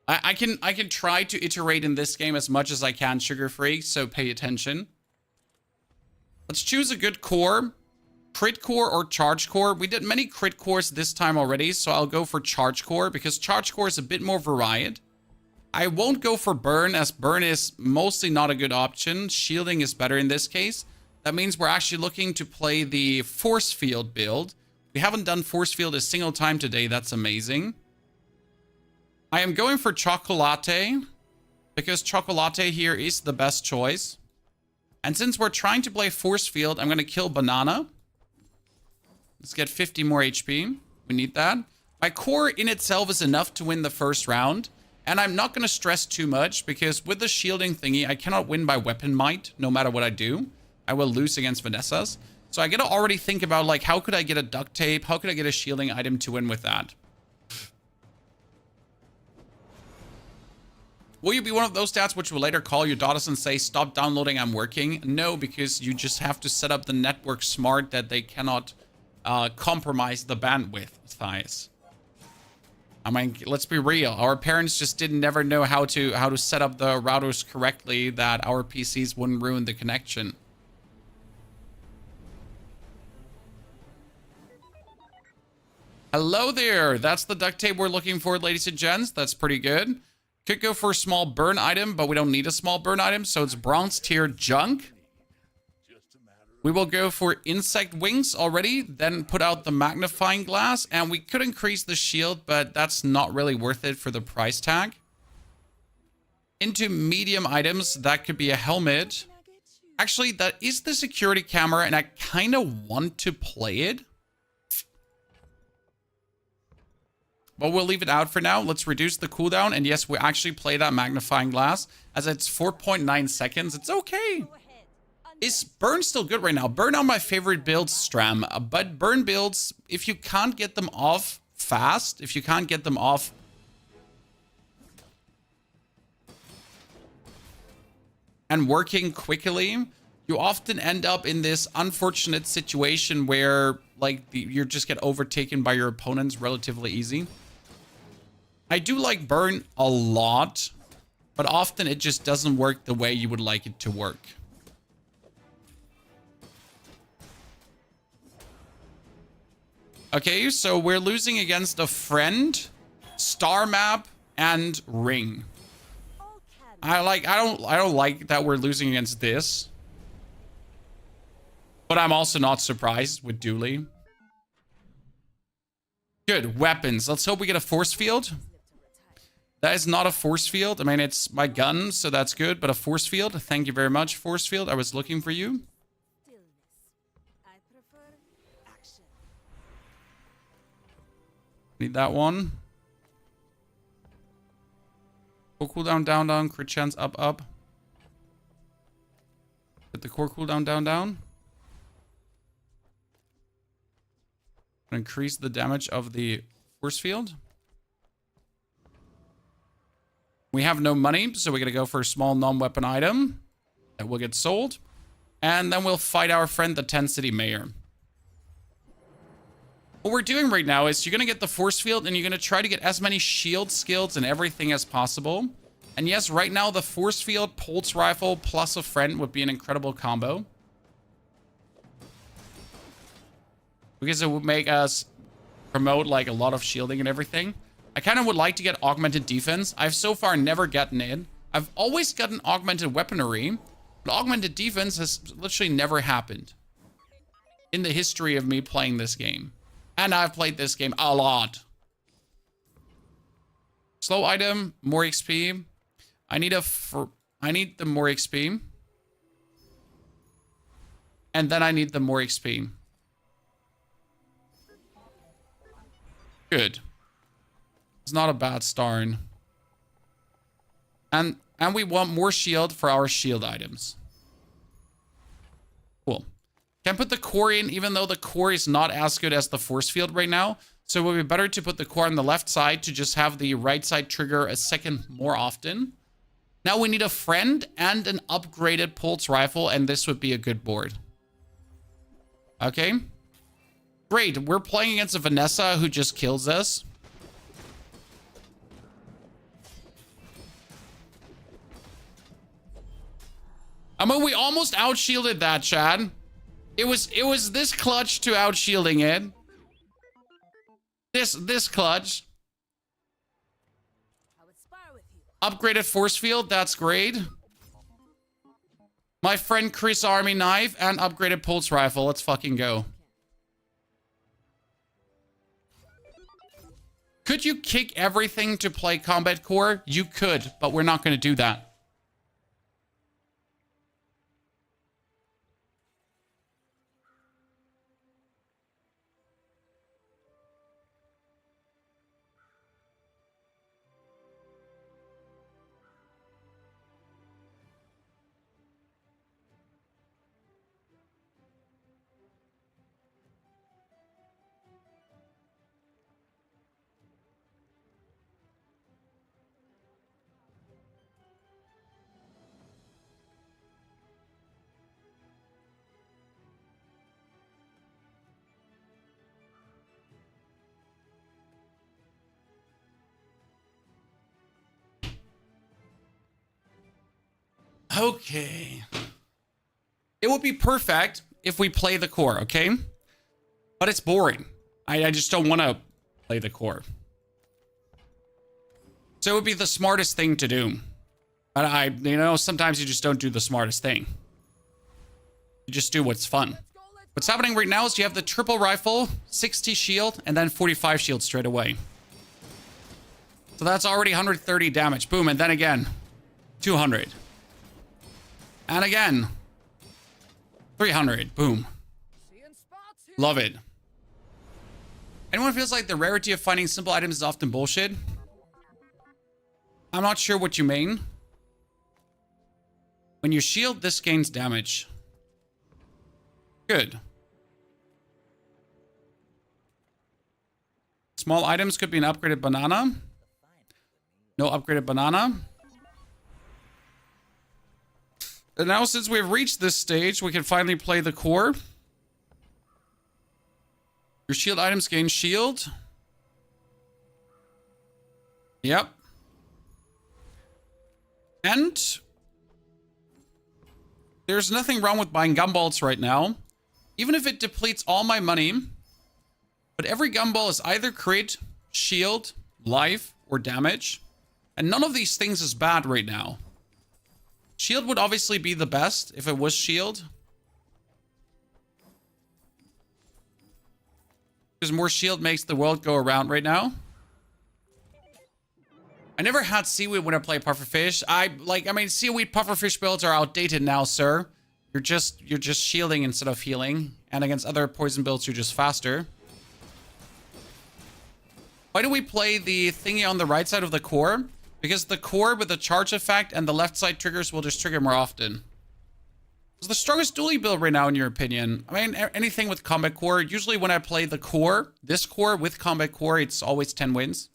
I can try to iterate in this game as much as I can sugar free, so pay attention. Let's choose a good core. Crit core or charge core. We did many crit cores this time already, so I'll go for charge core because charge core is a bit more varied. I won't go for burn, as burn is mostly not a good option. Shielding is better in this case. That means we're actually looking to play the force field build. We haven't done force field a single time today. That's amazing. I am going for chocolate because chocolate here is the best choice. And since we're trying to play force field, I'm going to kill banana. Let's get 50 more HP. We need that. My core in itself is enough to win the first round. And I'm not going to stress too much because with the shielding thingy, I cannot win by weapon might no matter what I do. I will lose against Vanessa's. So I got to already think about like, how could I get a duct tape? How could I get a shielding item to win with that? Will you be one of those dads which will later call your daughters and say, stop downloading, I'm working? No, because you just have to set up the network smart that they cannot compromise the bandwidth, Thias. I mean, let's be real. Our parents just never know how to set up the routers correctly that our PCs wouldn't ruin the connection. Hello there. That's the duct tape we're looking for, ladies and gents. That's pretty good. Could go for a small burn item, but we don't need a small burn item, so it's bronze tier junk. We will go for insect wings already, then put out the magnifying glass, and we could increase the shield, but that's not really worth it for the price tag. Into medium items, that could be a helmet. Actually, that is the security camera, and I kind of want to play it. But we'll leave it out for now. Let's reduce the cooldown. And yes, we actually play that magnifying glass as it's 4.9 seconds. It's okay. Is burn still good right now? Burn are my favorite builds, Stram. But burn builds, if you can't get them off fast, if you can't get them off and working quickly, you often end up in this unfortunate situation where like you just get overtaken by your opponents relatively easy. I do like burn a lot, but often it just doesn't work the way you would like it to work. Okay, so we're losing against a friend, star map, and ring. I don't like that we're losing against this. But I'm also not surprised with Dooley. Good, weapons. Let's hope we get a force field. That is not a force field. I mean, it's my gun, so that's good. But a force field. Thank you very much, force field. I was looking for you. I prefer action. Need that one. Core cooldown down, down. Crit chance up, up. Put the core cooldown down, down. Increase the damage of the force field. We have no money, so we're going to go for a small non-weapon item that will get sold. And then we'll fight our friend, the 10 City Mayor. What we're doing right now is you're going to get the force field and you're going to try to get as many shield skills and everything as possible. And yes, right now the force field, pulse rifle, plus a friend would be an incredible combo. Because it would make us promote like a lot of shielding and everything. I kind of would like to get augmented defense. I've so far never gotten it. I've always gotten augmented weaponry, but augmented defense has literally never happened in the history of me playing this game. And I've played this game a lot. Slow item, more XP. I need the more XP. And then I need the more XP. Good. It's not a bad start. And we want more shield for our shield items. Cool. Can put the core in, even though the core is not as good as the force field right now. So it would be better to put the core on the left side to just have the right side trigger a second more often. Now we need a friend and an upgraded pulse rifle, and this would be a good board. Okay. Great. We're playing against a Vanessa who just kills us. I mean, we almost outshielded that, Chad. It was this clutch to outshielding it. This clutch. I would spar with you. Upgraded force field, that's great. My friend Chris Army knife and upgraded pulse rifle. Let's fucking go. Could you kick everything to play combat core? You could, but we're not going to do that. Okay. It would be perfect if we play the core, okay? But it's boring. I just don't want to play the core. So it would be the smartest thing to do. But you know, sometimes you just don't do the smartest thing. You just do what's fun. What's happening right now is you have the triple rifle, 60 shield, and then 45 shield straight away. So that's already 130 damage. Boom, and then again, 200. And again, 300. Boom. Love it. Anyone feels like the rarity of finding simple items is often bullshit? I'm not sure what you mean. When you shield, this gains damage. Good. Small items could be an upgraded banana. No upgraded banana. And now, since we've reached this stage, we can finally play the core. Your shield items gain shield. Yep. And there's nothing wrong with buying gumballs right now, even if it depletes all my money. But every gumball is either crit, shield, life, or damage. And none of these things is bad right now. Shield would obviously be the best if it was shield. Because more shield makes the world go around right now. I never had seaweed when I play pufferfish. I mean, seaweed pufferfish builds are outdated now, sir. You're just shielding instead of healing. And against other poison builds, you're just faster. Why do we play the thingy on the right side of the core? Because the core with the charge effect and the left side triggers will just trigger more often. What's the strongest dueling build right now, in your opinion? I mean, anything with combat core. Usually when I play the core, this core with combat core, it's always 10 wins.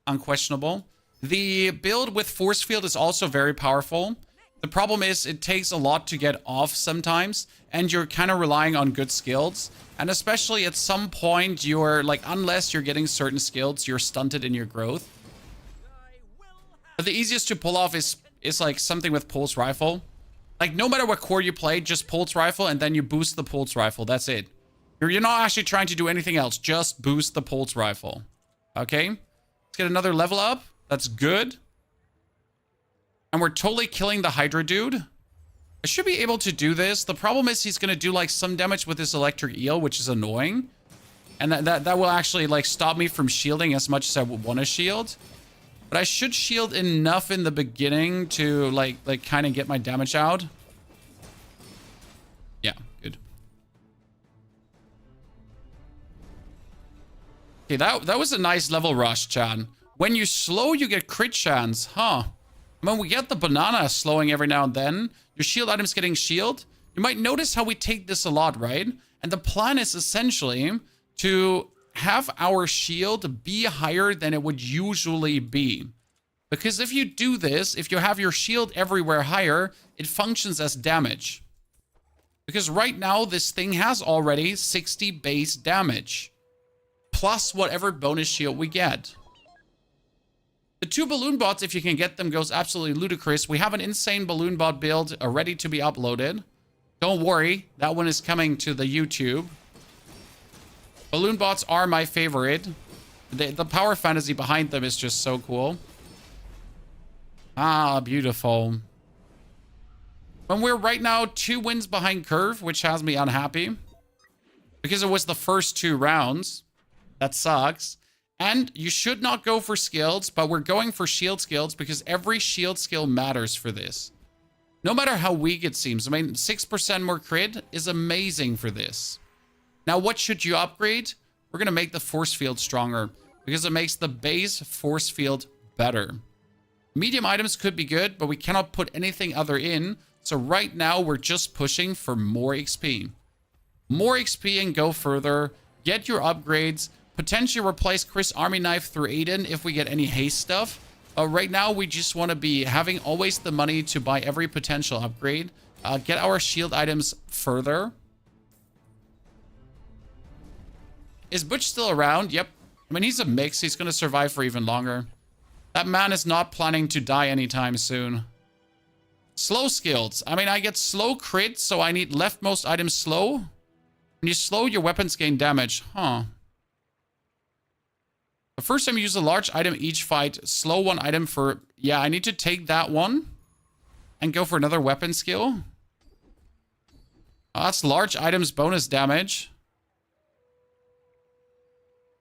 Unquestionable. The build with force field is also very powerful. The problem is it takes a lot to get off sometimes, and you're kind of relying on good skills. And especially at some point, you're like, unless you're getting certain skills, you're stunted in your growth. But the easiest to pull off is like something with pulse rifle. Like, no matter what core you play, just pulse rifle, and then you boost the pulse rifle. That's it. You're not actually trying to do anything else. Just boost the pulse rifle. Okay? Let's get another level up. That's good. And we're totally killing the Hydra dude. I should be able to do this. The problem is he's going to do, like, some damage with his electric eel, which is annoying. And that will actually, like, stop me from shielding as much as I would want to shield. But I should shield enough in the beginning to, like kind of get my damage out. Yeah, good. Okay, that was a nice level rush, Chan. When you slow, you get crit chance. Huh. When we get the banana slowing every now and then, your shield item's getting shield. You might notice how we take this a lot, right? And the plan is essentially to have our shield be higher than it would usually be. Because if you do this, if you have your shield everywhere higher, it functions as damage. Because right now, this thing has already 60 base damage. Plus whatever bonus shield we get. The 2 balloon bots, if you can get them, goes absolutely ludicrous. We have an insane balloon bot build ready to be uploaded. Don't worry, that one is coming to the YouTube. Balloon bots are my favorite. The power fantasy behind them is just so cool. Ah, beautiful. When we're right now 2 wins behind Curve, which has me unhappy. Because it was the first 2 rounds. That sucks. And you should not go for skills, but we're going for shield skills because every shield skill matters for this. No matter how weak it seems. I mean, 6% more crit is amazing for this. Now, what should you upgrade? We're going to make the force field stronger because it makes the base force field better. Medium items could be good, but we cannot put anything other in. So right now, we're just pushing for more XP. More XP and go further. Get your upgrades. Potentially replace Chris Army Knife through Aiden if we get any haste stuff. Right now, we just want to be having always the money to buy every potential upgrade. Get our shield items further. Is Butch still around? Yep. I mean, he's a mix. He's going to survive for even longer. That man is not planning to die anytime soon. Slow skills. I mean, I get slow crit, so I need leftmost items slow. When you slow, your weapons gain damage. Huh. The first time you use a large item each fight, slow 1 item for... Yeah, I need to take that one and go for another weapon skill. That's large items bonus damage.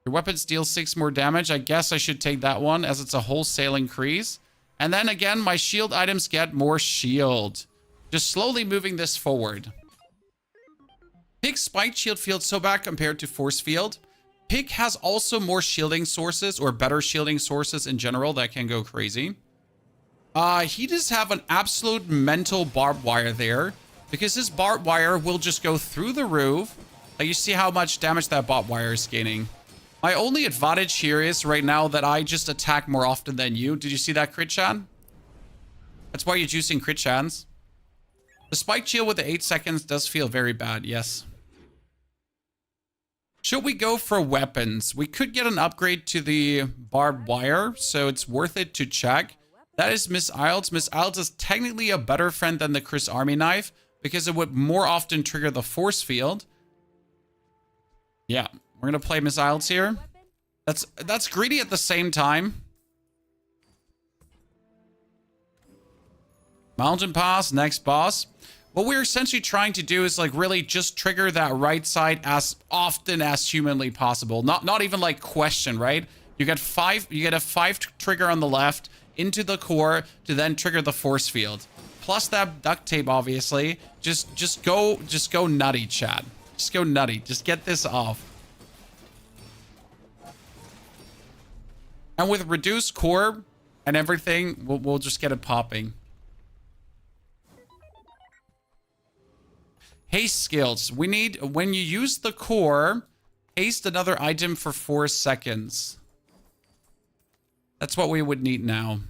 Your weapons deal 6 more damage. I guess I should take that one as it's a wholesale increase. And then again, my shield items get more shield. Just slowly moving this forward. Pig's spiked shield feels so bad compared to force field. Pig has also more shielding sources or better shielding sources in general that can go crazy. He does have an absolute mental barbed wire there because his barbed wire will just go through the roof. Like you see how much damage that barbed wire is gaining. My only advantage here is right now that I just attack more often than you. Did you see that crit chan? That's why you're juicing crit chans. The spike shield with the 8 seconds does feel very bad, yes. Should we go for weapons? We could get an upgrade to the barbed wire, so it's worth it to check. That is Miss Isles. Miss Isles is technically a better friend than the Chris Army Knife because it would more often trigger the force field. Yeah, we're going to play Miss Isles here. That's greedy at the same time. Mountain Pass, next boss. What we're essentially trying to do is like really just trigger that right side as often as humanly possible. Not even like question, right? You get a 5 trigger on the left into the core to then trigger the force field. Plus that duct tape, obviously. Just go nutty, chat. Just go nutty. Just get this off. And with reduced core, and everything, we'll just get it popping. Haste skills. We need, when you use the core, haste another item for 4 seconds. That's what we would need now.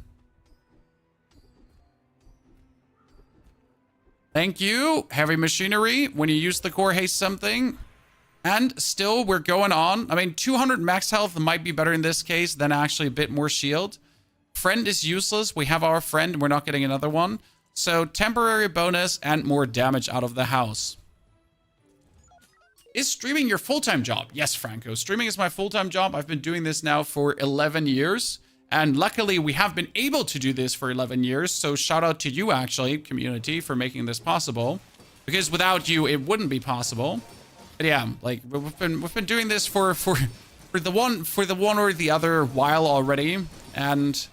Thank you. Heavy machinery. When you use the core, haste something. And still, we're going on. I mean, 200 max health might be better in this case than actually a bit more shield. Friend is useless. We have our friend. We're not getting another one. So, temporary bonus and more damage out of the house. Is streaming your full-time job? Yes, Franco. Streaming is my full-time job. I've been doing this now for 11 years. And luckily, we have been able to do this for 11 years. So, shout out to you, actually, community, for making this possible. Because without you, it wouldn't be possible. But yeah, like we've been doing this for the one or the other while already, and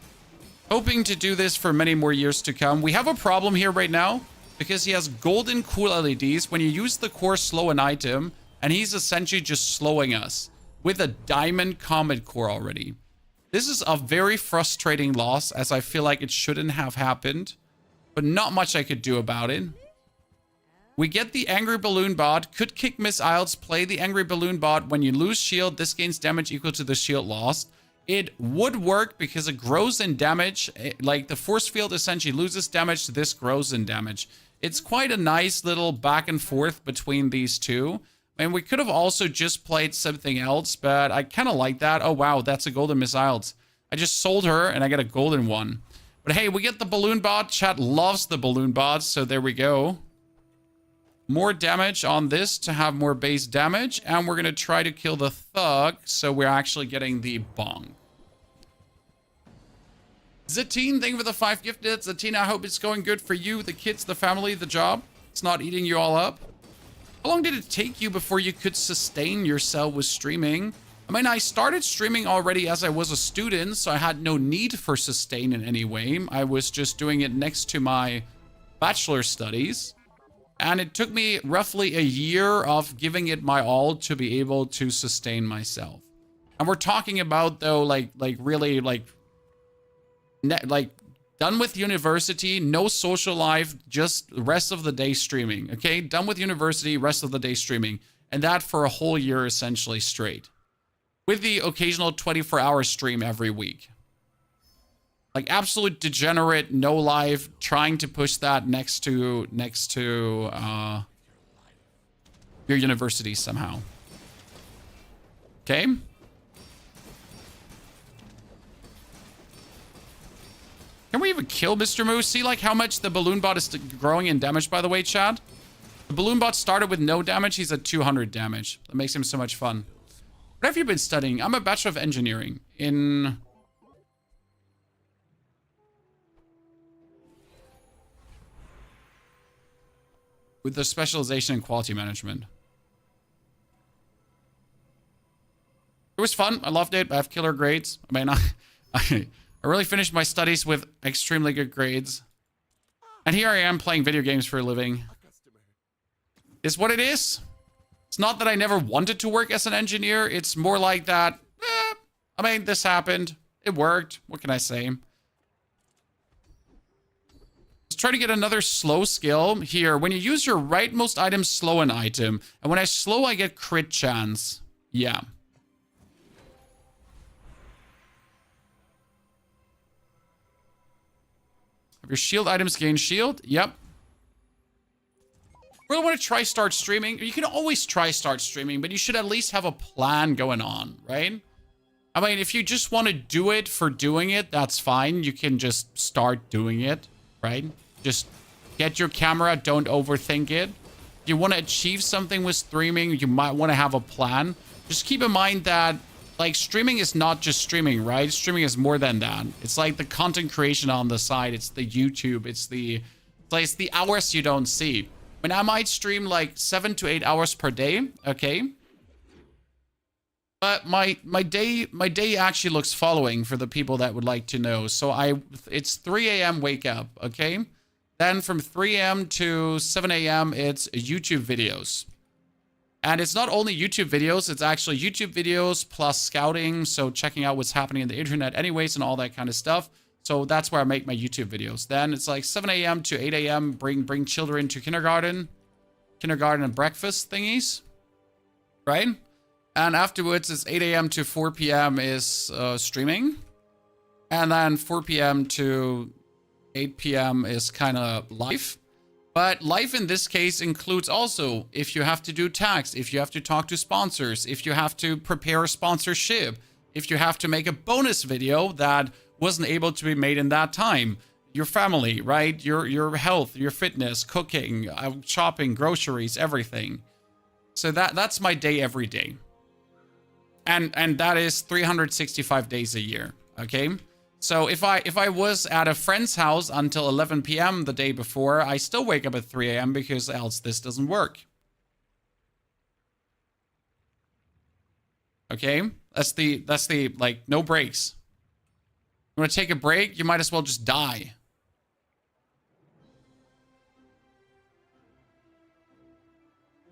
hoping to do this for many more years to come. We have a problem here right now because he has golden cool LEDs. When you use the core, slow an item, and he's essentially just slowing us with a diamond comet core already. This is a very frustrating loss, as I feel like it shouldn't have happened, but not much I could do about it. We get the Angry Balloon Bot, could kick missiles, play the Angry Balloon Bot. When you lose shield, this gains damage equal to the shield lost. It would work because it grows in damage. Like the force field essentially loses damage, this grows in damage. It's quite a nice little back and forth between these two. And we could have also just played something else, but I kind of like that. Oh, wow, that's a golden missiles. I just sold her and I get a golden one. But hey, we get the Balloon Bot. Chat loves the Balloon Bots, so there we go. More damage on this to have more base damage. And we're going to try to kill the thug. So we're actually getting the bong. Zatine, thank you for the 5 gifted. Zatine, I hope it's going good for you, the kids, the family, the job. It's not eating you all up. How long did it take you before you could sustain yourself with streaming? I mean, I started streaming already as I was a student, so I had no need for sustain in any way. I was just doing it next to my bachelor studies. And it took me roughly a year of giving it my all to be able to sustain myself. And we're talking about, though, like really, done with university, no social life, just rest of the day streaming, okay? Done with university, rest of the day streaming. And that for a whole year, essentially, straight. With the occasional 24-hour stream every week. Like absolute degenerate, no life, trying to push that next to your university somehow. Okay. Can we even kill Mr. Moose? See like how much the Balloon Bot is growing in damage, by the way, Chad? The Balloon Bot started with no damage. He's at 200 damage. That makes him so much fun. What have you been studying? I'm a Bachelor of Engineering in... with the specialization in quality management. It was fun. I loved it. I have killer grades. I mean, I really finished my studies with extremely good grades. And here I am playing video games for a living. It's what it is. It's not that I never wanted to work as an engineer. It's more like that, I mean, this happened. It worked. What can I say? Let's try to get another slow skill here. When you use your rightmost item, slow an item. And when I slow, I get crit chance. Yeah. Have your shield items gain shield? Yep. Really want to try start streaming? You can always try start streaming, but you should at least have a plan going on, right? I mean, if you just want to do it for doing it, that's fine. You can just start doing it, right? Just get your camera, don't overthink it. If you want to achieve something with streaming, you might want to have a plan. Just keep in mind that, like, streaming is not just streaming, right? Streaming is more than that. It's like the content creation on the side. It's the YouTube. It's the hours you don't see. I mean, I might stream like 7 to 8 hours per day, okay? But my day actually looks following for the people that would like to know. So it's 3 a.m. wake up, okay? Then from 3 a.m. to 7 a.m. it's YouTube videos. And it's not only YouTube videos, it's actually YouTube videos plus scouting, so checking out what's happening in the internet anyways and all that kind of stuff. So that's where I make my YouTube videos. Then it's like 7 a.m. to 8 a.m. Bring children to kindergarten and breakfast thingies, right? And afterwards, it's 8 a.m. to 4 p.m. is streaming. And then 4 p.m. to 8 p.m. is kind of live. But live in this case includes also if you have to do tax, if you have to talk to sponsors, if you have to prepare a sponsorship, if you have to make a bonus video that wasn't able to be made in that time, your family, right? Your health, your fitness, cooking, shopping, groceries, everything. So that's my day every day. And that is 365 days a year, okay? So if I was at a friend's house until 11 p.m. the day before, I still wake up at 3 a.m. because else this doesn't work. Okay? That's the like no breaks. You want to take a break, you might as well just die.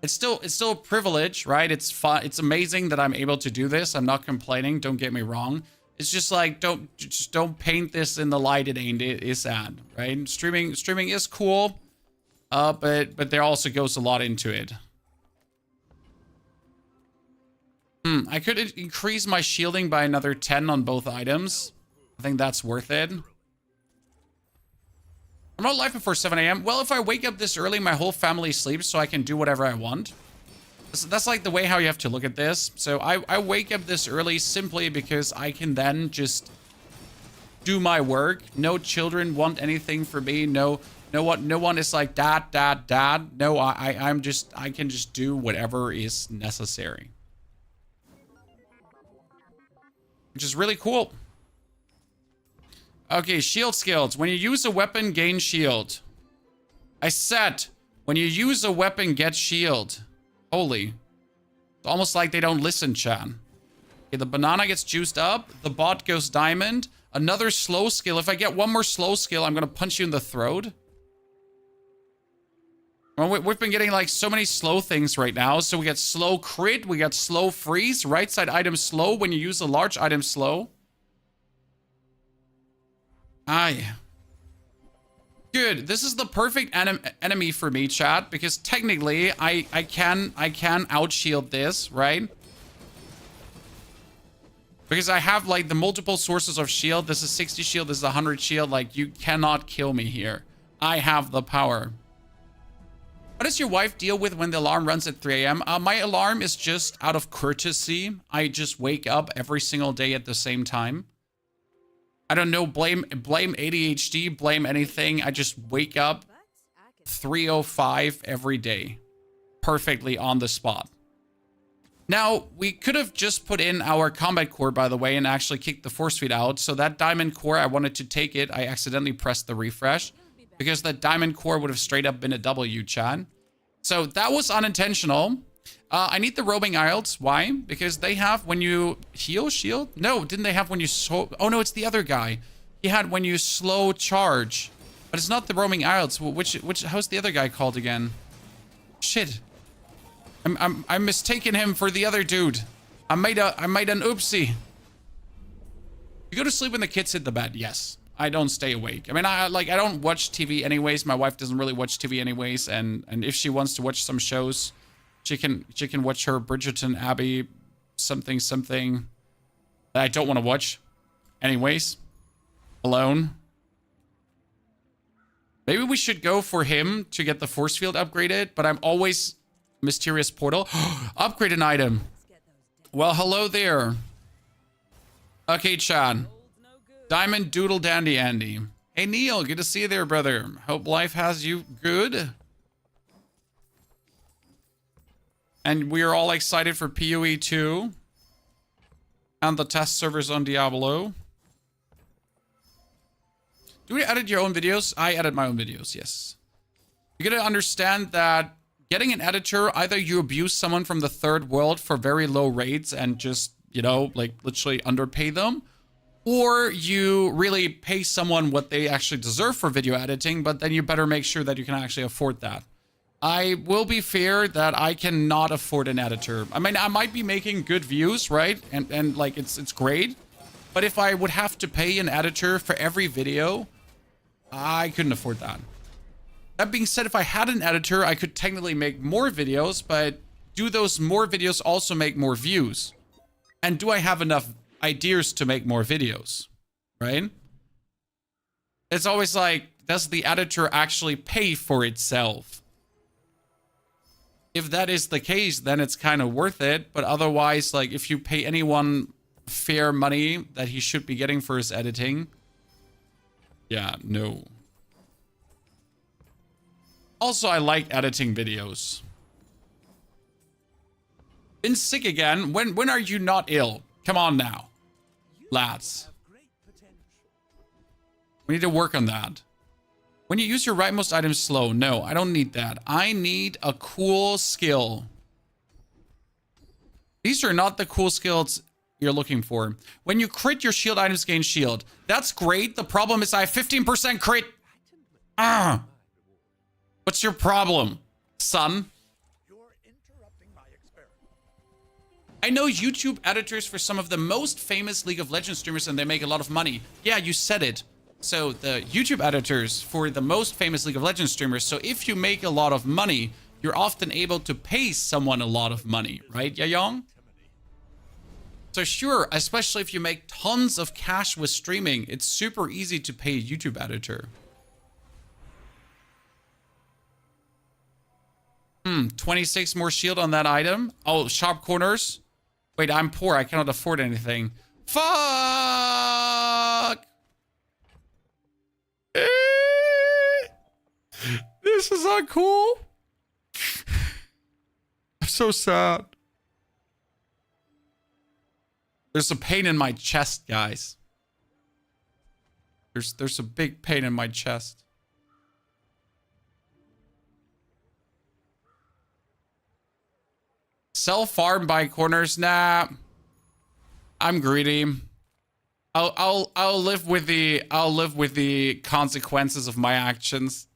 It's still a privilege, right? It's fun. It's amazing that I'm able to do this. I'm not complaining. Don't get me wrong. It's just like don't paint this in the light it ain't. It is sad, right? Streaming is cool, but there also goes a lot into it. I could increase my shielding by another 10 on both items. I think that's worth it. I'm not live before 7 a.m. Well, if I wake up this early, my whole family sleeps, so I can do whatever I want. That's like the way how you have to look at this. So I wake up this early simply because I can then just do my work. No children want anything from me. No one is like dad. No, I can just do whatever is necessary. Which is really cool. Okay, shield skills. When you use a weapon, gain shield. I said, when you use a weapon, get shield. Holy. It's almost like they don't listen, Chan. Okay, the banana gets juiced up. The bot goes diamond. Another slow skill. If I get one more slow skill, I'm going to punch you in the throat. Well, we've been getting like so many slow things right now. So we get slow crit. We got slow freeze. Right side item slow. When you use a large item slow. Aye. Good. This is the perfect enemy for me, chat, because technically I can outshield this, right? Because I have like the multiple sources of shield. This is 60 shield, this is 100 shield. Like, you cannot kill me here. I have the power. What does your wife deal with when the alarm runs at 3 a.m.? My alarm is just out of courtesy. I just wake up every single day at the same time. I don't know, blame ADHD, blame anything. I just wake up 3:05 every day. Perfectly on the spot. Now, we could have just put in our combat core, by the way, and actually kicked the force feed out. So that diamond core, I wanted to take it. I accidentally pressed the refresh. Because that diamond core would have straight up been a W, Chan. So that was unintentional. I need the roaming Isles. Why? Because they have when you heal shield. No, didn't they have when you oh no, it's the other guy. He had when you slow charge, but it's not the roaming Isles. Which how's the other guy called again? Shit, I'm mistaking him for the other dude. I made an oopsie. You go to sleep when the kids hit the bed. Yes, I don't stay awake. I mean, I don't watch TV anyways. My wife doesn't really watch TV anyways, and if she wants to watch some shows. She can watch her Bridgerton, Abbey, something that I don't want to watch. Anyways, alone. Maybe we should go for him to get the force field upgraded, but I'm always mysterious portal. Upgrade an item. Well, hello there. Okay, Chan. Diamond Doodle Dandy Andy. Hey, Neil, good to see you there, brother. Hope life has you good. And we are all excited for PoE 2 and the test servers on Diablo. Do we edit your own videos? I edit my own videos, yes. You gotta understand that getting an editor, either you abuse someone from the third world for very low rates and just, you know, like literally underpay them, or you really pay someone what they actually deserve for video editing, but then you better make sure that you can actually afford that. I will be fair that I cannot afford an editor. I mean, I might be making good views, right? And like, it's great. But if I would have to pay an editor for every video, I couldn't afford that. That being said, if I had an editor, I could technically make more videos, but do those more videos also make more views? And do I have enough ideas to make more videos? Right? It's always like, does the editor actually pay for itself? If that is the case, then it's kind of worth it. But otherwise, like, if you pay anyone fair money that he should be getting for his editing, yeah, no. Also, I like editing videos. Been sick again? When are you not ill? Come on now, lads. We need to work on that. When you use your rightmost item slow. No, I don't need that. I need a cool skill. These are not the cool skills you're looking for. When you crit, your shield items gain shield. That's great. The problem is I have 15% crit. Ah. What's your problem, son? You're interrupting my experiment. I know YouTube editors for some of the most famous League of Legends streamers and they make a lot of money. Yeah, you said it. So the YouTube editors for the most famous League of Legends streamers. So if you make a lot of money, you're often able to pay someone a lot of money, right, Yayong? So sure, especially if you make tons of cash with streaming, it's super easy to pay a YouTube editor. 26 more shield on that item. Oh, sharp corners. Wait, I'm poor. I cannot afford anything. Fuck! This is not cool. I'm so sad. There's a pain in my chest, guys. There's a big pain in my chest. Sell farm buy corners. Nah. I'm greedy. I'll live with the consequences of my actions.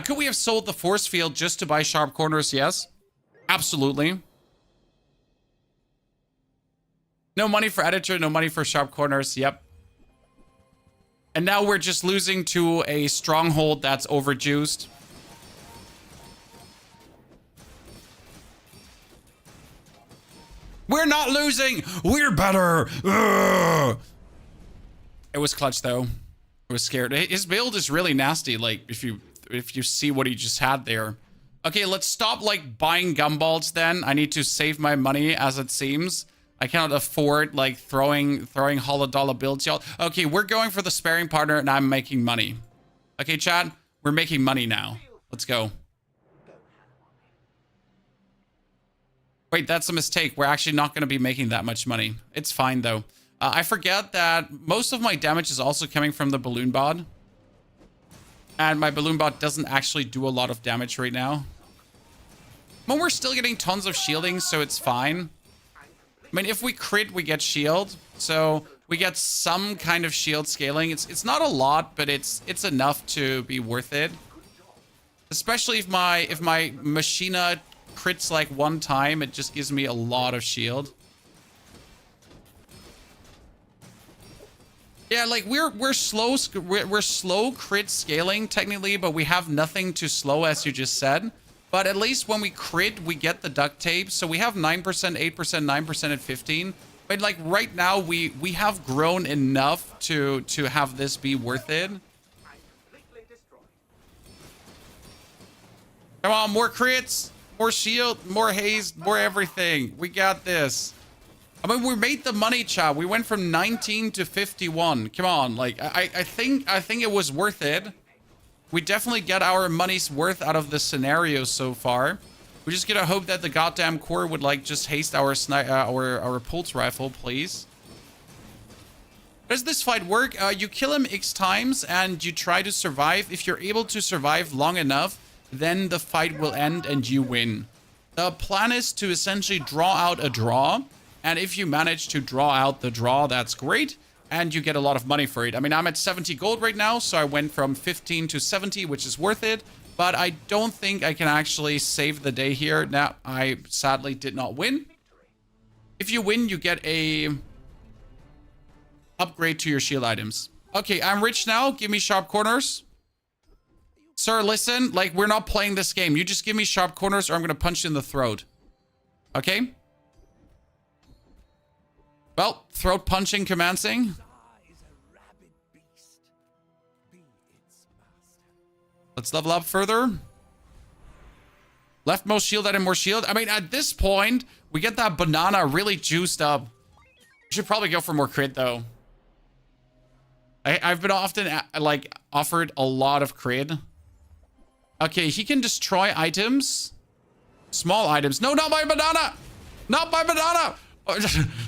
Could we have sold the force field just to buy sharp corners? Yes. Absolutely. No money for editor, no money for sharp corners. Yep. And now we're just losing to a stronghold that's overjuiced. We're not losing. We're better. Ugh. It was clutch though. I was scared. His build is really nasty. Like if you see what he just had there. Okay, let's stop like buying gumballs then. I need to save my money as it seems. I cannot afford like throwing hollow dollar builds, y'all. Okay, we're going for the sparring partner and I'm making money. Okay, chat, we're making money now. Let's go. Wait, that's a mistake. We're actually not going to be making that much money. It's fine, though. I forget that most of my damage is also coming from the balloon bot. And my balloon bot doesn't actually do a lot of damage right now. But we're still getting tons of shielding, so it's fine. I mean, if we crit, we get shield. So we get some kind of shield scaling. It's not a lot, but it's enough to be worth it. Especially if my Machina crits like one time, it just gives me a lot of shield. Yeah, like we're slow crit scaling technically, but we have nothing to slow, as you just said. But at least when we crit, we get the duct tape. So we have 9%, 8%, 9% at 15. But like right now, we have grown enough to have this be worth it. Come on, more crits. More shield, more haze, more everything. We got this. I mean, we made the money, chat. We went from 19 to 51. Come on, like I think it was worth it. We definitely get our money's worth out of the scenario so far. We just gotta hope that the goddamn core would like just haste our pulse rifle, please. How does this fight work? You kill him X times and you try to survive. If you're able to survive long enough, then the fight will end and you win. The plan is to essentially draw out a draw. And if you manage to draw out the draw, that's great. And you get a lot of money for it. I mean, I'm at 70 gold right now. So I went from 15 to 70, which is worth it. But I don't think I can actually save the day here. Now, I sadly did not win. If you win, you get a upgrade to your shield items. Okay, I'm rich now. Give me sharp corners. Sir, listen, like, we're not playing this game. You just give me sharp corners or I'm gonna punch you in the throat. Okay? Well, throat punching commencing. Let's level up further. Leftmost shield item, more shield. I mean, at this point, we get that banana really juiced up. We should probably go for more crit, though. I've been often, like, offered a lot of crit. Okay, he can destroy items. Small items. No, not my banana! Not my banana!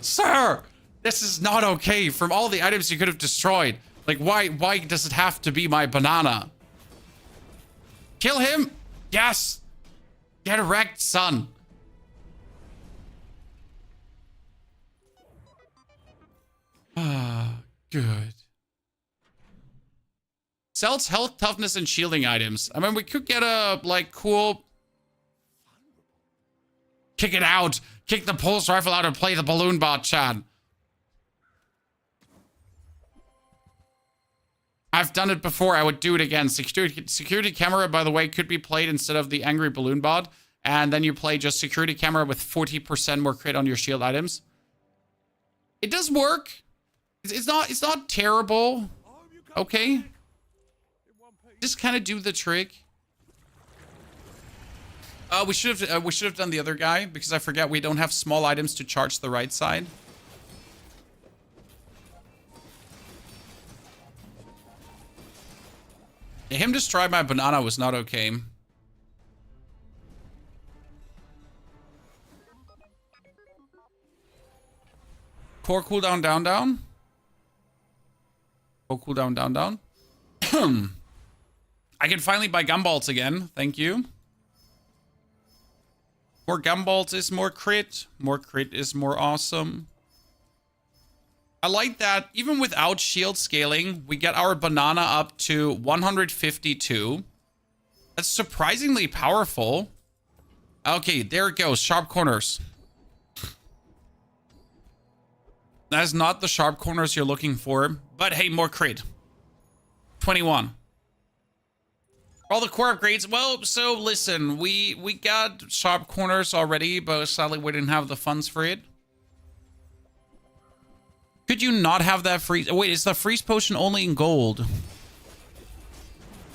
Sir! This is not okay. From all the items you could have destroyed. Like, why does it have to be my banana? Kill him! Yes! Get wrecked, son. Ah, good. Sells health, toughness, and shielding items. I mean, we could get a, like, cool... Kick it out! Kick the pulse rifle out and play the balloon bot, Chad. I've done it before. I would do it again. Security camera, by the way, could be played instead of the angry balloon bot. And then you play just security camera with 40% more crit on your shield items. It does work. It's not terrible. Okay. Just kind of do the trick. We should have done the other guy because I forget we don't have small items to charge the right side. Yeah, him destroy my banana was not okay. Core cooldown down. Core cooldown down. I can finally buy gumballs again. Thank you. More gumballs is more crit. More crit is more awesome. I like that even without shield scaling, we get our banana up to 152. That's surprisingly powerful. Okay, there it goes. Sharp corners. That is not the sharp corners you're looking for. But hey, more crit. 21. All the core upgrades. Well, so listen, we got sharp corners already, but sadly we didn't have the funds for it. Could you not have that freeze? Wait, is the freeze potion only in gold?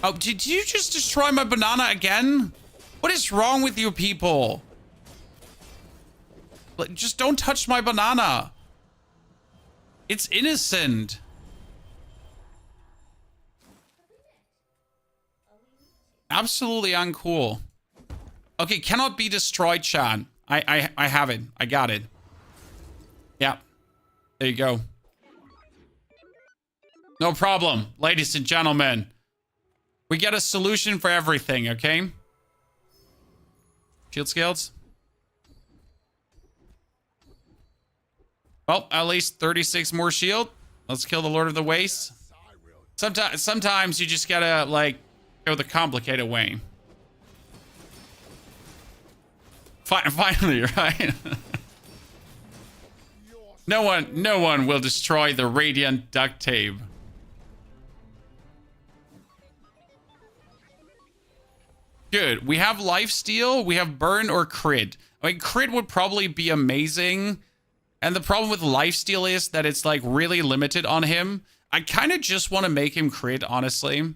Oh, did you just destroy my banana again? What is wrong with you people? Like, just don't touch my banana. It's innocent. Absolutely uncool. Okay, cannot be destroyed, Chan. I have it. I got it. Yeah. There you go. No problem, ladies and gentlemen. We get a solution for everything, okay? Shield scales. Well, at least 36 more shield. Let's kill the Lord of the Waste. Sometimes you just gotta, like, go the complicated way. Finally, right? No one will destroy the radiant duct tape. Good. We have lifesteal, we have burn or crit. I mean, crit would probably be amazing. And the problem with lifesteal is that it's like really limited on him. I kind of just want to make him crit, honestly.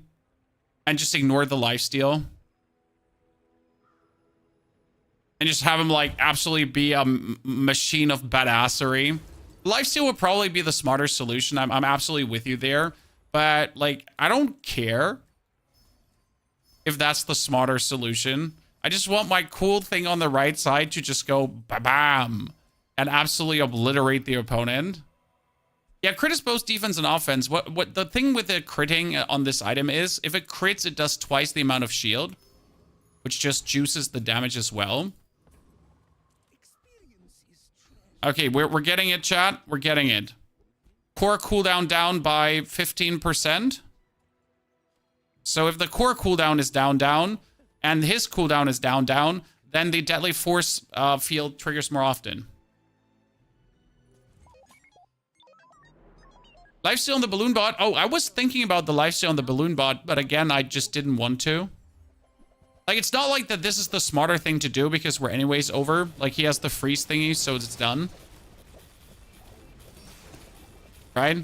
And just ignore the lifesteal. And just have him like absolutely be a machine of badassery. Lifesteal would probably be the smarter solution. I'm absolutely with you there. But, like, I don't care if that's the smarter solution. I just want my cool thing on the right side to just go ba-bam and absolutely obliterate the opponent. Yeah, crit is both defense and offense. What the thing with the critting on this item is, if it crits, it does twice the amount of shield, which just juices the damage as well. Okay, we're getting it, chat. We're getting it. Core cooldown down by 15%. So if the core cooldown is down, and his cooldown is down, then the deadly force field triggers more often. Lifesteal on the balloon bot. Oh, I was thinking about the lifesteal on the balloon bot, but again, I just didn't want to. Like, it's not like that this is the smarter thing to do because we're anyways over. Like, he has the freeze thingy, so it's done. Right?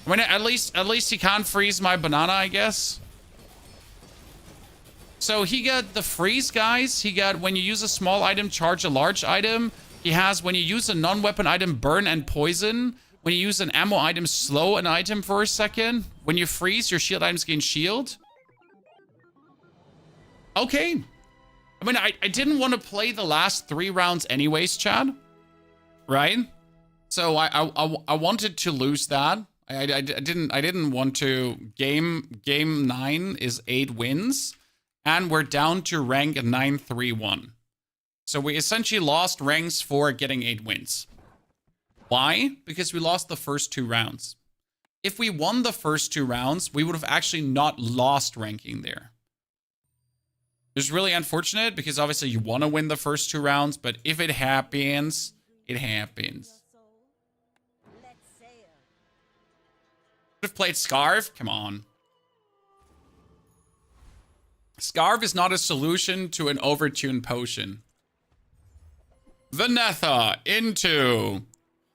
I mean, at least he can't freeze my banana, I guess. So he got the freeze, guys. He got when you use a small item, charge a large item. He has when you use a non-weapon item, burn and poison. When you use an ammo item, slow an item for a second. When you freeze, your shield items gain shield. Okay. I mean, I didn't want to play the last 3 rounds anyways, Chad. Right? So I wanted to lose that. I didn't want to. Game 9 is 8 wins. And we're down to rank 931. So we essentially lost ranks for getting 8 wins. Why? Because we lost the first 2 rounds. If we won the first 2 rounds, we would have actually not lost ranking there. It's really unfortunate because obviously you want to win the first 2 rounds, but if it happens, it happens. Would have played Scarf? Come on. Scarf is not a solution to an overtuned potion. Vanessa into...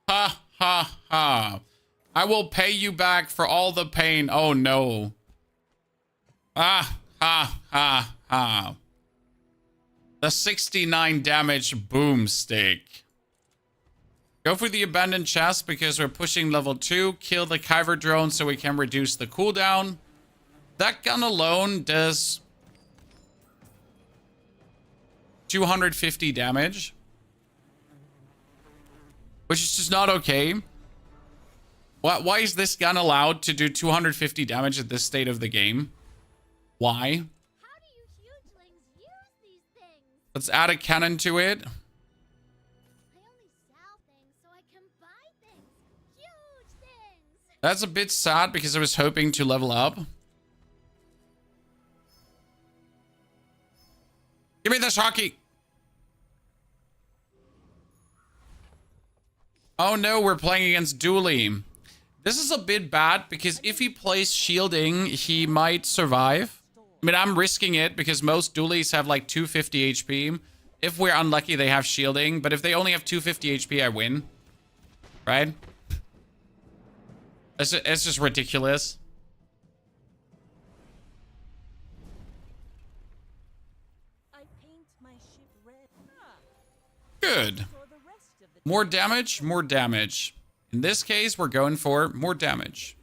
Ha, ha, ha. I will pay you back for all the pain. Oh, no. Ah, ha, ha, ha. The 69 damage boomstick. Go for the abandoned chest because we're pushing level 2. Kill the Kyver drone so we can reduce the cooldown. That gun alone does 250 damage. Which is just not okay. Why is this gun allowed to do 250 damage at this state of the game? Why? How do you hugelings use these things? Let's add a cannon to it. I only sell things so I can buy things. Huge things. That's a bit sad because I was hoping to level up. Give me this hockey. Oh no, we're playing against Dooley. This is a bit bad because if he plays shielding, he might survive. I mean, I'm risking it because most Doolies have like 250 HP. If we're unlucky, they have shielding. But if they only have 250 HP, I win. Right? It's just ridiculous. I paint my ship red. Good. More damage, more damage. In this case, we're going for more damage.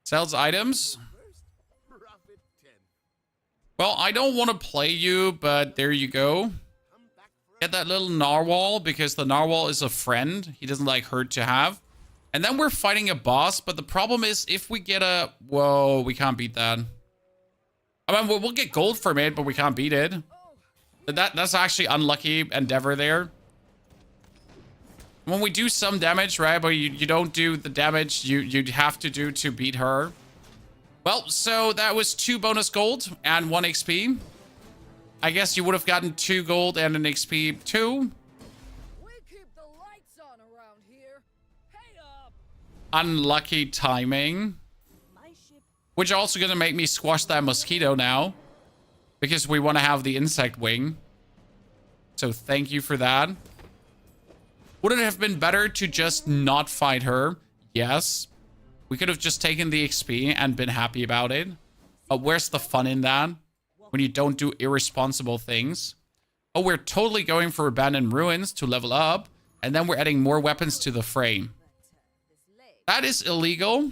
Sells items. Well, I don't want to play you, but there you go. Get that little narwhal because the narwhal is a friend. He doesn't like hurt to have. And then we're fighting a boss, but the problem is if we get a... Whoa, we can't beat that. I mean, we'll get gold from it, but we can't beat it. That's actually unlucky endeavor there. When we do some damage, right, but you don't do the damage you'd have to do to beat her. Well, so that was 2 bonus gold and 1 XP. I guess you would have gotten 2 gold and an XP too. We keep the lights on around here. Hey up. Unlucky timing. My ship Which also gonna make me squash that mosquito now. Because we want to have the insect wing. So thank you for that. Would it have been better to just not fight her? Yes. We could have just taken the XP and been happy about it. But where's the fun in that? When you don't do irresponsible things. Oh, we're totally going for abandoned ruins to level up. And then we're adding more weapons to the frame. That is illegal.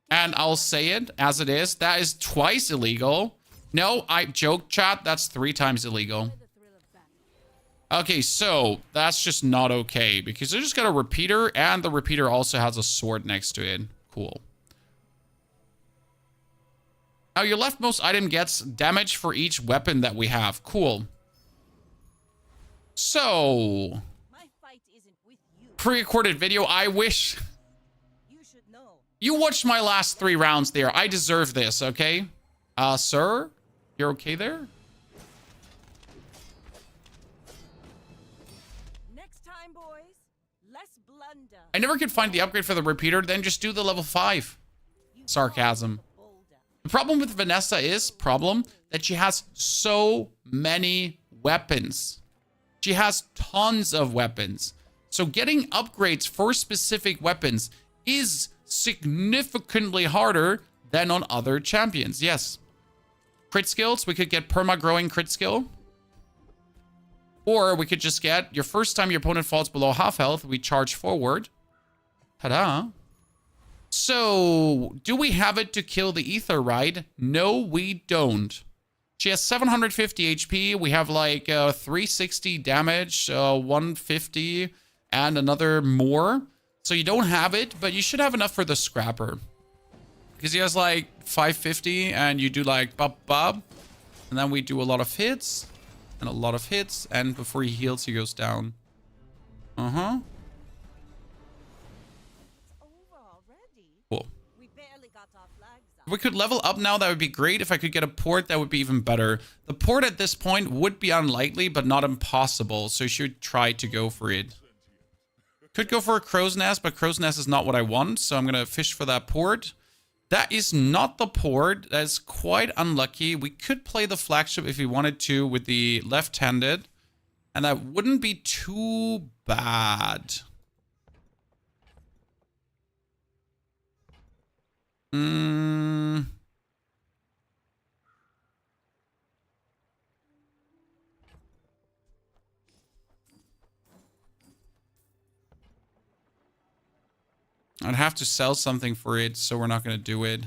And I'll say it as it is. That is twice illegal. No, I joke, chat. That's 3 times illegal. Okay, so that's just not okay. Because I just got a repeater. And the repeater also has a sword next to it. Cool. Now, your leftmost item gets damage for each weapon that we have. Cool. So, my fight isn't with you. pre-recorded video. I wish You should know. you watched my last 3 rounds there. I deserve this, okay? Sir? You're okay there? thunder. I never could find the upgrade for the repeater. Then just do the level 5. Sarcasm. The problem with Vanessa is that she has so many weapons. She has tons of weapons. So getting upgrades for specific weapons is significantly harder than on other champions. Yes. Crit skills, we could get perma-growing crit skill. Or we could just get, your first time your opponent falls below half health, we charge forward. Ta-da. So, do we have it to kill the Ether Ride? No, we don't. She has 750 HP. We have like 360 damage, 150, and another more. So you don't have it, but you should have enough for the Scrapper. Because he has like 550, and you do like bop. And then we do a lot of hits, and a lot of hits, and before he heals, he goes down. Uh-huh. Cool. We barely got our flags up. If we could level up now, that would be great. If I could get a port, that would be even better. The port at this point would be unlikely, but not impossible. So you should try to go for it. Could go for a crow's nest, but crow's nest is not what I want. So I'm going to fish for that port. That is not the port. That is quite unlucky. We could play the flagship if we wanted to with the left-handed. And that wouldn't be too bad. I'd have to sell something for it, so we're not going to do it.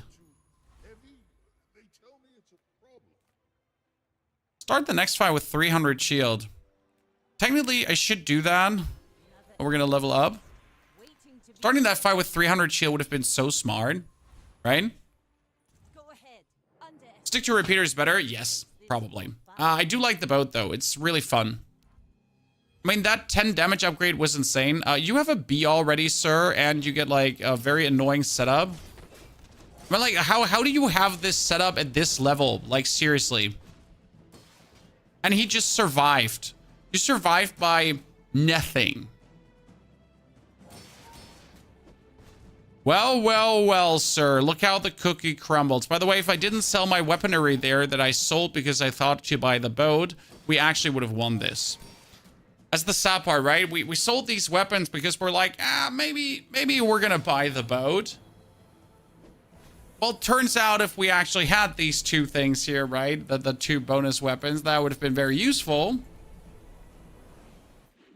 Start the next fight with 300 shield. Technically, I should do that. But we're going to level up. Starting that fight with 300 shield would have been so smart. Right? Go ahead. Stick to repeaters better? Yes, probably. I do like the boat, though. It's really fun. I mean, that 10 damage upgrade was insane. You have a B already, sir, and you get, like, a very annoying setup. I mean, like, how do you have this setup at this level? Like, seriously. And he just survived. He survived by nothing. Well, sir. Look how the cookie crumbles. By the way, if I didn't sell my weaponry there that I sold because I thought to buy the boat, we actually would have won this. That's the sad part, right? We sold these weapons because we're like, maybe we're gonna buy the boat. Well, it turns out if we actually had these two things here, right? The two bonus weapons, that would have been very useful.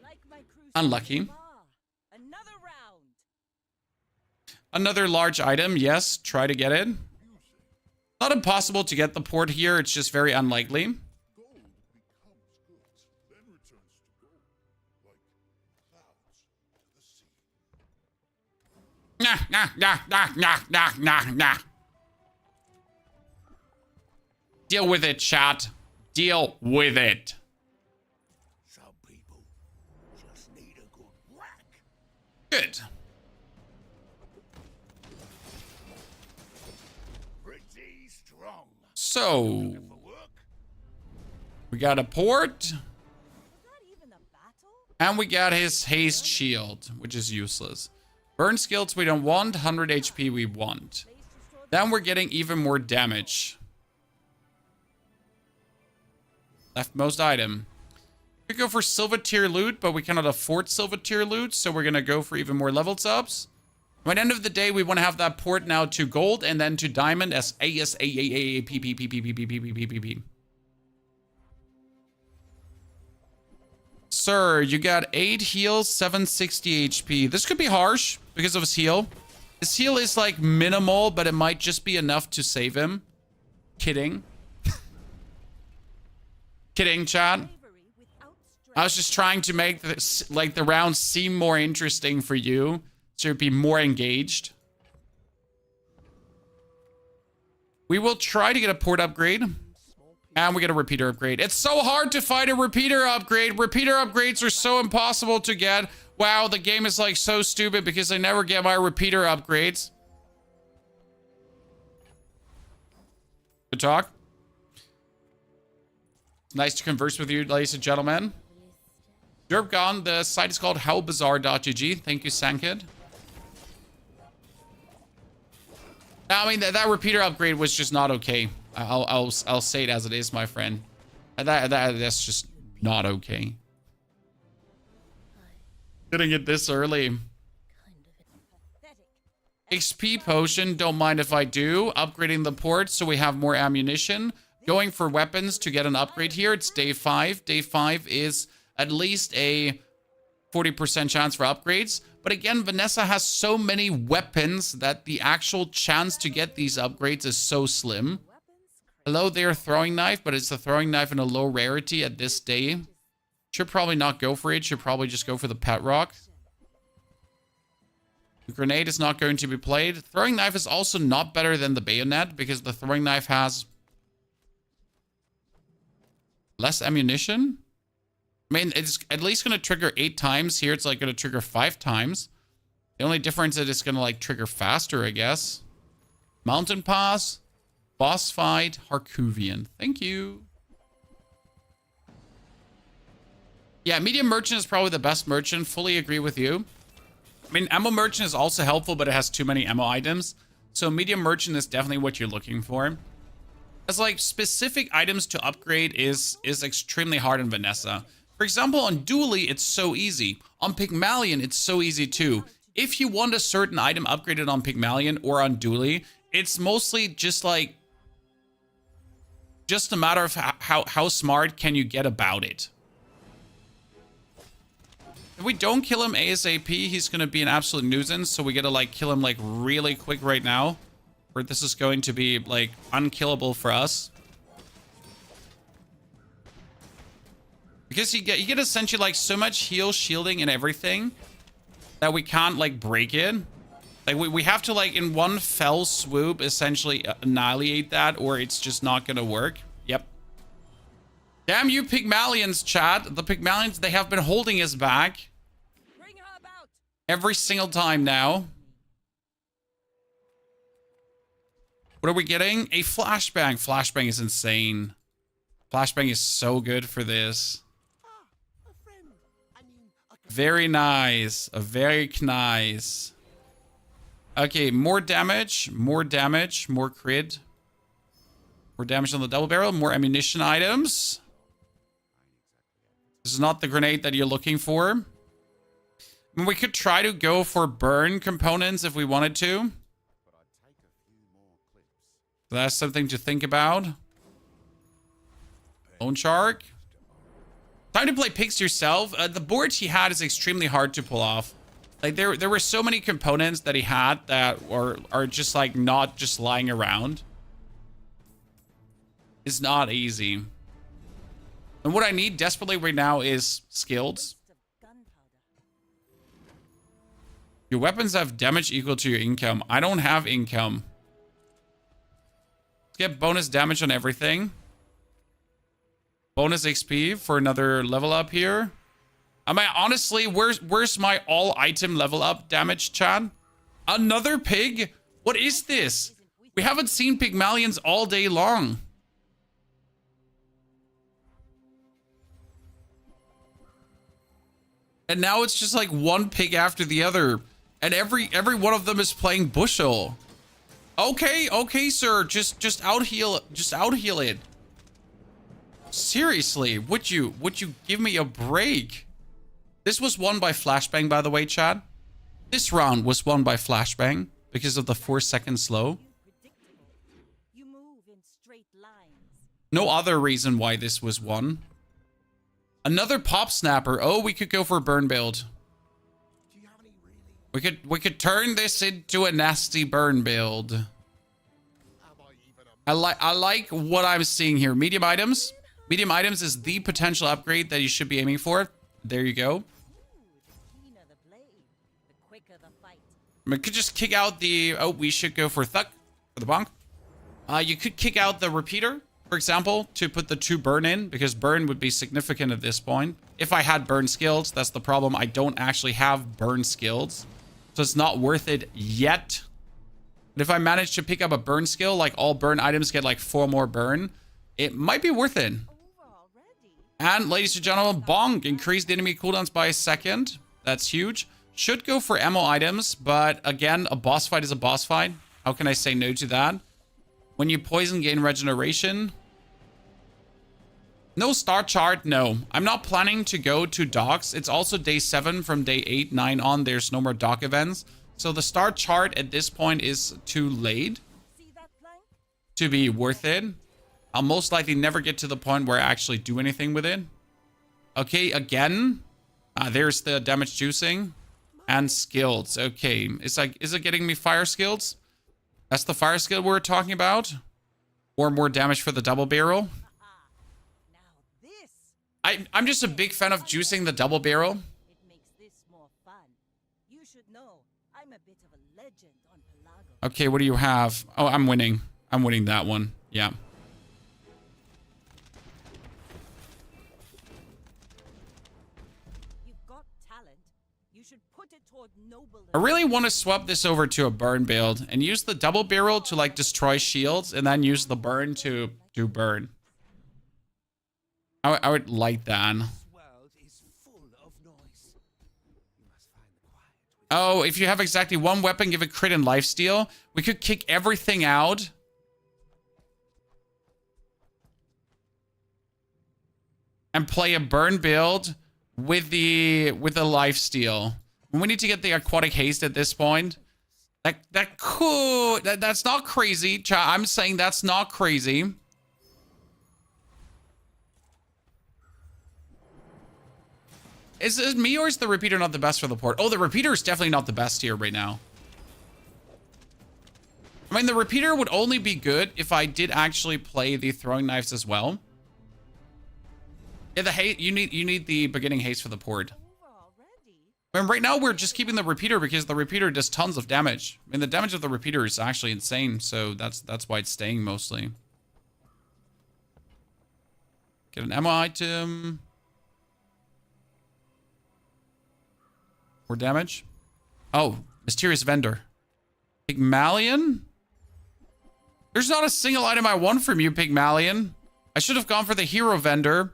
Like my cruise Unlucky. Another round. Another large item, yes. Try to get it. Not impossible to get the port here. It's just very unlikely. Nah. Deal with it, chat. Deal with it. Some people just need a good whack. Good. Pretty strong. So, For work? we got a port. Was that even a battle? And we got his haste shield, which is useless. Burn skills we don't want. 100 HP we want. Then we're getting even more damage. Leftmost item. We could go for silver tier loot, but we cannot afford silver tier loot, so we're gonna go for even more level ups. By the end of the day, we want to have that port now to gold and then to diamond as ASAAAPPPPPPPPPP. Sir, you got 8 heals, 760 HP. This could be harsh because of his heal. His heal is like minimal, but it might just be enough to save him. Kidding. Kidding, chat. I was just trying to make this, like, the round seem more interesting for you, so you'd be more engaged. We will try to get a port upgrade, and we get a repeater upgrade. It's so hard to find a repeater upgrade. Repeater upgrades are so impossible to get. Wow, the game is, like, so stupid because I never get my repeater upgrades. Good talk. Nice to converse with you, ladies and gentlemen. Derpgon, the site is called howbazaar.gg. Thank you, Sankid. I mean, that repeater upgrade was just not okay. I'll say it as it is, my friend. That's just not okay. Getting it this early. XP potion, don't mind if I do. Upgrading the port so we have more ammunition. Going for weapons to get an upgrade here. It's day 5. Day 5 is at least a 40% chance for upgrades. But again, Vanessa has so many weapons that the actual chance to get these upgrades is so slim. Hello there, throwing knife, but it's a throwing knife in a low rarity at this day. Should probably not go for it. Should probably just go for the pet rock. The grenade is not going to be played. Throwing knife is also not better than the bayonet because the throwing knife has less ammunition. I mean, it's at least going to trigger 8 times. Here, it's like going to trigger 5 times. The only difference is it's going to like trigger faster, I guess. Mountain Pass, boss fight, Harkuvian. Thank you. Yeah, medium merchant is probably the best merchant. Fully agree with you. I mean, ammo merchant is also helpful, but it has too many ammo items. So medium merchant is definitely what you're looking for. As like specific items to upgrade is extremely hard in Vanessa. For example, on Dually, it's so easy. On Pygmalion, it's so easy too. If you want a certain item upgraded on Pygmalion or on Dually, it's mostly just like, just a matter of how smart can you get about it. If we don't kill him ASAP, he's going to be an absolute nuisance. So we got to like kill him like really quick right now. Or this is going to be like unkillable for us. Because you get essentially like so much heal, shielding, and everything that we can't like break it. Like we have to like in one fell swoop essentially annihilate that, or it's just not going to work. Yep. Damn you Pygmalions, chat. The Pygmalions, they have been holding us back. Every single time now. What are we getting? A flashbang. Flashbang is insane. Flashbang is so good for this. Very nice. Very nice. Okay, more damage. More damage. More crit. More damage on the double barrel. More ammunition items. This is not the grenade that you're looking for. I mean, we could try to go for burn components if we wanted to. So that's something to think about. Lone Shark. Time to play picks yourself. The board he had is extremely hard to pull off. Like there were so many components that he had that are just like not just lying around. It's not easy. And what I need desperately right now is skills. Your weapons have damage equal to your income. I don't have income. Let's get bonus damage on everything. Bonus XP for another level up here. I mean, honestly, where's my all item level up damage, Chad? Another pig? What is this? We haven't seen Pygmalions all day long. And now it's just like one pig after the other. And every one of them is playing Bushel. Okay, sir. Just out heal it. Seriously, would you give me a break? This was won by Flashbang, by the way, Chad. This round was won by Flashbang because of the 4-second slow. You move in straight lines. No other reason why this was won. Another pop snapper. Oh, we could go for a burn build. We could turn this into a nasty burn build. I like what I'm seeing here. Medium items. Medium items is the potential upgrade that you should be aiming for. There you go. We could just kick out the... Oh, we should go for Thuck for the bonk. You could kick out the repeater, for example, to put the 2 burn in, because burn would be significant at this point. If I had burn skills, that's the problem. I don't actually have burn skills, so it's not worth it yet. But if I manage to pick up a burn skill, like all burn items get like 4 more burn, it might be worth it. And ladies and gentlemen, bonk, increased the enemy cooldowns by a second. That's huge. Should go for ammo items, but again, a boss fight is a boss fight. How can I say no to that? When you poison, gain regeneration. No star chart, no. I'm not planning to go to docks. It's also day 7 from day 8, 9 on. There's no more dock events. So the star chart at this point is too late to be worth it. I'll most likely never get to the point where I actually do anything with it. Okay, again. There's the damage juicing. And skills. Okay. Is it getting me fire skills? That's the fire skill we're talking about? Or more damage for the double barrel? I'm just a big fan of juicing the double barrel. It makes this more fun. You should know, I'm a bit of a legend on Pelago. Okay, what do you have? Oh, I'm winning. I'm winning that one. Yeah. You've got talent. You should put it toward noble. I really want to swap this over to a burn build and use the double barrel to like destroy shields and then use the burn to do burn. I would like that. This world is full of noise. You must find the quiet. Oh, if you have exactly one weapon, give it crit and lifesteal. We could kick everything out. And play a burn build with the lifesteal. We need to get the aquatic haste at this point. That's not crazy. I'm saying that's not crazy. Is it me or is the repeater not the best for the port? Oh, the repeater is definitely not the best here right now. I mean, the repeater would only be good if I did actually play the throwing knives as well. Yeah, the haste, you need the beginning haste for the port. I mean, right now we're just keeping the repeater because the repeater does tons of damage. I mean, the damage of the repeater is actually insane, so that's why it's staying mostly. Get an ammo item. More damage. Oh, mysterious vendor. Pygmalion? There's not a single item I want from you, Pygmalion. I should have gone for the hero vendor.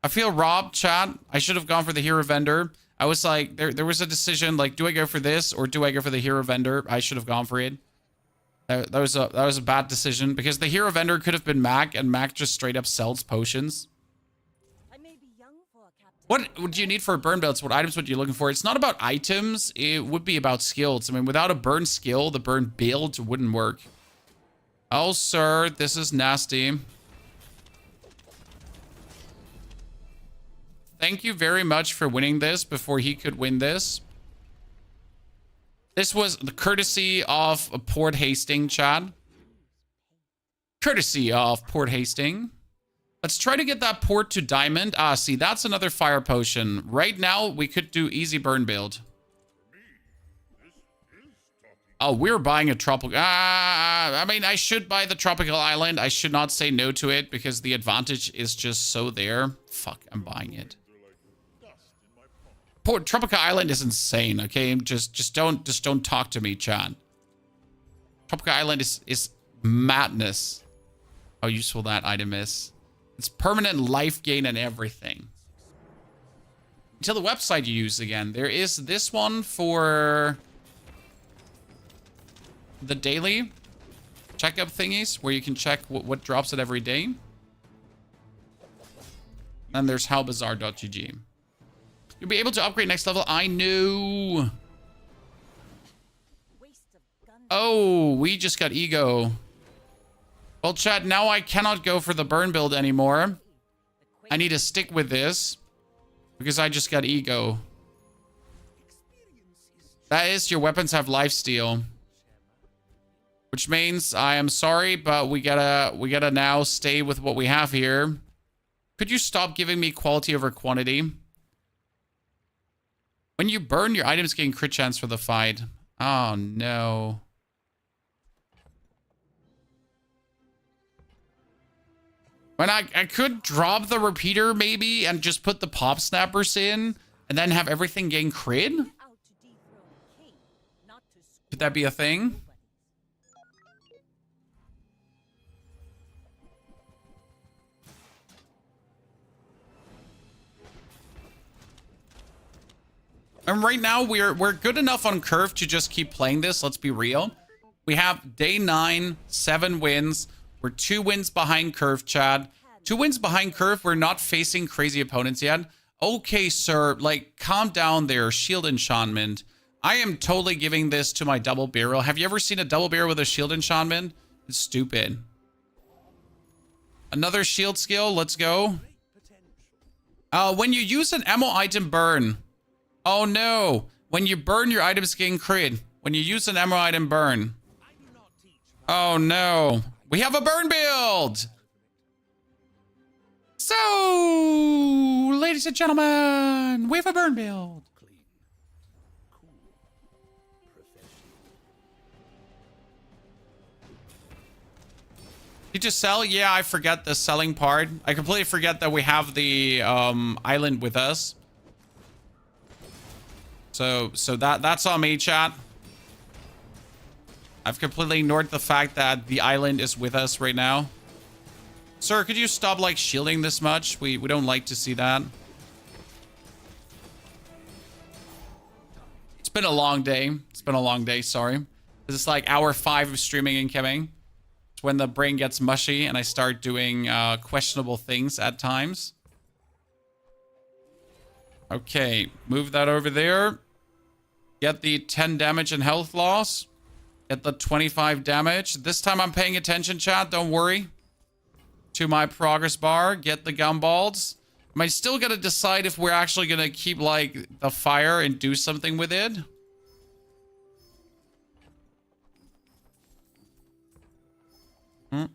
I feel robbed, chat. I should have gone for the hero vendor. I was like, there was a decision, like, do I go for this or do I go for the hero vendor? I should have gone for it. That was a bad decision because the hero vendor could have been Mac and Mac just straight up sells potions. What would you need for a burn build? What items would you looking for? It's not about items. It would be about skills. I mean, without a burn skill, the burn build wouldn't work. Oh, sir, this is nasty. Thank you very much for winning this before he could win this. This was the courtesy of Port Hastings, Chad. Courtesy of Port Hastings. Let's try to get that port to diamond. Ah, see, that's another fire potion. Right now, we could do easy burn build. Oh, we're buying a tropical... I mean, I should buy the tropical island. I should not say no to it because the advantage is just so there. Fuck, I'm buying it. Tropical Island is insane, okay? Just don't talk to me, Chan. Tropical Island is madness. How useful that item is. It's permanent life gain and everything. Until the website you use again. There is this one for the daily checkup thingies where you can check what drops it every day. And there's howbazaar.gg. You'll be able to upgrade next level. I knew. Oh, we just got ego. Well, chat, now I cannot go for the burn build anymore. I need to stick with this because I just got ego. That is, your weapons have lifesteal. Which means I am sorry, but we gotta now stay with what we have here. Could you stop giving me quality over quantity? When you burn, your items gain crit chance for the fight. Oh, no. When I could drop the repeater, maybe, and just put the pop snappers in, and then have everything gain crit? Could that be a thing? And right now we're good enough on curve to just keep playing this. Let's be real. We have day 9, 7 wins. We're 2 wins behind curve, Chad. 2 wins behind curve. We're not facing crazy opponents yet. Okay, sir. Like, calm down there. Shield enchantment. I am totally giving this to my double barrel. Have you ever seen a double barrel with a shield enchantment? It's stupid. Another shield skill. Let's go. When you use an ammo item, burn. Oh no. When you burn, your items gain crit. When you use an ammo item, burn. Oh no. We have a burn build. So, ladies and gentlemen, we have a burn build. You just sell? Yeah, I forget the selling part. I completely forget that we have the island with us. So that's on me, chat. I've completely ignored the fact that the island is with us right now. Sir, could you stop like shielding this much? We don't like to see that. It's been a long day. It's been a long day, sorry. This is like hour 5 of streaming incoming. It's when the brain gets mushy and I start doing questionable things at times. Okay, move that over there. Get the 10 damage and health loss. Get the 25 damage. This time I'm paying attention, chat. Don't worry. To my progress bar. Get the gumballs. Am I still gonna decide if we're actually gonna keep, like, the fire and do something with it? We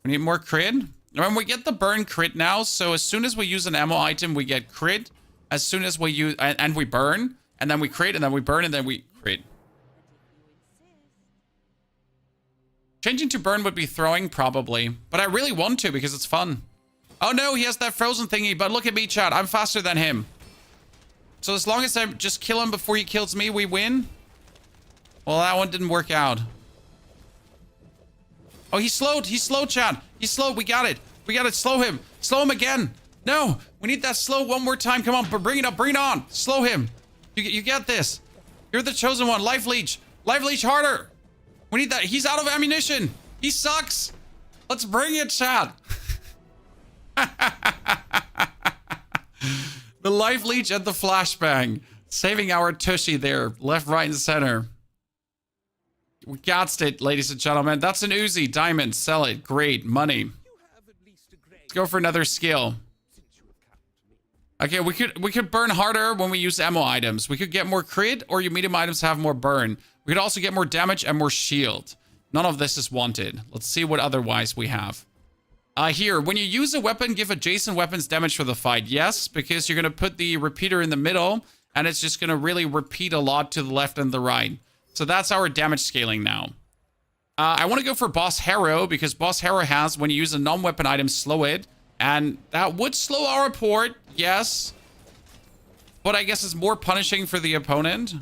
need more crit. And we get the burn crit now, so as soon as we use an ammo item, we get crit. As soon as we use... And we burn, and then we crit, and then we burn, and then we crit. Changing to burn would be throwing, probably. But I really want to, because it's fun. Oh no, he has that frozen thingy, but look at me, chat. I'm faster than him. So as long as I just kill him before he kills me, we win. Well, that one didn't work out. Oh, he's slowed. He's slowed, chat. He's slowed. We got it. We got it. Slow him. Slow him again. No, we need that slow one more time. Come on, but bring it up. Bring it on. Slow him. You get this. You're the chosen one. Life leech. Life leech harder. We need that. He's out of ammunition. He sucks. Let's bring it, chat. The life leech and the flashbang. Saving our tushy there. Left, right, and center. We got it, ladies and gentlemen. That's an Uzi. Diamond. Sell it. Great. Money. Let's go for another skill. Okay, we could burn harder when we use ammo items. We could get more crit, or your medium items have more burn. We could also get more damage and more shield. None of this is wanted. Let's see what otherwise we have. Here, when you use a weapon, give adjacent weapons damage for the fight. Yes, because you're going to put the repeater in the middle, and it's just going to really repeat a lot to the left and the right. So that's our damage scaling now. I want to go for Boss Harrow, because Boss Harrow has, when you use a non-weapon item, slow it. And that would slow our port, yes. But I guess it's more punishing for the opponent.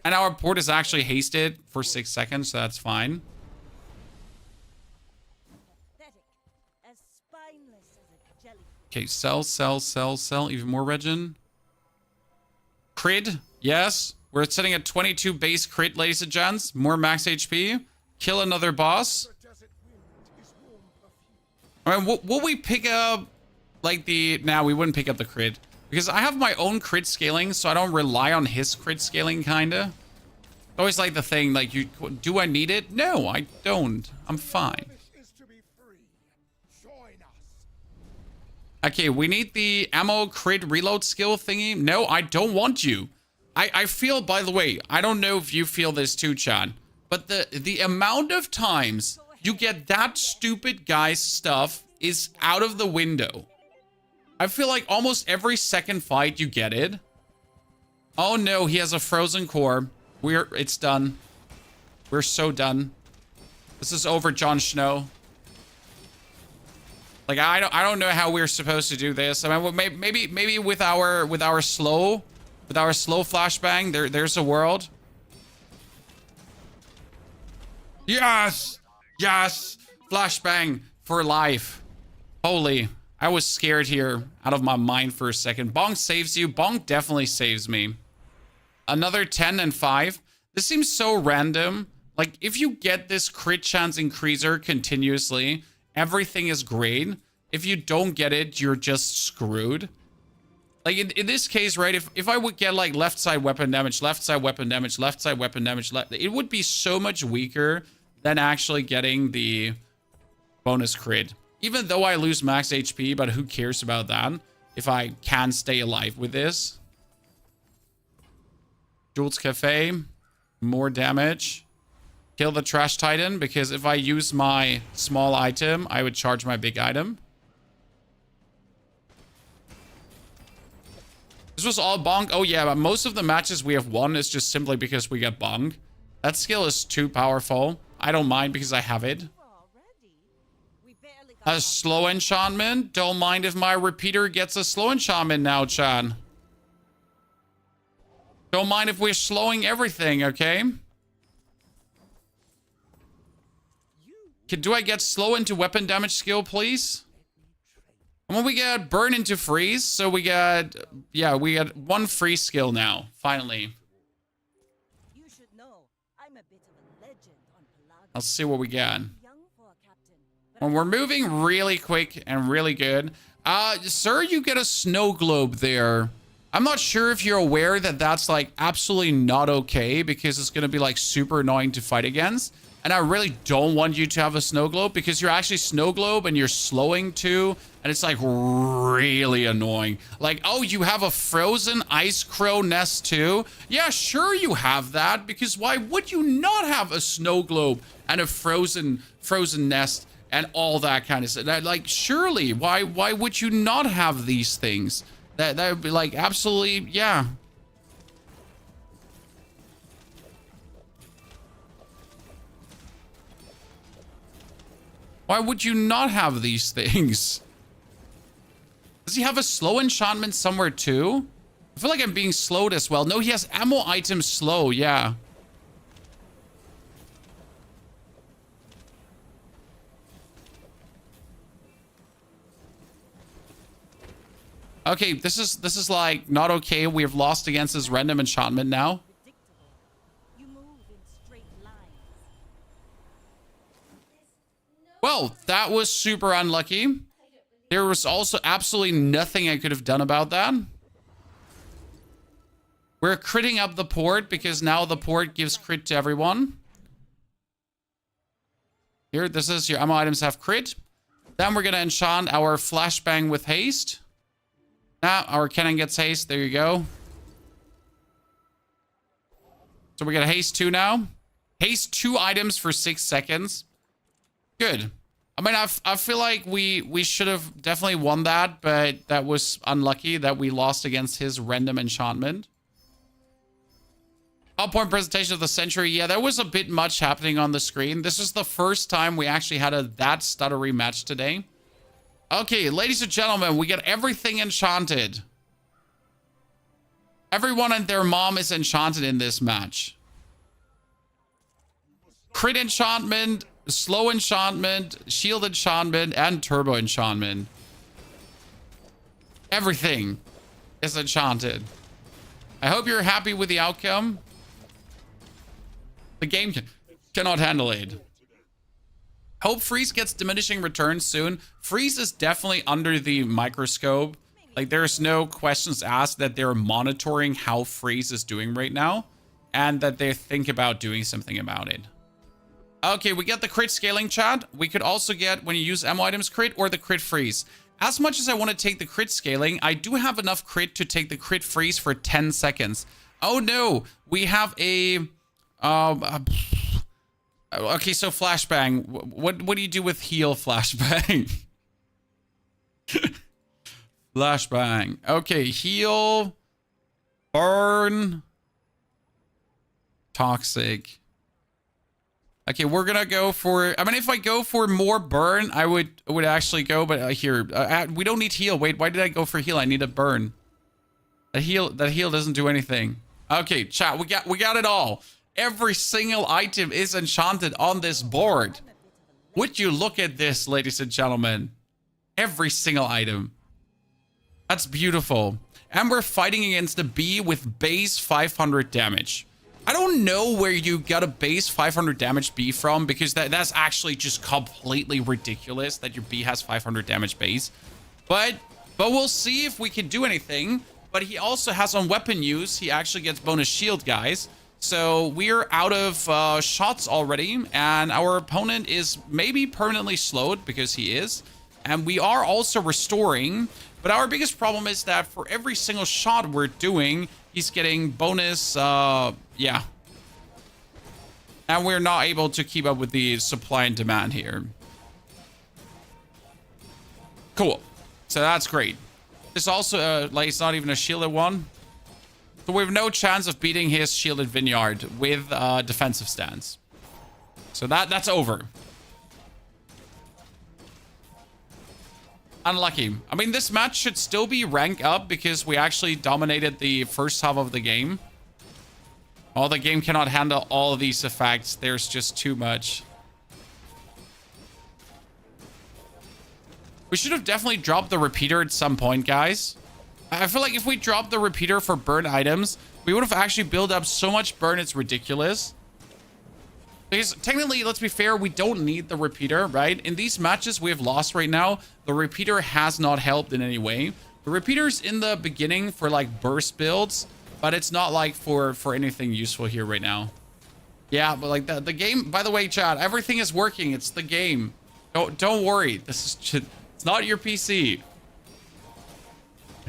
And our port is actually hasted for 6 seconds, so that's fine. Okay, sell. Even more regen. Crit, yes. We're sitting at 22 base crit, ladies and gents. More max HP. Kill another boss. I mean, will we pick up, like, the... Nah, we wouldn't pick up the crit. Because I have my own crit scaling, so I don't rely on his crit scaling, kinda. Always like the thing, like, do I need it? No, I don't. I'm fine. Okay, we need the ammo crit reload skill thingy. No, I don't want you. I feel, by the way, I don't know if you feel this too, Chad, but the amount of times you get that stupid guy's stuff is out of the window. I feel like almost every second fight you get it. Oh no, he has a frozen core. It's done. We're so done. This is over, Jon Snow. Like, I don't know how we're supposed to do this. I mean, maybe with our slow flashbang, there's a world. Yes, flashbang for life. Holy, I was scared here out of my mind for a second. Bonk saves you. Bonk definitely saves me. Another 10 and 5. This seems so random. Like, if you get this crit chance increaser continuously, everything is great. If you don't get it, you're just screwed. Like, in this case, right, if I would get, like, left side weapon damage, left side weapon damage, left side weapon damage, it would be so much weaker than actually getting the bonus crit. Even though I lose max HP, but who cares about that if I can stay alive with this? Jules Cafe, more damage. Kill the Trash Titan, because if I use my small item, I would charge my big item. This was all bonk. Oh yeah, but most of the matches we have won is just simply because we get bonk. That skill is too powerful. I don't mind because I have it. A slow enchantment? Don't mind if my repeater gets a slow enchantment now, Chan. Don't mind if we're slowing everything, okay? Do I get slow into weapon damage skill, please? And when we get burn into freeze, so we got, yeah, we got 1 free skill now, finally. You should know, I'm a bit of a legend on Pelagia. Let's see what we got. Young for a captain, but When we're moving really quick and really good. Sir, you get a snow globe there. I'm not sure if you're aware that that's like absolutely not okay, because it's going to be like super annoying to fight against. And I really don't want you to have a snow globe, because you're actually snow globe and you're slowing too. And it's like really annoying. Like, oh, you have a frozen ice crow nest too? Yeah, sure you have that, because why would you not have a snow globe and a frozen nest and all that kind of stuff? Like, surely, why would you not have these things? That would be like absolutely, yeah. Why would you not have these things? Does he have a slow enchantment somewhere too? I feel like I'm being slowed as well. No, he has ammo items slow, yeah. Okay, this is like not okay. We have lost against his random enchantment now. predictable. You move in straight lines. Well, that was super unlucky. There was also absolutely nothing I could have done about that. We're critting up the port because now the port gives crit to everyone. Here, this is your ammo items have crit. Then we're going to enchant our flashbang with haste. Now our cannon gets haste. There you go. So we got haste 2 now. Haste 2 items for 6 seconds. Good. I mean, I feel like we should have definitely won that, but that was unlucky that we lost against his random enchantment. Top point presentation of the century. Yeah, there was a bit much happening on the screen. This is the first time we actually had that stuttery match today. Okay, ladies and gentlemen, we get everything enchanted. Everyone and their mom is enchanted in this match. Crit enchantment, slow enchantment, shield enchantment, and turbo enchantment. Everything is enchanted. I hope you're happy with the outcome. The game cannot handle it. Hope Freeze gets diminishing returns soon. Freeze is definitely under the microscope. Like, there's no questions asked that they're monitoring how Freeze is doing right now, and that they think about doing something about it. Okay, we get the crit scaling, chat. We could also get, when you use ammo items, crit or the crit freeze. As much as I want to take the crit scaling, I do have enough crit to take the crit freeze for 10 seconds. Oh no, we have a... okay, so flashbang. What do you do with heal flashbang? Flashbang. Okay, heal, burn, toxic. Okay, we're gonna go for... I mean, if I go for more burn, I would actually go, but here, we don't need heal. Wait, why did I go for heal? I need a burn. That heal doesn't do anything. Okay, chat, we got it all. Every single item is enchanted on this board. Would you look at this, ladies and gentlemen? Every single item. That's beautiful. And we're fighting against the bee with base 500 damage. I don't know where you got a base 500 damage bee from, because that's actually just completely ridiculous that your bee has 500 damage base. But we'll see if we can do anything. But he also has on weapon use. He actually gets bonus shield, guys. So we're out of shots already. And our opponent is maybe permanently slowed, because he is. And we are also restoring. But our biggest problem is that for every single shot we're doing, he's getting bonus, yeah. And we're not able to keep up with the supply and demand here. Cool. So that's great. It's also, like, it's not even a shielded one. So we have no chance of beating his shielded vineyard with defensive stance. So that's over. Unlucky. I mean, this match should still be rank up because we actually dominated the first half of the game. Oh, the game cannot handle all of these effects. There's just too much. We should have definitely dropped the repeater at some point, guys. I feel like if we dropped the repeater for burn items, we would have actually built up so much burn, it's ridiculous. Because technically, let's be fair, we don't need the repeater, right? In these matches we have lost right now, the repeater has not helped in any way. The repeater's in the beginning for like burst builds, but it's not like for anything useful here right now. Yeah, but like the game, by the way, chat, everything is working. It's the game. Don't worry. This is just, it's not your PC.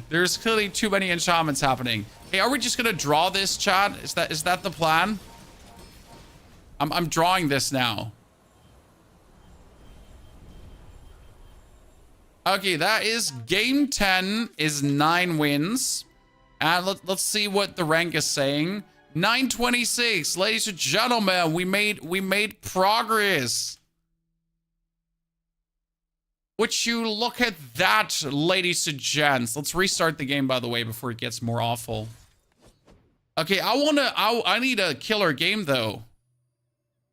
There's clearly too many enchantments happening. Hey, are we just gonna draw this, chat? Is that the plan? I'm drawing this now. Okay, that is game 10 is 9 wins. And let's see what the rank is saying. 926, ladies and gentlemen, we made progress. Would you look at that, ladies and gents? Let's restart the game, by the way, before it gets more awful. Okay, I need a killer game though.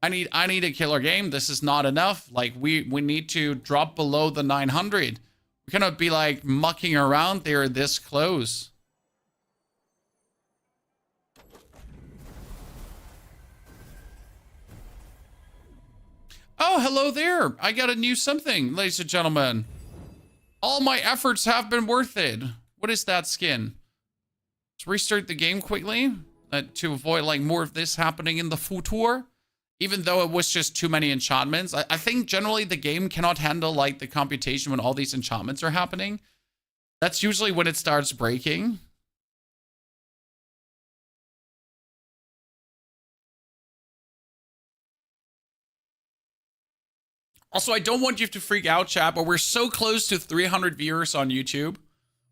I need a killer game. This is not enough. Like we need to drop below the 900. We cannot be like mucking around there this close. Oh, hello there. I got a new something, ladies and gentlemen. All my efforts have been worth it. What is that skin? Let's restart the game quickly to avoid like more of this happening in the future. Even though it was just too many enchantments. I think generally the game cannot handle like the computation when all these enchantments are happening. That's usually when it starts breaking. Also, I don't want you to freak out, chat, but we're so close to 300 viewers on YouTube.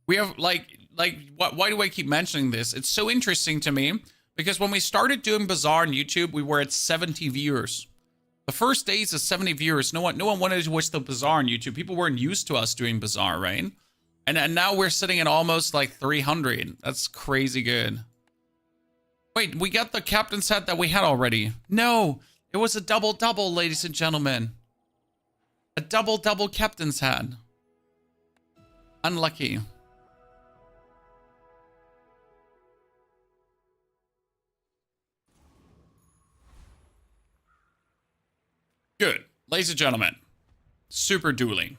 We have why do I keep mentioning this? It's so interesting to me. Because when we started doing Bazaar on YouTube, we were at 70 viewers. The first days of 70 viewers, no one wanted to watch the Bazaar on YouTube. People weren't used to us doing Bazaar, right? And now we're sitting at almost like 300. That's crazy good. Wait, we got the captain's hat that we had already. No, it was a double-double, ladies and gentlemen. A double-double captain's hat. Unlucky. Good. Ladies and gentlemen. Super dueling.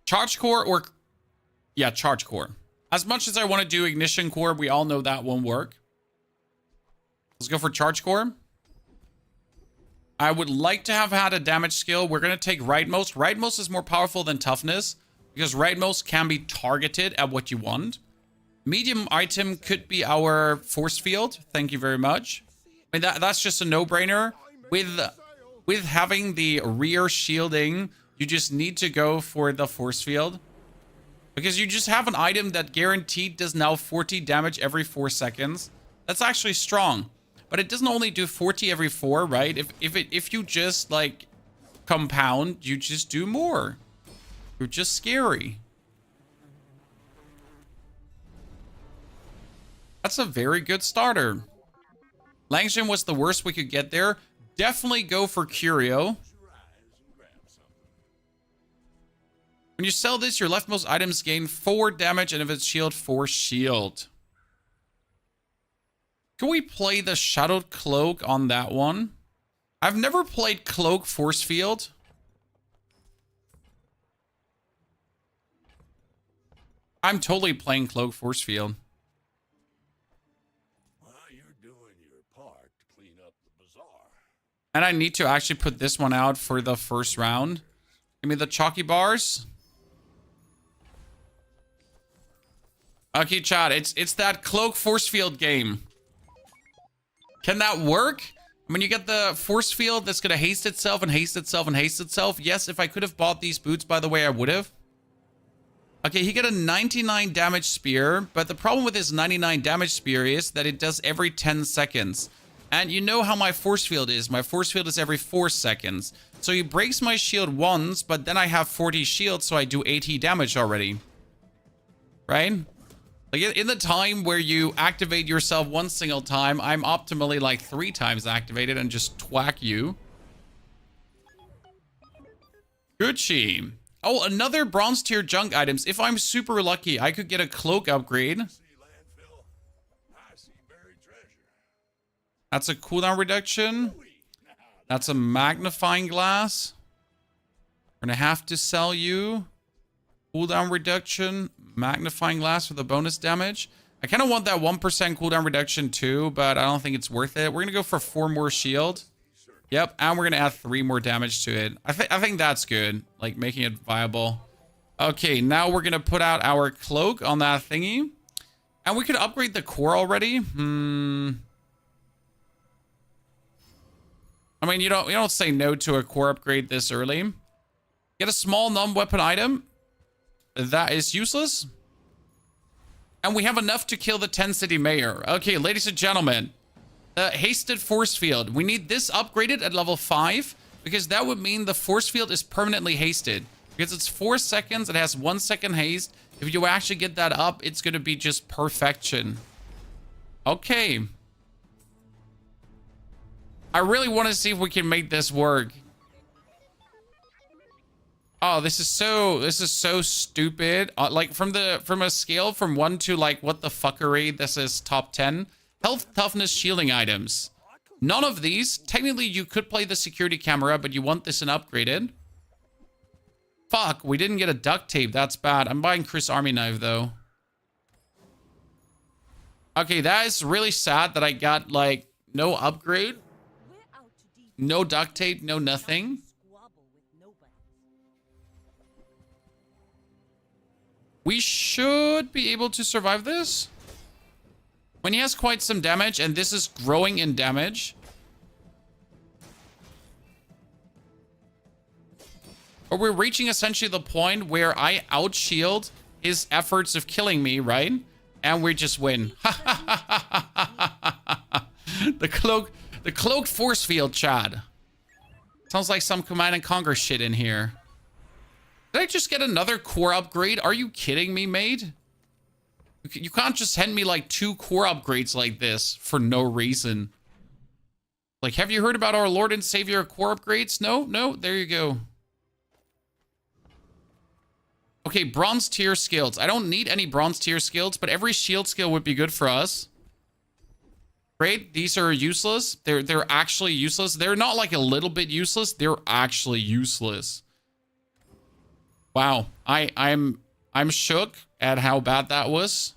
Charge core or... Yeah, charge core. As much as I want to do ignition core, we all know that won't work. Let's go for charge core. I would like to have had a damage skill. We're going to take rightmost. Rightmost is more powerful than toughness because rightmost can be targeted at what you want. Medium item could be our force field. Thank you very much. I mean, that's just a no-brainer. With having the rear shielding, you just need to go for the force field. Because you just have an item that guaranteed does now 40 damage every 4 seconds. That's actually strong. But it doesn't only do 40 every 4, right? If you just, like, compound, you just do more. You're just scary. That's a very good starter. Langshan was the worst we could get there. Definitely go for Curio. When you sell this, your leftmost items gain 4 damage, and if it's shield, 4 shield. Can we play the Shadowed Cloak on that one? I've never played Cloak Force Field. I'm totally playing Cloak Force Field. Well, you're doing your part to clean up the bazaar. And I need to actually put this one out for the first round. Give me the chalky bars. Okay, chat, it's that Cloak Force Field game. Can that work? When you get the force field that's going to haste itself and haste itself and haste itself. Yes, if I could have bought these boots, by the way, I would have. Okay, he got a 99 damage spear, but the problem with his 99 damage spear is that it does every 10 seconds. And you know how my force field is. My force field is every 4 seconds. So he breaks my shield once, but then I have 40 shields, so I do 80 damage already. Right? Like in the time where you activate yourself one single time, I'm optimally like 3 times activated and just twack you. Gucci. Oh, another bronze tier junk items. If I'm super lucky, I could get a cloak upgrade. See landfill. I see buried treasure. That's a cooldown reduction. That's a magnifying glass. We're gonna have to sell you. Cooldown reduction, magnifying glass for the bonus damage. I kind of want that 1% cooldown reduction too, but I don't think it's worth it. We're going to go for 4 more shield. Yep, and we're going to add 3 more damage to it. I think that's good, like making it viable. Okay, now we're going to put out our cloak on that thingy. And we could upgrade the core already. I mean, you don't say no to a core upgrade this early. Get a small non-weapon item. That is useless. And we have enough to kill the 10 city mayor. Okay, ladies and gentlemen. The hasted force field. We need this upgraded at level 5. Because that would mean the force field is permanently hasted. Because it's 4 seconds. It has 1 second haste. If you actually get that up, it's going to be just perfection. Okay. I really want to see if we can make this work. Oh, this is so stupid. Like from a scale from 1 to like what the fuckery, this is top 10. Health, toughness, shielding items. None of these. Technically, you could play the security camera, but you want this and upgraded. Fuck, we didn't get a duct tape. That's bad. I'm buying Chris Army Knife though. Okay, that is really sad that I got like no upgrade, no duct tape, no nothing. We should be able to survive this. When he has quite some damage, and this is growing in damage. Or we're reaching essentially the point where I outshield his efforts of killing me, right? And we just win. The cloaked force field, Chad. Sounds like some Command and Conquer shit in here. Did I just get another core upgrade? Are you kidding me, mate? You can't just hand me like 2 core upgrades like this for no reason. Like, have you heard about our Lord and Savior core upgrades? No, there you go. Okay, bronze tier skills. I don't need any bronze tier skills, but every shield skill would be good for us. Great, these are useless. They're actually useless. They're not like a little bit useless. They're actually useless. Wow, I'm shook at how bad that was.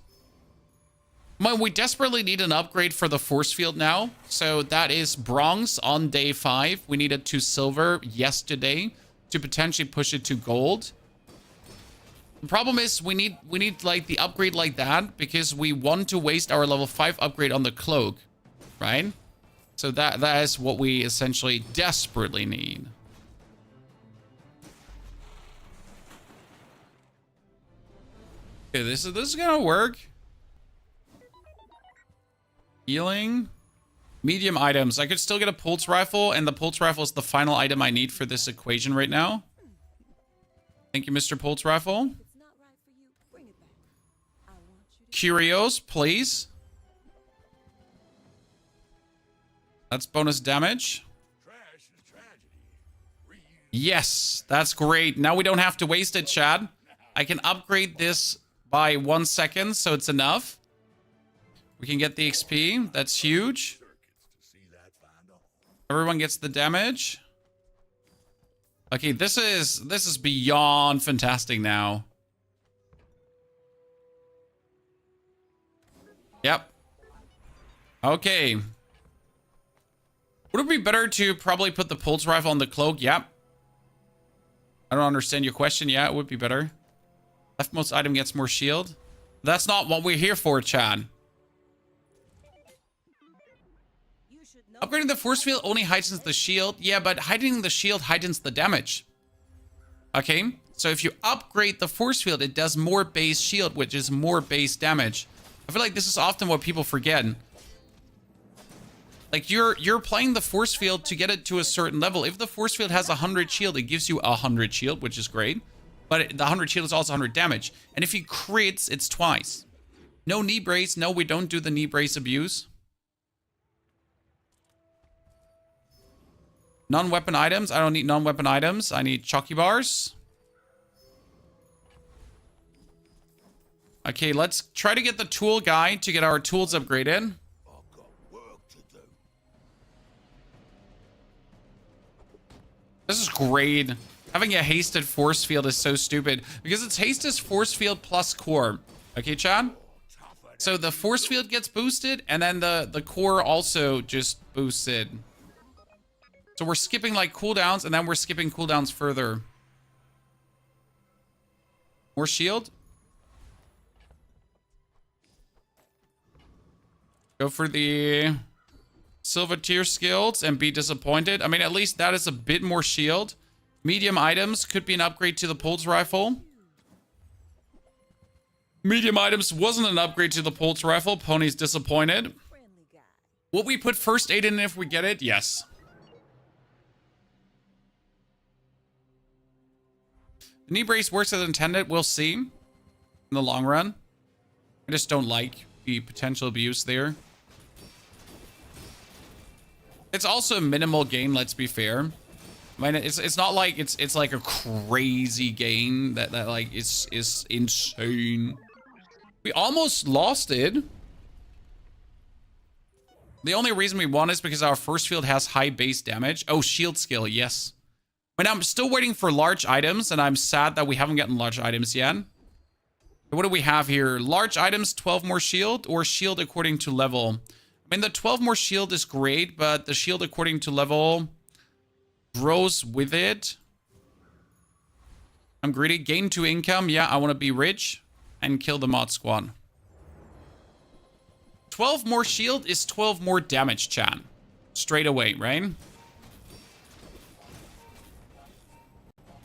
Well, we desperately need an upgrade for the force field now. So that is bronze on day 5. We needed to silver yesterday to potentially push it to gold. The problem is we need like the upgrade like that because we want to waste our level 5 upgrade on the cloak, right? So that is what we essentially desperately need. Okay, this is gonna work. Healing. Medium items. I could still get a pulse rifle, and the pulse rifle is the final item I need for this equation right now. Thank you, Mr. Pulse Rifle. Curios, please. That's bonus damage. Trash is tragedy. Reuse Yes, that's great. Now we don't have to waste it, Chad. I can upgrade this by 1 second, so it's enough. We can get the XP. That's huge. Everyone gets the damage. Okay, this is beyond fantastic now. Yep. Okay. Would it be better to probably put the pulse rifle on the cloak? Yep. I don't understand your question. Yeah, it would be better. Leftmost item gets more shield. That's not what we're here for, Chad. Upgrading the force field only heightens the shield. Yeah, but heightening the shield heightens the damage. Okay, so if you upgrade the force field, it does more base shield, which is more base damage. I feel like this is often what people forget. Like, you're playing the force field to get it to a certain level. If the force field has 100 shield, it gives you 100 shield, which is great. But the 100 shield is also 100 damage. And if he crits, it's twice. No knee brace. No, we don't do the knee brace abuse. Non-weapon items. I don't need non-weapon items. I need chalky bars. Okay, let's try to get the tool guy to get our tools upgraded. This is great. Having a hasted force field is so stupid because it's hasted force field plus core. Okay, Chad? So the force field gets boosted and then the core also just boosted. So we're skipping like cooldowns and then we're skipping cooldowns further. More shield. Go for the silver tier skills and be disappointed. I mean, at least that is a bit more shield. Medium items could be an upgrade to the pulse rifle. Medium items wasn't an upgrade to the pulse rifle. Pony's disappointed. Will we put first aid in if we get it? Yes. The knee brace works as intended. We'll see in the long run. I just don't like the potential abuse there. It's also a minimal gain, let's be fair. I mean, it's not like it's like a crazy gain that like is insane. We almost lost it. The only reason we won is because our first field has high base damage. Oh, shield skill, yes. I mean, I'm still waiting for large items, and I'm sad that we haven't gotten large items yet. What do we have here? Large items, 12 more shield, or shield according to level? I mean, the 12 more shield is great, but the shield according to level grows with it. I'm greedy. Gain 2 income. Yeah, I want to be rich and kill the mod squad. 12 more shield is 12 more damage, chat. Straight away, right?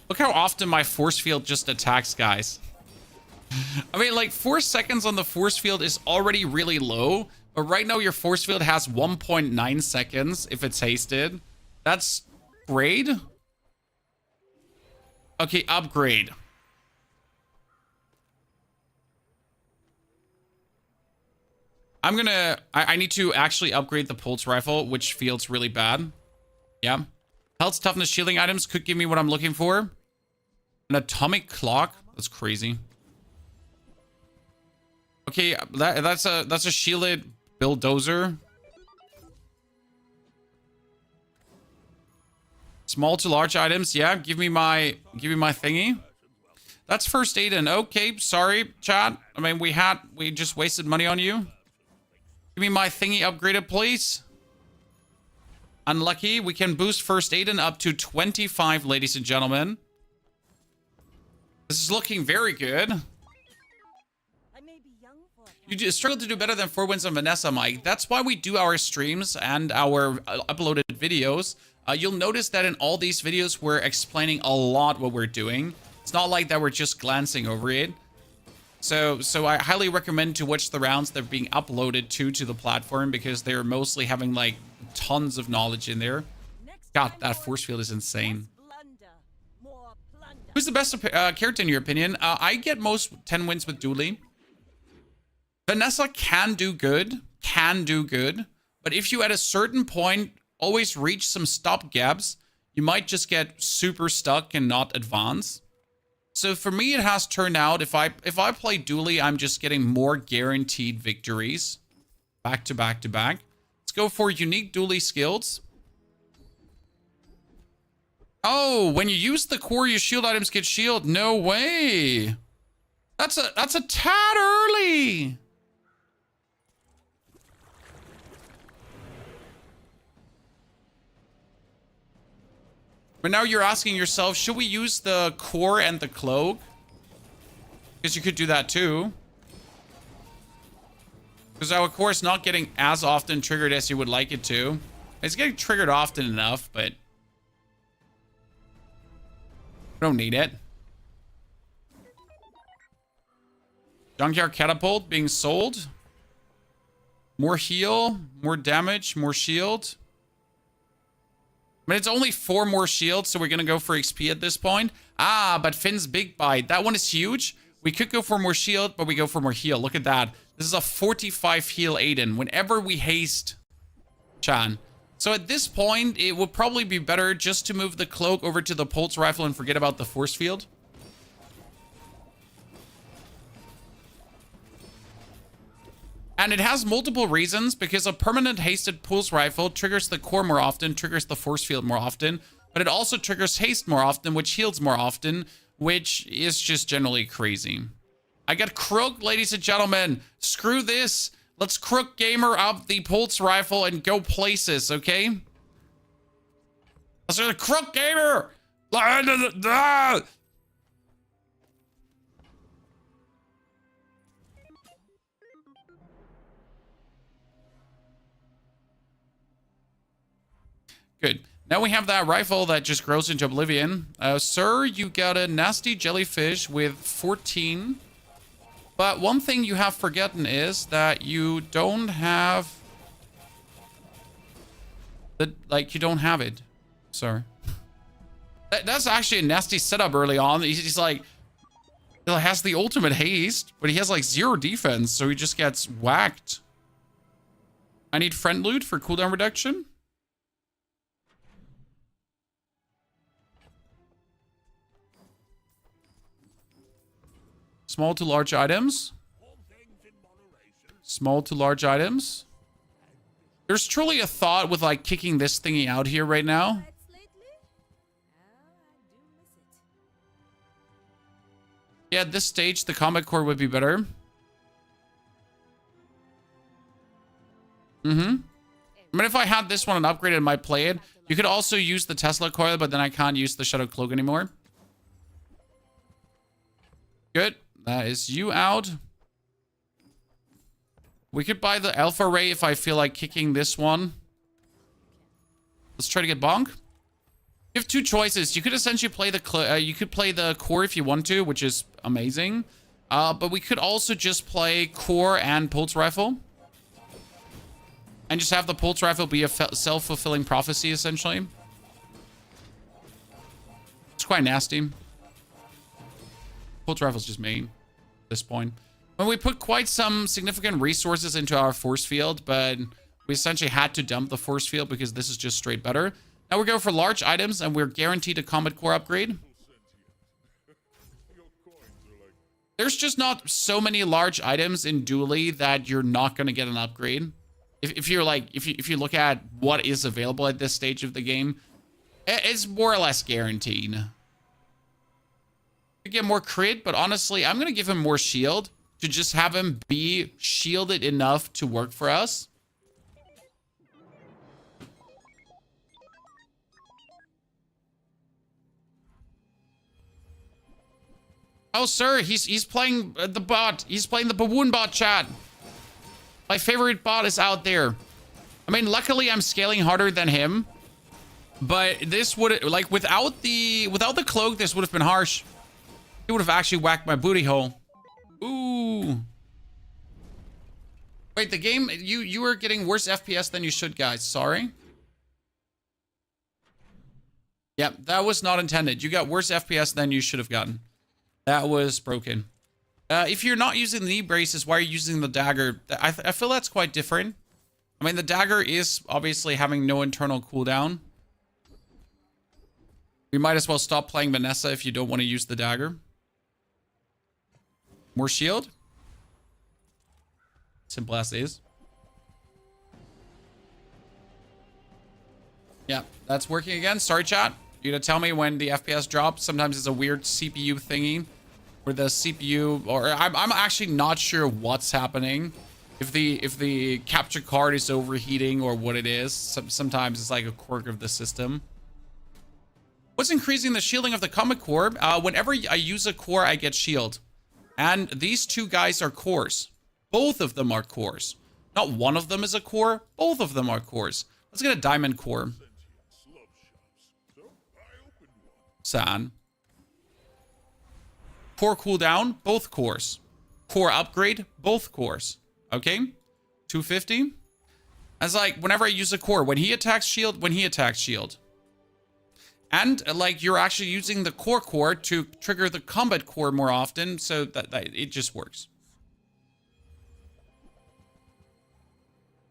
Look how often my force field just attacks, guys. I mean, like, 4 seconds on the force field is already really low. But right now, your force field has 1.9 seconds if it's hasted. That's great. Okay, upgrade. I need to actually upgrade the pulse rifle, which feels really bad. Yeah. Health, toughness, shielding items could give me what I'm looking for. An atomic clock. That's crazy. Okay, that's a shielded bulldozer. Small to large items. Yeah, give me my thingy. That's first aid in. Okay, sorry, chat. I mean, we just wasted money on you. Give me my thingy upgraded, please. Unlucky. We can boost first aid in up to 25, ladies and gentlemen. This is looking very good. You just struggle to do better than 4 wins on Vanessa, Mike. That's why we do our streams and our uploaded videos. You'll notice that in all these videos, we're explaining a lot what we're doing. It's not like that we're just glancing over it. So I highly recommend to watch the rounds that are being uploaded to the platform because they're mostly having like tons of knowledge in there. God, that force field is insane. Who's the best character in your opinion? I get most 10 wins with Dooley. Vanessa can do good, but if you at a certain point always reach some stop gaps, you might just get super stuck and not advance. So for me, it has turned out if I play dually, I'm just getting more guaranteed victories back to back to back. Let's go for unique dually skills. Oh, when you use the core, your shield items get shield. No way. That's a tad early. But now you're asking yourself, should we use the core and the cloak? Because you could do that too. Because our core is not getting as often triggered as you would like it to. It's getting triggered often enough, but we don't need it. Junkyard Catapult being sold. More heal, more damage, more shield. I mean, it's only 4 more shields, so we're going to go for XP at this point. Ah, but Finn's Big Bite. That one is huge. We could go for more shield, but we go for more heal. Look at that. This is a 45 heal Aiden whenever we haste Chan. So at this point, it would probably be better just to move the cloak over to the pulse rifle and forget about the force field. And it has multiple reasons, because a permanent hasted pulse rifle triggers the core more often, triggers the force field more often, but it also triggers haste more often, which heals more often, which is just generally crazy. I got crooked, ladies and gentlemen. Screw this. Let's crook gamer up the pulse rifle and go places, okay? Let's do the crook gamer. Good. Now we have that rifle that just grows into oblivion. Sir, you got a nasty jellyfish with 14. But one thing you have forgotten is that you don't have... you don't have it. Sorry. That's actually a nasty setup early on. He's like... He has the ultimate haste, but he has like 0 defense, so he just gets whacked. I need friend loot for cooldown reduction. Small to large items. Small to large items. There's truly a thought with like kicking this thingy out here right now. Yeah, at this stage, the combat core would be better. I mean, if I had this one and upgraded, I might play it. You could also use the Tesla coil, but then I can't use the Shadow Cloak anymore. Good. That is you out. We could buy the Alpha Ray if I feel like kicking this one. Let's try to get bonk. You have 2 choices. You could essentially play the core if you want to, which is amazing. But we could also just play core and pulse rifle. And just have the pulse rifle be a self-fulfilling prophecy, essentially. It's quite nasty. Pulse rifle's just main at this point. Well, we put quite some significant resources into our force field, but we essentially had to dump the force field because this is just straight better. Now we go for large items, and we're guaranteed a combat core upgrade. There's just not so many large items in dually that you're not going to get an upgrade. If you look at what is available at this stage of the game, it's more or less guaranteed. You get more crit, but honestly, I'm going to give him more shield to just have him be shielded enough to work for us. Oh, sir, he's playing the bot. He's playing the baboon bot, chat. My favorite bot is out there. I mean, luckily I'm scaling harder than him, but this would, like, without the cloak, this would have been harsh. He would have actually whacked my booty hole. Ooh. Wait, the game, you were getting worse FPS than you should, guys. Sorry. Yep, that was not intended. You got worse FPS than you should have gotten. That was broken. If you're not using the knee braces, why are you using the dagger? I feel that's quite different. I mean, the dagger is obviously having no internal cooldown. We might as well stop playing Vanessa if you don't want to use the dagger. More shield. Simple as is. Yeah, that's working again. Sorry, chat. You're gonna tell me when the FPS drops. Sometimes it's a weird CPU thingy where the CPU, or I'm actually not sure what's happening. If the capture card is overheating or what it is. Sometimes it's like a quirk of the system. What's increasing the shielding of the combat core? Whenever I use a core, I get shield. And these two guys are cores. Both of them are cores. Not one of them is a core. Both of them are cores. Let's get a diamond core. San. Core cooldown, both cores. Core upgrade, both cores. Okay? 250. As like, whenever I use a core, when he attacks shield, when he attacks shield. And like, you're actually using the core to trigger the combat core more often, so that it just works.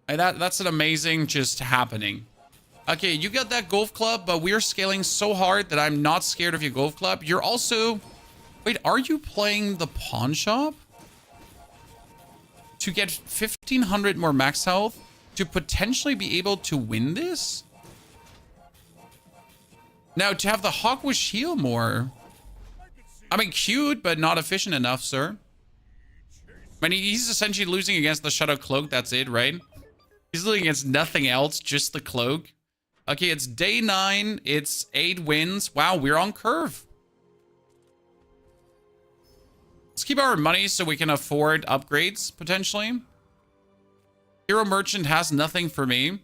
And that's an amazing just happening. Okay, you got that golf club, but we're scaling so hard that I'm not scared of your golf club. You're also... Wait, are you playing the pawn shop? To get 1,500 more max health? To potentially be able to win this? Now, to have the Hawkwish heal more. I mean, cute, but not efficient enough, sir. I mean, he's essentially losing against the Shadow Cloak, that's it, right? He's losing against nothing else, just the Cloak. Okay, it's day 9. It's 8 wins. Wow, we're on curve. Let's keep our money so we can afford upgrades, potentially. Hero Merchant has nothing for me.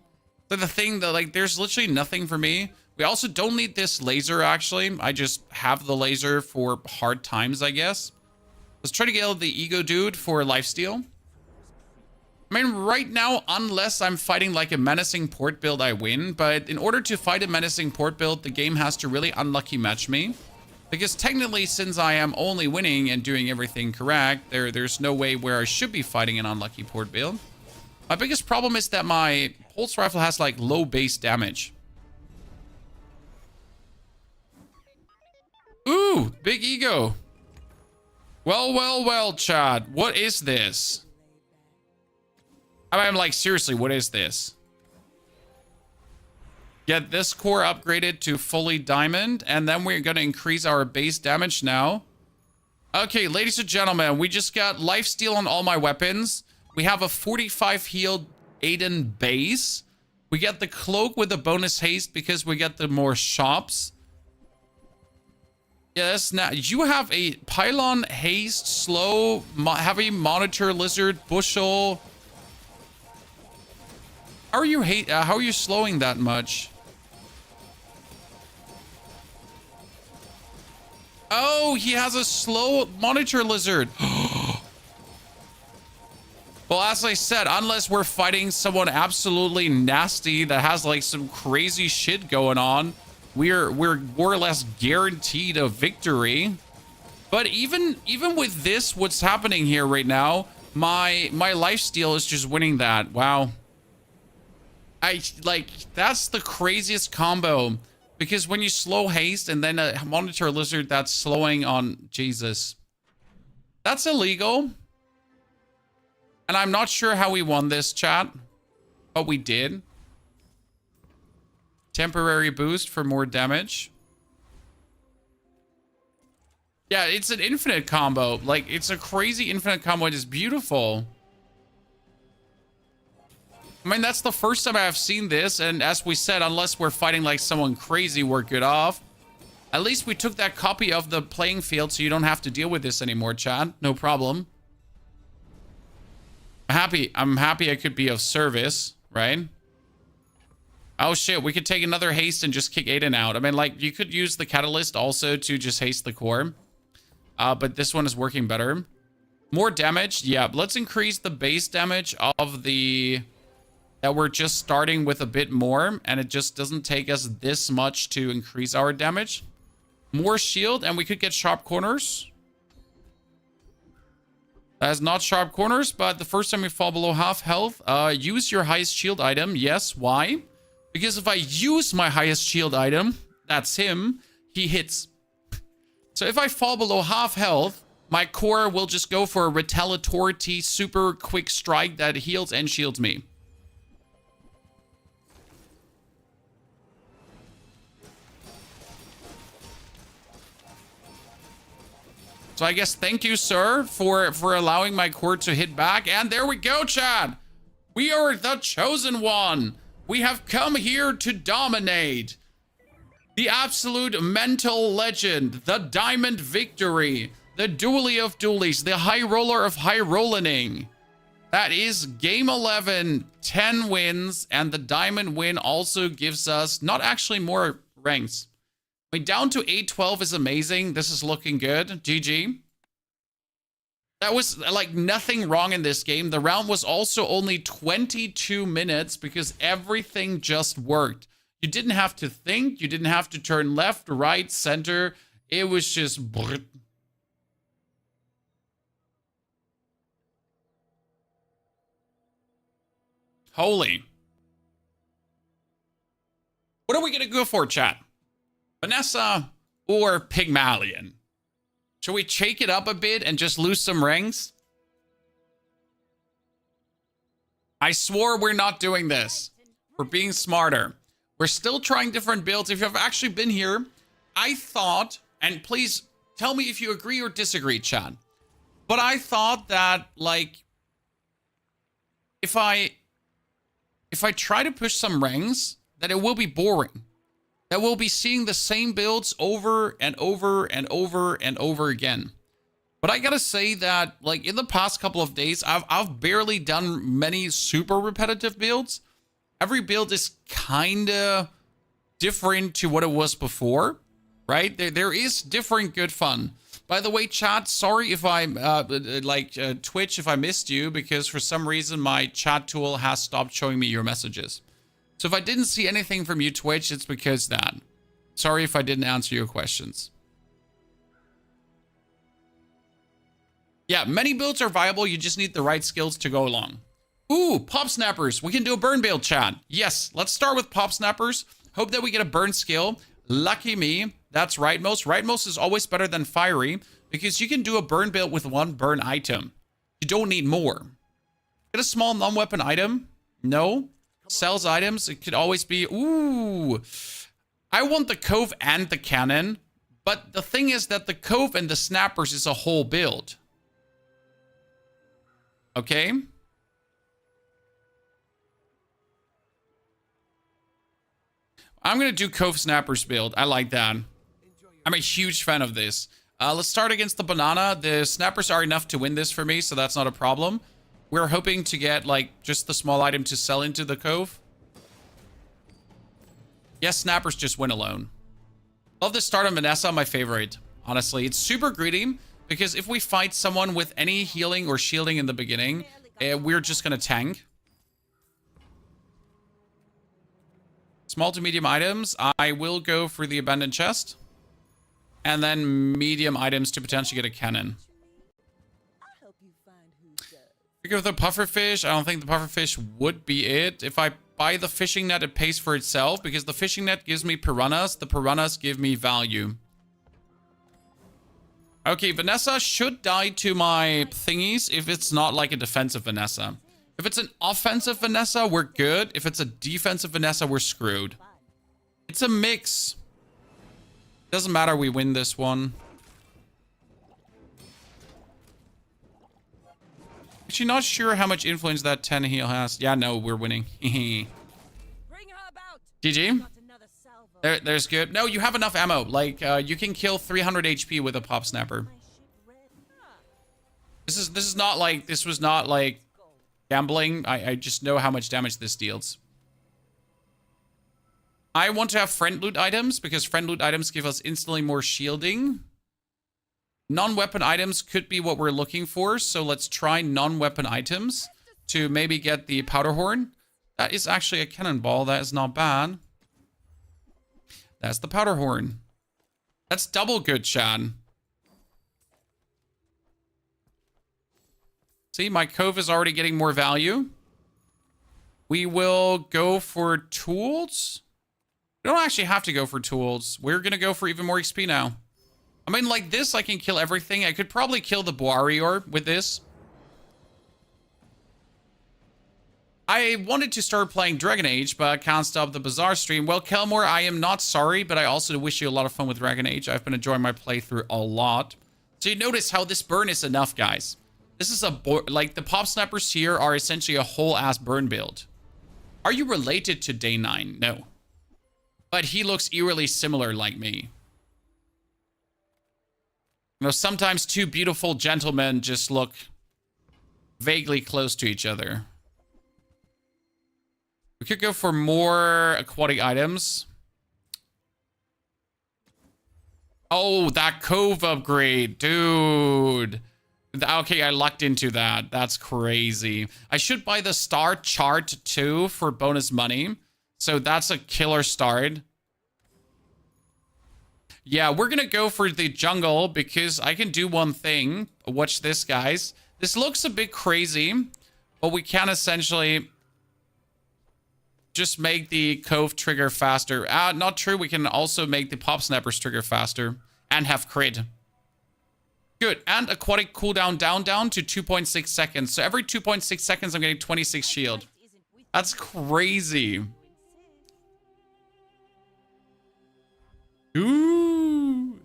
But the thing that, like, there's literally nothing for me. We also don't need this laser, actually. I just have the laser for hard times, I guess. Let's try to get the Ego Dude for lifesteal. I mean, right now, unless I'm fighting like a menacing port build, I win. But in order to fight a menacing port build, the game has to really unlucky match me. Because technically, since I am only winning and doing everything correct, there's no way where I should be fighting an unlucky port build. My biggest problem is that my pulse rifle has like low base damage. Ooh, big ego. Well, Chad. What is this? I'm like, seriously, what is this? Get this core upgraded to fully diamond, and then we're going to increase our base damage now. Okay, ladies and gentlemen, we just got lifesteal on all my weapons. We have a 45 healed Aiden base. We get the cloak with the bonus haste because we get the more shops. Yes, now you have a pylon, haste, slow, heavy monitor, lizard, bushel. How are you slowing that much? Oh, he has a slow monitor lizard. Well, as I said, unless we're fighting someone absolutely nasty that has like some crazy shit going on, we're more or less guaranteed a victory. But even with this, what's happening here right now, my lifesteal is just winning that. Wow. That's the craziest combo, because when you slow haste and then a monitor lizard that's slowing on, Jesus, that's illegal. And I'm not sure how we won this, chat, but we did. Temporary boost for more damage. Yeah, it's an infinite combo. Like, it's a crazy infinite combo. It is beautiful. I mean, that's the first time I've seen this, and as we said, unless we're fighting like someone crazy, we're good off. At least we took that copy of the playing field, so you don't have to deal with this anymore, Chad. No problem. I'm happy I could be of service, right? Oh shit, we could take another haste and just kick Aiden out. I mean, like, you could use the catalyst also to just haste the core. But this one is working better. More damage, yeah. Let's increase the base damage of the... that we're just starting with a bit more, and it just doesn't take us this much to increase our damage. More shield, and we could get sharp corners. That is not sharp corners, but the first time you fall below half health, use your highest shield item. Yes, why? Because if I use my highest shield item, that's him, he hits. So if I fall below half health, my core will just go for a retaliatory super quick strike that heals and shields me. So I guess thank you, sir, for allowing my core to hit back. And there we go, Chad. We are the chosen one. We have come here to dominate. The absolute mental legend, the diamond victory, the duelie of duelies, the high roller of high rolling. That is game 11, 10 wins, and the diamond win also gives us not actually more ranks. I mean, down to 812 is amazing. This is looking good. GG. That was like nothing wrong in this game. The round was also only 22 minutes because everything just worked. You didn't have to think. You didn't have to turn left, right, center. It was just... Holy. What are we going to go for, chat? Vanessa or Pygmalion? Should we shake it up a bit and just lose some ranks? I swore we're not doing this. We're being smarter. We're still trying different builds. If you've actually been here, I thought, and please tell me if you agree or disagree, chat. But I thought that, like, if I try to push some ranks, that it will be boring. That we'll be seeing the same builds over and over and over and over again. But I gotta say that, like, in the past couple of days, I've barely done many super repetitive builds. Every build is kinda different to what it was before, right? There is different good fun. By the way, chat, sorry if I'm, Twitch, if I missed you, because for some reason my chat tool has stopped showing me your messages. So if I didn't see anything from you, Twitch, it's because that. Sorry if I didn't answer your questions. Yeah, many builds are viable. You just need the right skills to go along. Ooh, Pop Snappers. We can do a burn build, chat. Yes, let's start with Pop Snappers. Hope that we get a burn skill. Lucky me. That's Rightmost. Rightmost is always better than Fiery because you can do a burn build with one burn item. You don't need more. Get a small non-weapon item. No. Sells items. It could always be... Ooh. I want the Cove and the Cannon. But the thing is that the Cove and the Snappers is a whole build. Okay. I'm going to do Cove Snappers build. I like that. I'm a huge fan of this. Let's start against the Banana. The Snappers are enough to win this for me, so that's not a problem. We're hoping to get, like, just the small item to sell into the Cove. Yes, Snappers just win alone. Love the start on Vanessa, my favorite. Honestly, it's super greedy, because if we fight someone with any healing or shielding in the beginning, we're just going to tank. Small to medium items, I will go for the abandoned chest. And then medium items to potentially get a cannon. Pick up the pufferfish. I don't think the pufferfish would be it. If I buy the fishing net, it pays for itself because the fishing net gives me piranhas. The piranhas give me value. Okay, Vanessa should die to my thingies if it's not like a defensive Vanessa. If it's an offensive Vanessa, we're good. If it's a defensive Vanessa, we're screwed. It's a mix. Doesn't matter, we win this one. Actually, not sure how much influence that 10 heal has. Yeah, no, we're winning. GG. There's good. No, you have enough ammo. Like, you can kill 300 HP with a Pop Snapper. This is not like, this was not like gambling. I just know how much damage this deals. I want to have friend loot items because friend loot items give us instantly more shielding. Non-weapon items could be what we're looking for. So let's try non-weapon items to maybe get the powder horn. That is actually a cannonball. That is not bad. That's the powder horn. That's double good, Chad. See, my Cove is already getting more value. We will go for tools. We don't actually have to go for tools. We're going to go for even more XP now. I mean, like this, I can kill everything. I could probably kill the warrior with this. I wanted to start playing Dragon Age, but I can't stop the Bazaar stream. Well, Kelmore, I am not sorry, but I also wish you a lot of fun with Dragon Age. I've been enjoying my playthrough a lot. So you notice how this burn is enough, guys. This is like the pop snipers here are essentially a whole ass burn build. Are you related to Day 9? No. But he looks eerily similar like me. You know, sometimes two beautiful gentlemen just look vaguely close to each other. We could go for more aquatic items. Oh, that cove upgrade, dude. Okay, I lucked into that. That's crazy. I should buy the star chart too for bonus money. So that's a killer start. Yeah, we're gonna go for the jungle because I can do one thing. Watch this, guys. This looks a bit crazy, but we can essentially just make the cove trigger faster. Not true. We can also make the pop snipers trigger faster and have crit. Good. And aquatic cooldown down to 2.6 seconds. So every 2.6 seconds, I'm getting 26 shield. That's crazy. Ooh.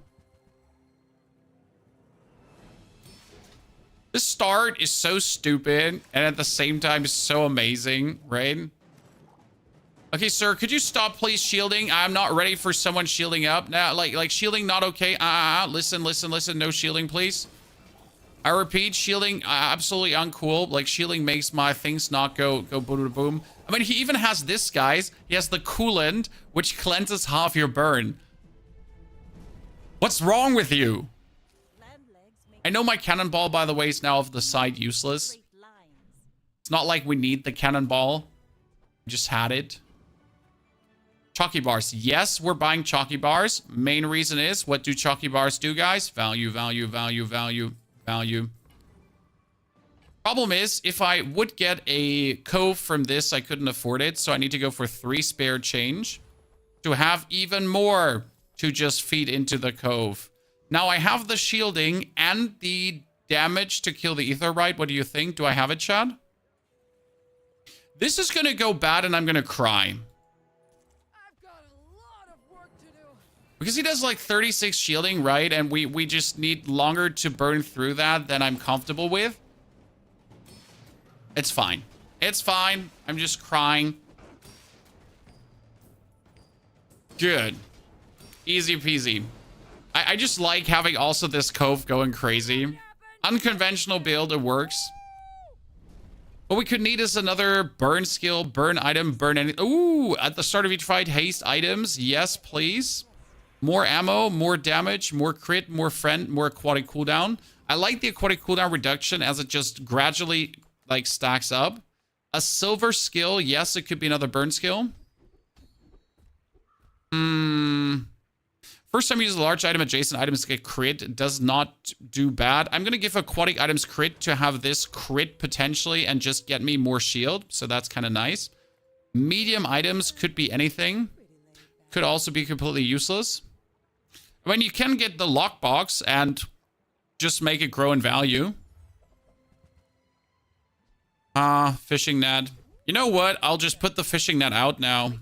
This start is so stupid and at the same time is so amazing, right? Okay, sir, could you stop please shielding? I'm not ready for someone shielding up. Now, like shielding not okay. Listen. No shielding, please. I repeat, shielding absolutely uncool. Like shielding makes my things not go boom boom. I mean, he even has this, guys. He has the coolant, which cleanses half your burn. What's wrong with you? I know my cannonball, by the way, is now off the side useless. It's not like we need the cannonball. We just had it. Chalky bars. Yes, we're buying chalky bars. Main reason is, what do chalky bars do, guys? Value. Problem is, if I would get a cove from this, I couldn't afford it. So I need to go for 3 spare change to have even more to just feed into the cove. Now I have the shielding and the damage to kill the Aetherite. What do you think? Do I have it, Chad? This is going to go bad and I'm going to cry. Because he does like 36 shielding, right? And we just need longer to burn through that than I'm comfortable with. It's fine. It's fine. I'm just crying. Good. Easy peasy. I just like having also this cove going crazy. Unconventional build, it works. What we could need is another burn skill, burn item, burn any. Ooh, at the start of each fight, haste items. Yes, please. More ammo, more damage, more crit, more friend, more aquatic cooldown. I like the aquatic cooldown reduction as it just gradually like stacks up. A silver skill. Yes, it could be another burn skill. First time you use a large item, adjacent items get crit. Does not do bad. I'm going to give aquatic items crit to have this crit potentially and just get me more shield. So that's kind of nice. Medium items could be anything. Could also be completely useless. I mean, you can get the lockbox and just make it grow in value. Fishing net. You know what? I'll just put the fishing net out now.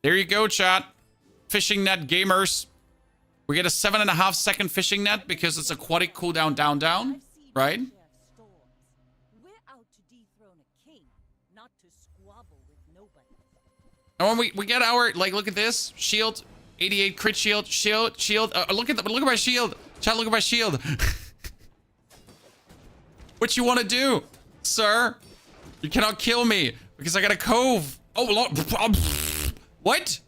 There you go, chat. Fishing net gamers. We get a 7.5 second fishing net because it's aquatic cooldown down, right? And when we get our, like, look at this. Shield. 88 crit shield. Shield. Look at my shield. Chat, look at my shield. What you want to do, sir? You cannot kill me because I got a cove. Oh, what?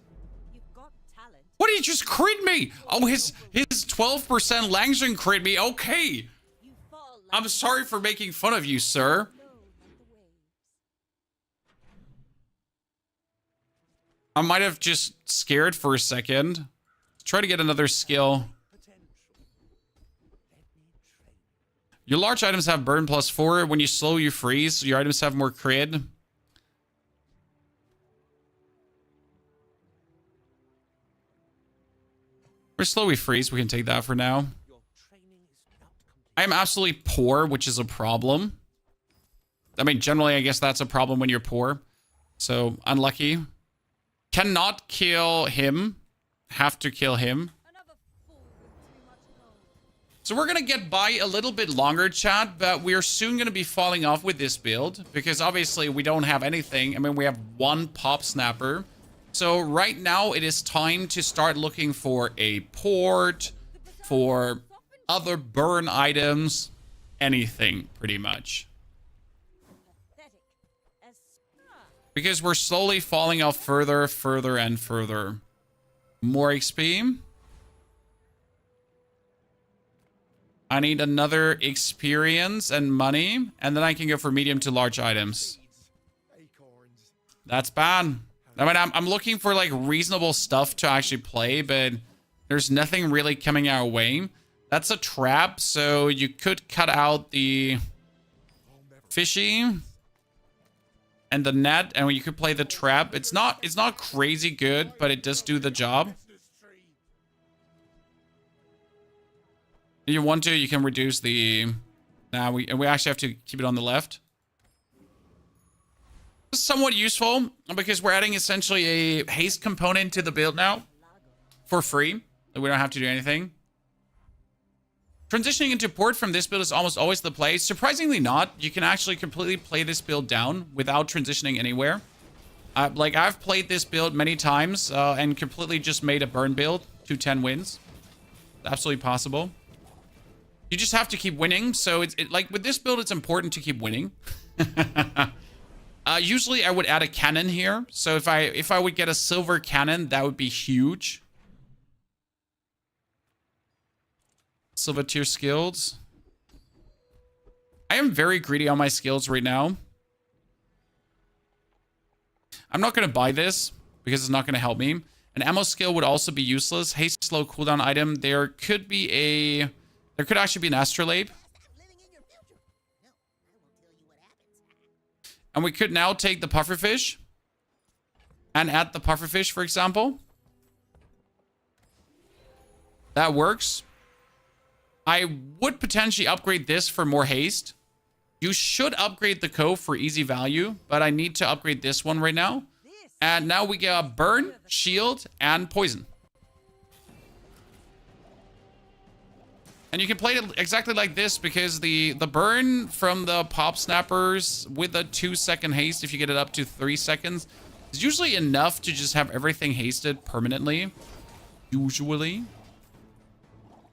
What did he just crit me? Oh, his 12% Langshan crit me. Okay. I'm sorry for making fun of you, sir. I might have just scared for a second. Try to get another skill. Your large items have burn +4. When you slow, you freeze. Your items have more crit. We're slowly freeze. We can take that for now. Your training is not complete. I am absolutely poor, which is a problem. I mean, generally, I guess that's a problem when you're poor. So, unlucky. Cannot kill him. Have to kill him. Another fool with too much gold. So we're going to get by a little bit longer, chat, but we are soon going to be falling off with this build because obviously we don't have anything. I mean, we have one pop snapper. So right now it is time to start looking for a port, for other burn items, anything pretty much. Pathetic. As Because we're slowly falling off further, further, and further. More XP. I need another experience and money, and then I can go for medium to large items. Acorns. That's bad. I mean, I'm looking for like reasonable stuff to actually play, but there's nothing really coming our way. That's a trap, so you could cut out the fishy and the net, and you could play the trap. It's not crazy good, but it does do the job. If you want to, you can reduce the... Nah, we actually have to keep it on the left. This is somewhat useful, because we're adding essentially a haste component to the build now. For free. We don't have to do anything. Transitioning into port from this build is almost always the play. Surprisingly not. You can actually completely play this build down without transitioning anywhere. Like, I've played this build many times and completely just made a burn build. 210 wins. Absolutely possible. You just have to keep winning. So, like, with this build, it's important to keep winning. Usually, I would add a cannon here. So, if I would get a silver cannon, that would be huge. Silver tier skills. I am very greedy on my skills right now. I'm not going to buy this because it's not going to help me. An ammo skill would also be useless. Haste slow cooldown item. There could actually be an astrolabe. And we could now take the pufferfish and add the pufferfish, for example. That works. I would potentially upgrade this for more haste. You should upgrade the cove for easy value, but I need to upgrade this one right now. And now we get burn, shield, and poison. And you can play it exactly like this because the burn from the pop snappers with a 2-second haste, if you get it up to 3 seconds, is usually enough to just have everything hasted permanently. Usually.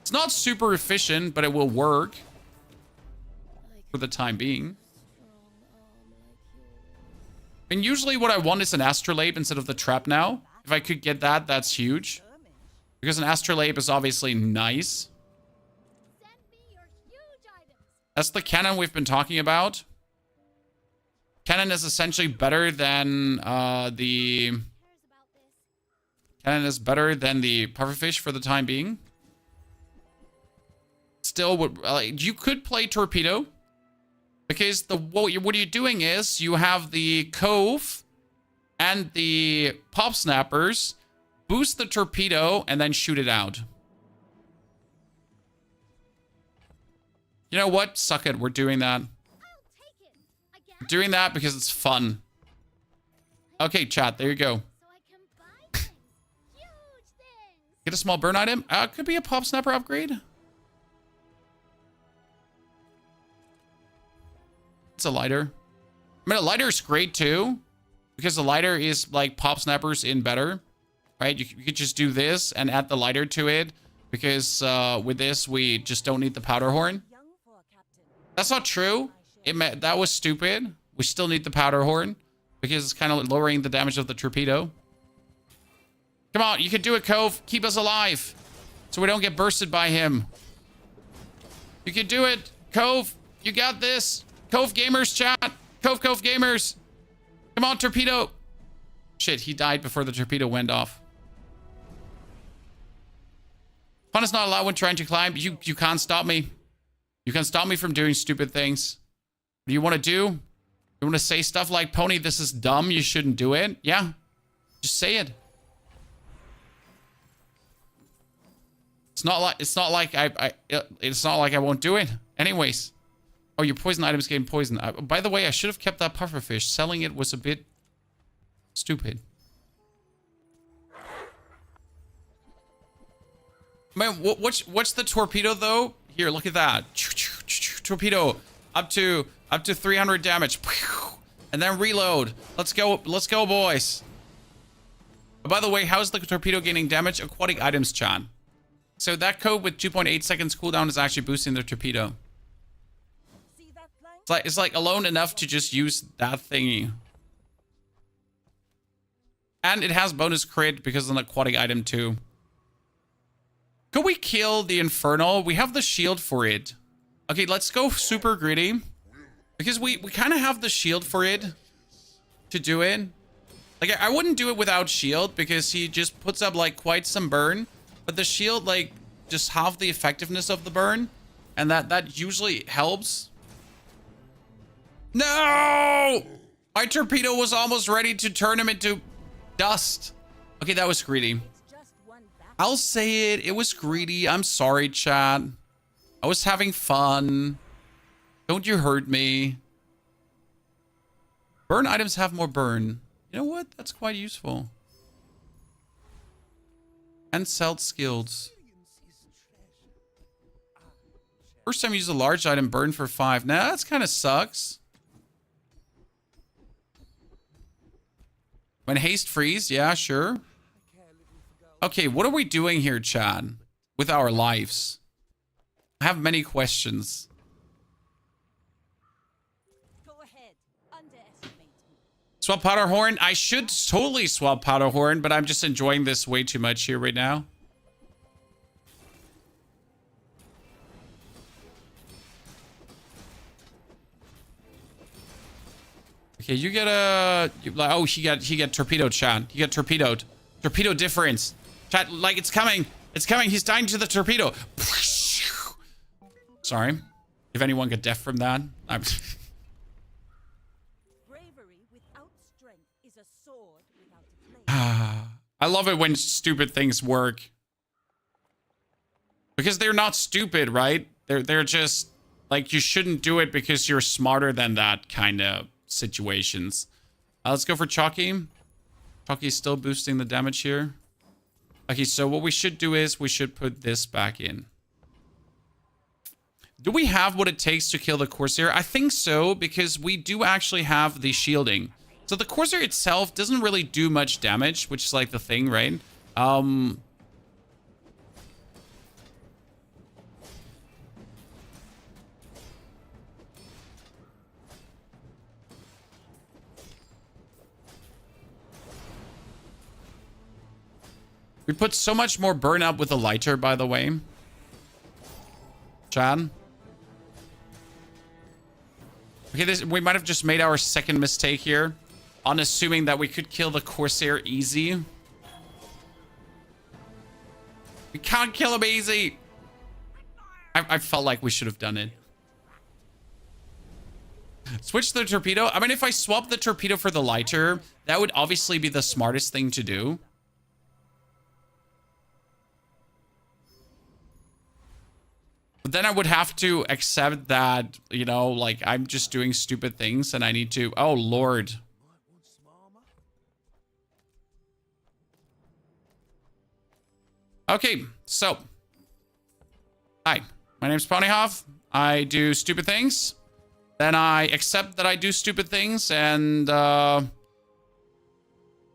It's not super efficient, but it will work for the time being. And usually what I want is an astrolabe instead of the trap now. If I could get that, that's huge. Because an astrolabe is obviously nice. Send me your huge items. That's the cannon we've been talking about. Cannon is essentially better than the... Cares about this. Cannon is better than the pufferfish for the time being. Still, you could play torpedo. Because what you're doing is you have the cove and the pop snappers boost the torpedo and then shoot it out. You know what? Suck it. We're doing that. I'll take it. I guess. We're doing that because it's fun. Okay, chat. There you go. So I can buy things. Huge things. Get a small burn item. Could be a pop snapper upgrade. It's a lighter. I mean, a lighter is great too, because the lighter is like pop snappers in better, right? You could just do this and add the lighter to it, because with this we just don't need the powder horn. young for a captain. That's not true. That was stupid. We still need the powder horn because it's kind of lowering the damage of the torpedo. Come on, you can do it, Cove. Keep us alive so we don't get bursted by him. You can do it, Cove. You got this. Cove Gamers, chat. Cove Gamers. Come on, torpedo. Shit, he died before the torpedo went off. Fun is not allowed when trying to climb. You can't stop me. You can stop me from doing stupid things. What do you want to do? You want to say stuff like, Pony, this is dumb. You shouldn't do it. Yeah. Just say it. It's not like I won't do it. Anyways. Oh, your poison items gain poison. By the way, I should have kept that pufferfish. Selling it was a bit stupid. Man, what's the torpedo though? Here, look at that. Torpedo up to 300 damage. And then reload. Let's go, boys. By the way, how's the torpedo gaining damage? Aquatic items, Chan. So that code with 2.8 seconds cooldown is actually boosting the torpedo. See that plank? It's like alone enough to just use that thingy. And it has bonus crit because of an aquatic item too. Could we kill the Infernal? We have the shield for it. Okay, let's go super greedy. Because we kind of have the shield for it to do it. Like, I wouldn't do it without shield because he just puts up, like, quite some burn. But the shield, like, just half the effectiveness of the burn. And that usually helps. No! My torpedo was almost ready to turn him into dust. Okay, that was greedy. It's just one back. I'll say it. It was greedy. I'm sorry, chat. I was having fun. Don't you hurt me. Burn items have more burn. You know what? That's quite useful. And sell skills. First time you use a large item, burn for 5. Nah, that's kind of sucks. When haste freeze, yeah, sure. Okay, what are we doing here, Chad? With our lives? I have many questions. Go ahead. Underestimate me. Swap Powder Horn? I should totally swap Powder Horn, but I'm just enjoying this way too much here right now. Okay, you get a... oh, he got torpedoed, Chad. He got torpedoed. Torpedo difference. Chad, like, it's coming. It's coming. He's dying to the torpedo. Sorry. If anyone got deaf from that, I'm... Bravery without strength is a sword without a blade. I love it when stupid things work. Because they're not stupid, right? They're just... like, you shouldn't do it because you're smarter than that kind of situations. Let's go for Chalky. Chalky's still boosting the damage here. Okay, so what we should do is we should put this back in. Do we have what it takes to kill the Corsair? I think so, because we do actually have the shielding. So the Corsair itself doesn't really do much damage, which is like the thing, right? We put so much more burn up with the lighter, by the way. Chad. Okay, we might have just made our second mistake here. On assuming that we could kill the Corsair easy. We can't kill him easy. I felt like we should have done it. Switch the torpedo. I mean, if I swap the torpedo for the lighter, that would obviously be the smartest thing to do. But then I would have to accept that, you know, like, I'm just doing stupid things and I need to... oh, Lord. Okay, so. Hi, my name's Ponyhoff. I do stupid things. Then I accept that I do stupid things and,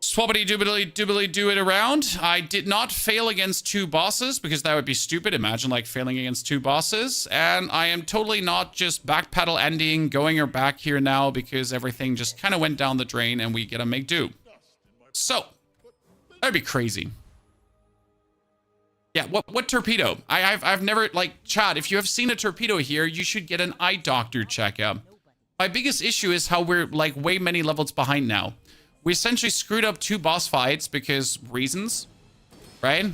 swappity doobly do it around. I did not fail against 2 bosses because that would be stupid. Imagine like failing against 2 bosses. And I am totally not just backpedal ending, going or back here now because everything just kind of went down the drain and we gotta make do. So, that'd be crazy. Yeah, what torpedo? I've never, like, Chad, if you have seen a torpedo here, you should get an eye doctor checkup. My biggest issue is how we're like way many levels behind now. We essentially screwed up 2 boss fights because reasons, right?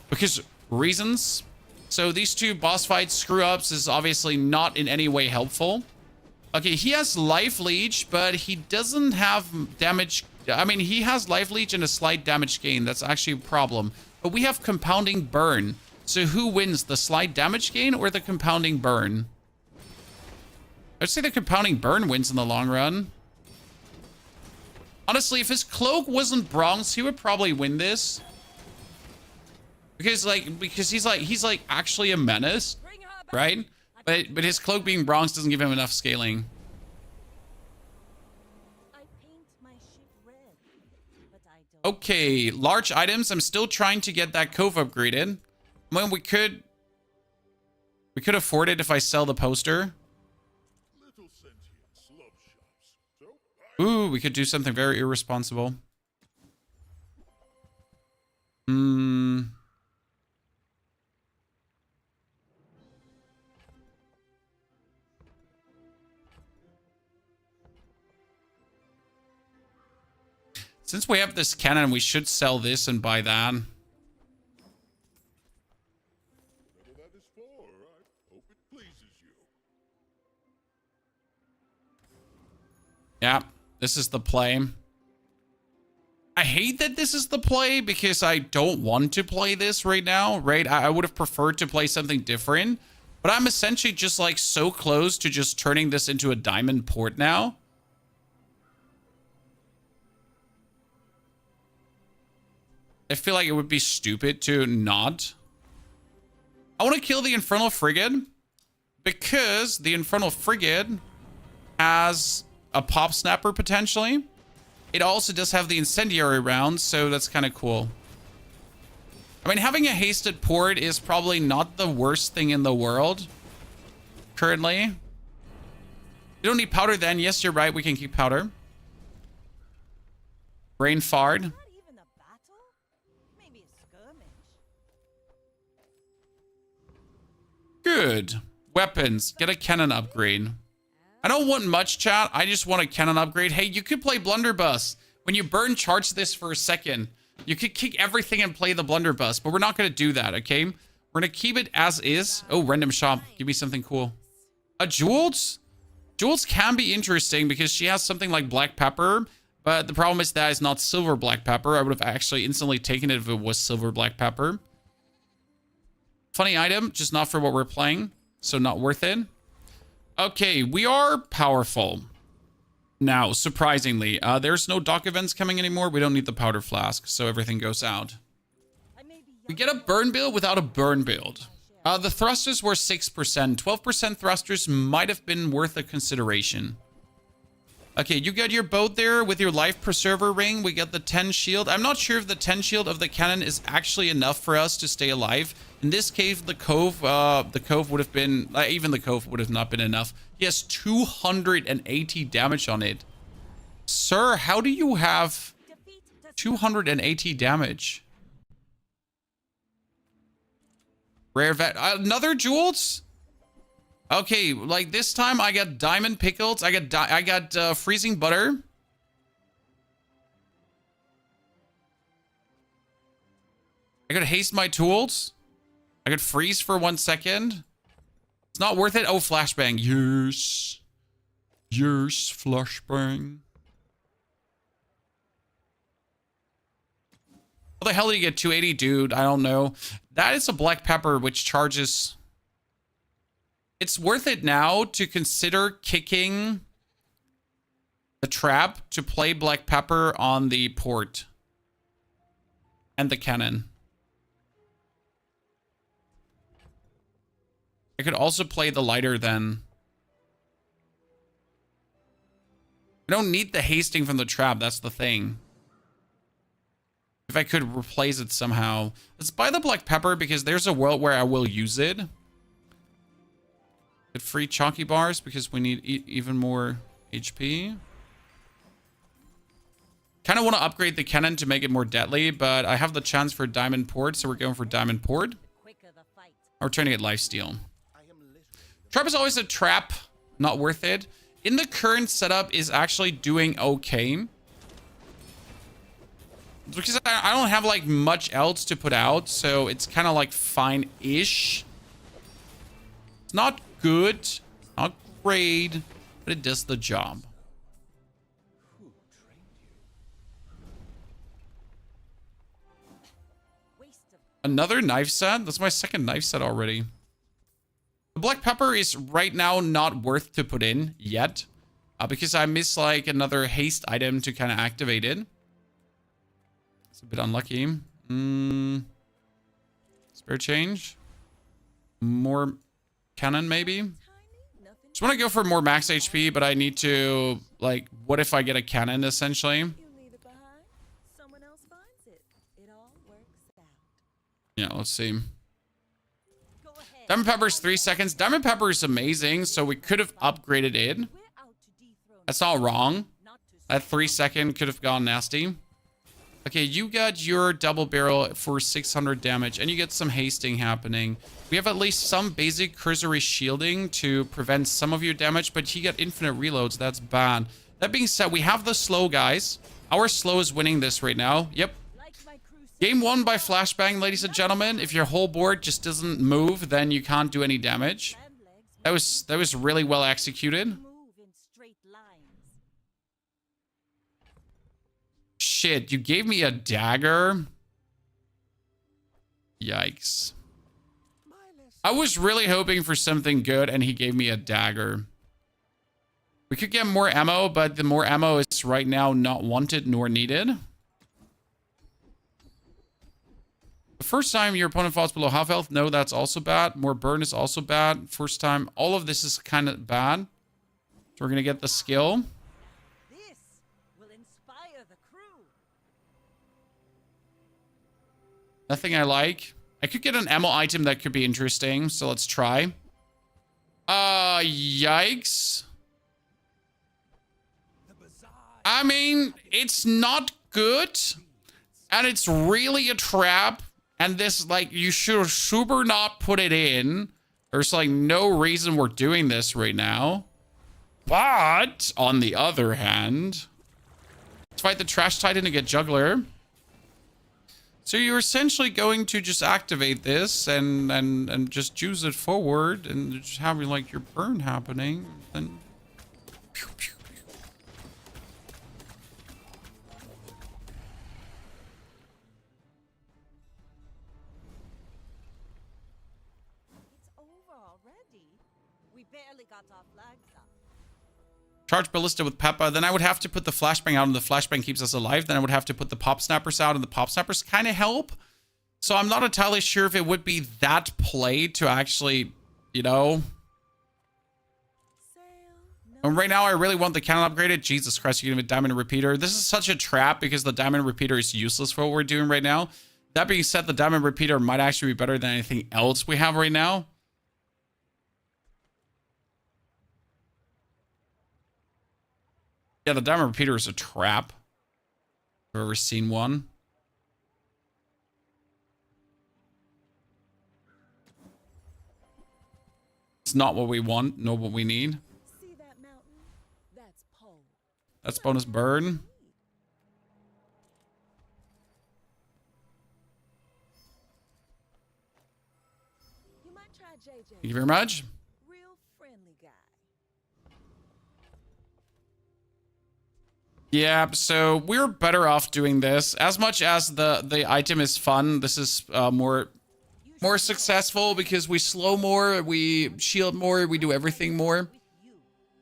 Because reasons. So these 2 boss fight screw ups is obviously not in any way helpful. Okay, he has life leech, but he doesn't have damage. I mean, he has life leech and a slight damage gain. That's actually a problem. But we have compounding burn. So who wins, the slight damage gain or the compounding burn? I'd say the compounding burn wins in the long run. Honestly, if his cloak wasn't bronze, he would probably win this. Because he's like actually a menace, right? But his cloak being bronze doesn't give him enough scaling. I paint my ship red, but I don't. Okay, large items. I'm still trying to get that cove upgraded. I mean, we could afford it if I sell the poster. Ooh, we could do something very irresponsible. Since we have this cannon, we should sell this and buy that. Yeah, this is the play. I hate that this is the play because I don't want to play this right now, right? I would have preferred to play something different, but I'm essentially just like so close to just turning this into a diamond port now. I feel like it would be stupid to not. I want to kill the Infernal Frigate because the Infernal Frigate has a pop snapper potentially. It also does have the incendiary rounds, so that's kind of cool. I mean, having a hasted port is probably not the worst thing in the world currently. You don't need powder then. Yes, you're right. We can keep powder. Brain fart. Not even a battle? Maybe a skirmish. Good. Weapons. Get a cannon upgrade. I don't want much, chat. I just want a cannon upgrade. Hey, you could play Blunderbuss. When you burn charge this for a second, you could kick everything and play the Blunderbuss, but we're not going to do that, okay? We're going to keep it as is. Oh, random shop. Give me something cool. Jewels? Jewels can be interesting because she has something like black pepper, but the problem is that it's not silver black pepper. I would have actually instantly taken it if it was silver black pepper. Funny item, just not for what we're playing, so not worth it. Okay, we are powerful. Now, surprisingly, there's no dock events coming anymore. We don't need the powder flask, so everything goes out. We get a burn build without a burn build. The thrusters were 6%. 12% thrusters might have been worth a consideration. Okay, you got your boat there with your life preserver ring. We got the 10 shield. I'm not sure if the 10 shield of the cannon is actually enough for us to stay alive. In this case, the cove would have been, even the cove would have not been enough. He has 280 damage on it. Sir, how do you have 280 damage? Rare vet, another jewels? Okay, like this time I got diamond pickles. I got freezing butter. I could haste my tools. I could freeze for 1 second. It's not worth it. Oh, flashbang. Yes. Yes, flashbang. How the hell did you get 280, dude? I don't know. That is a black pepper, which charges... It's worth it now to consider kicking the trap to play black pepper on the port and the cannon. I could also play the lighter then. I don't need the hasting from the trap. That's the thing. If I could replace it somehow. Let's buy the black pepper because there's a world where I will use it. Get free chalky bars because we need even more HP. Kind of want to upgrade the cannon to make it more deadly, but I have the chance for diamond port, so we're going for diamond port. We're trying to get lifesteal. Trap is always a trap. Not worth it. In the current setup is actually doing okay. Because I don't have like much else to put out, so it's kind of like fine-ish. It's not good, not great, but it does the job. Another knife set? That's my second knife set already. The black pepper is right now not worth to put in yet. Because I miss like another haste item to kind of activate it. It's a bit unlucky. Spare change. More cannon maybe. Just want to go for more max HP, but I need to, like, what if I get a cannon essentially? You leave it behind, someone else finds it. It all works out. Yeah, let's see. Go ahead. Diamond Pepper's 3 seconds. Diamond Pepper is amazing, so we could have upgraded it. We're out to dethrone. That's not wrong. Not to That 3 second could have gone nasty. Okay, you got your double barrel for 600 damage, and you get some hasting happening. We have at least some basic cursory shielding to prevent some of your damage, but you get infinite reloads. That's bad. That being said, we have the slow, guys. Our slow is winning this right now. Yep. like my crusade. Game 1 by flashbang, ladies and gentlemen. If your whole board just doesn't move, then you can't do any damage. Land legs That was really well executed. move in straight lines. Shit, you gave me a dagger? Yikes. I was really hoping for something good, and he gave me a dagger. We could get more ammo, but the more ammo is right now not wanted nor needed. The first time your opponent falls below half health, no, that's also bad. More burn is also bad. First time, all of this is kind of bad. So we're going to get the skill. This will inspire the crew. Nothing I like. I could get an ammo item that could be interesting, so let's try. Yikes. The Bazaar. I mean, it's not good, and it's really a trap, and this, like, you should super not put it in. There's, like, no reason we're doing this right now. But, on the other hand, let's fight the Trash Titan to get Juggler. So you're essentially going to just activate this and just juice it forward and just having like your burn happening. Then pew, pew, pew. It's over already. We barely got our flags up. Charge Ballista with Peppa. Then I would have to put the Flashbang out and the Flashbang keeps us alive. Then I would have to put the Pop Snappers out and the Pop Snappers kind of help. So I'm not entirely sure if it would be that play to actually, you know. Sail, no And right now I really want the cannon upgraded. Jesus Christ, you give me a Diamond Repeater. This is such a trap because the Diamond Repeater is useless for what we're doing right now. That being said, the Diamond Repeater might actually be better than anything else we have right now. Yeah, the Diamond Repeater is a trap. I've ever seen one. It's not what we want, nor what we need. See that mountain? That's pole. That's bonus burn. You might try JJ. Thank you very much. Real friendly guy. Yeah, so we're better off doing this. As much as the item is fun, this is more successful because we slow more, we shield more, we do everything more.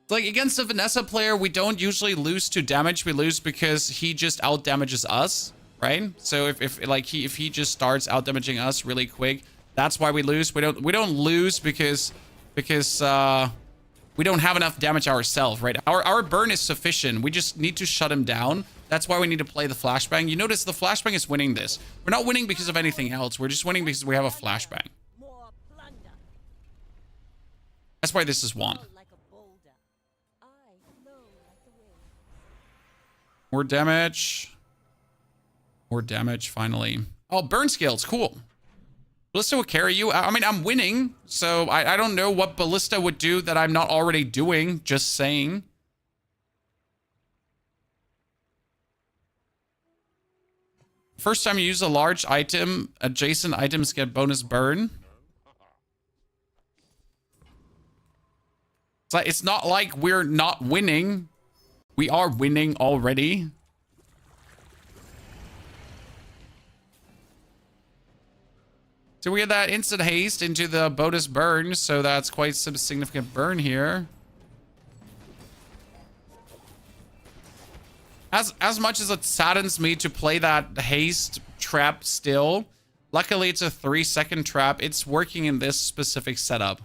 Like against a Vanessa player, we don't usually lose to damage. We lose because he just out damages us, right? So if he just starts out damaging us really quick, that's why we lose. We don't lose because we don't have enough damage ourselves, right? Our burn is sufficient. We just need to shut him down. That's why we need to play the flashbang. You notice the flashbang is winning this. We're not winning because of anything else. We're just winning because we have a flashbang. More plunder. That's why this is won. Like a boulder. I flow like the waves. More damage. More damage, finally. Oh, burn scales. Cool. Ballista will carry you. I mean, I'm winning, so I don't know what Ballista would do that I'm not already doing. Just saying. First time you use a large item, adjacent items get bonus burn. It's not like we're not winning. We are winning already. So we get that instant haste into the bonus burn. So that's quite some significant burn here. As much as it saddens me to play that haste trap still, luckily it's a 3-second trap. It's working in this specific setup.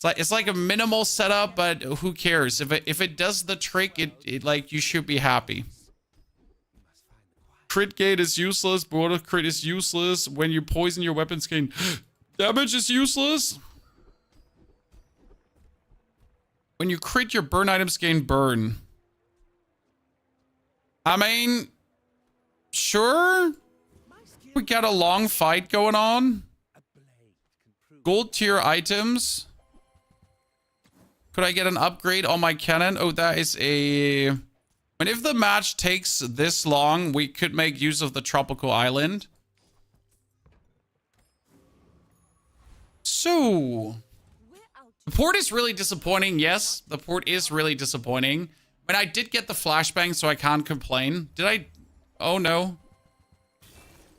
It's like a minimal setup, but who cares? If it does the trick, it like, you should be happy. Crit gate is useless. Border crit is useless. When you poison your weapons gain damage is useless. When you crit, your burn items gain burn. I mean, sure. We got a long fight going on. Gold tier items. Could I get an upgrade on my cannon? Oh, that is a... And if the match takes this long, we could make use of the tropical island. So... the port is really disappointing. Yes, the port is really disappointing. But I did get the flashbang, so I can't complain. Did I... oh, no.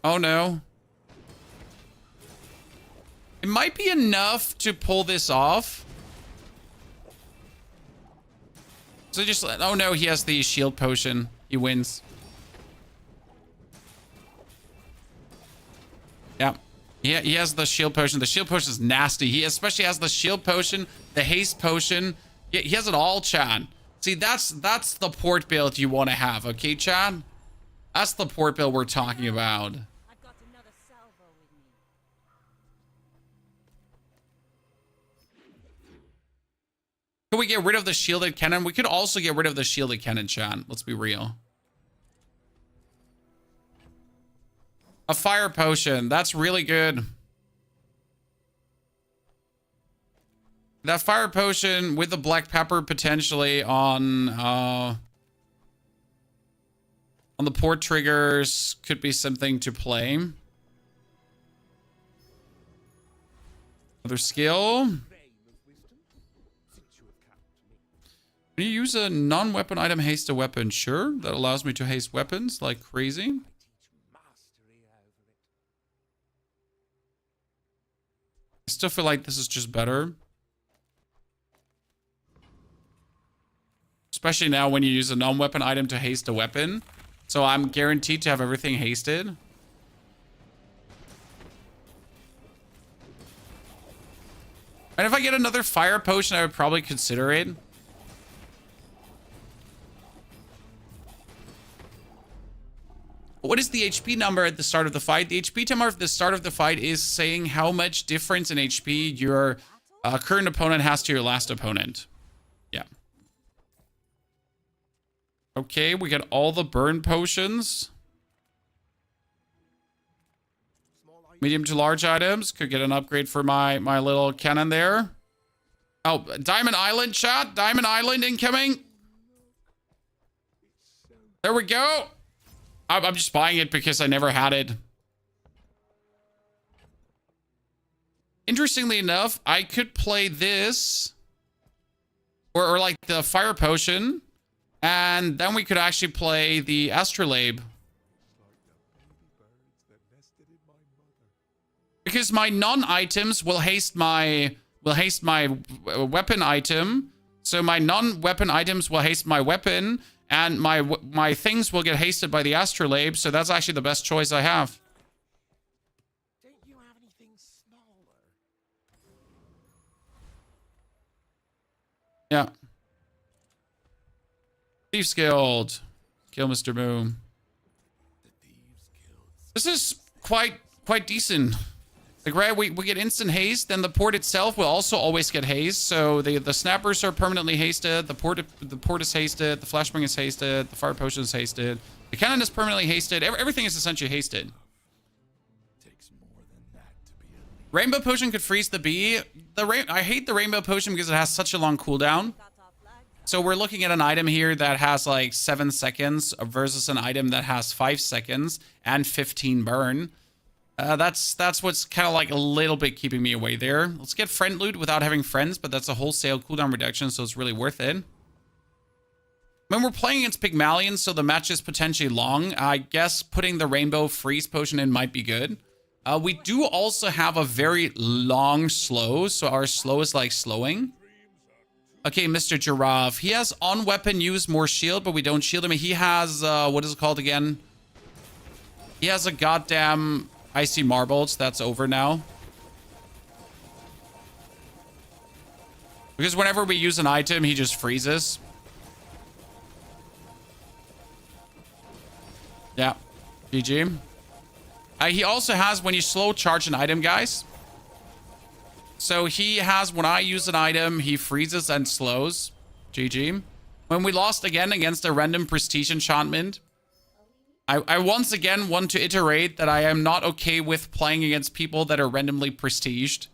Oh, no. It might be enough to pull this off. So just... oh, no, he has the shield potion. He wins. Yeah. He has the shield potion. The shield potion is nasty. He especially has the shield potion, the haste potion. He has it all, Chad. See, that's the port build you want to have, okay, Chad? That's the port build we're talking about. I've got another salvo with me. Could we get rid of the shielded cannon? We could also get rid of the shielded cannon, Chad. Let's be real. A fire potion. That's really good. That fire potion with the black pepper potentially on the port triggers could be something to play. Another skill. Can you use a non-weapon item haste a weapon? Sure. That allows me to haste weapons like crazy. I still feel like this is just better. Especially now when you use a non-weapon item to haste a weapon. So I'm guaranteed to have everything hasted. And if I get another fire potion, I would probably consider it. What is the HP number at the start of the fight? The HP number at the start of the fight is saying how much difference in HP your current opponent has to your last opponent. Yeah. Okay, we got all the burn potions. Medium to large items. Could get an upgrade for my little cannon there. Oh, Diamond Island shot. Diamond Island incoming. There we go. I'm just buying it because I never had it. Interestingly enough, I could play this. Or like the fire potion. And then we could actually play the astrolabe. Because my non-items will haste my weapon item. So my non-weapon items will haste my weapon. And my things will get hasted by the astrolabe. So that's actually the best choice I have. Don't you have anything smaller? Yeah. Thieves Guild. Kill Mr. Boom. This is quite decent. Like, right, we get instant haste, then the port itself will also always get haste. So the snappers are permanently hasted, the port is hasted, the flashbang is hasted, the fire potion is hasted, the cannon is permanently hasted. Everything is essentially hasted. Rainbow potion could freeze the bee. I hate the rainbow potion because it has such a long cooldown. So we're looking at an item here that has like 7 seconds versus an item that has 5 seconds and 15 burn. That's what's kind of like a little bit keeping me away there. Let's get friend loot without having friends, but that's a wholesale cooldown reduction, so it's really worth it. When we're playing against Pygmalion, so the match is potentially long, I guess putting the rainbow freeze potion in might be good. We do also have a very long slow, so our slow is like slowing. Okay, Mr. Giraffe. He has on weapon use more shield, but we don't shield him. He has, what is it called again? He has a goddamn icy marbles. That's over now. Because whenever we use an item, he just freezes. Yeah. GG. He also has when you slow charge an item, guys. So he has when I use an item, he freezes and slows. GG. When we lost again against a random prestige enchantment, I once again want to iterate that I am not okay with playing against people that are randomly prestiged.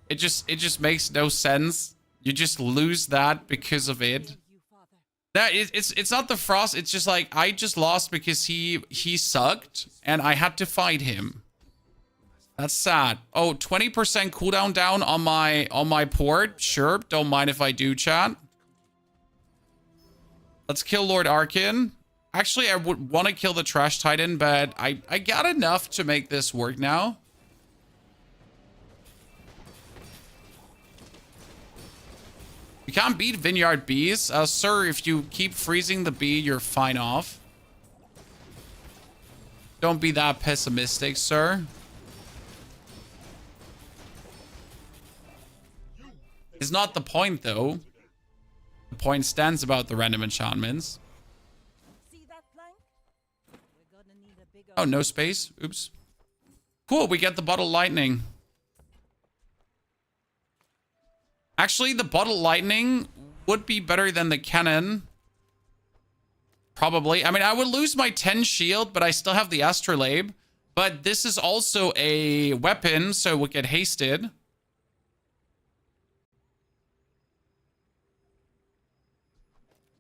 It just makes no sense. You just lose that because of it. That it's not the frost. It's just like I just lost because he sucked and I had to fight him. That's sad. Oh, 20% cooldown down on my port. Sure, don't mind if I do, chat. Let's kill Lord Arkin. Actually, I would want to kill the Trash Titan, but I got enough to make this work now. You can't beat Vineyard Bees. Sir, if you keep freezing the bee, you're fine off. Don't be that pessimistic, sir. It's not the point, though. The point stands about the random enchantments. See that plank? We're gonna need a bigger Oh, no space. Oops. Cool, we get the bottle lightning. Actually, the bottle lightning would be better than the cannon. Probably. I mean, I would lose my 10 shield, but I still have the astrolabe. But this is also a weapon, so it would get hasted.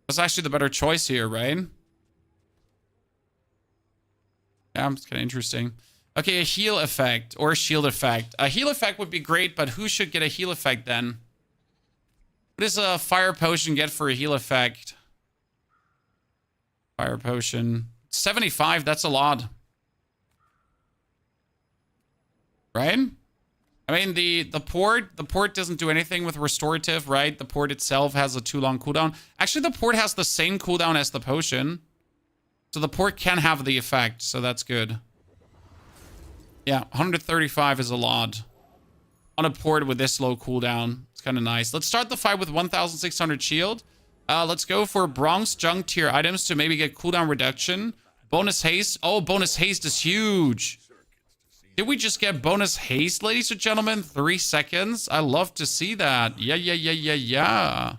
That's actually the better choice here, right? Yeah, it's kind of interesting. Okay, a heal effect or a shield effect. A heal effect would be great, but who should get a heal effect then? What does a fire potion get for a heal effect? Fire potion. 75, that's a lot. Right? I mean, the port doesn't do anything with restorative, right? The port itself has a too long cooldown. Actually, the port has the same cooldown as the potion. So the port can have the effect, so that's good. Yeah, 135 is a lot. On a port with this low cooldown. It's kind of nice. Let's start the fight with 1,600 shield. Let's go for bronze junk tier items to maybe get cooldown reduction. Bonus haste. Oh, bonus haste is huge. Did we just get bonus haste, ladies and gentlemen? 3 seconds. I love to see that. Yeah.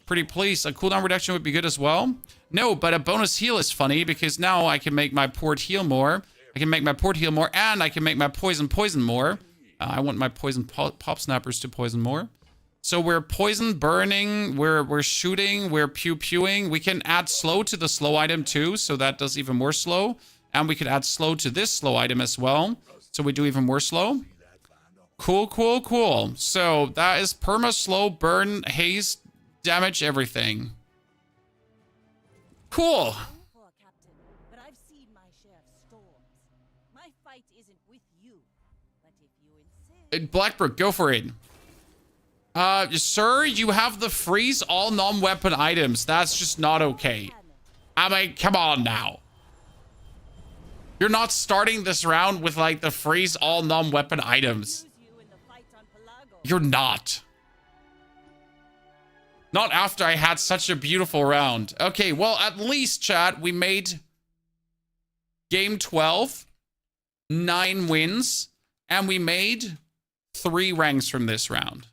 Pretty please. A cooldown reduction would be good as well. No, but a bonus heal is funny because now I can make my port heal more. I can make my port heal more and I can make my poison more. I want my poison pop snappers to poison more. So we're poison burning, we're shooting, we're pew-pewing. We can add slow to the slow item too, so that does even more slow. And we could add slow to this slow item as well. So we do even more slow. Cool. So that is perma, slow, burn, haste, damage, everything. Cool. for, Captain, but I've seen my share of storms. My fight isn't with you, but if you insist. Blackbrook, go for it. Sir, you have the freeze all non-weapon items. That's just not okay. I mean, come on now. You're not starting this round with, like, the freeze all non-weapon items. You're not. Not after I had such a beautiful round. Okay, well, at least, chat, we made game 12, 9 wins, and we made 3 ranks from this round.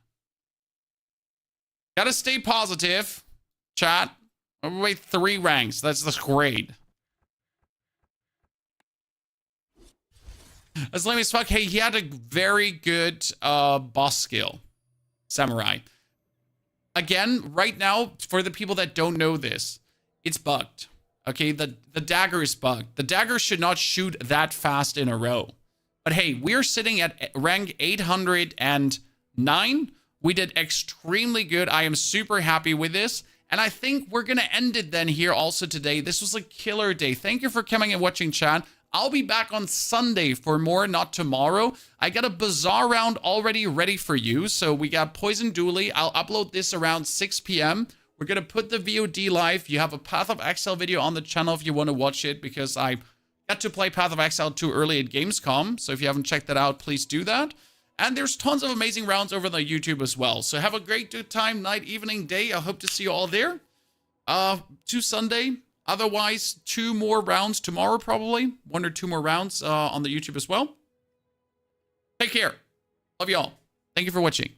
Gotta stay positive, chat. We made 3 ranks. That's great. As lame as fuck. Hey, he had a very good boss skill. Samurai. Again, right now, for the people that don't know this, it's bugged. Okay, the dagger is bugged. The dagger should not shoot that fast in a row. But hey, we're sitting at rank 809. We did extremely good. I am super happy with this. And I think we're going to end it then here also today. This was a killer day. Thank you for coming and watching, chat. I'll be back on Sunday for more, not tomorrow. I got a Bazaar round already ready for you. So we got Poison Dooley. I'll upload this around 6 p.m. We're going to put the VOD live. You have a Path of Exile video on the channel if you want to watch it, because I got to play Path of Exile too early at Gamescom. So if you haven't checked that out, please do that. And there's tons of amazing rounds over on the YouTube as well. So have a great good time, night, evening, day. I hope to see you all there. To Sunday. Otherwise, 2 more rounds tomorrow, probably. 1 or 2 more rounds on the YouTube as well. Take care. Love you all. Thank you for watching.